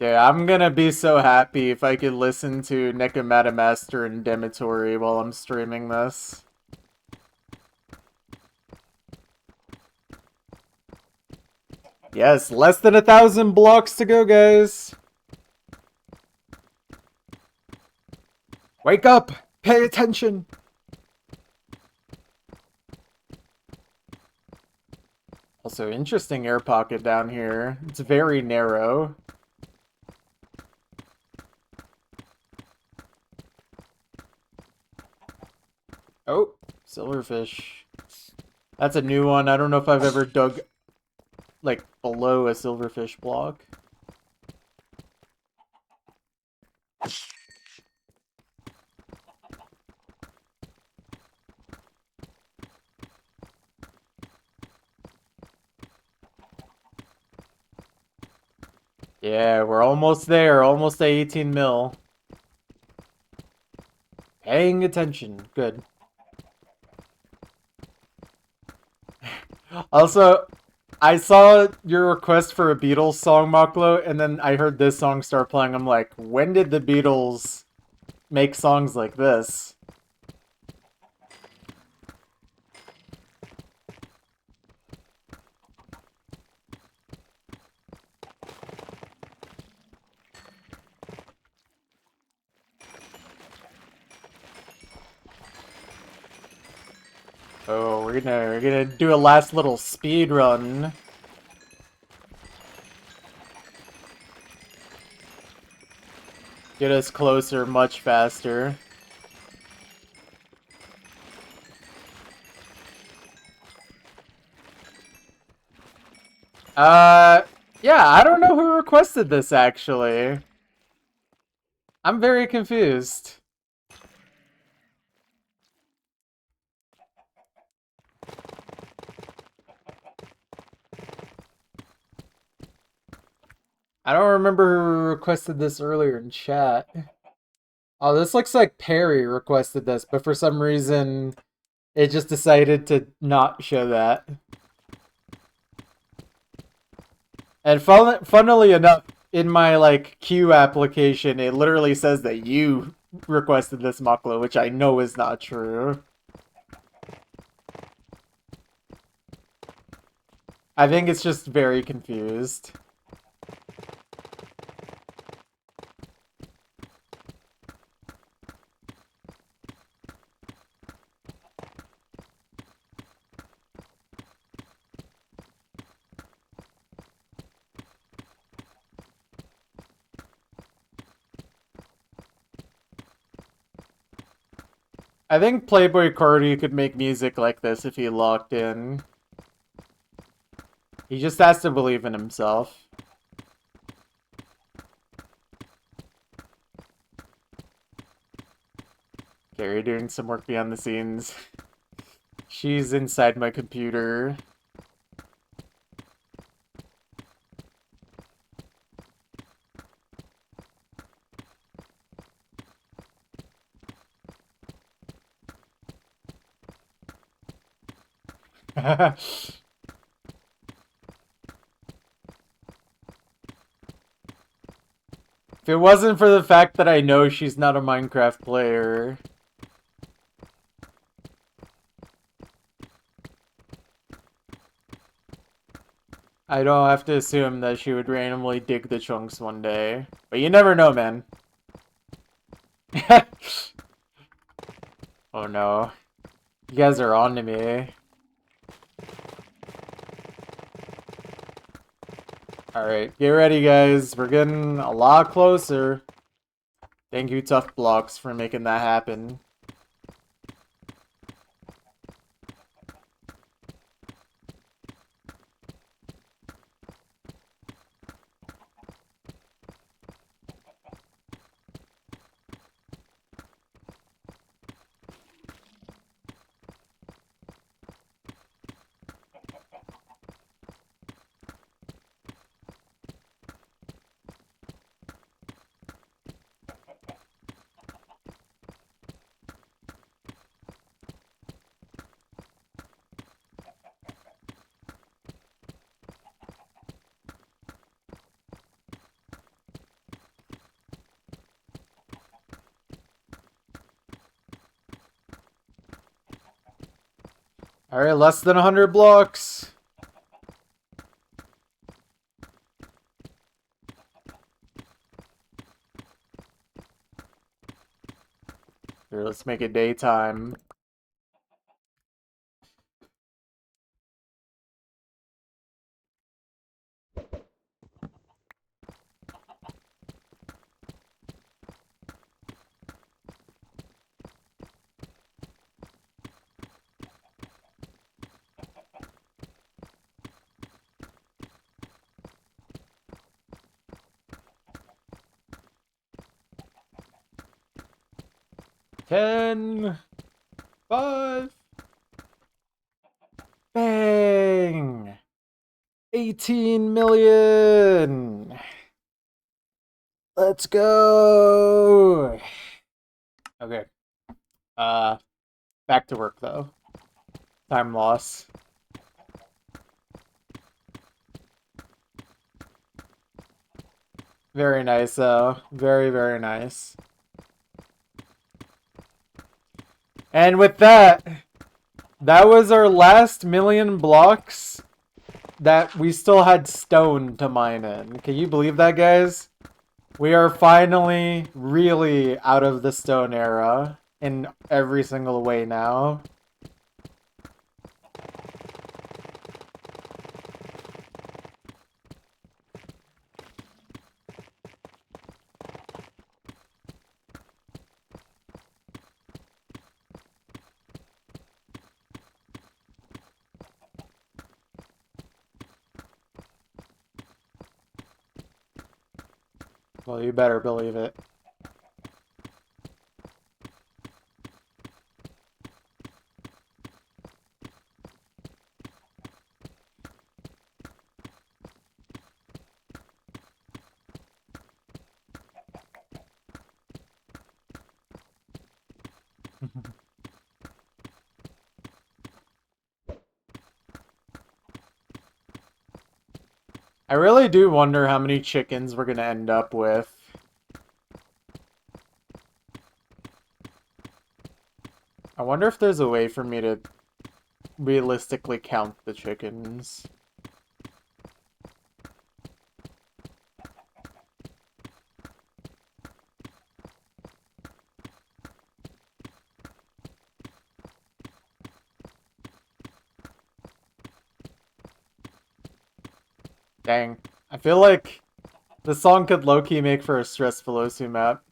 Yeah, I'm gonna be so happy if I could listen to Nekomata Master and Demitori while I'm streaming this. Yes, less than 1,000 blocks to go, guys. Wake up! Pay attention! Also, interesting air pocket down here. It's very narrow. Oh, silverfish. That's a new one. I don't know if I've ever dug, like, below a silverfish block. Yeah, we're almost there. Almost at 18 mil. Paying attention. Good. Also, I saw your request for a Beatles song, Maklo, and then I heard this song start playing. I'm like, when did the Beatles make songs like this? Oh, we're gonna do a last little speed run. Get us closer much faster. Yeah, I don't know who requested this actually. I'm very confused. I don't remember who requested this earlier in chat. Oh, this looks like Perry requested this, but for some reason, it just decided to not show that. And funnily enough, in my like queue application, it literally says that you requested this Maklo, which I know is not true. I think it's just very confused. I think Playboy Cardi could make music like this if he locked in. He just has to believe in himself. Gary doing some work behind the scenes. She's inside my computer. If it wasn't for the fact that I know she's not a Minecraft player. I don't have to assume that she would randomly dig the chunks one day. But you never know, man. Oh no. You guys are on to me. Alright, get ready guys. We're getting a lot closer. Thank you, Tough Blocks, for making that happen. Alright, less than 100 blocks. Here, let's make it daytime. Ten, 5, bang! 18 million! Let's go! Okay. Back to work though. Time loss. Very nice though. Very, very nice. And with that, that was our last million blocks that we still had stone to mine in. Can you believe that, guys? We are finally really out of the stone era in every single way now. Well, you better believe it. I really do wonder how many chickens we're gonna end up with. I wonder if there's a way for me to realistically count the chickens. Dang. I feel like the song could low-key make for a stressful Osu map.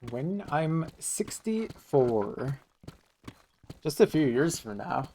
When I'm 64. Just a few years from now.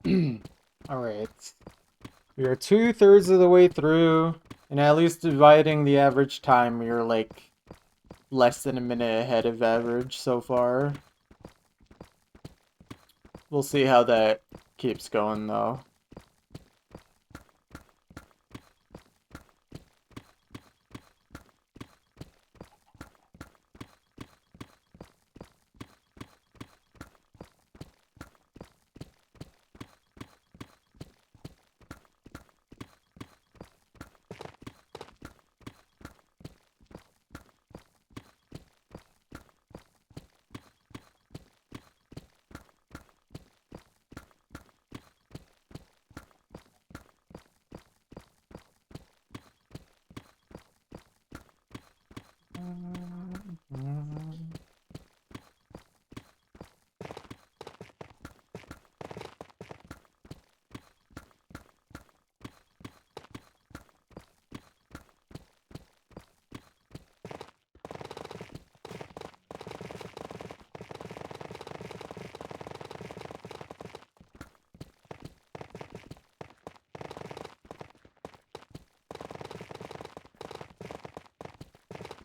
Alright. We are 2/3 of the way through, and at least dividing the average time, we are like less than a minute ahead of average so far. We'll see how that keeps going though.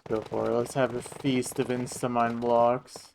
Go for it. Let's have a feast of Instamine blocks.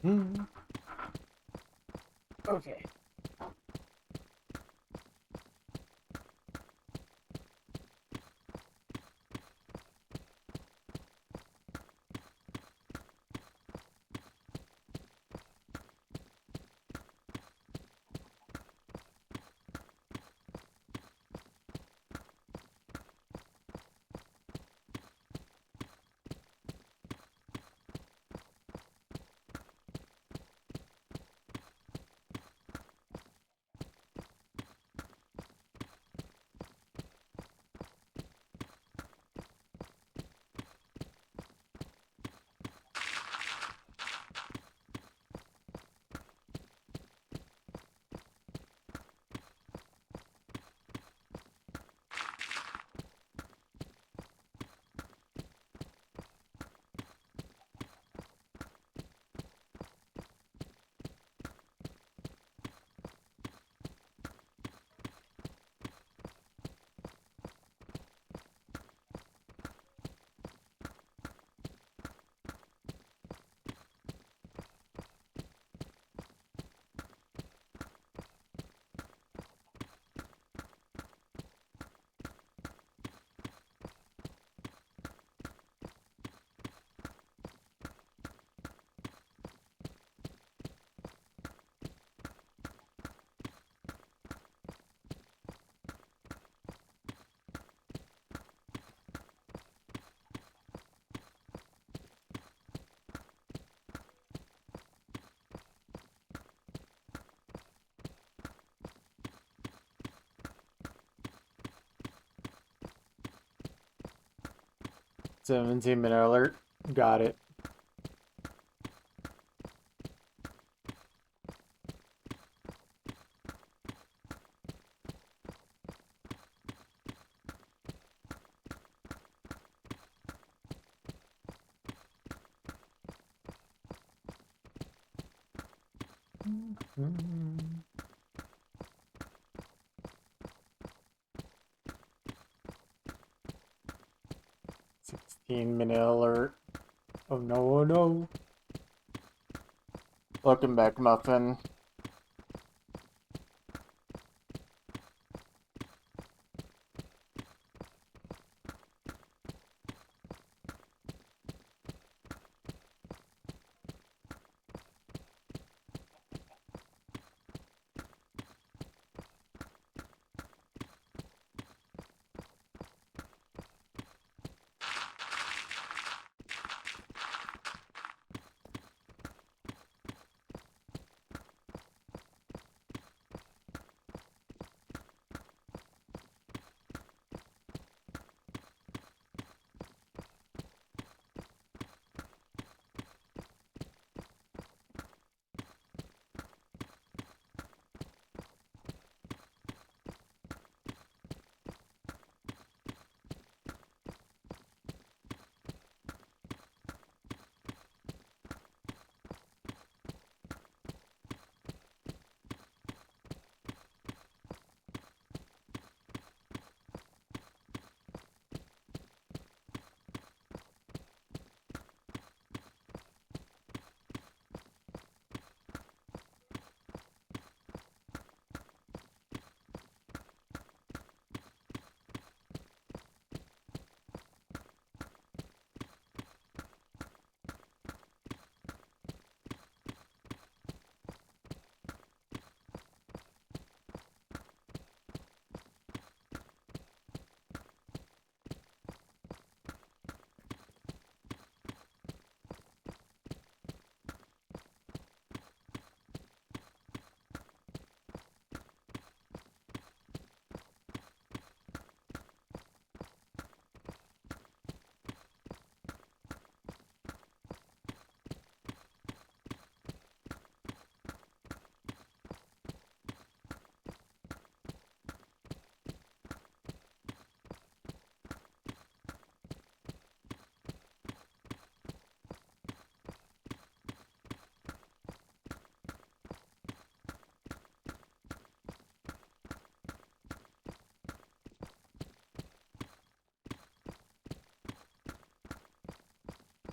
Okay. $17-minute alert. Got it. Mm. 16-minute alert. Oh no, oh no. Welcome back, Muffin.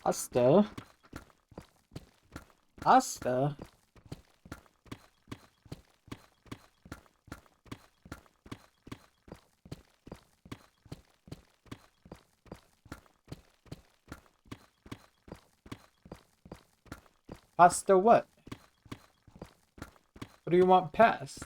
Asta. Asta? Pasta what? What do you want past?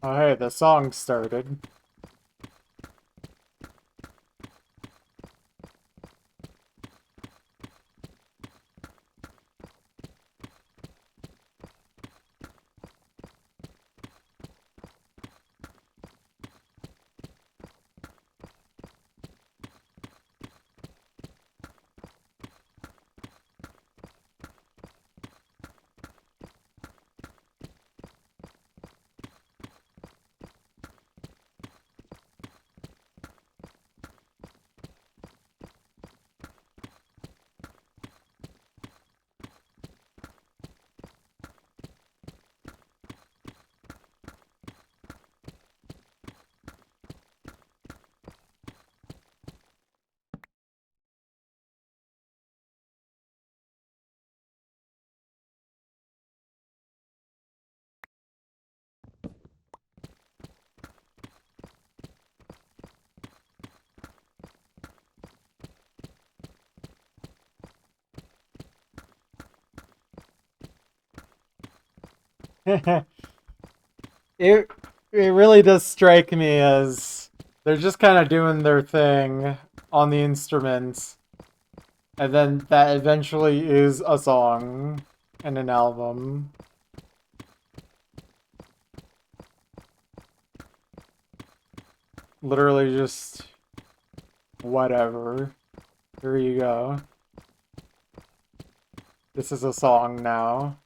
Oh hey, the song started. it it really does strike me as they're just kind of doing their thing on the instruments, and then that eventually is a song and an album. Literally just whatever. Here you go. This is a song now.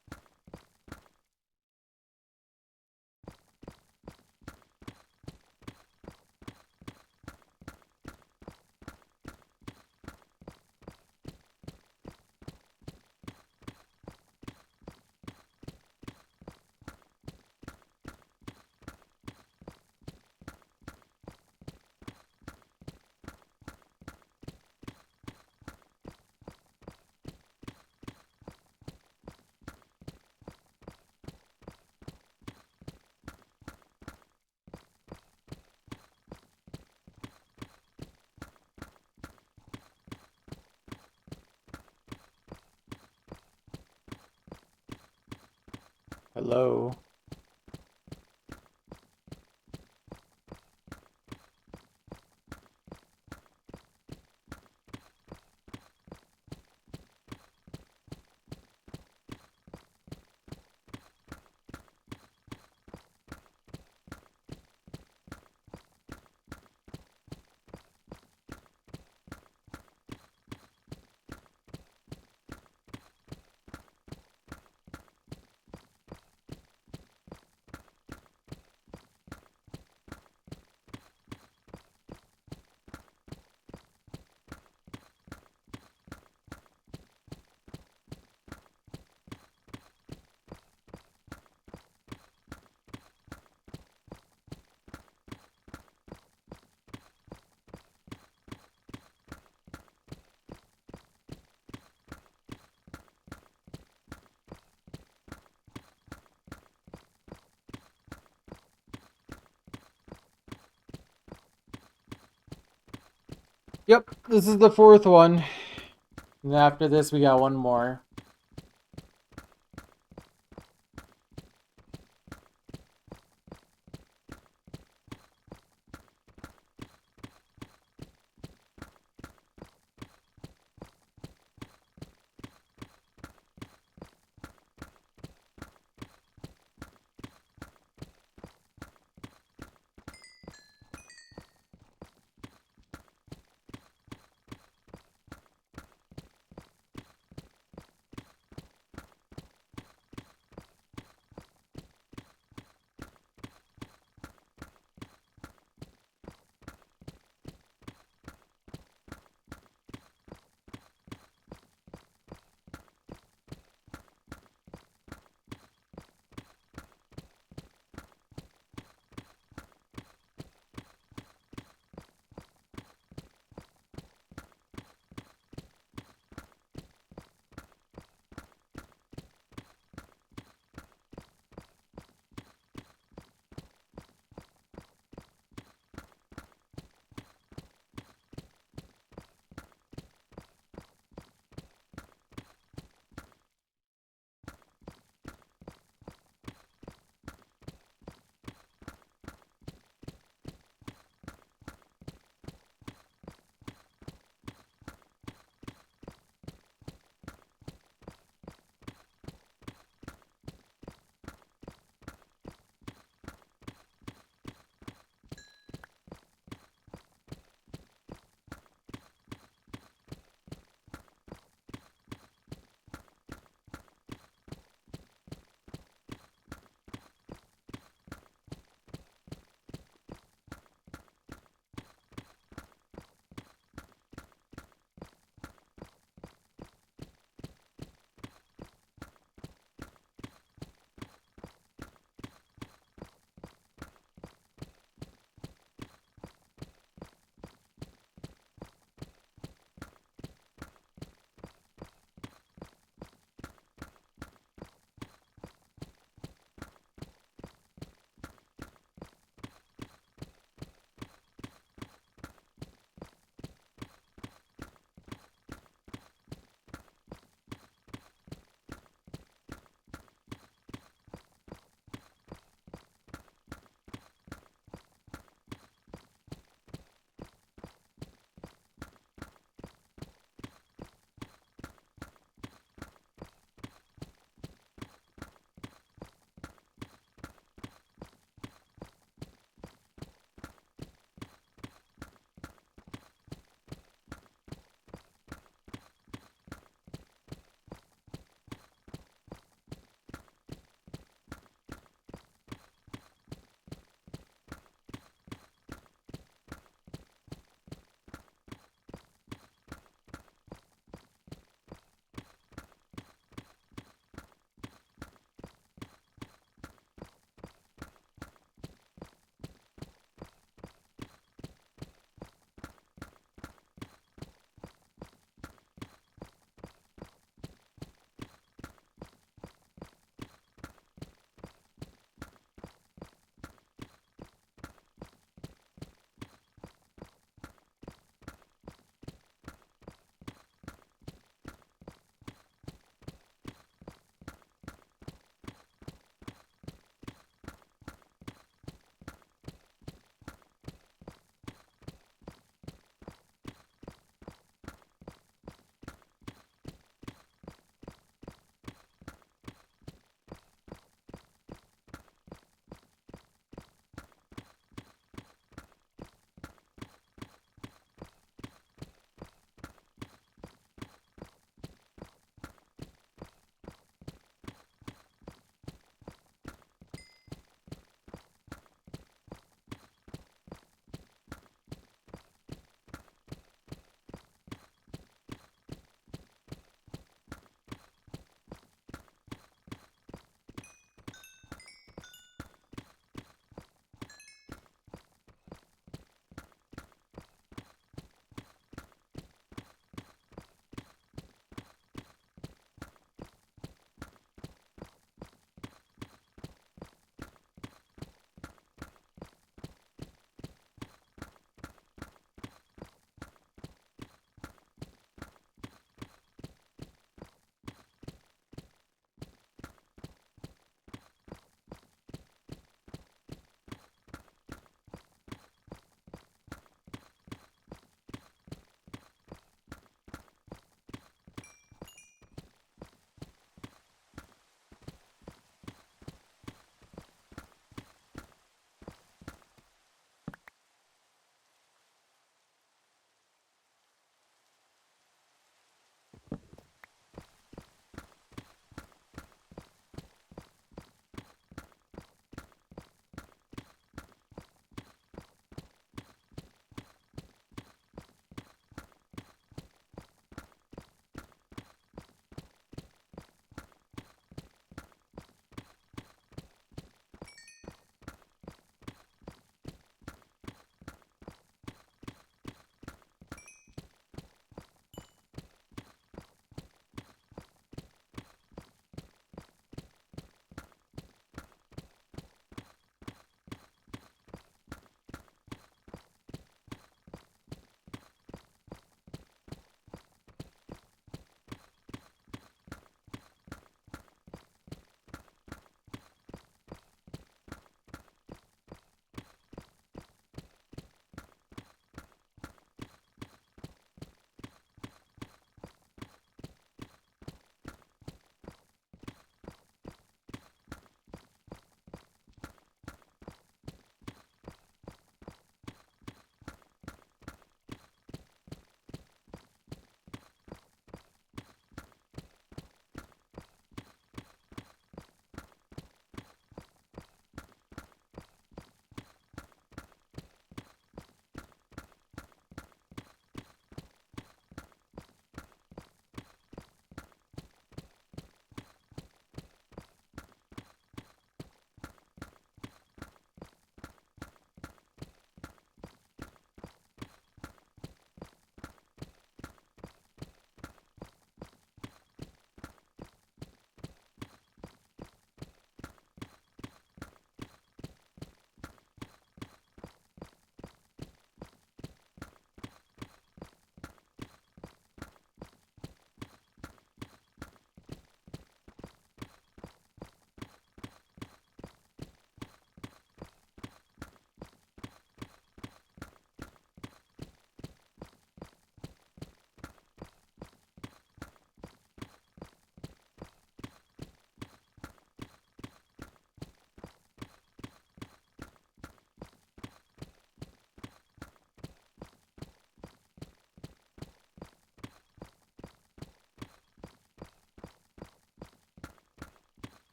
low. Yep, this is the fourth one. And after this, we got one more.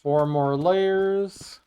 4 more layers.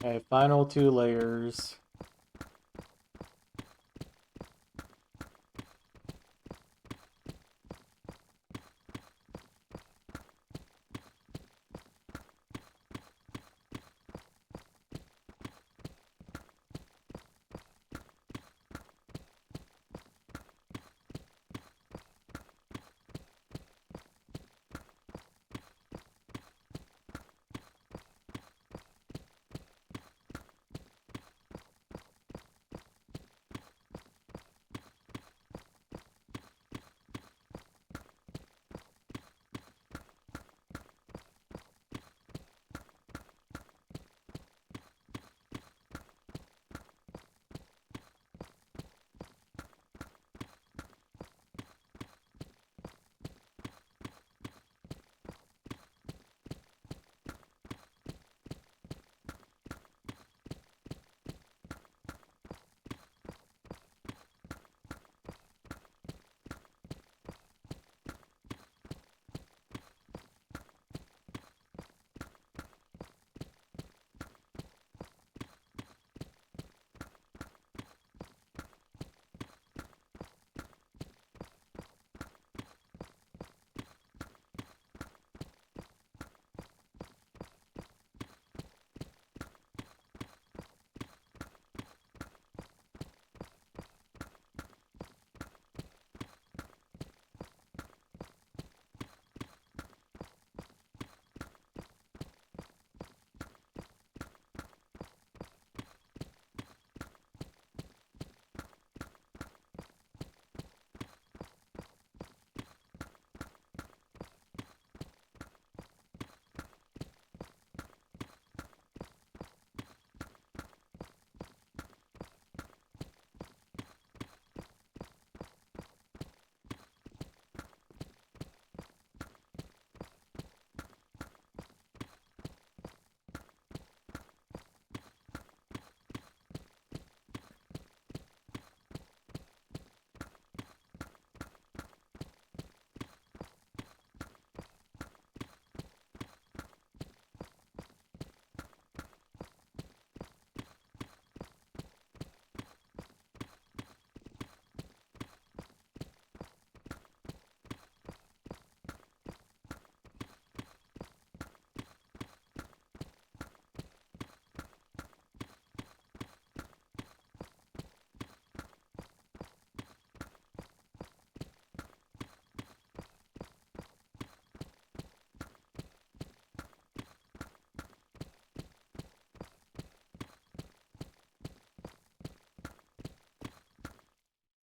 Okay, final 2 layers.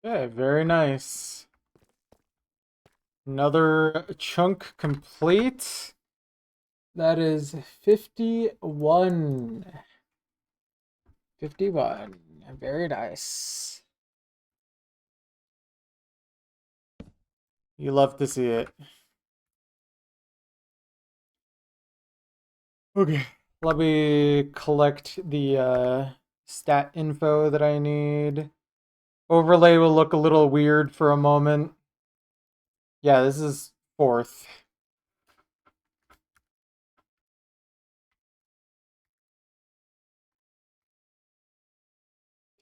Okay, very nice. Another chunk complete. That is 51. 51. Very nice. You love to see it. Okay, let me collect the stat info that I need. Overlay will look a little weird for a moment. Yeah, this is fourth.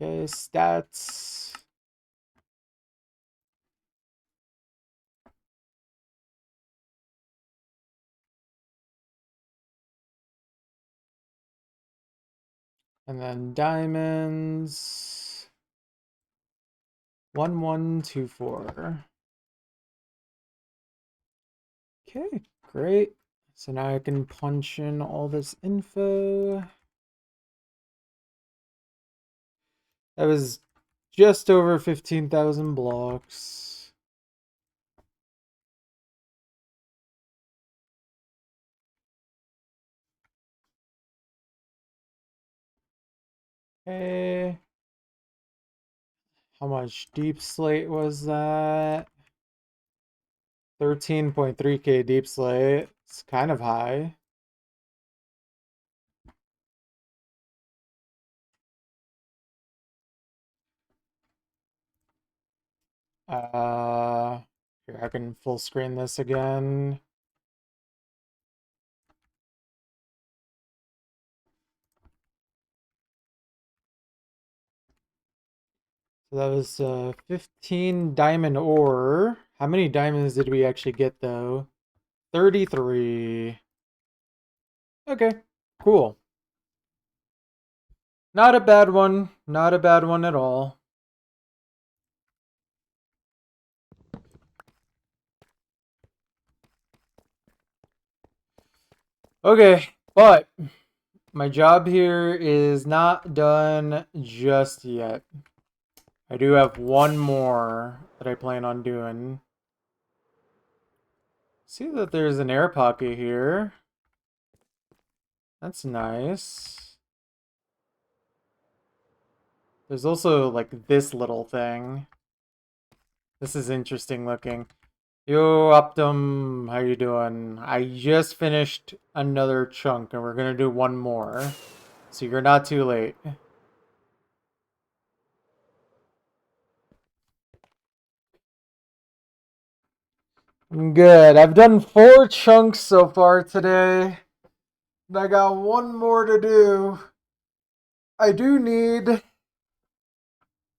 Okay, stats. And then diamonds. 1124. Okay, great. So now I can punch in all this info. That was just over 15,000 blocks. Okay. How much deep slate was that? 13.3k deep slate. It's kind of high. Here I can full screen this again. So that was 15 diamond ore. How many diamonds did we actually get though? 33. Okay, cool. Not a bad one. Not a bad one at all. Okay, but my job here is not done just yet. I do have one more that I plan on doing. See that there's an air pocket here. That's nice. There's also like this little thing. This is interesting looking. Yo, Optum, how you doing? I just finished another chunk and we're gonna do one more. So you're not too late. Good. I've done 4 chunks so far today. And I got one more to do. I do need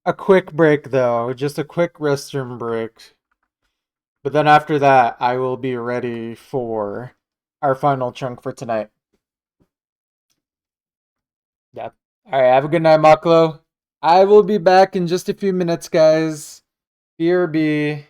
a quick break though, just a quick restroom break. But then after that, I will be ready for our final chunk for tonight. Yep. Alright, have a good night, Maklo. I will be back in just a few minutes, guys. BRB.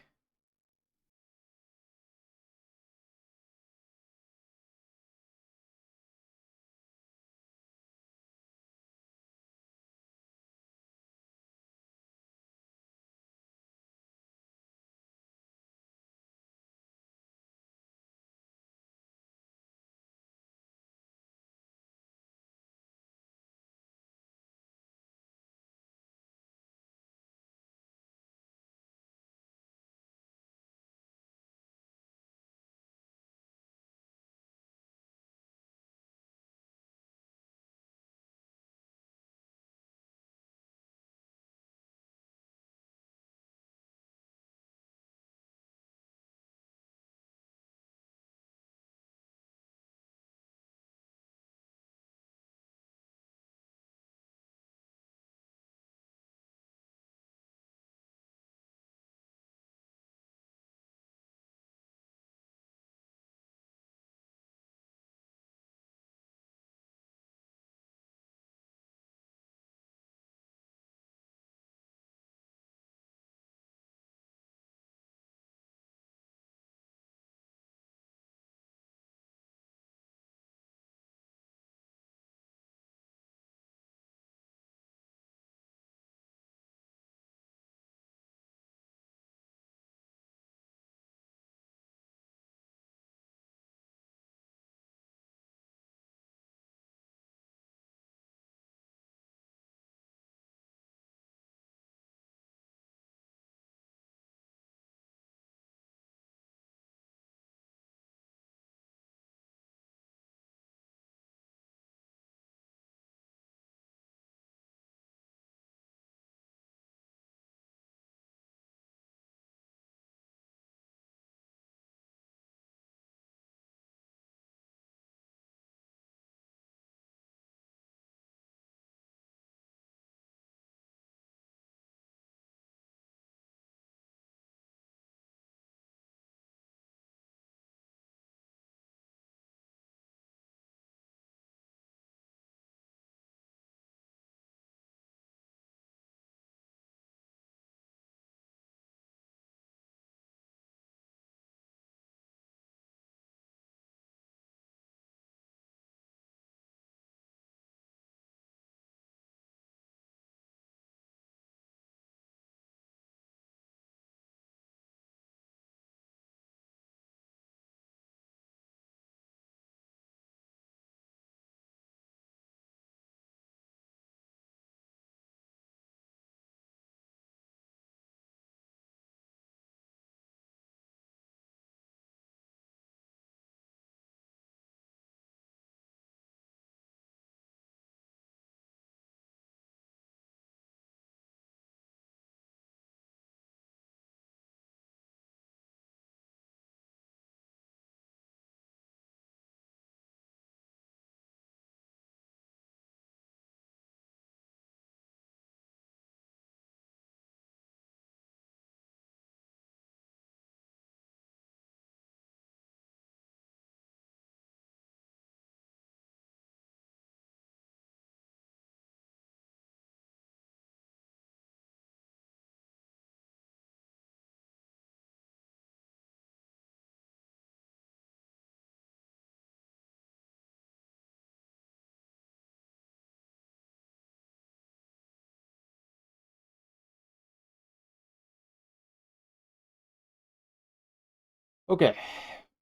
Okay,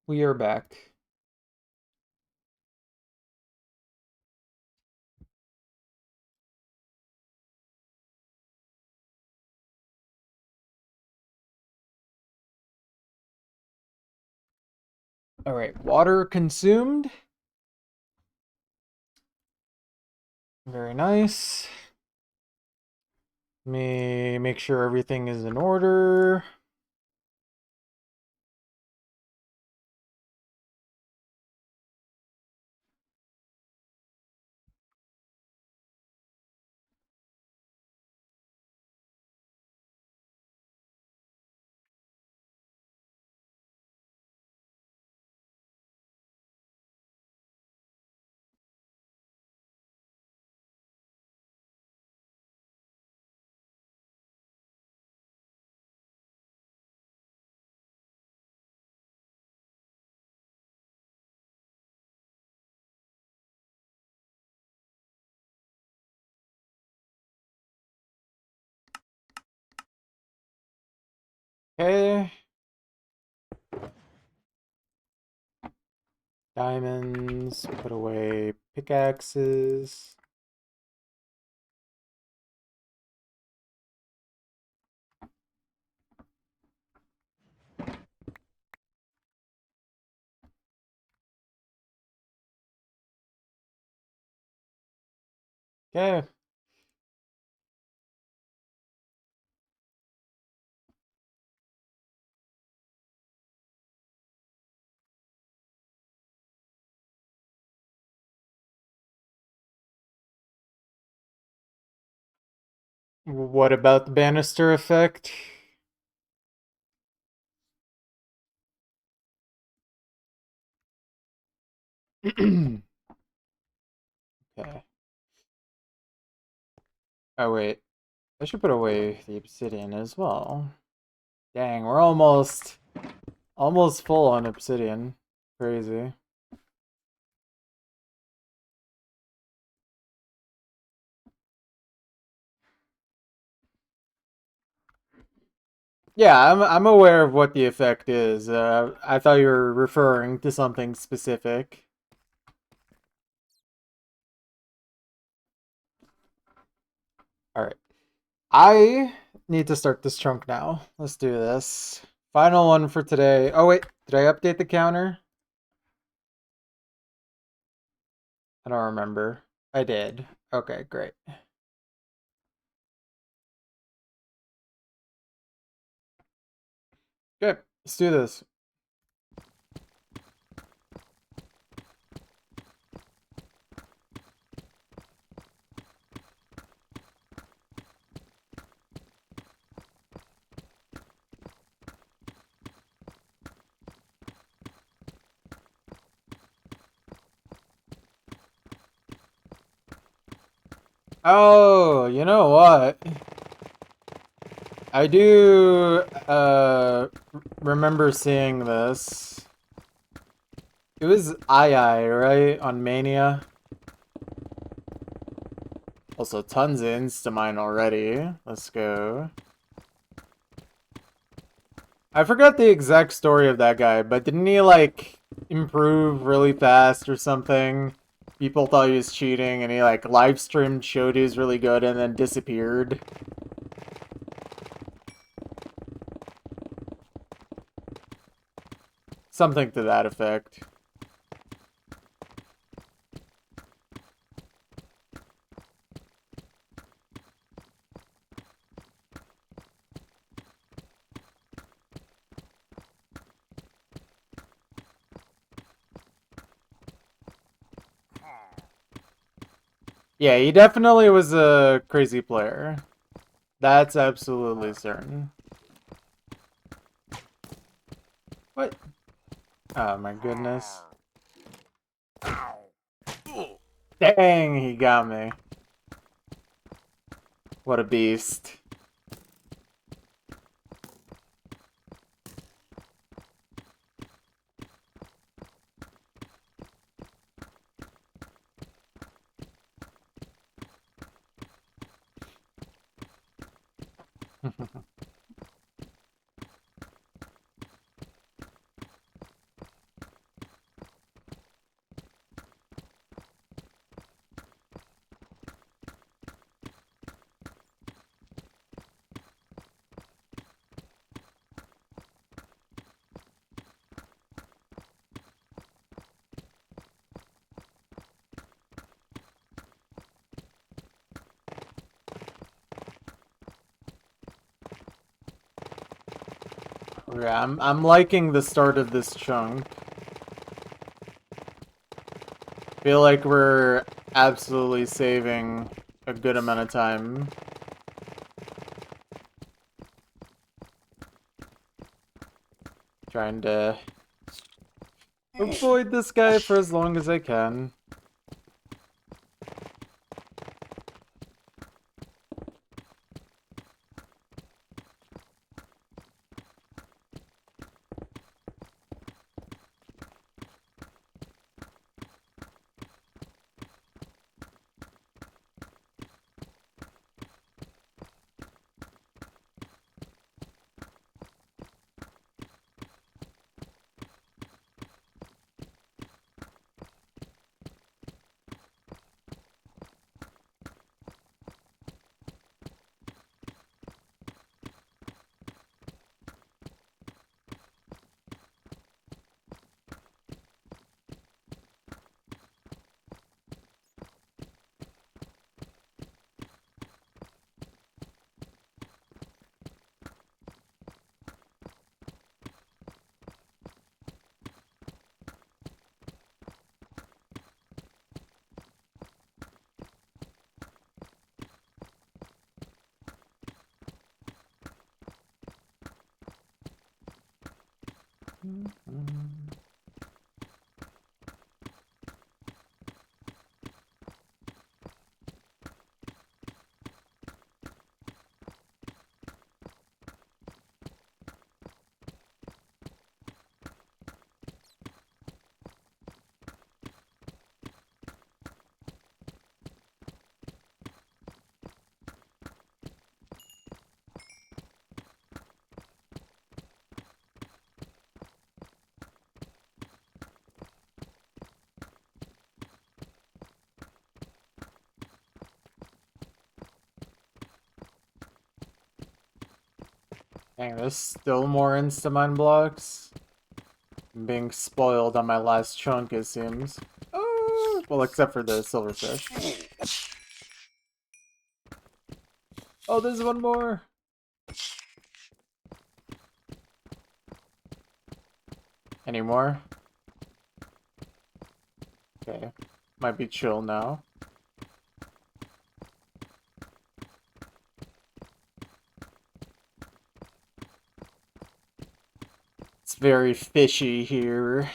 we are back. All right, water consumed. Very nice. Let me make sure everything is in order. Okay. Diamonds, put away pickaxes. Okay. What about the banister effect? Okay. Oh wait, I should put away the obsidian as well. Dang, we're almost full on obsidian. Crazy. Yeah, I'm aware of what the effect is. I thought you were referring to something specific. All right. I need to start this chunk now. Let's do this. Final one for today. Oh wait, did I update the counter? I don't remember. I did. Okay, great. Good. Let's do this. Oh, you know what? I do remember seeing this. It was II, right? On Mania. Also, tons of Instamine already. Let's go. I forgot the exact story of that guy, but didn't he, like, improve really fast or something? People thought he was cheating, and he, like, live streamed, showed he was really good, and then disappeared. Something to that effect. Yeah, he definitely was a crazy player. That's absolutely certain. What? Oh my goodness. Dang, he got me. What a beast. Yeah, I'm liking the start of this chunk. Feel like we're absolutely saving a good amount of time. Trying to avoid this guy for as long as I can. Dang, there's still more Instamine blocks. I'm being spoiled on my last chunk, it seems. Oh, well, except for the silverfish. Oh, there's one more. Any more? Okay. Might be chill now. It's very fishy here.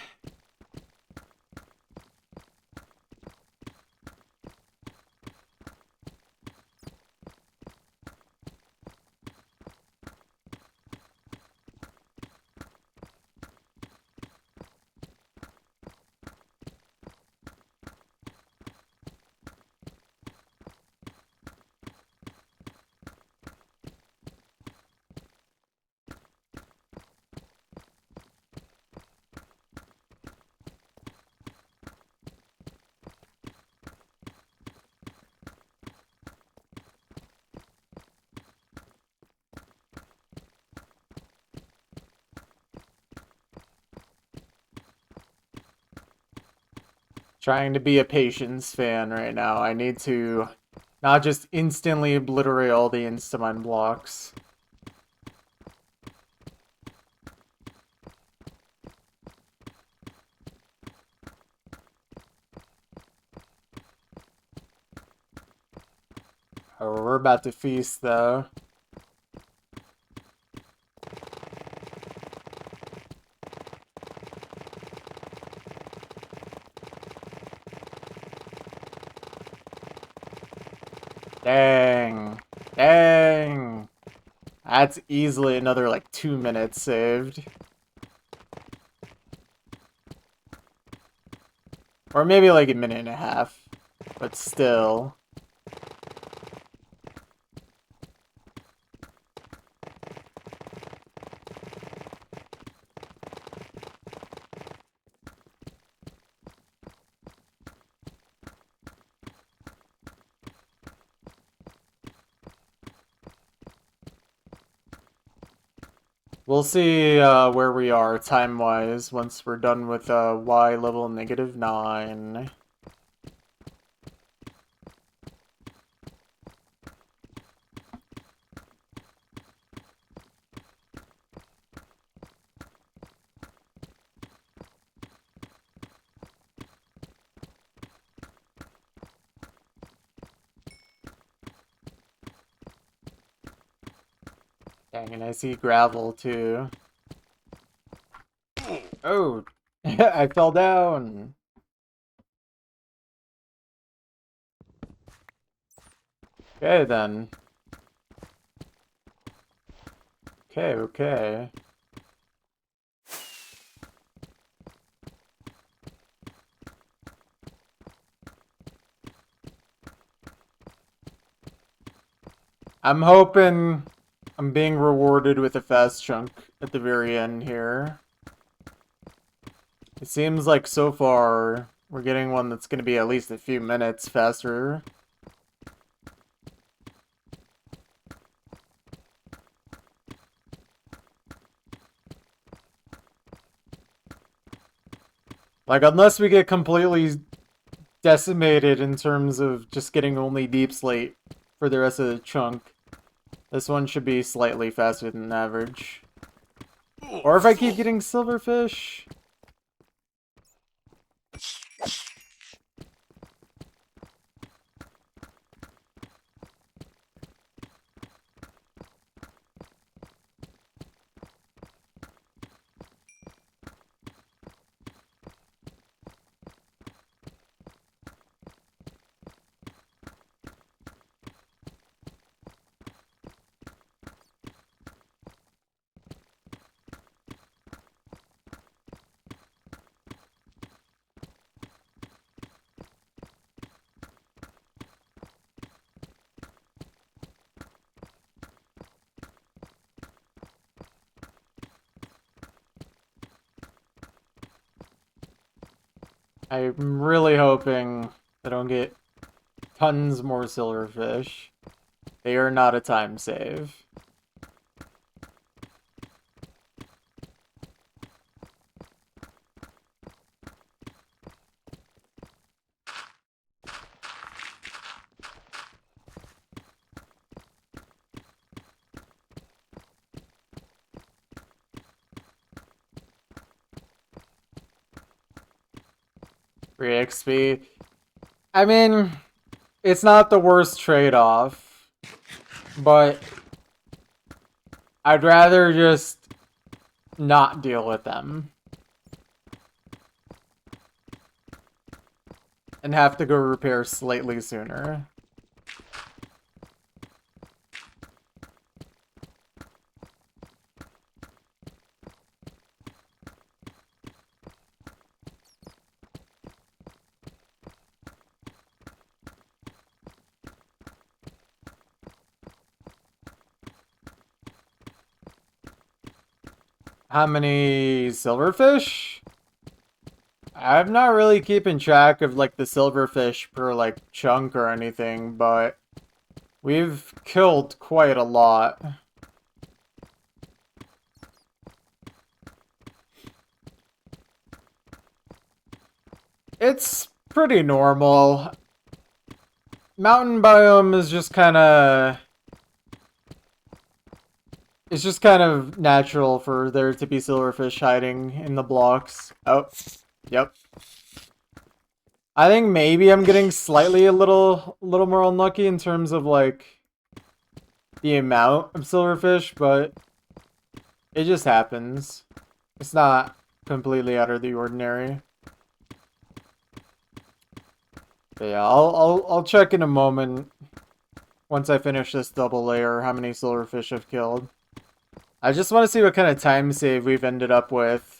Trying to be a Patience fan right now. I need to not just instantly obliterate all the Instamine blocks. Oh, we're about to feast, though. Dang. Dang. That's easily another, like, 2 minutes saved. Or maybe, like, a minute and a half. But still. We'll see where we are time-wise once we're done with Y level -9. Dang, and I see gravel too. Oh, I fell down. Okay then. Okay. I'm hoping I'm being rewarded with a fast chunk at the very end here. It seems like so far we're getting one that's going to be at least a few minutes faster. Like, unless we get completely decimated in terms of just getting only deep slate for the rest of the chunk, this one should be slightly faster than average. Or if I keep getting silverfish. I'm really hoping I don't get tons more silverfish. They are not a time save. Free XP. I mean, it's not the worst trade-off, but I'd rather just not deal with them and have to go repair slightly sooner. How many silverfish? I'm not really keeping track of like the silverfish per like chunk or anything, but we've killed quite a lot. It's pretty normal. Mountain biome is just kind of... It's just kind of natural for there to be silverfish hiding in the blocks. Oh, yep. I think maybe I'm getting slightly a little more unlucky in terms of like the amount of silverfish, but it just happens. It's not completely out of the ordinary. But yeah, I'll check in a moment once I finish this double layer how many silverfish I've killed. I just want to see what kind of time save we've ended up with.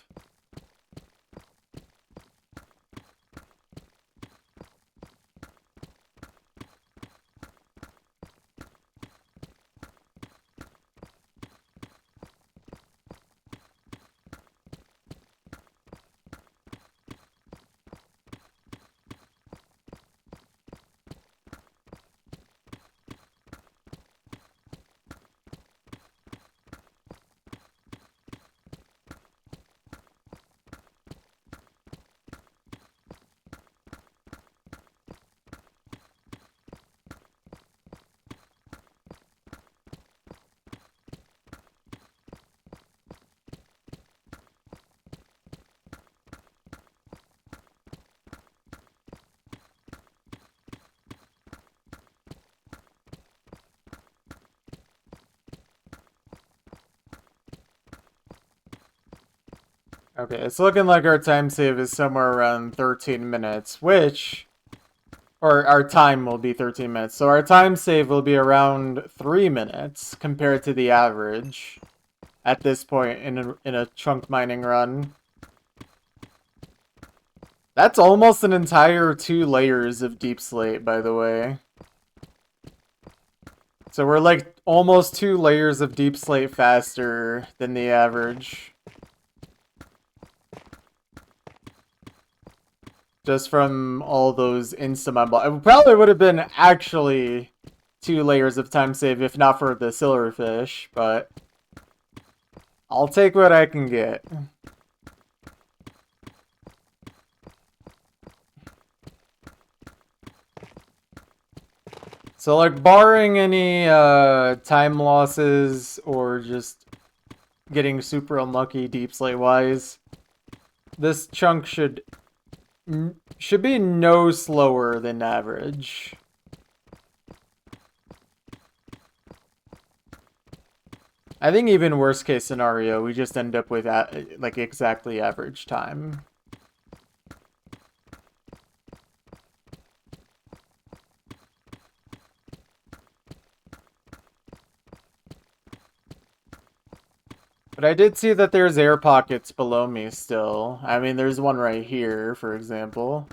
Okay, it's looking like our time save is somewhere around 13 minutes, which... Or our time will be 13 minutes. So our time save will be around 3 minutes compared to the average at this point in a chunk mining run. That's almost an entire 2 layers of deep slate, by the way. So we're like almost 2 layers of deep slate faster than the average. Just from all those insta-mine blocks. It probably would have been actually 2 layers of time save if not for the silverfish, but I'll take what I can get. So, like, barring any time losses or just getting super unlucky deep slate wise, this chunk should be no slower than average. I think even worst case scenario, we just end up with like exactly average time. But I did see that there's air pockets below me still. I mean, there's one right here, for example.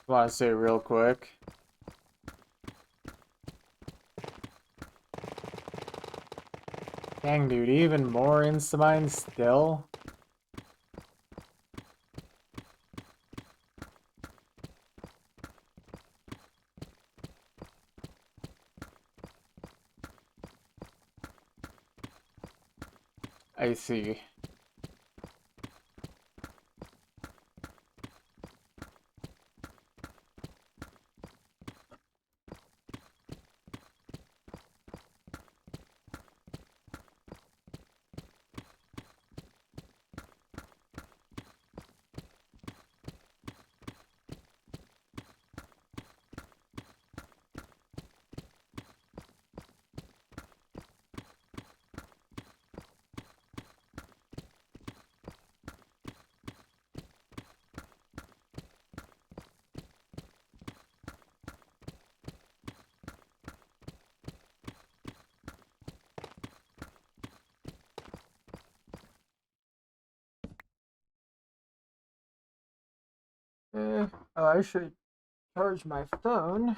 Want to say real quick. Dang, dude, even more Instamine still? I see. I should charge my phone.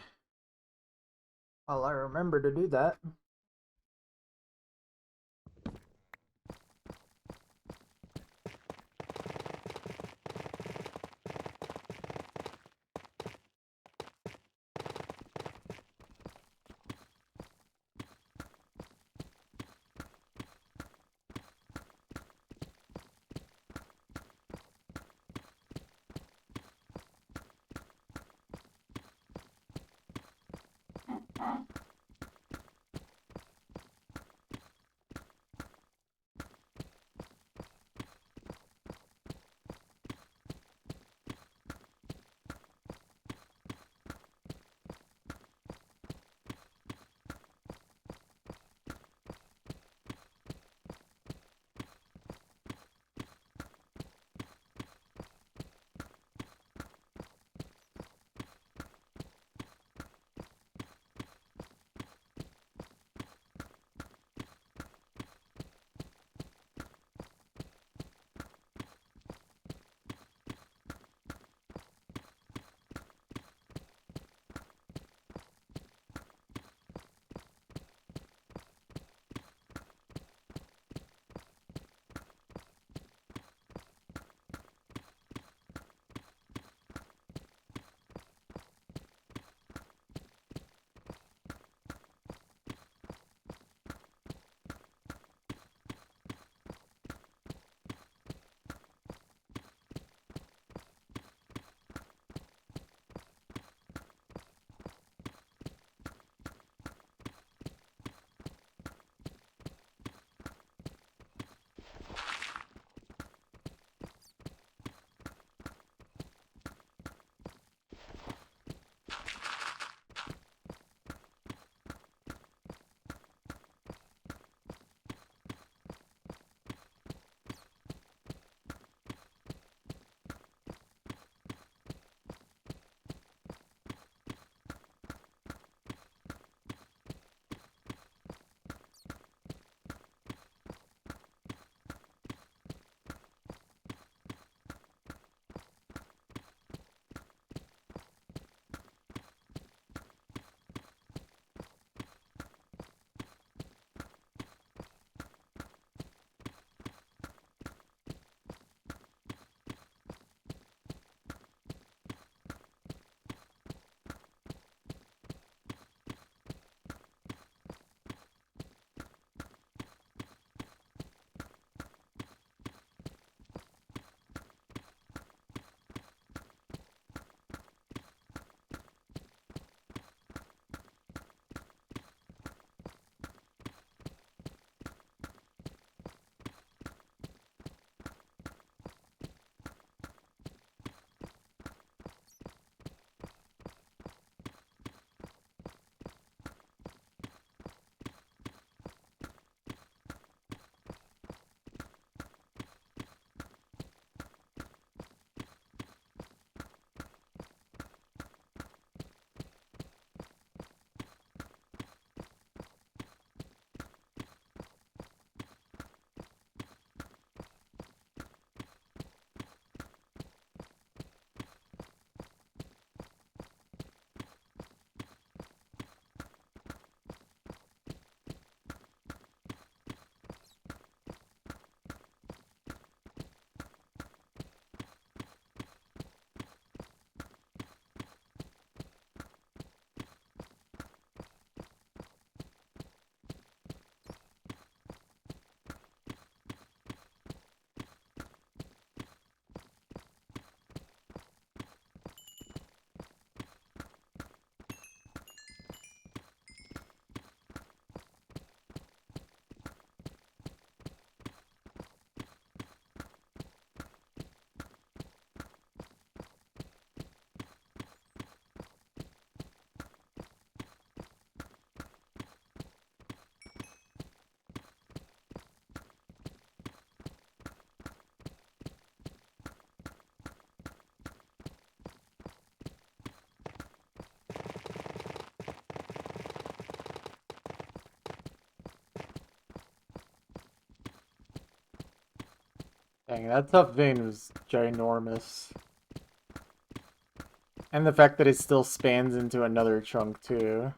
Well, I remember to do that. Dang, that tough vein was ginormous. And the fact that it still spans into another chunk, too.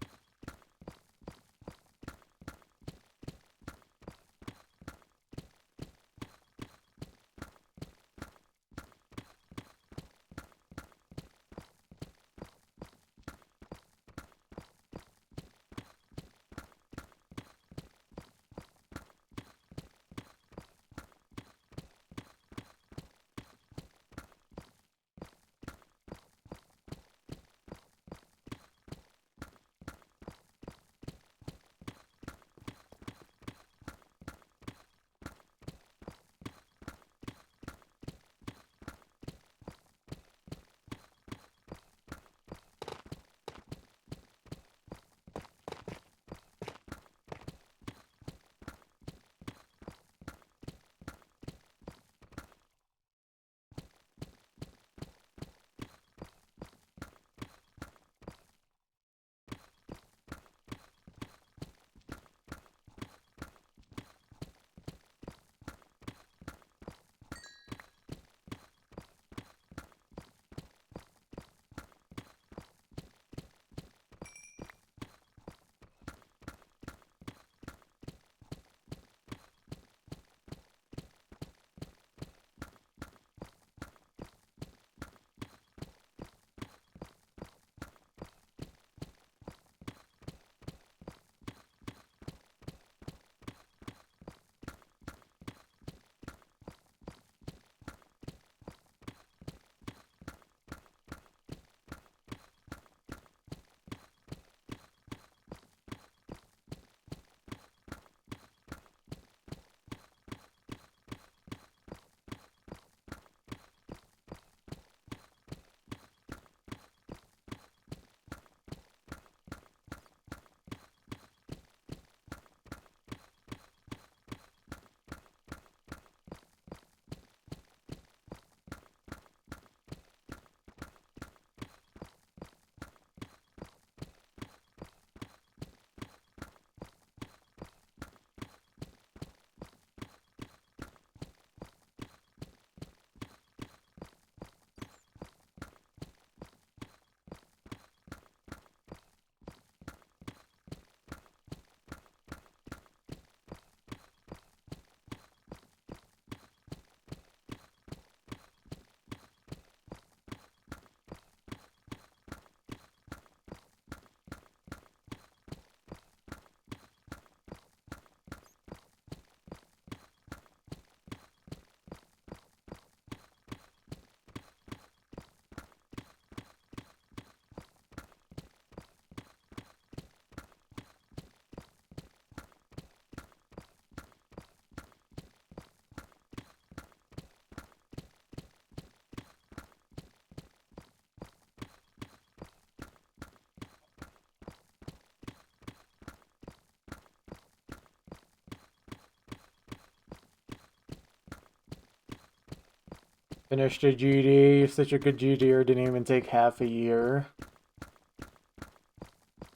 Finished a GD, such a good GDer, didn't even take half a year.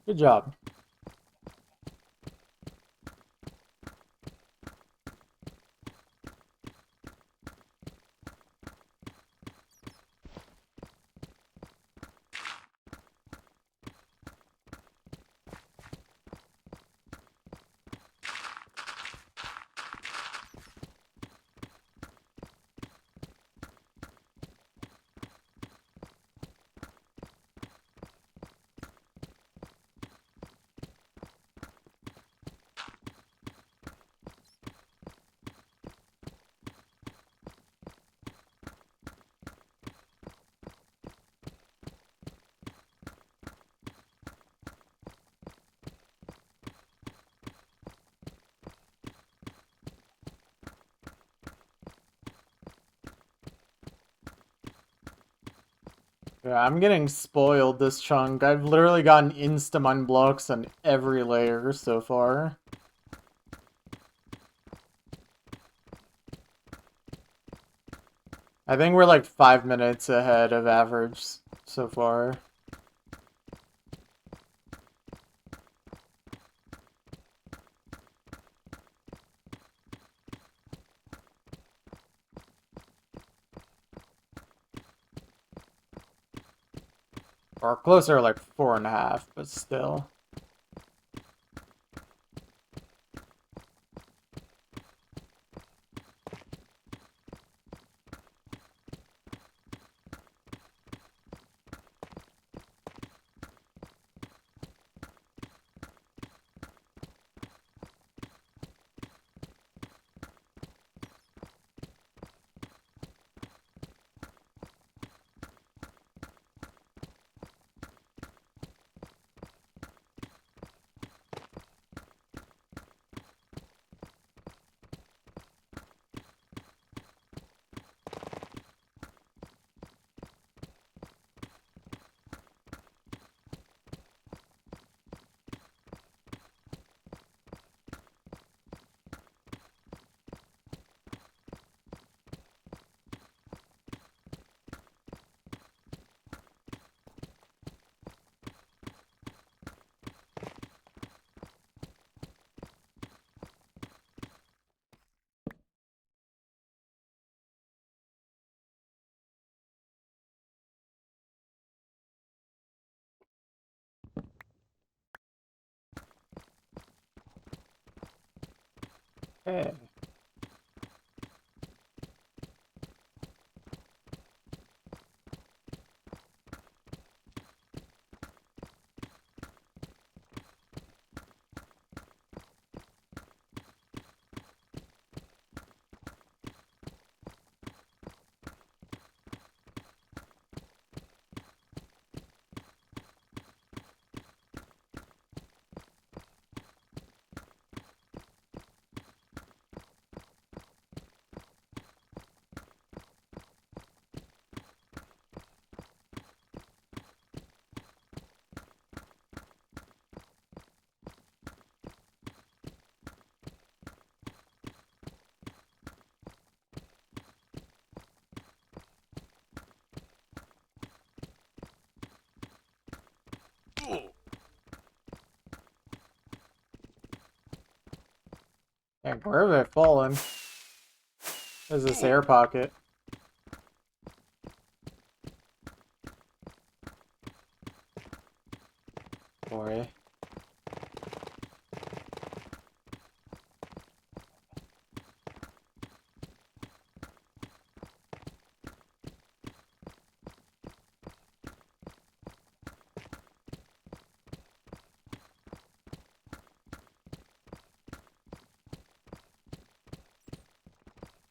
Good job. Yeah, I'm getting spoiled this chunk. I've literally gotten insta-mun blocks on every layer so far. I think we're like 5 minutes ahead of average so far. Or closer to like 4.5, but still. Okay. Dang, where have I fallen? There's this air pocket. Boy.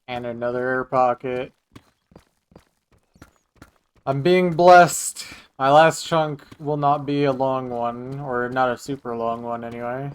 And another air pocket. I'm being blessed. My last chunk will not be a long one, or not a super long one anyway.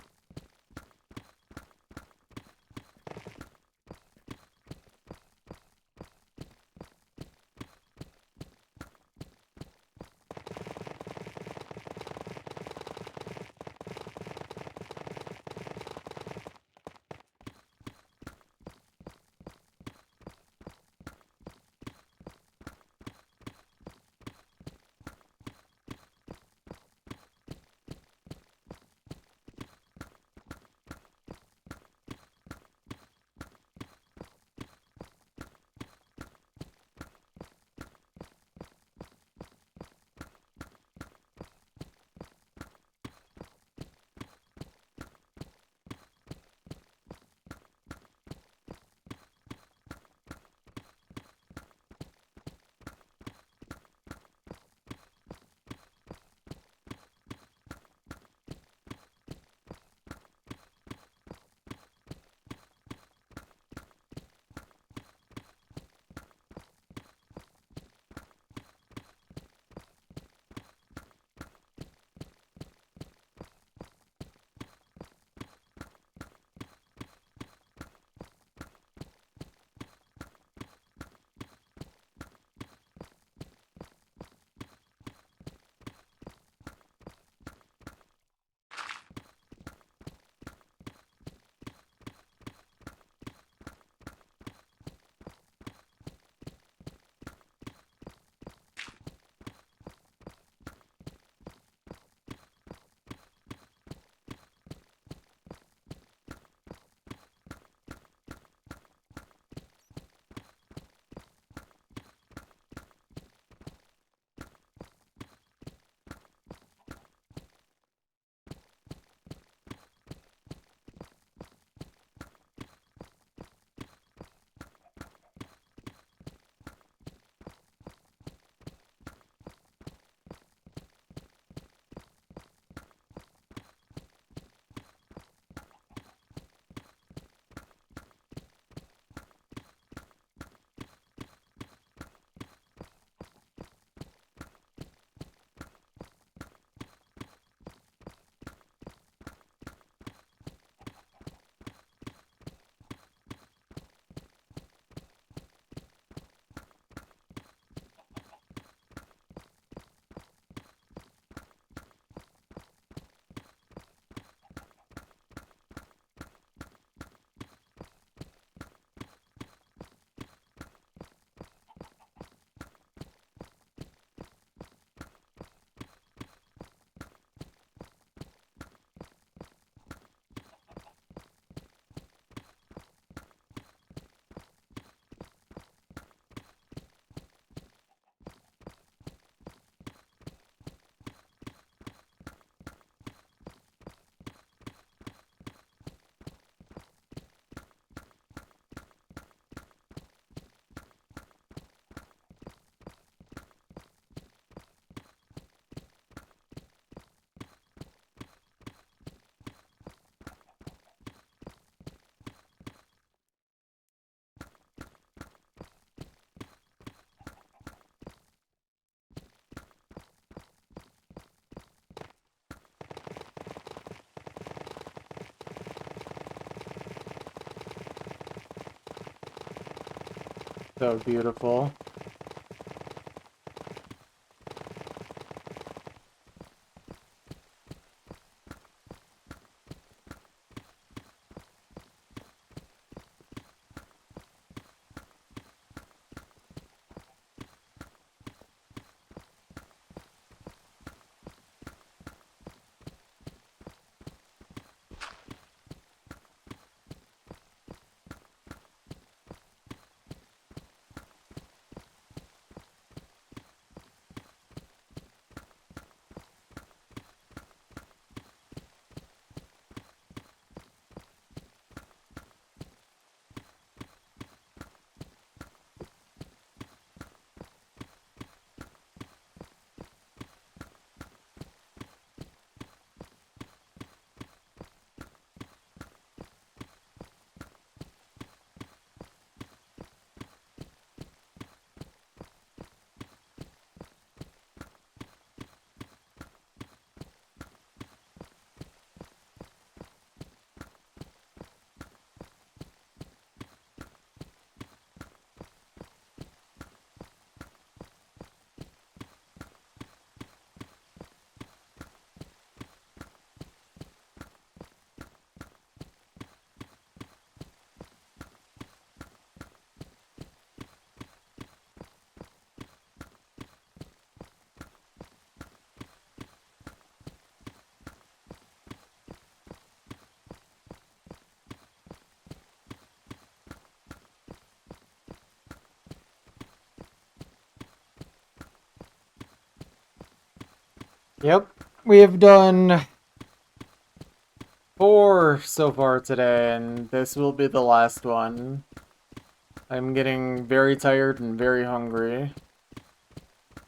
So beautiful. Yep, we have done 4 so far today, and this will be the last one. I'm getting very tired and very hungry.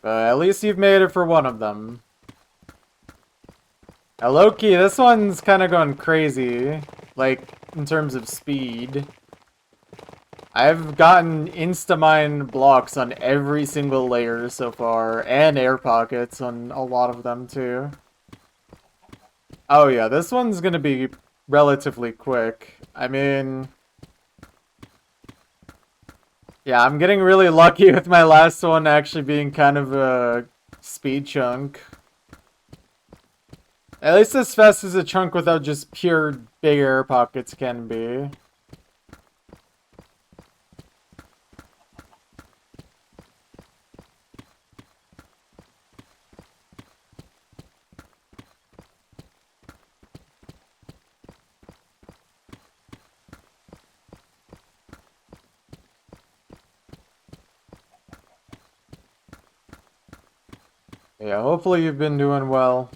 But at least you've made it for one of them. Now, low-key, this one's kind of going crazy, like, in terms of speed. I've gotten Instamine blocks on every single layer so far, and air pockets on a lot of them, too. Oh yeah, this one's gonna be relatively quick. I mean... Yeah, I'm getting really lucky with my last one actually being kind of a speed chunk. At least as fast as a chunk without just pure big air pockets can be. Yeah, hopefully you've been doing well.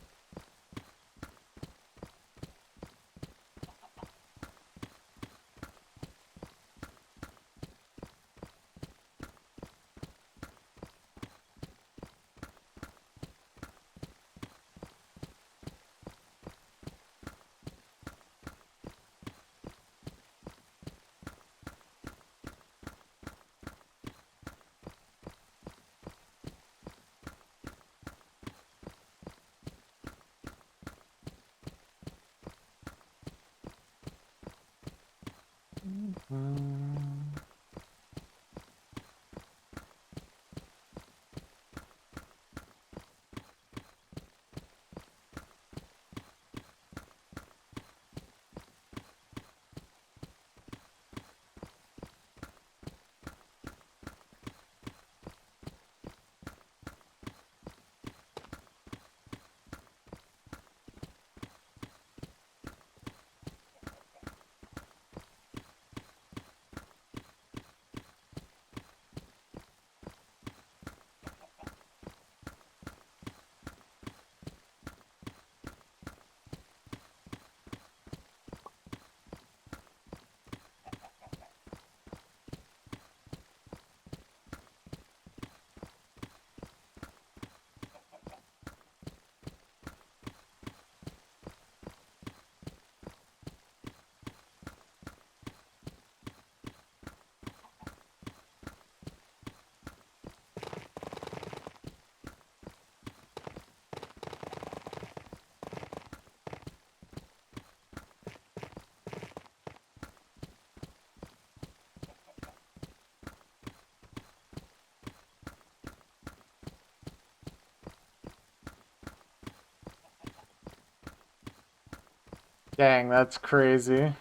Dang, that's crazy.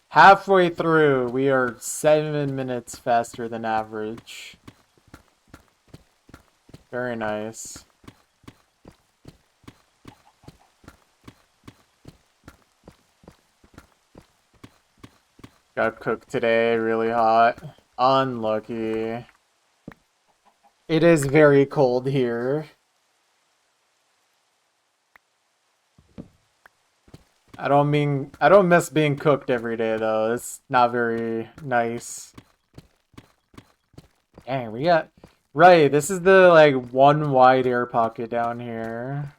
Halfway through, we are 7 minutes faster than average. Very nice. Got cooked today, really hot. Unlucky. It is very cold here. I don't miss being cooked every day though. It's not very nice. Dang, we got right, this is the like one wide air pocket down here.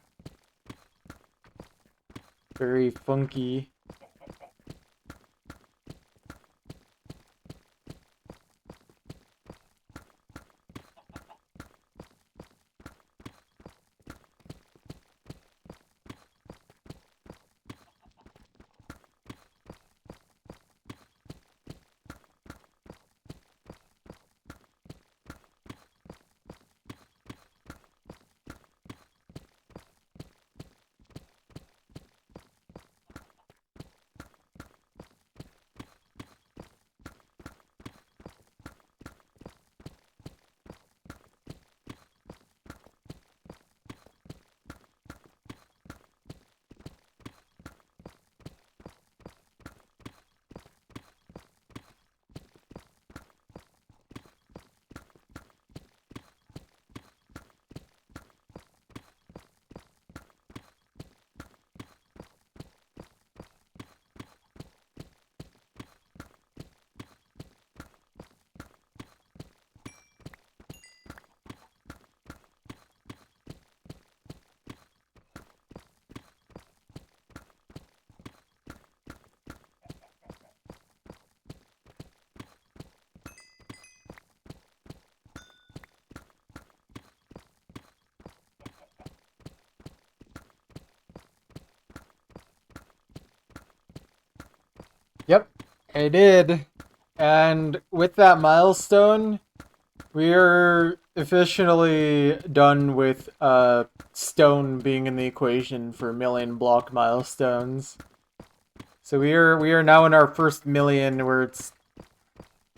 Very funky. Yep, I did. And with that milestone, we're officially done with stone being in the equation for million block milestones. So we are now in our first million where it's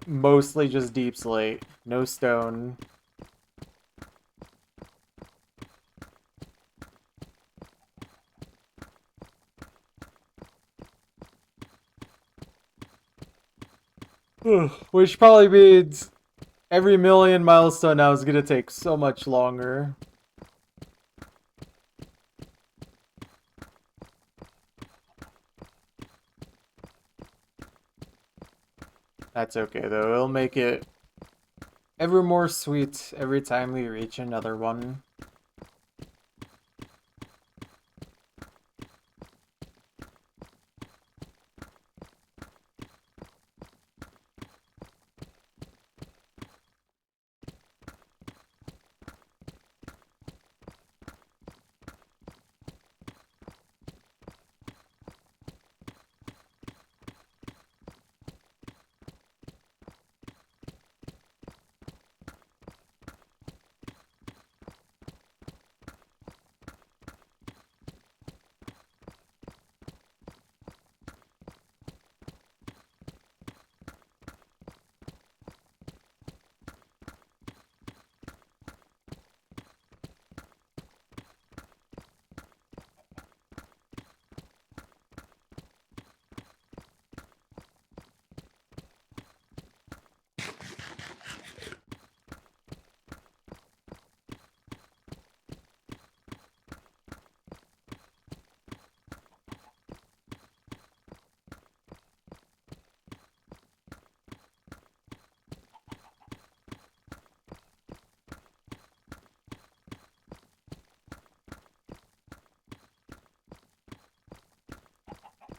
mostly just deep slate, no stone. Which probably means every million milestone now is gonna take so much longer. That's okay though, it'll make it ever more sweet every time we reach another one.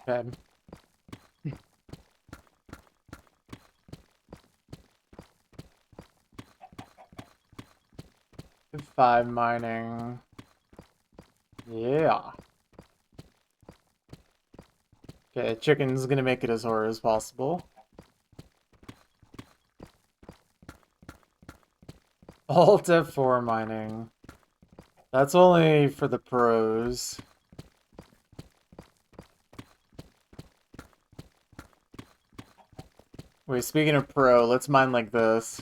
Okay. 5 mining. Yeah. Okay, chicken's gonna make it as hard as possible. Alt F4 mining. That's only for the pros. Wait, speaking of pro, let's mine like this.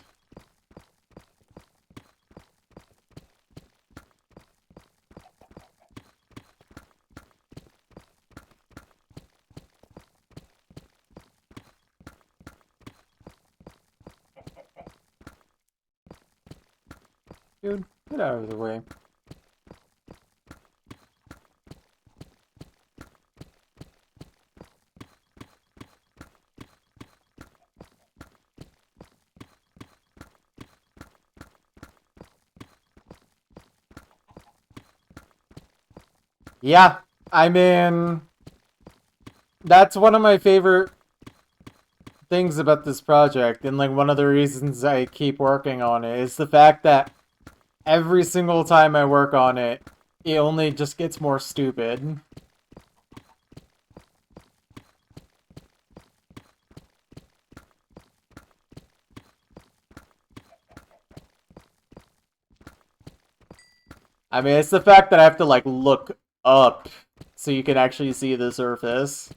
Dude, get out of the way. Yeah, I mean, that's one of my favorite things about this project, and like one of the reasons I keep working on it is the fact that every single time I work on it, it only just gets more stupid. I mean, it's the fact that I have to like look up so you can actually see the surface.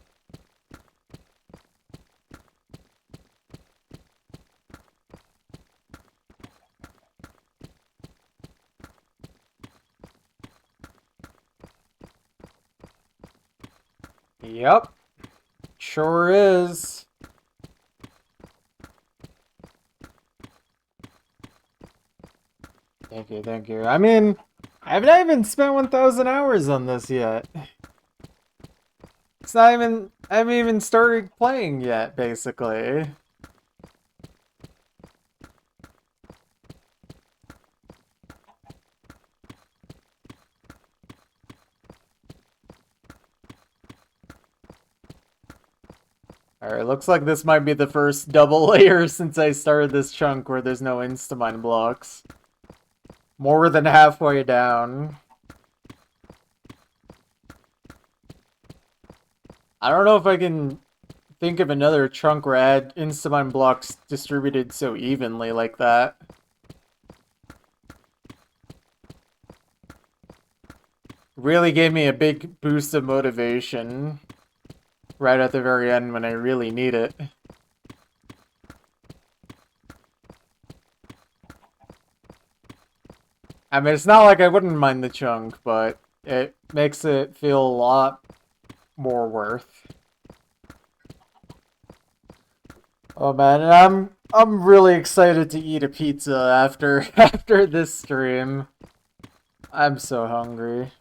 Yep. Sure is. Thank you, thank you. I mean, I haven't even spent 1,000 hours on this yet. It's not even, I haven't even started playing yet, basically. Alright, looks like this might be the first double layer since I started this chunk where there's no Instamine blocks. More than halfway down. I don't know if I can think of another chunk where I had Instamine blocks distributed so evenly like that. Really gave me a big boost of motivation right at the very end when I really need it. I mean, it's not like I wouldn't mind the chunk, but it makes it feel a lot more worth. Oh man, and I'm really excited to eat a pizza after after this stream. I'm so hungry.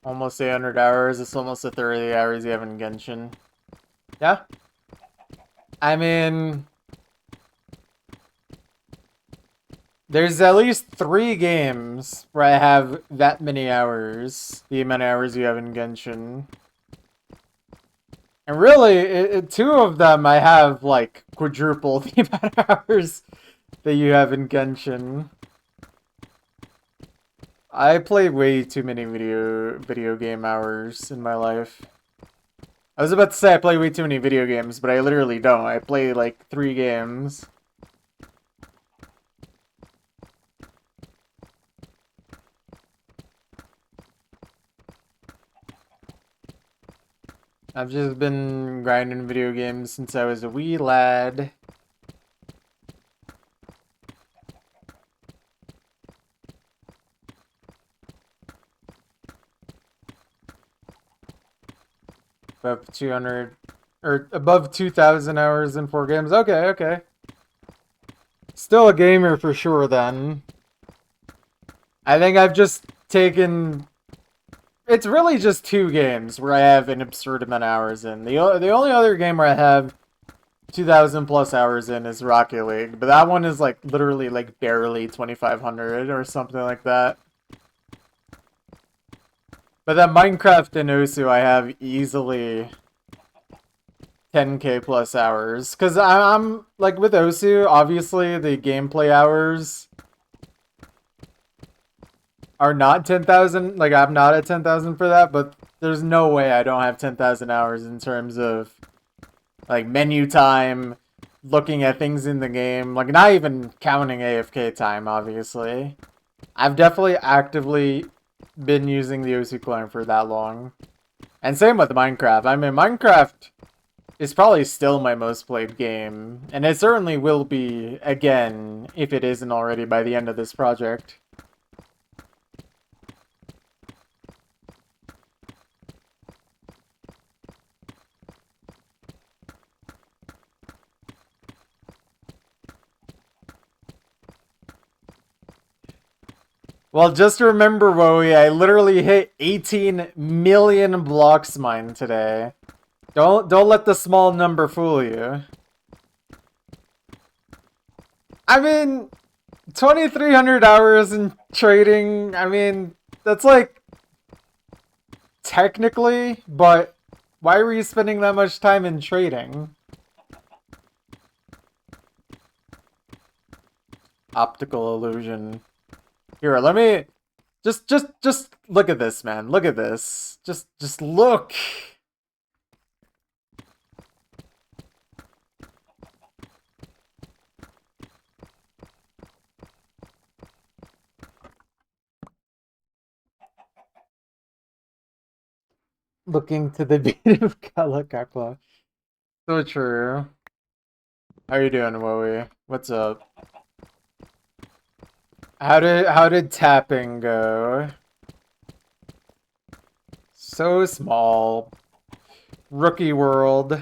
Almost 800 hours. It's almost a third of the hours you have in Genshin. Yeah. I mean, there's at least 3 games where I have that many hours. The amount of hours you have in Genshin. And really, 2 of them I have, like, quadruple the amount of hours that you have in Genshin. I play way too many video game hours in my life. I was about to say I play way too many video games, but I literally don't. I play like 3 games. I've just been grinding video games since I was a wee lad. Above 200 or above 2,000 hours in 4 games. Okay, okay. Still a gamer for sure then. I think I've just taken... It's really just 2 games where I have an absurd amount of hours in. The only other game where I have 2,000 plus hours in is Rocket League, but that one is like literally like barely 2,500 or something like that. But then Minecraft and Osu I have easily 10k plus hours. Because I'm like with Osu, obviously the gameplay hours are not 10,000. Like, I'm not at 10,000 for that, but there's no way I don't have 10,000 hours in terms of, like, menu time, looking at things in the game. Like, not even counting AFK time, obviously. I've definitely actively been using the OC clone for that long. And same with Minecraft. I mean, Minecraft is probably still my most played game. And it certainly will be again, if it isn't already by the end of this project. Well, just remember, Wowie, I literally hit 18 million blocks mine today. Don't let the small number fool you. I mean, 2,300 hours in trading, I mean, that's like technically, but why were you spending that much time in trading? Optical illusion. Here, let me just look at this, man. Look at this. Just look. Looking to the beat of Kalakakla. So true. How you doing, Wowie? What's up? How did tapping go? So small. Rookie world.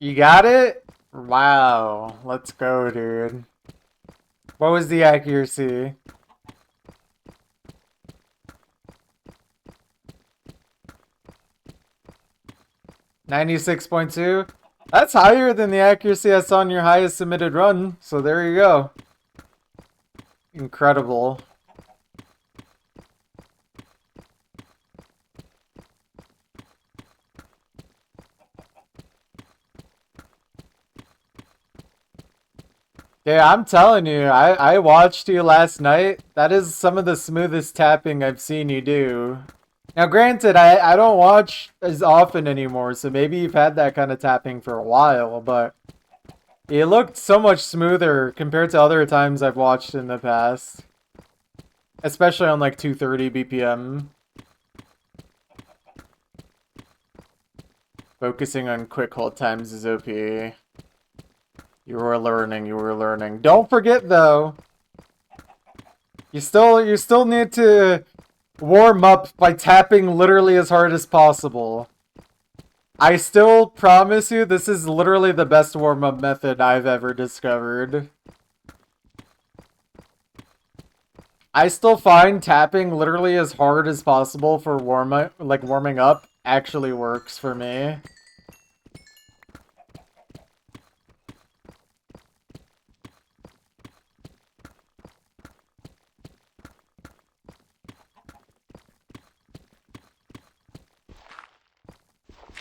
You got it? Wow. Let's go, dude. What was the accuracy? $96.2? That's higher than the accuracy I saw on your highest submitted run, so there you go. Incredible. Yeah, I'm telling you, I watched you last night. That is some of the smoothest tapping I've seen you do. Now, granted, I don't watch as often anymore, so maybe you've had that kind of tapping for a while, but it looked so much smoother compared to other times I've watched in the past. Especially on like 230 BPM. Focusing on quick hold times is OP. You were learning, you were learning. Don't forget though, you still need to warm up by tapping literally as hard as possible. I still promise you this is literally the best warm-up method I've ever discovered. I still find tapping literally as hard as possible for warming up actually works for me.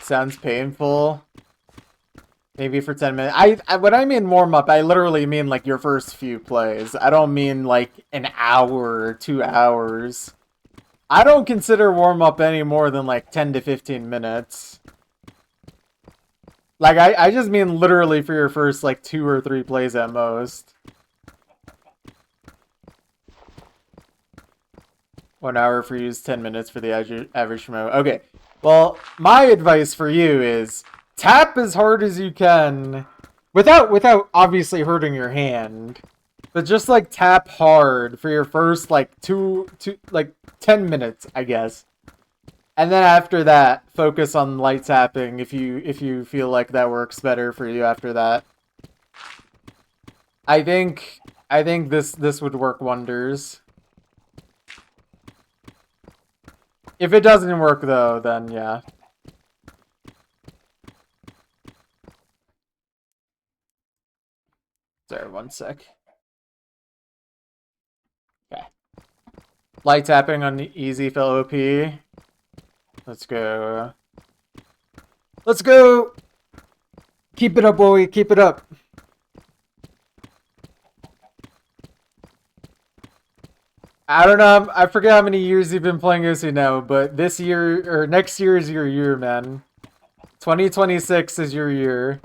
Sounds painful. Maybe for 10 minutes. When I mean warm up, I literally mean like your first few plays. I don't mean like an hour or 2 hours. I don't consider warm up any more than like 10 to 15 minutes. Like I just mean literally for your first like 2 or 3 plays at most. 1 hour for use, 10 minutes for the average mode. Okay. Well, my advice for you is tap as hard as you can without obviously hurting your hand. But just like tap hard for your first like 10 minutes, I guess. And then after that, focus on light tapping if you feel like that works better for you after that. I think this would work wonders. If it doesn't work though, then yeah. Sorry, one sec. Okay. Light tapping on the easy fill OP. Let's go. Let's go! Keep it up, boy. Keep it up. I don't know. I forget how many years you've been playing OC now, but this year or next year is your year, man. 2026 is your year.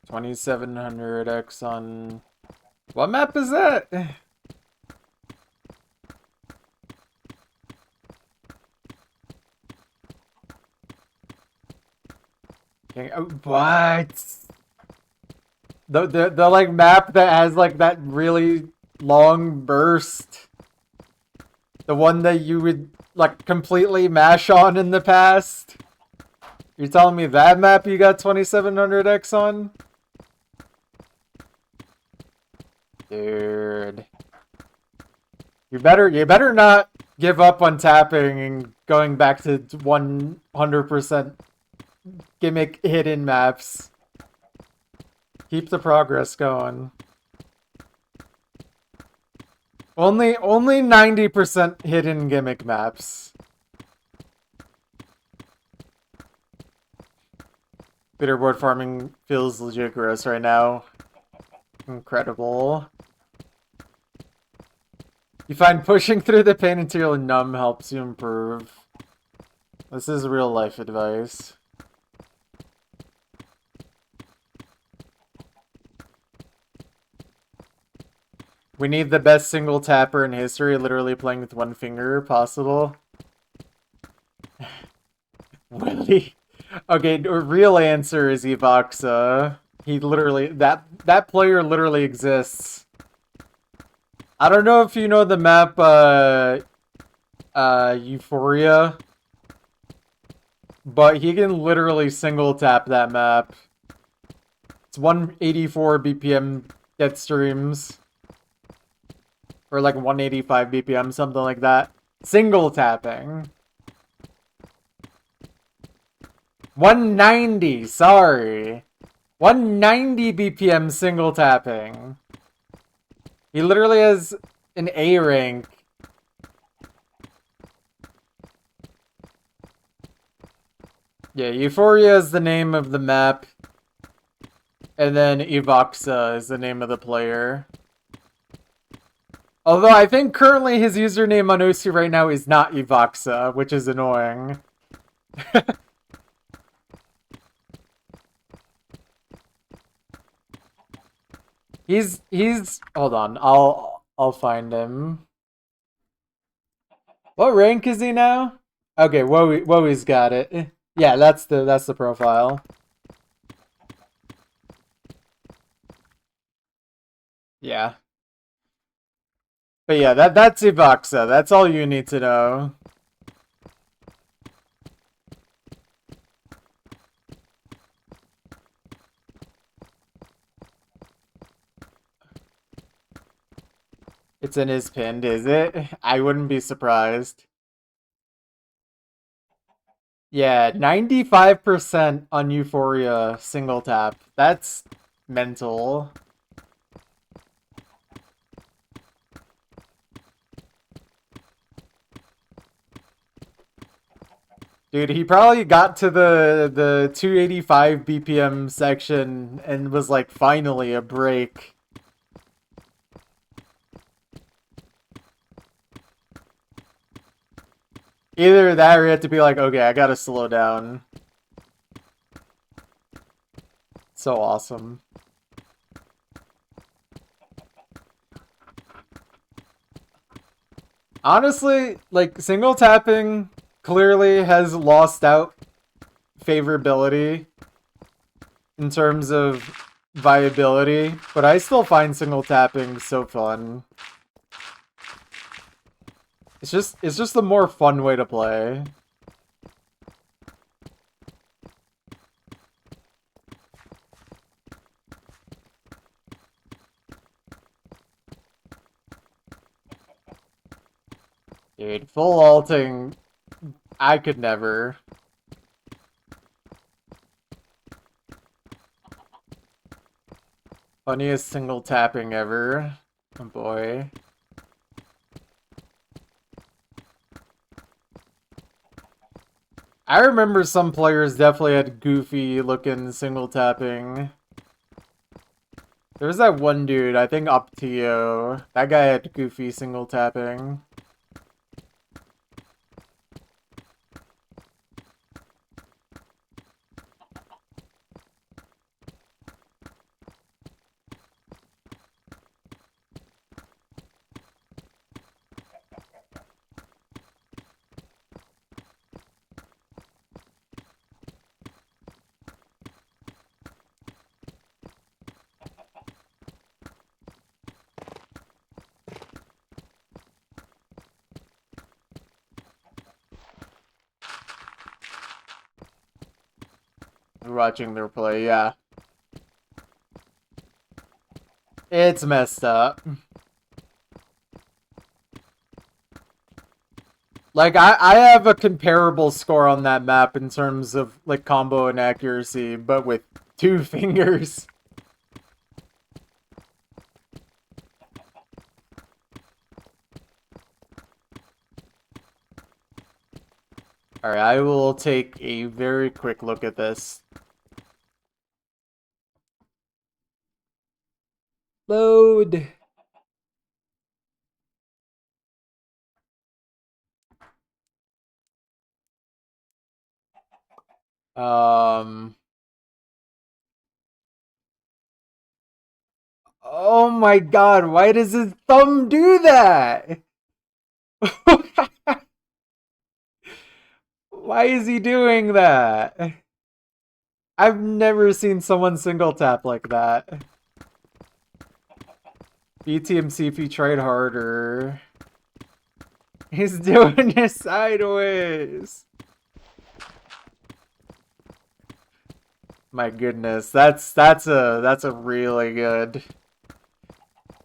$2,700X on... What map is that? What? The like map that has like that really long burst. The one that you would like completely mash on in the past. You're telling me that map you got 2,700X on? Dude. You better not give up on tapping and going back to 100% gimmick hidden maps. Keep the progress going. Only 90% hidden gimmick maps. Leaderboard farming feels legit gross right now. Incredible. You find pushing through the pain until you're numb helps you improve. This is real life advice. We need the best single tapper in history, literally playing with one finger possible. Willie. Okay, the real answer is Evoxa. He literally, that player literally exists. I don't know if you know the map, Euphoria. But he can literally single tap that map. It's 184 BPM get streams. Or like 185 BPM, something like that. Single tapping. 190, sorry. 190 BPM single tapping. He literally has an A rank. Yeah, Euphoria is the name of the map. And then Evoxa is the name of the player. Although I think currently his username on OC right now is not Evoxa, which is annoying. He's hold on, I'll find him. What rank is he now? Okay, Wowie's got it. Yeah, that's the profile. Yeah. But yeah, that's Evoxa. That's all you need to know. It's in his pinned, is it? I wouldn't be surprised. Yeah, 95% on Euphoria single tap. That's mental. Dude, he probably got to the 285 BPM section and was like, finally a break. Either that or you have to be like, okay, I gotta slow down. So awesome. Honestly, like, single tapping clearly has lost out favorability in terms of viability, but I still find single tapping so fun. It's just a more fun way to play. Dude, full alting, I could never. Funniest single tapping ever. Oh boy. I remember some players definitely had goofy looking single tapping. There was that one dude, I think Optio. That guy had goofy single tapping. Watching their play, yeah. It's messed up. Like, I have a comparable score on that map in terms of, like, combo and accuracy, but with 2 fingers. Alright, I will take a very quick look at this. Load. Um... Oh my god, why does his thumb do that? Why is he doing that? I've never seen someone single tap like that. BTMCP tried harder. He's doing it sideways. My goodness, that's a really good.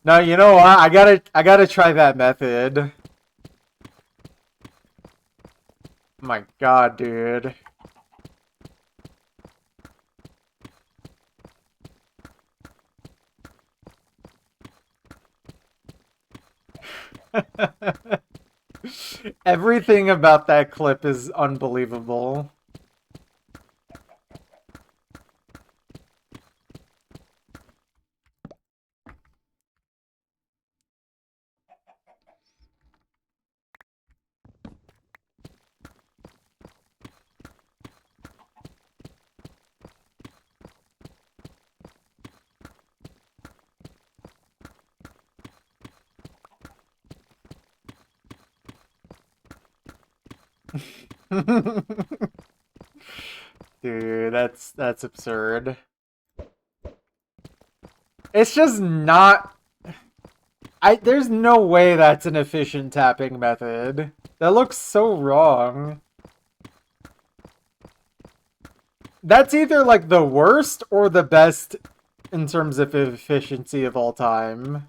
No, you know what? I gotta try that method. My god, dude. Everything about that clip is unbelievable. Dude, that's absurd. It's just not there's no way that's an efficient tapping method. That looks so wrong. That's either like the worst or the best in terms of efficiency of all time.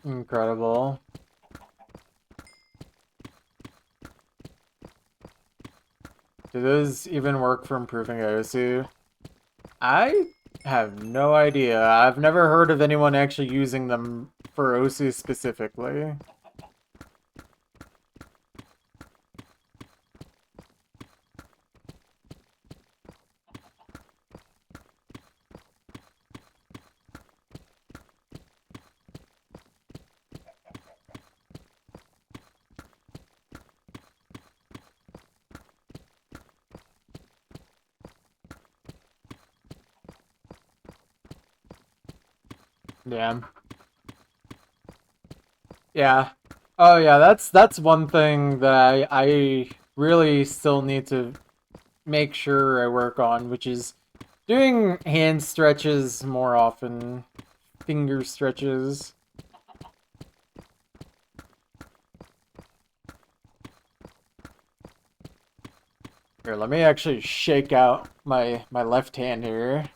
Incredible. Do those even work for improving OSU? I have no idea. I've never heard of anyone actually using them for OSU specifically. Yeah. Yeah. Oh yeah, that's one thing that I really still need to make sure I work on, which is doing hand stretches more often, finger stretches. Here, let me actually shake out my left hand here.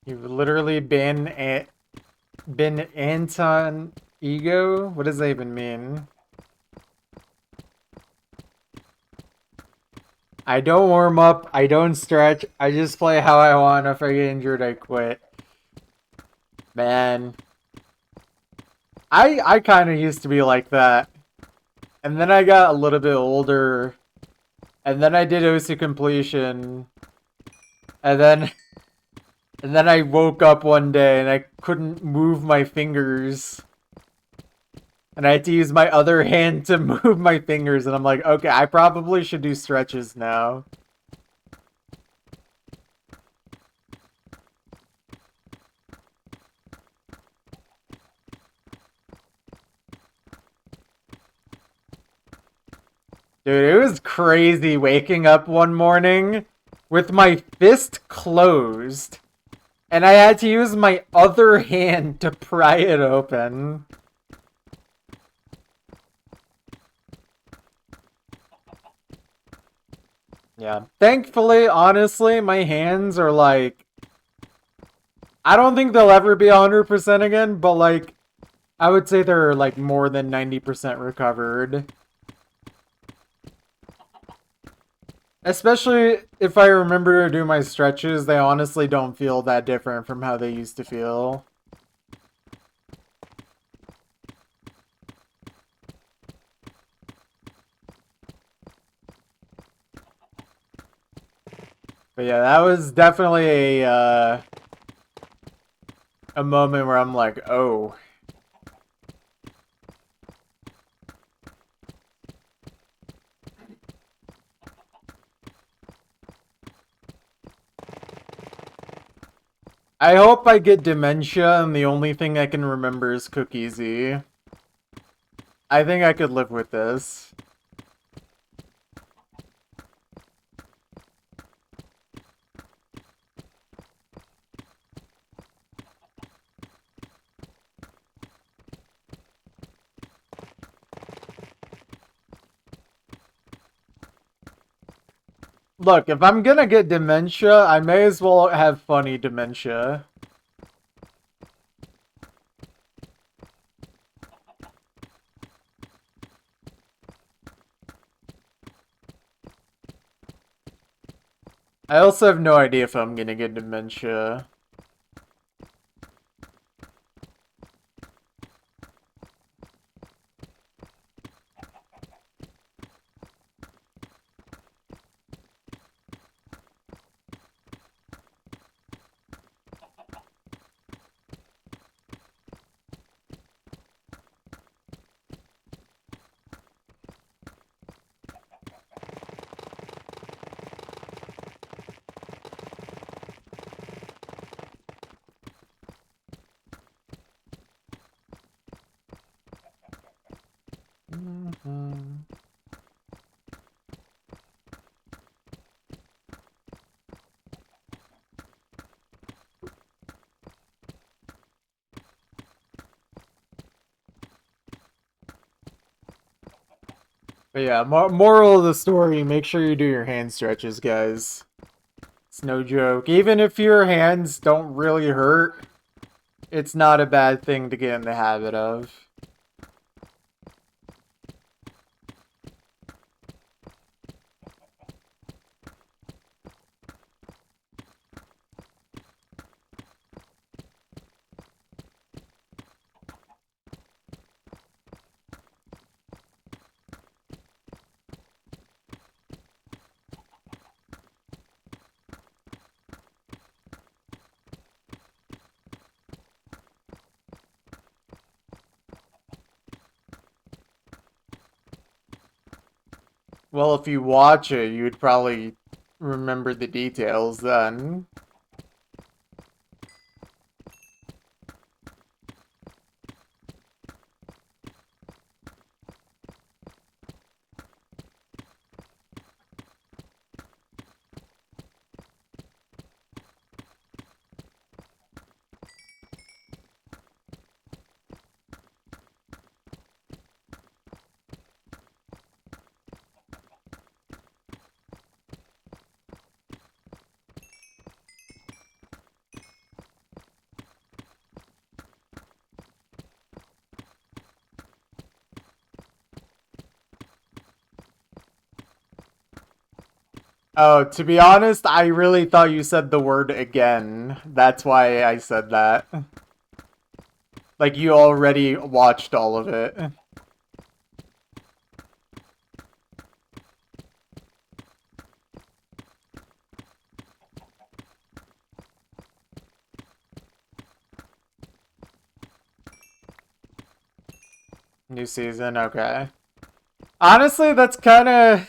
You've literally been Anton Ego? What does that even mean? I don't warm up, I don't stretch, I just play how I want. If I get injured, I quit. Man. I kind of used to be like that. And then I got a little bit older. And then I did OC completion. And then and then I woke up one day and I couldn't move my fingers. And I had to use my other hand to move my fingers, and I'm like, okay, I probably should do stretches now. Dude, it was crazy waking up one morning with my fist closed, and I had to use my other hand to pry it open. Yeah. Thankfully, honestly, my hands are like... I don't think they'll ever be 100% again, but like, I would say they're like more than 90% recovered. Especially if I remember to do my stretches, they honestly don't feel that different from how they used to feel. But yeah, that was definitely a moment where I'm like, oh. I hope I get dementia and the only thing I can remember is Cookiesy. I think I could live with this. Look, if I'm gonna get dementia, I may as well have funny dementia. I also have no idea if I'm gonna get dementia. But yeah, moral of the story, make sure you do your hand stretches, guys. It's no joke. Even if your hands don't really hurt, it's not a bad thing to get in the habit of. Well, if you watch it, you'd probably remember the details then. Oh, to be honest, I really thought you said the word again. That's why I said that. Like you already watched all of it. New season, okay. Honestly, that's kind of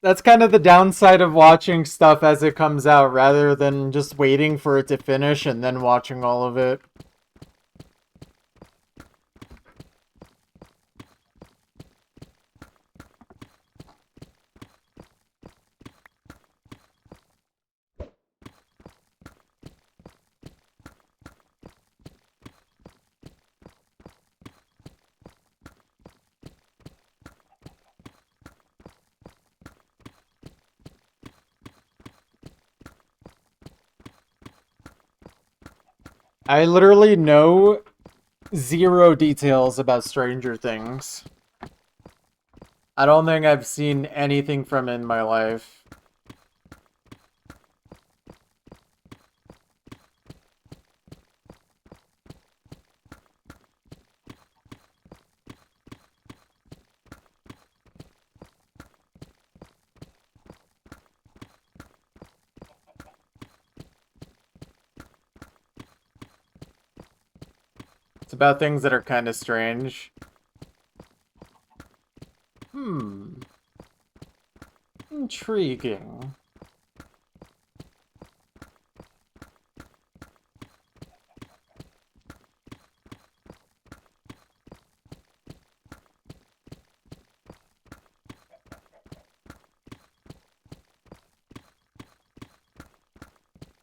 the downside of watching stuff as it comes out rather than just waiting for it to finish and then watching all of it. I literally know zero details about Stranger Things. I don't think I've seen anything from it in my life. It's about things that are kind of strange. Intriguing.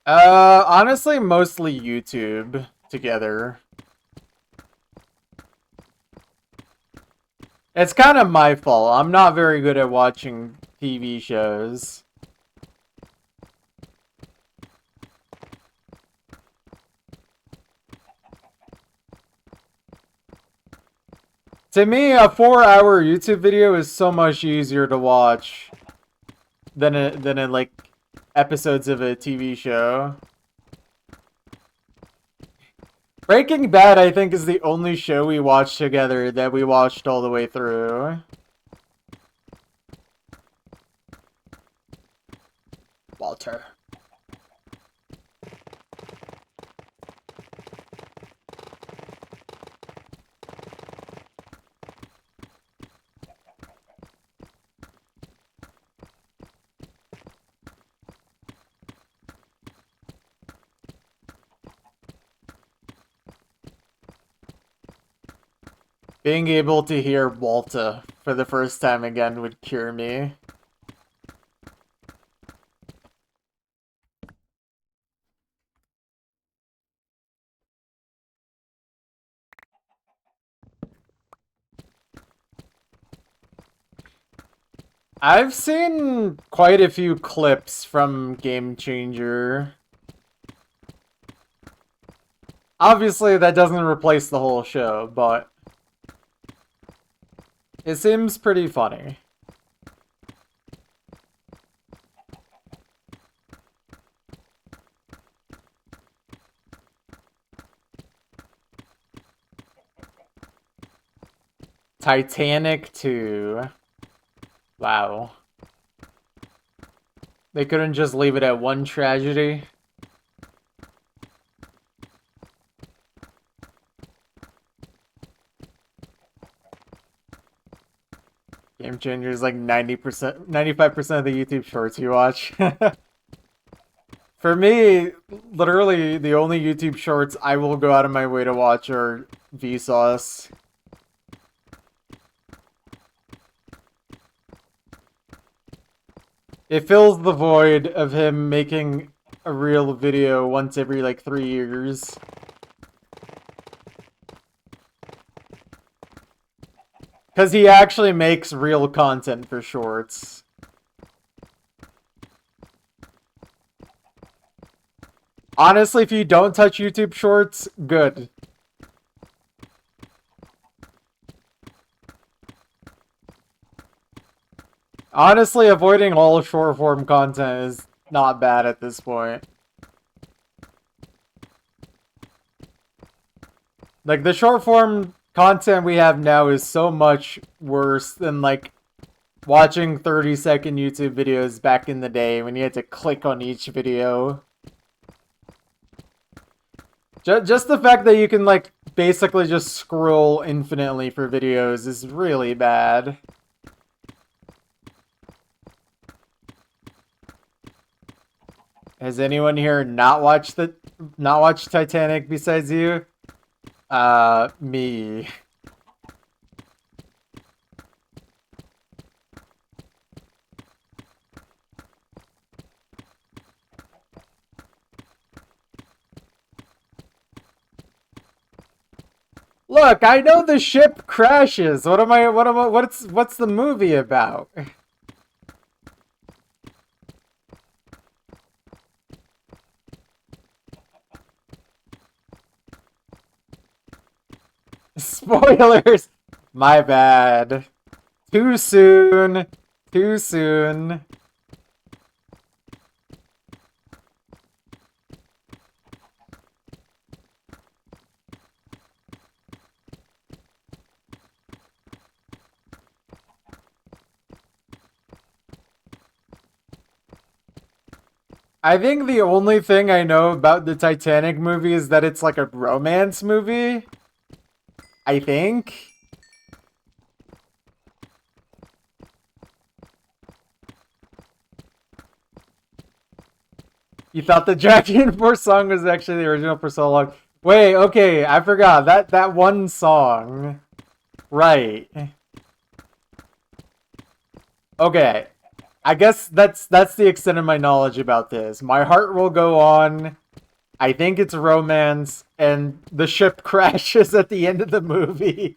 Honestly, mostly YouTube together. It's kind of my fault. I'm not very good at watching TV shows. To me, a 4-hour YouTube video is so much easier to watch than like episodes of a TV show. Breaking Bad, I think, is the only show we watched together that we watched all the way through. Walter. Being able to hear Walter for the first time again would cure me. I've seen quite a few clips from Game Changer. Obviously, that doesn't replace the whole show, but it seems pretty funny. Titanic 2. Wow. They couldn't just leave it at one tragedy. Game Changer is like 90%, 95% of the YouTube shorts you watch. For me, literally the only YouTube shorts I will go out of my way to watch are Vsauce. It fills the void of him making a real video once every like 3 years. Because he actually makes real content for shorts. Honestly, if you don't touch YouTube shorts, good. Honestly, avoiding all short form content is not bad at this point. Like, the short form content we have now is so much worse than, like, watching 30-second YouTube videos back in the day when you had to click on each video. Just the fact that you can, like, basically just scroll infinitely for videos is really bad. Has anyone here not watched Titanic besides you? Me. Look, I know the ship crashes. What's the movie about? Spoilers! My bad. Too soon. Too soon. I think the only thing I know about the Titanic movie is that it's like a romance movie. I think. You thought the Jackie and Force song was actually the original for so long. Wait, okay, I forgot. That one song. Right. Okay. I guess that's the extent of my knowledge about this. My Heart Will Go On. I think it's romance, and the ship crashes at the end of the movie.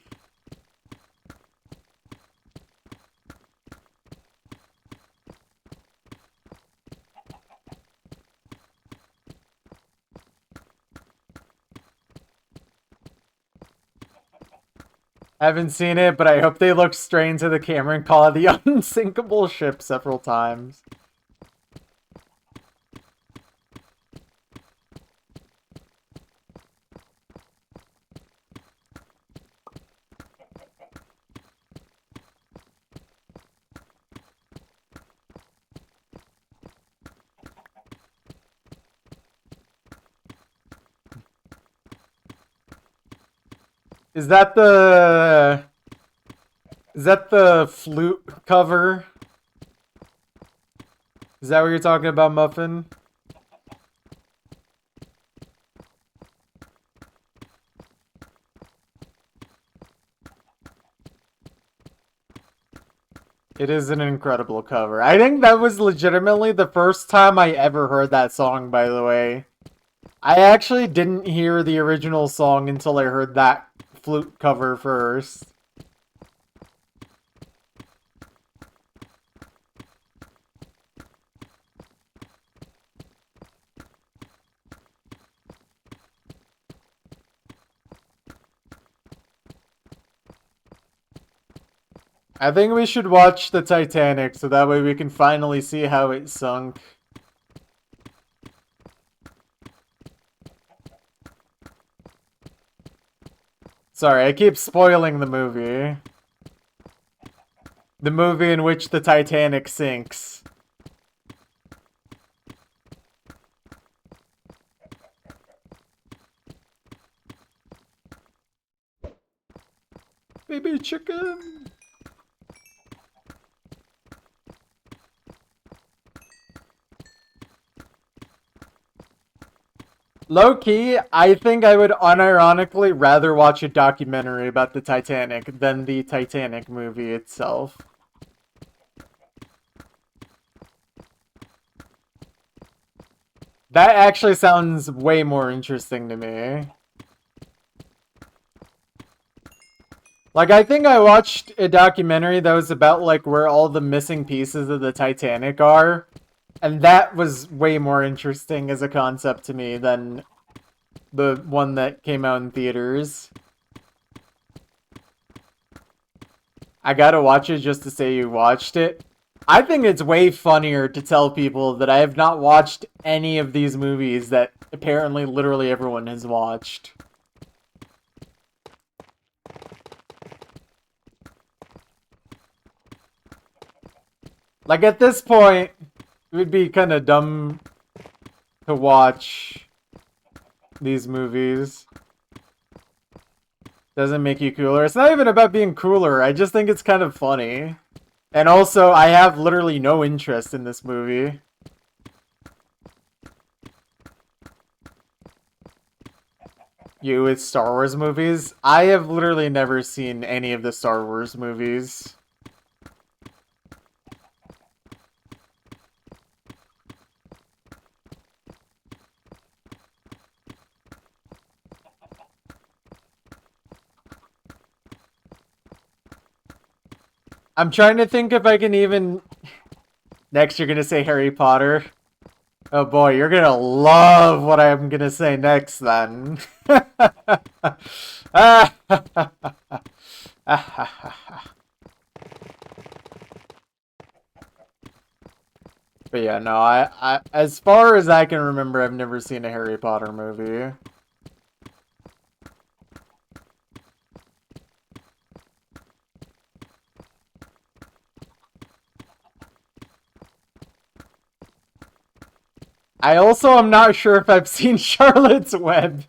Haven't seen it, but I hope they look straight into the camera and call it the unsinkable ship several times. Is that the flute cover? Is that what you're talking about, Muffin? It is an incredible cover. I think that was legitimately the first time I ever heard that song, by the way. I actually didn't hear the original song until I heard that flute cover first. I think we should watch the Titanic so that way we can finally see how it sunk. Sorry, I keep spoiling the movie. The movie in which the Titanic sinks. Baby chicken! Low-key, I think I would unironically rather watch a documentary about the Titanic than the Titanic movie itself. That actually sounds way more interesting to me. Like, I think I watched a documentary that was about, like, where all the missing pieces of the Titanic are. And that was way more interesting as a concept to me than the one that came out in theaters. I gotta watch it just to say you watched it. I think it's way funnier to tell people that I have not watched any of these movies that apparently literally everyone has watched. Like, at this point, it would be kind of dumb to watch these movies. Doesn't make you cooler. It's not even about being cooler. I just think it's kind of funny. And also, I have literally no interest in this movie. You with Star Wars movies? I have literally never seen any of the Star Wars movies. I'm trying to think if I can even... Next, you're gonna say Harry Potter. Oh boy, you're gonna love what I'm gonna say next then. But yeah, no, as far as I can remember, I've never seen a Harry Potter movie. I also am not sure if I've seen Charlotte's Web.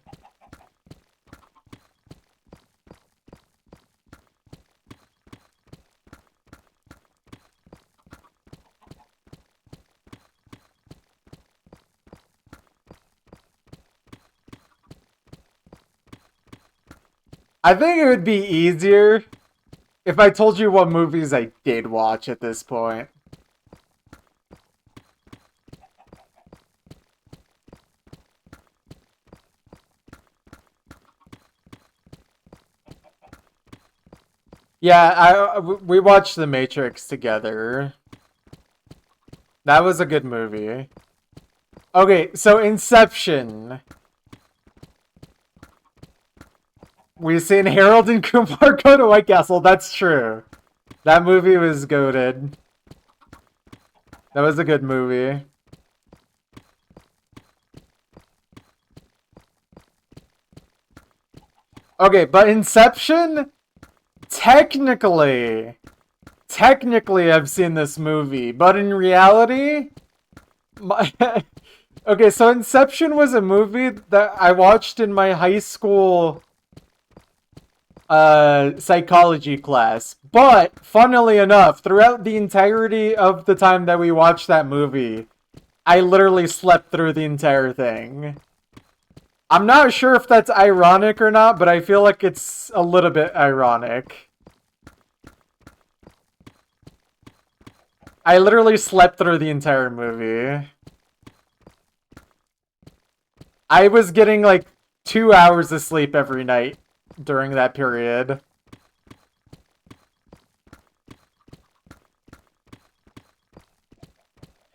I think it would be easier if I told you what movies I did watch at this point. Yeah, we watched The Matrix together. That was a good movie. Okay, so Inception. We've seen Harold and Kumar go to White Castle. That's true. That movie was goated. That was a good movie. Okay, but Inception? Technically, I've seen this movie, but in reality, okay, so Inception was a movie that I watched in my high school psychology class. But funnily enough, throughout the entirety of the time that we watched that movie, I literally slept through the entire thing. I'm not sure if that's ironic or not, but I feel like it's a little bit ironic. I literally slept through the entire movie. I was getting like 2 hours of sleep every night during that period.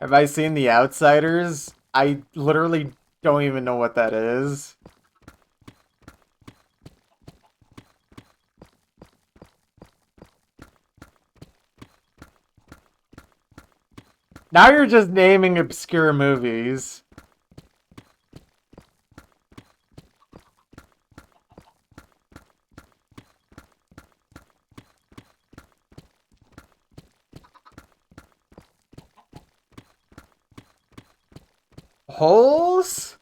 Have I seen The Outsiders? I literally don't even know what that is. Now you're just naming obscure movies. Holes?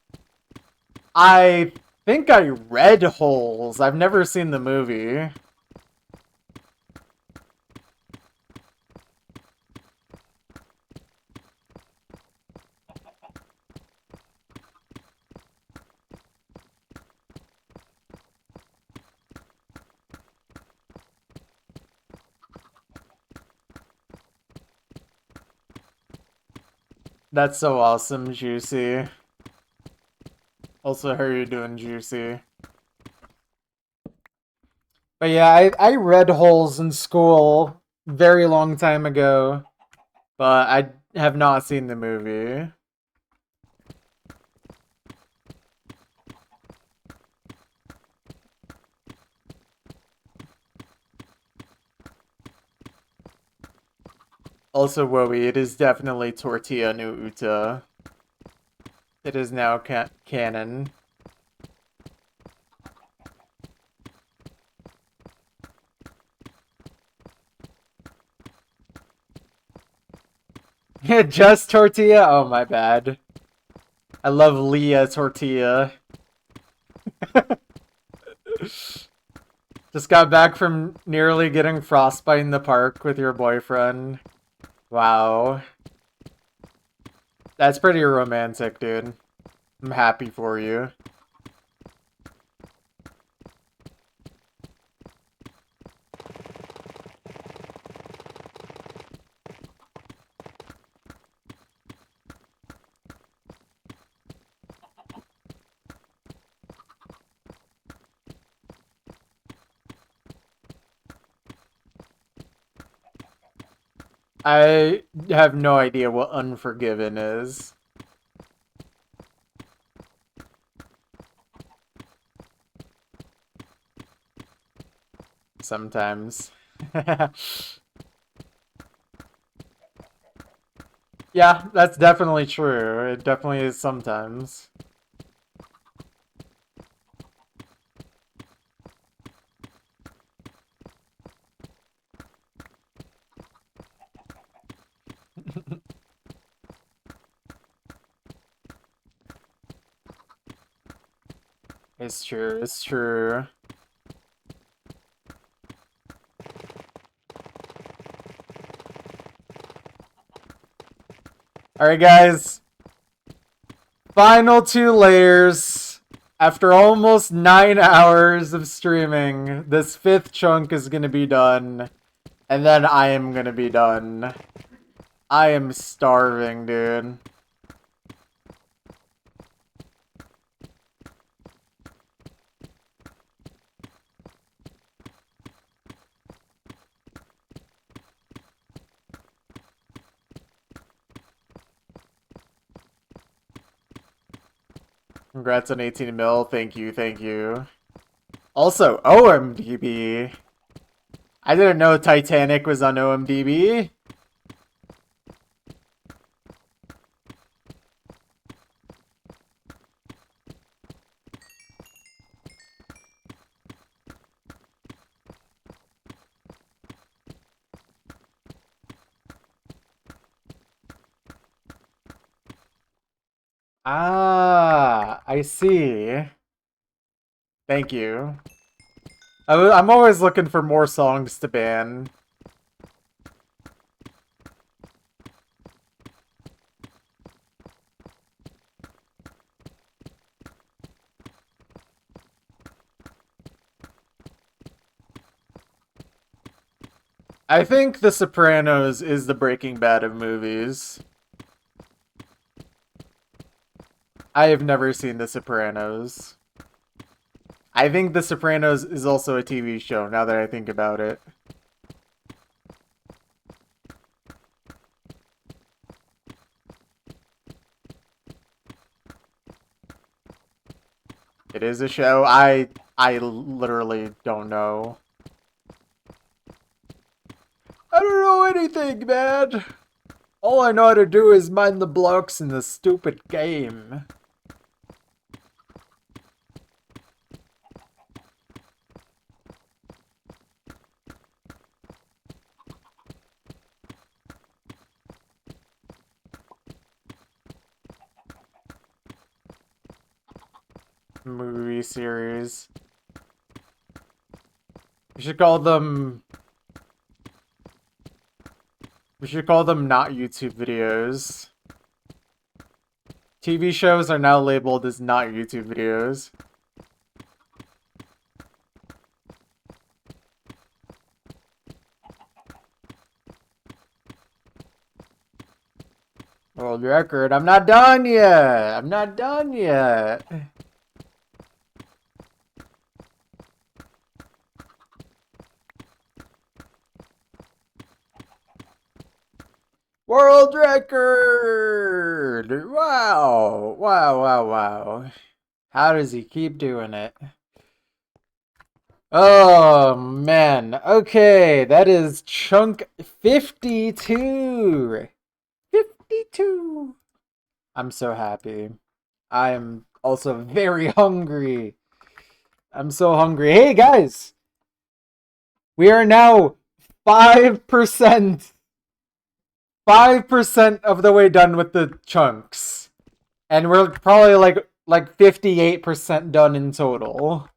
I think I read Holes. I've never seen the movie. That's so awesome, Juicy. Also, how are you doing, Juicy? But yeah, I read Holes in school very long time ago, but I have not seen the movie. Also, Wowie, it is definitely Tortilla no Uta. It is now canon. Just Tortilla? Oh, my bad. I love Leah Tortilla. Just got back from nearly getting frostbite in the park with your boyfriend. Wow. That's pretty romantic, dude. I'm happy for you. I have no idea what Unforgiven is. Sometimes. Yeah, that's definitely true. It definitely is sometimes. It's true, it's true. Alright, guys. Final 2 layers. After almost 9 hours of streaming, this 5th chunk is gonna be done. And then I am gonna be done. I am starving, dude. Congrats on 18 mil. Thank you, thank you. Also, OMDB. I didn't know Titanic was on OMDB. Ah, I see. Thank you. I'm always looking for more songs to ban. I think The Sopranos is the Breaking Bad of movies. I have never seen The Sopranos. I think The Sopranos is also a TV show, now that I think about it. It is a show? I literally don't know. I don't know anything, man! All I know how to do is mine the blocks in this stupid game. Movie series. We should call them... We should call them not YouTube videos. TV shows are now labeled as not YouTube videos. World record. I'm not done yet. I'm not done yet. World record! Wow! Wow, wow, wow. How does he keep doing it? Oh man. Okay, that is chunk 52. 52. I'm so happy. I am also very hungry. I'm so hungry. Hey guys, we are now 5% 5% of the way done with the chunks. And we're probably like 58% done in total.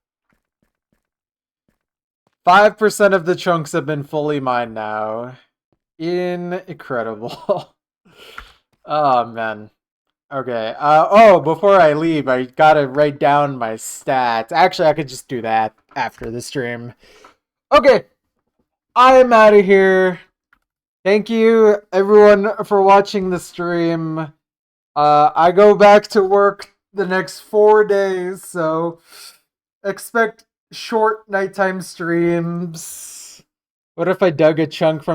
5% of the chunks have been fully mined now. Incredible. Oh man. Okay. Oh, before I leave, I gotta write down my stats. Actually, I could just do that after the stream. Okay. I'm out of here. Thank you everyone for watching the stream. I go back to work the next 4 days, so expect short nighttime streams. What if I dug a chunk from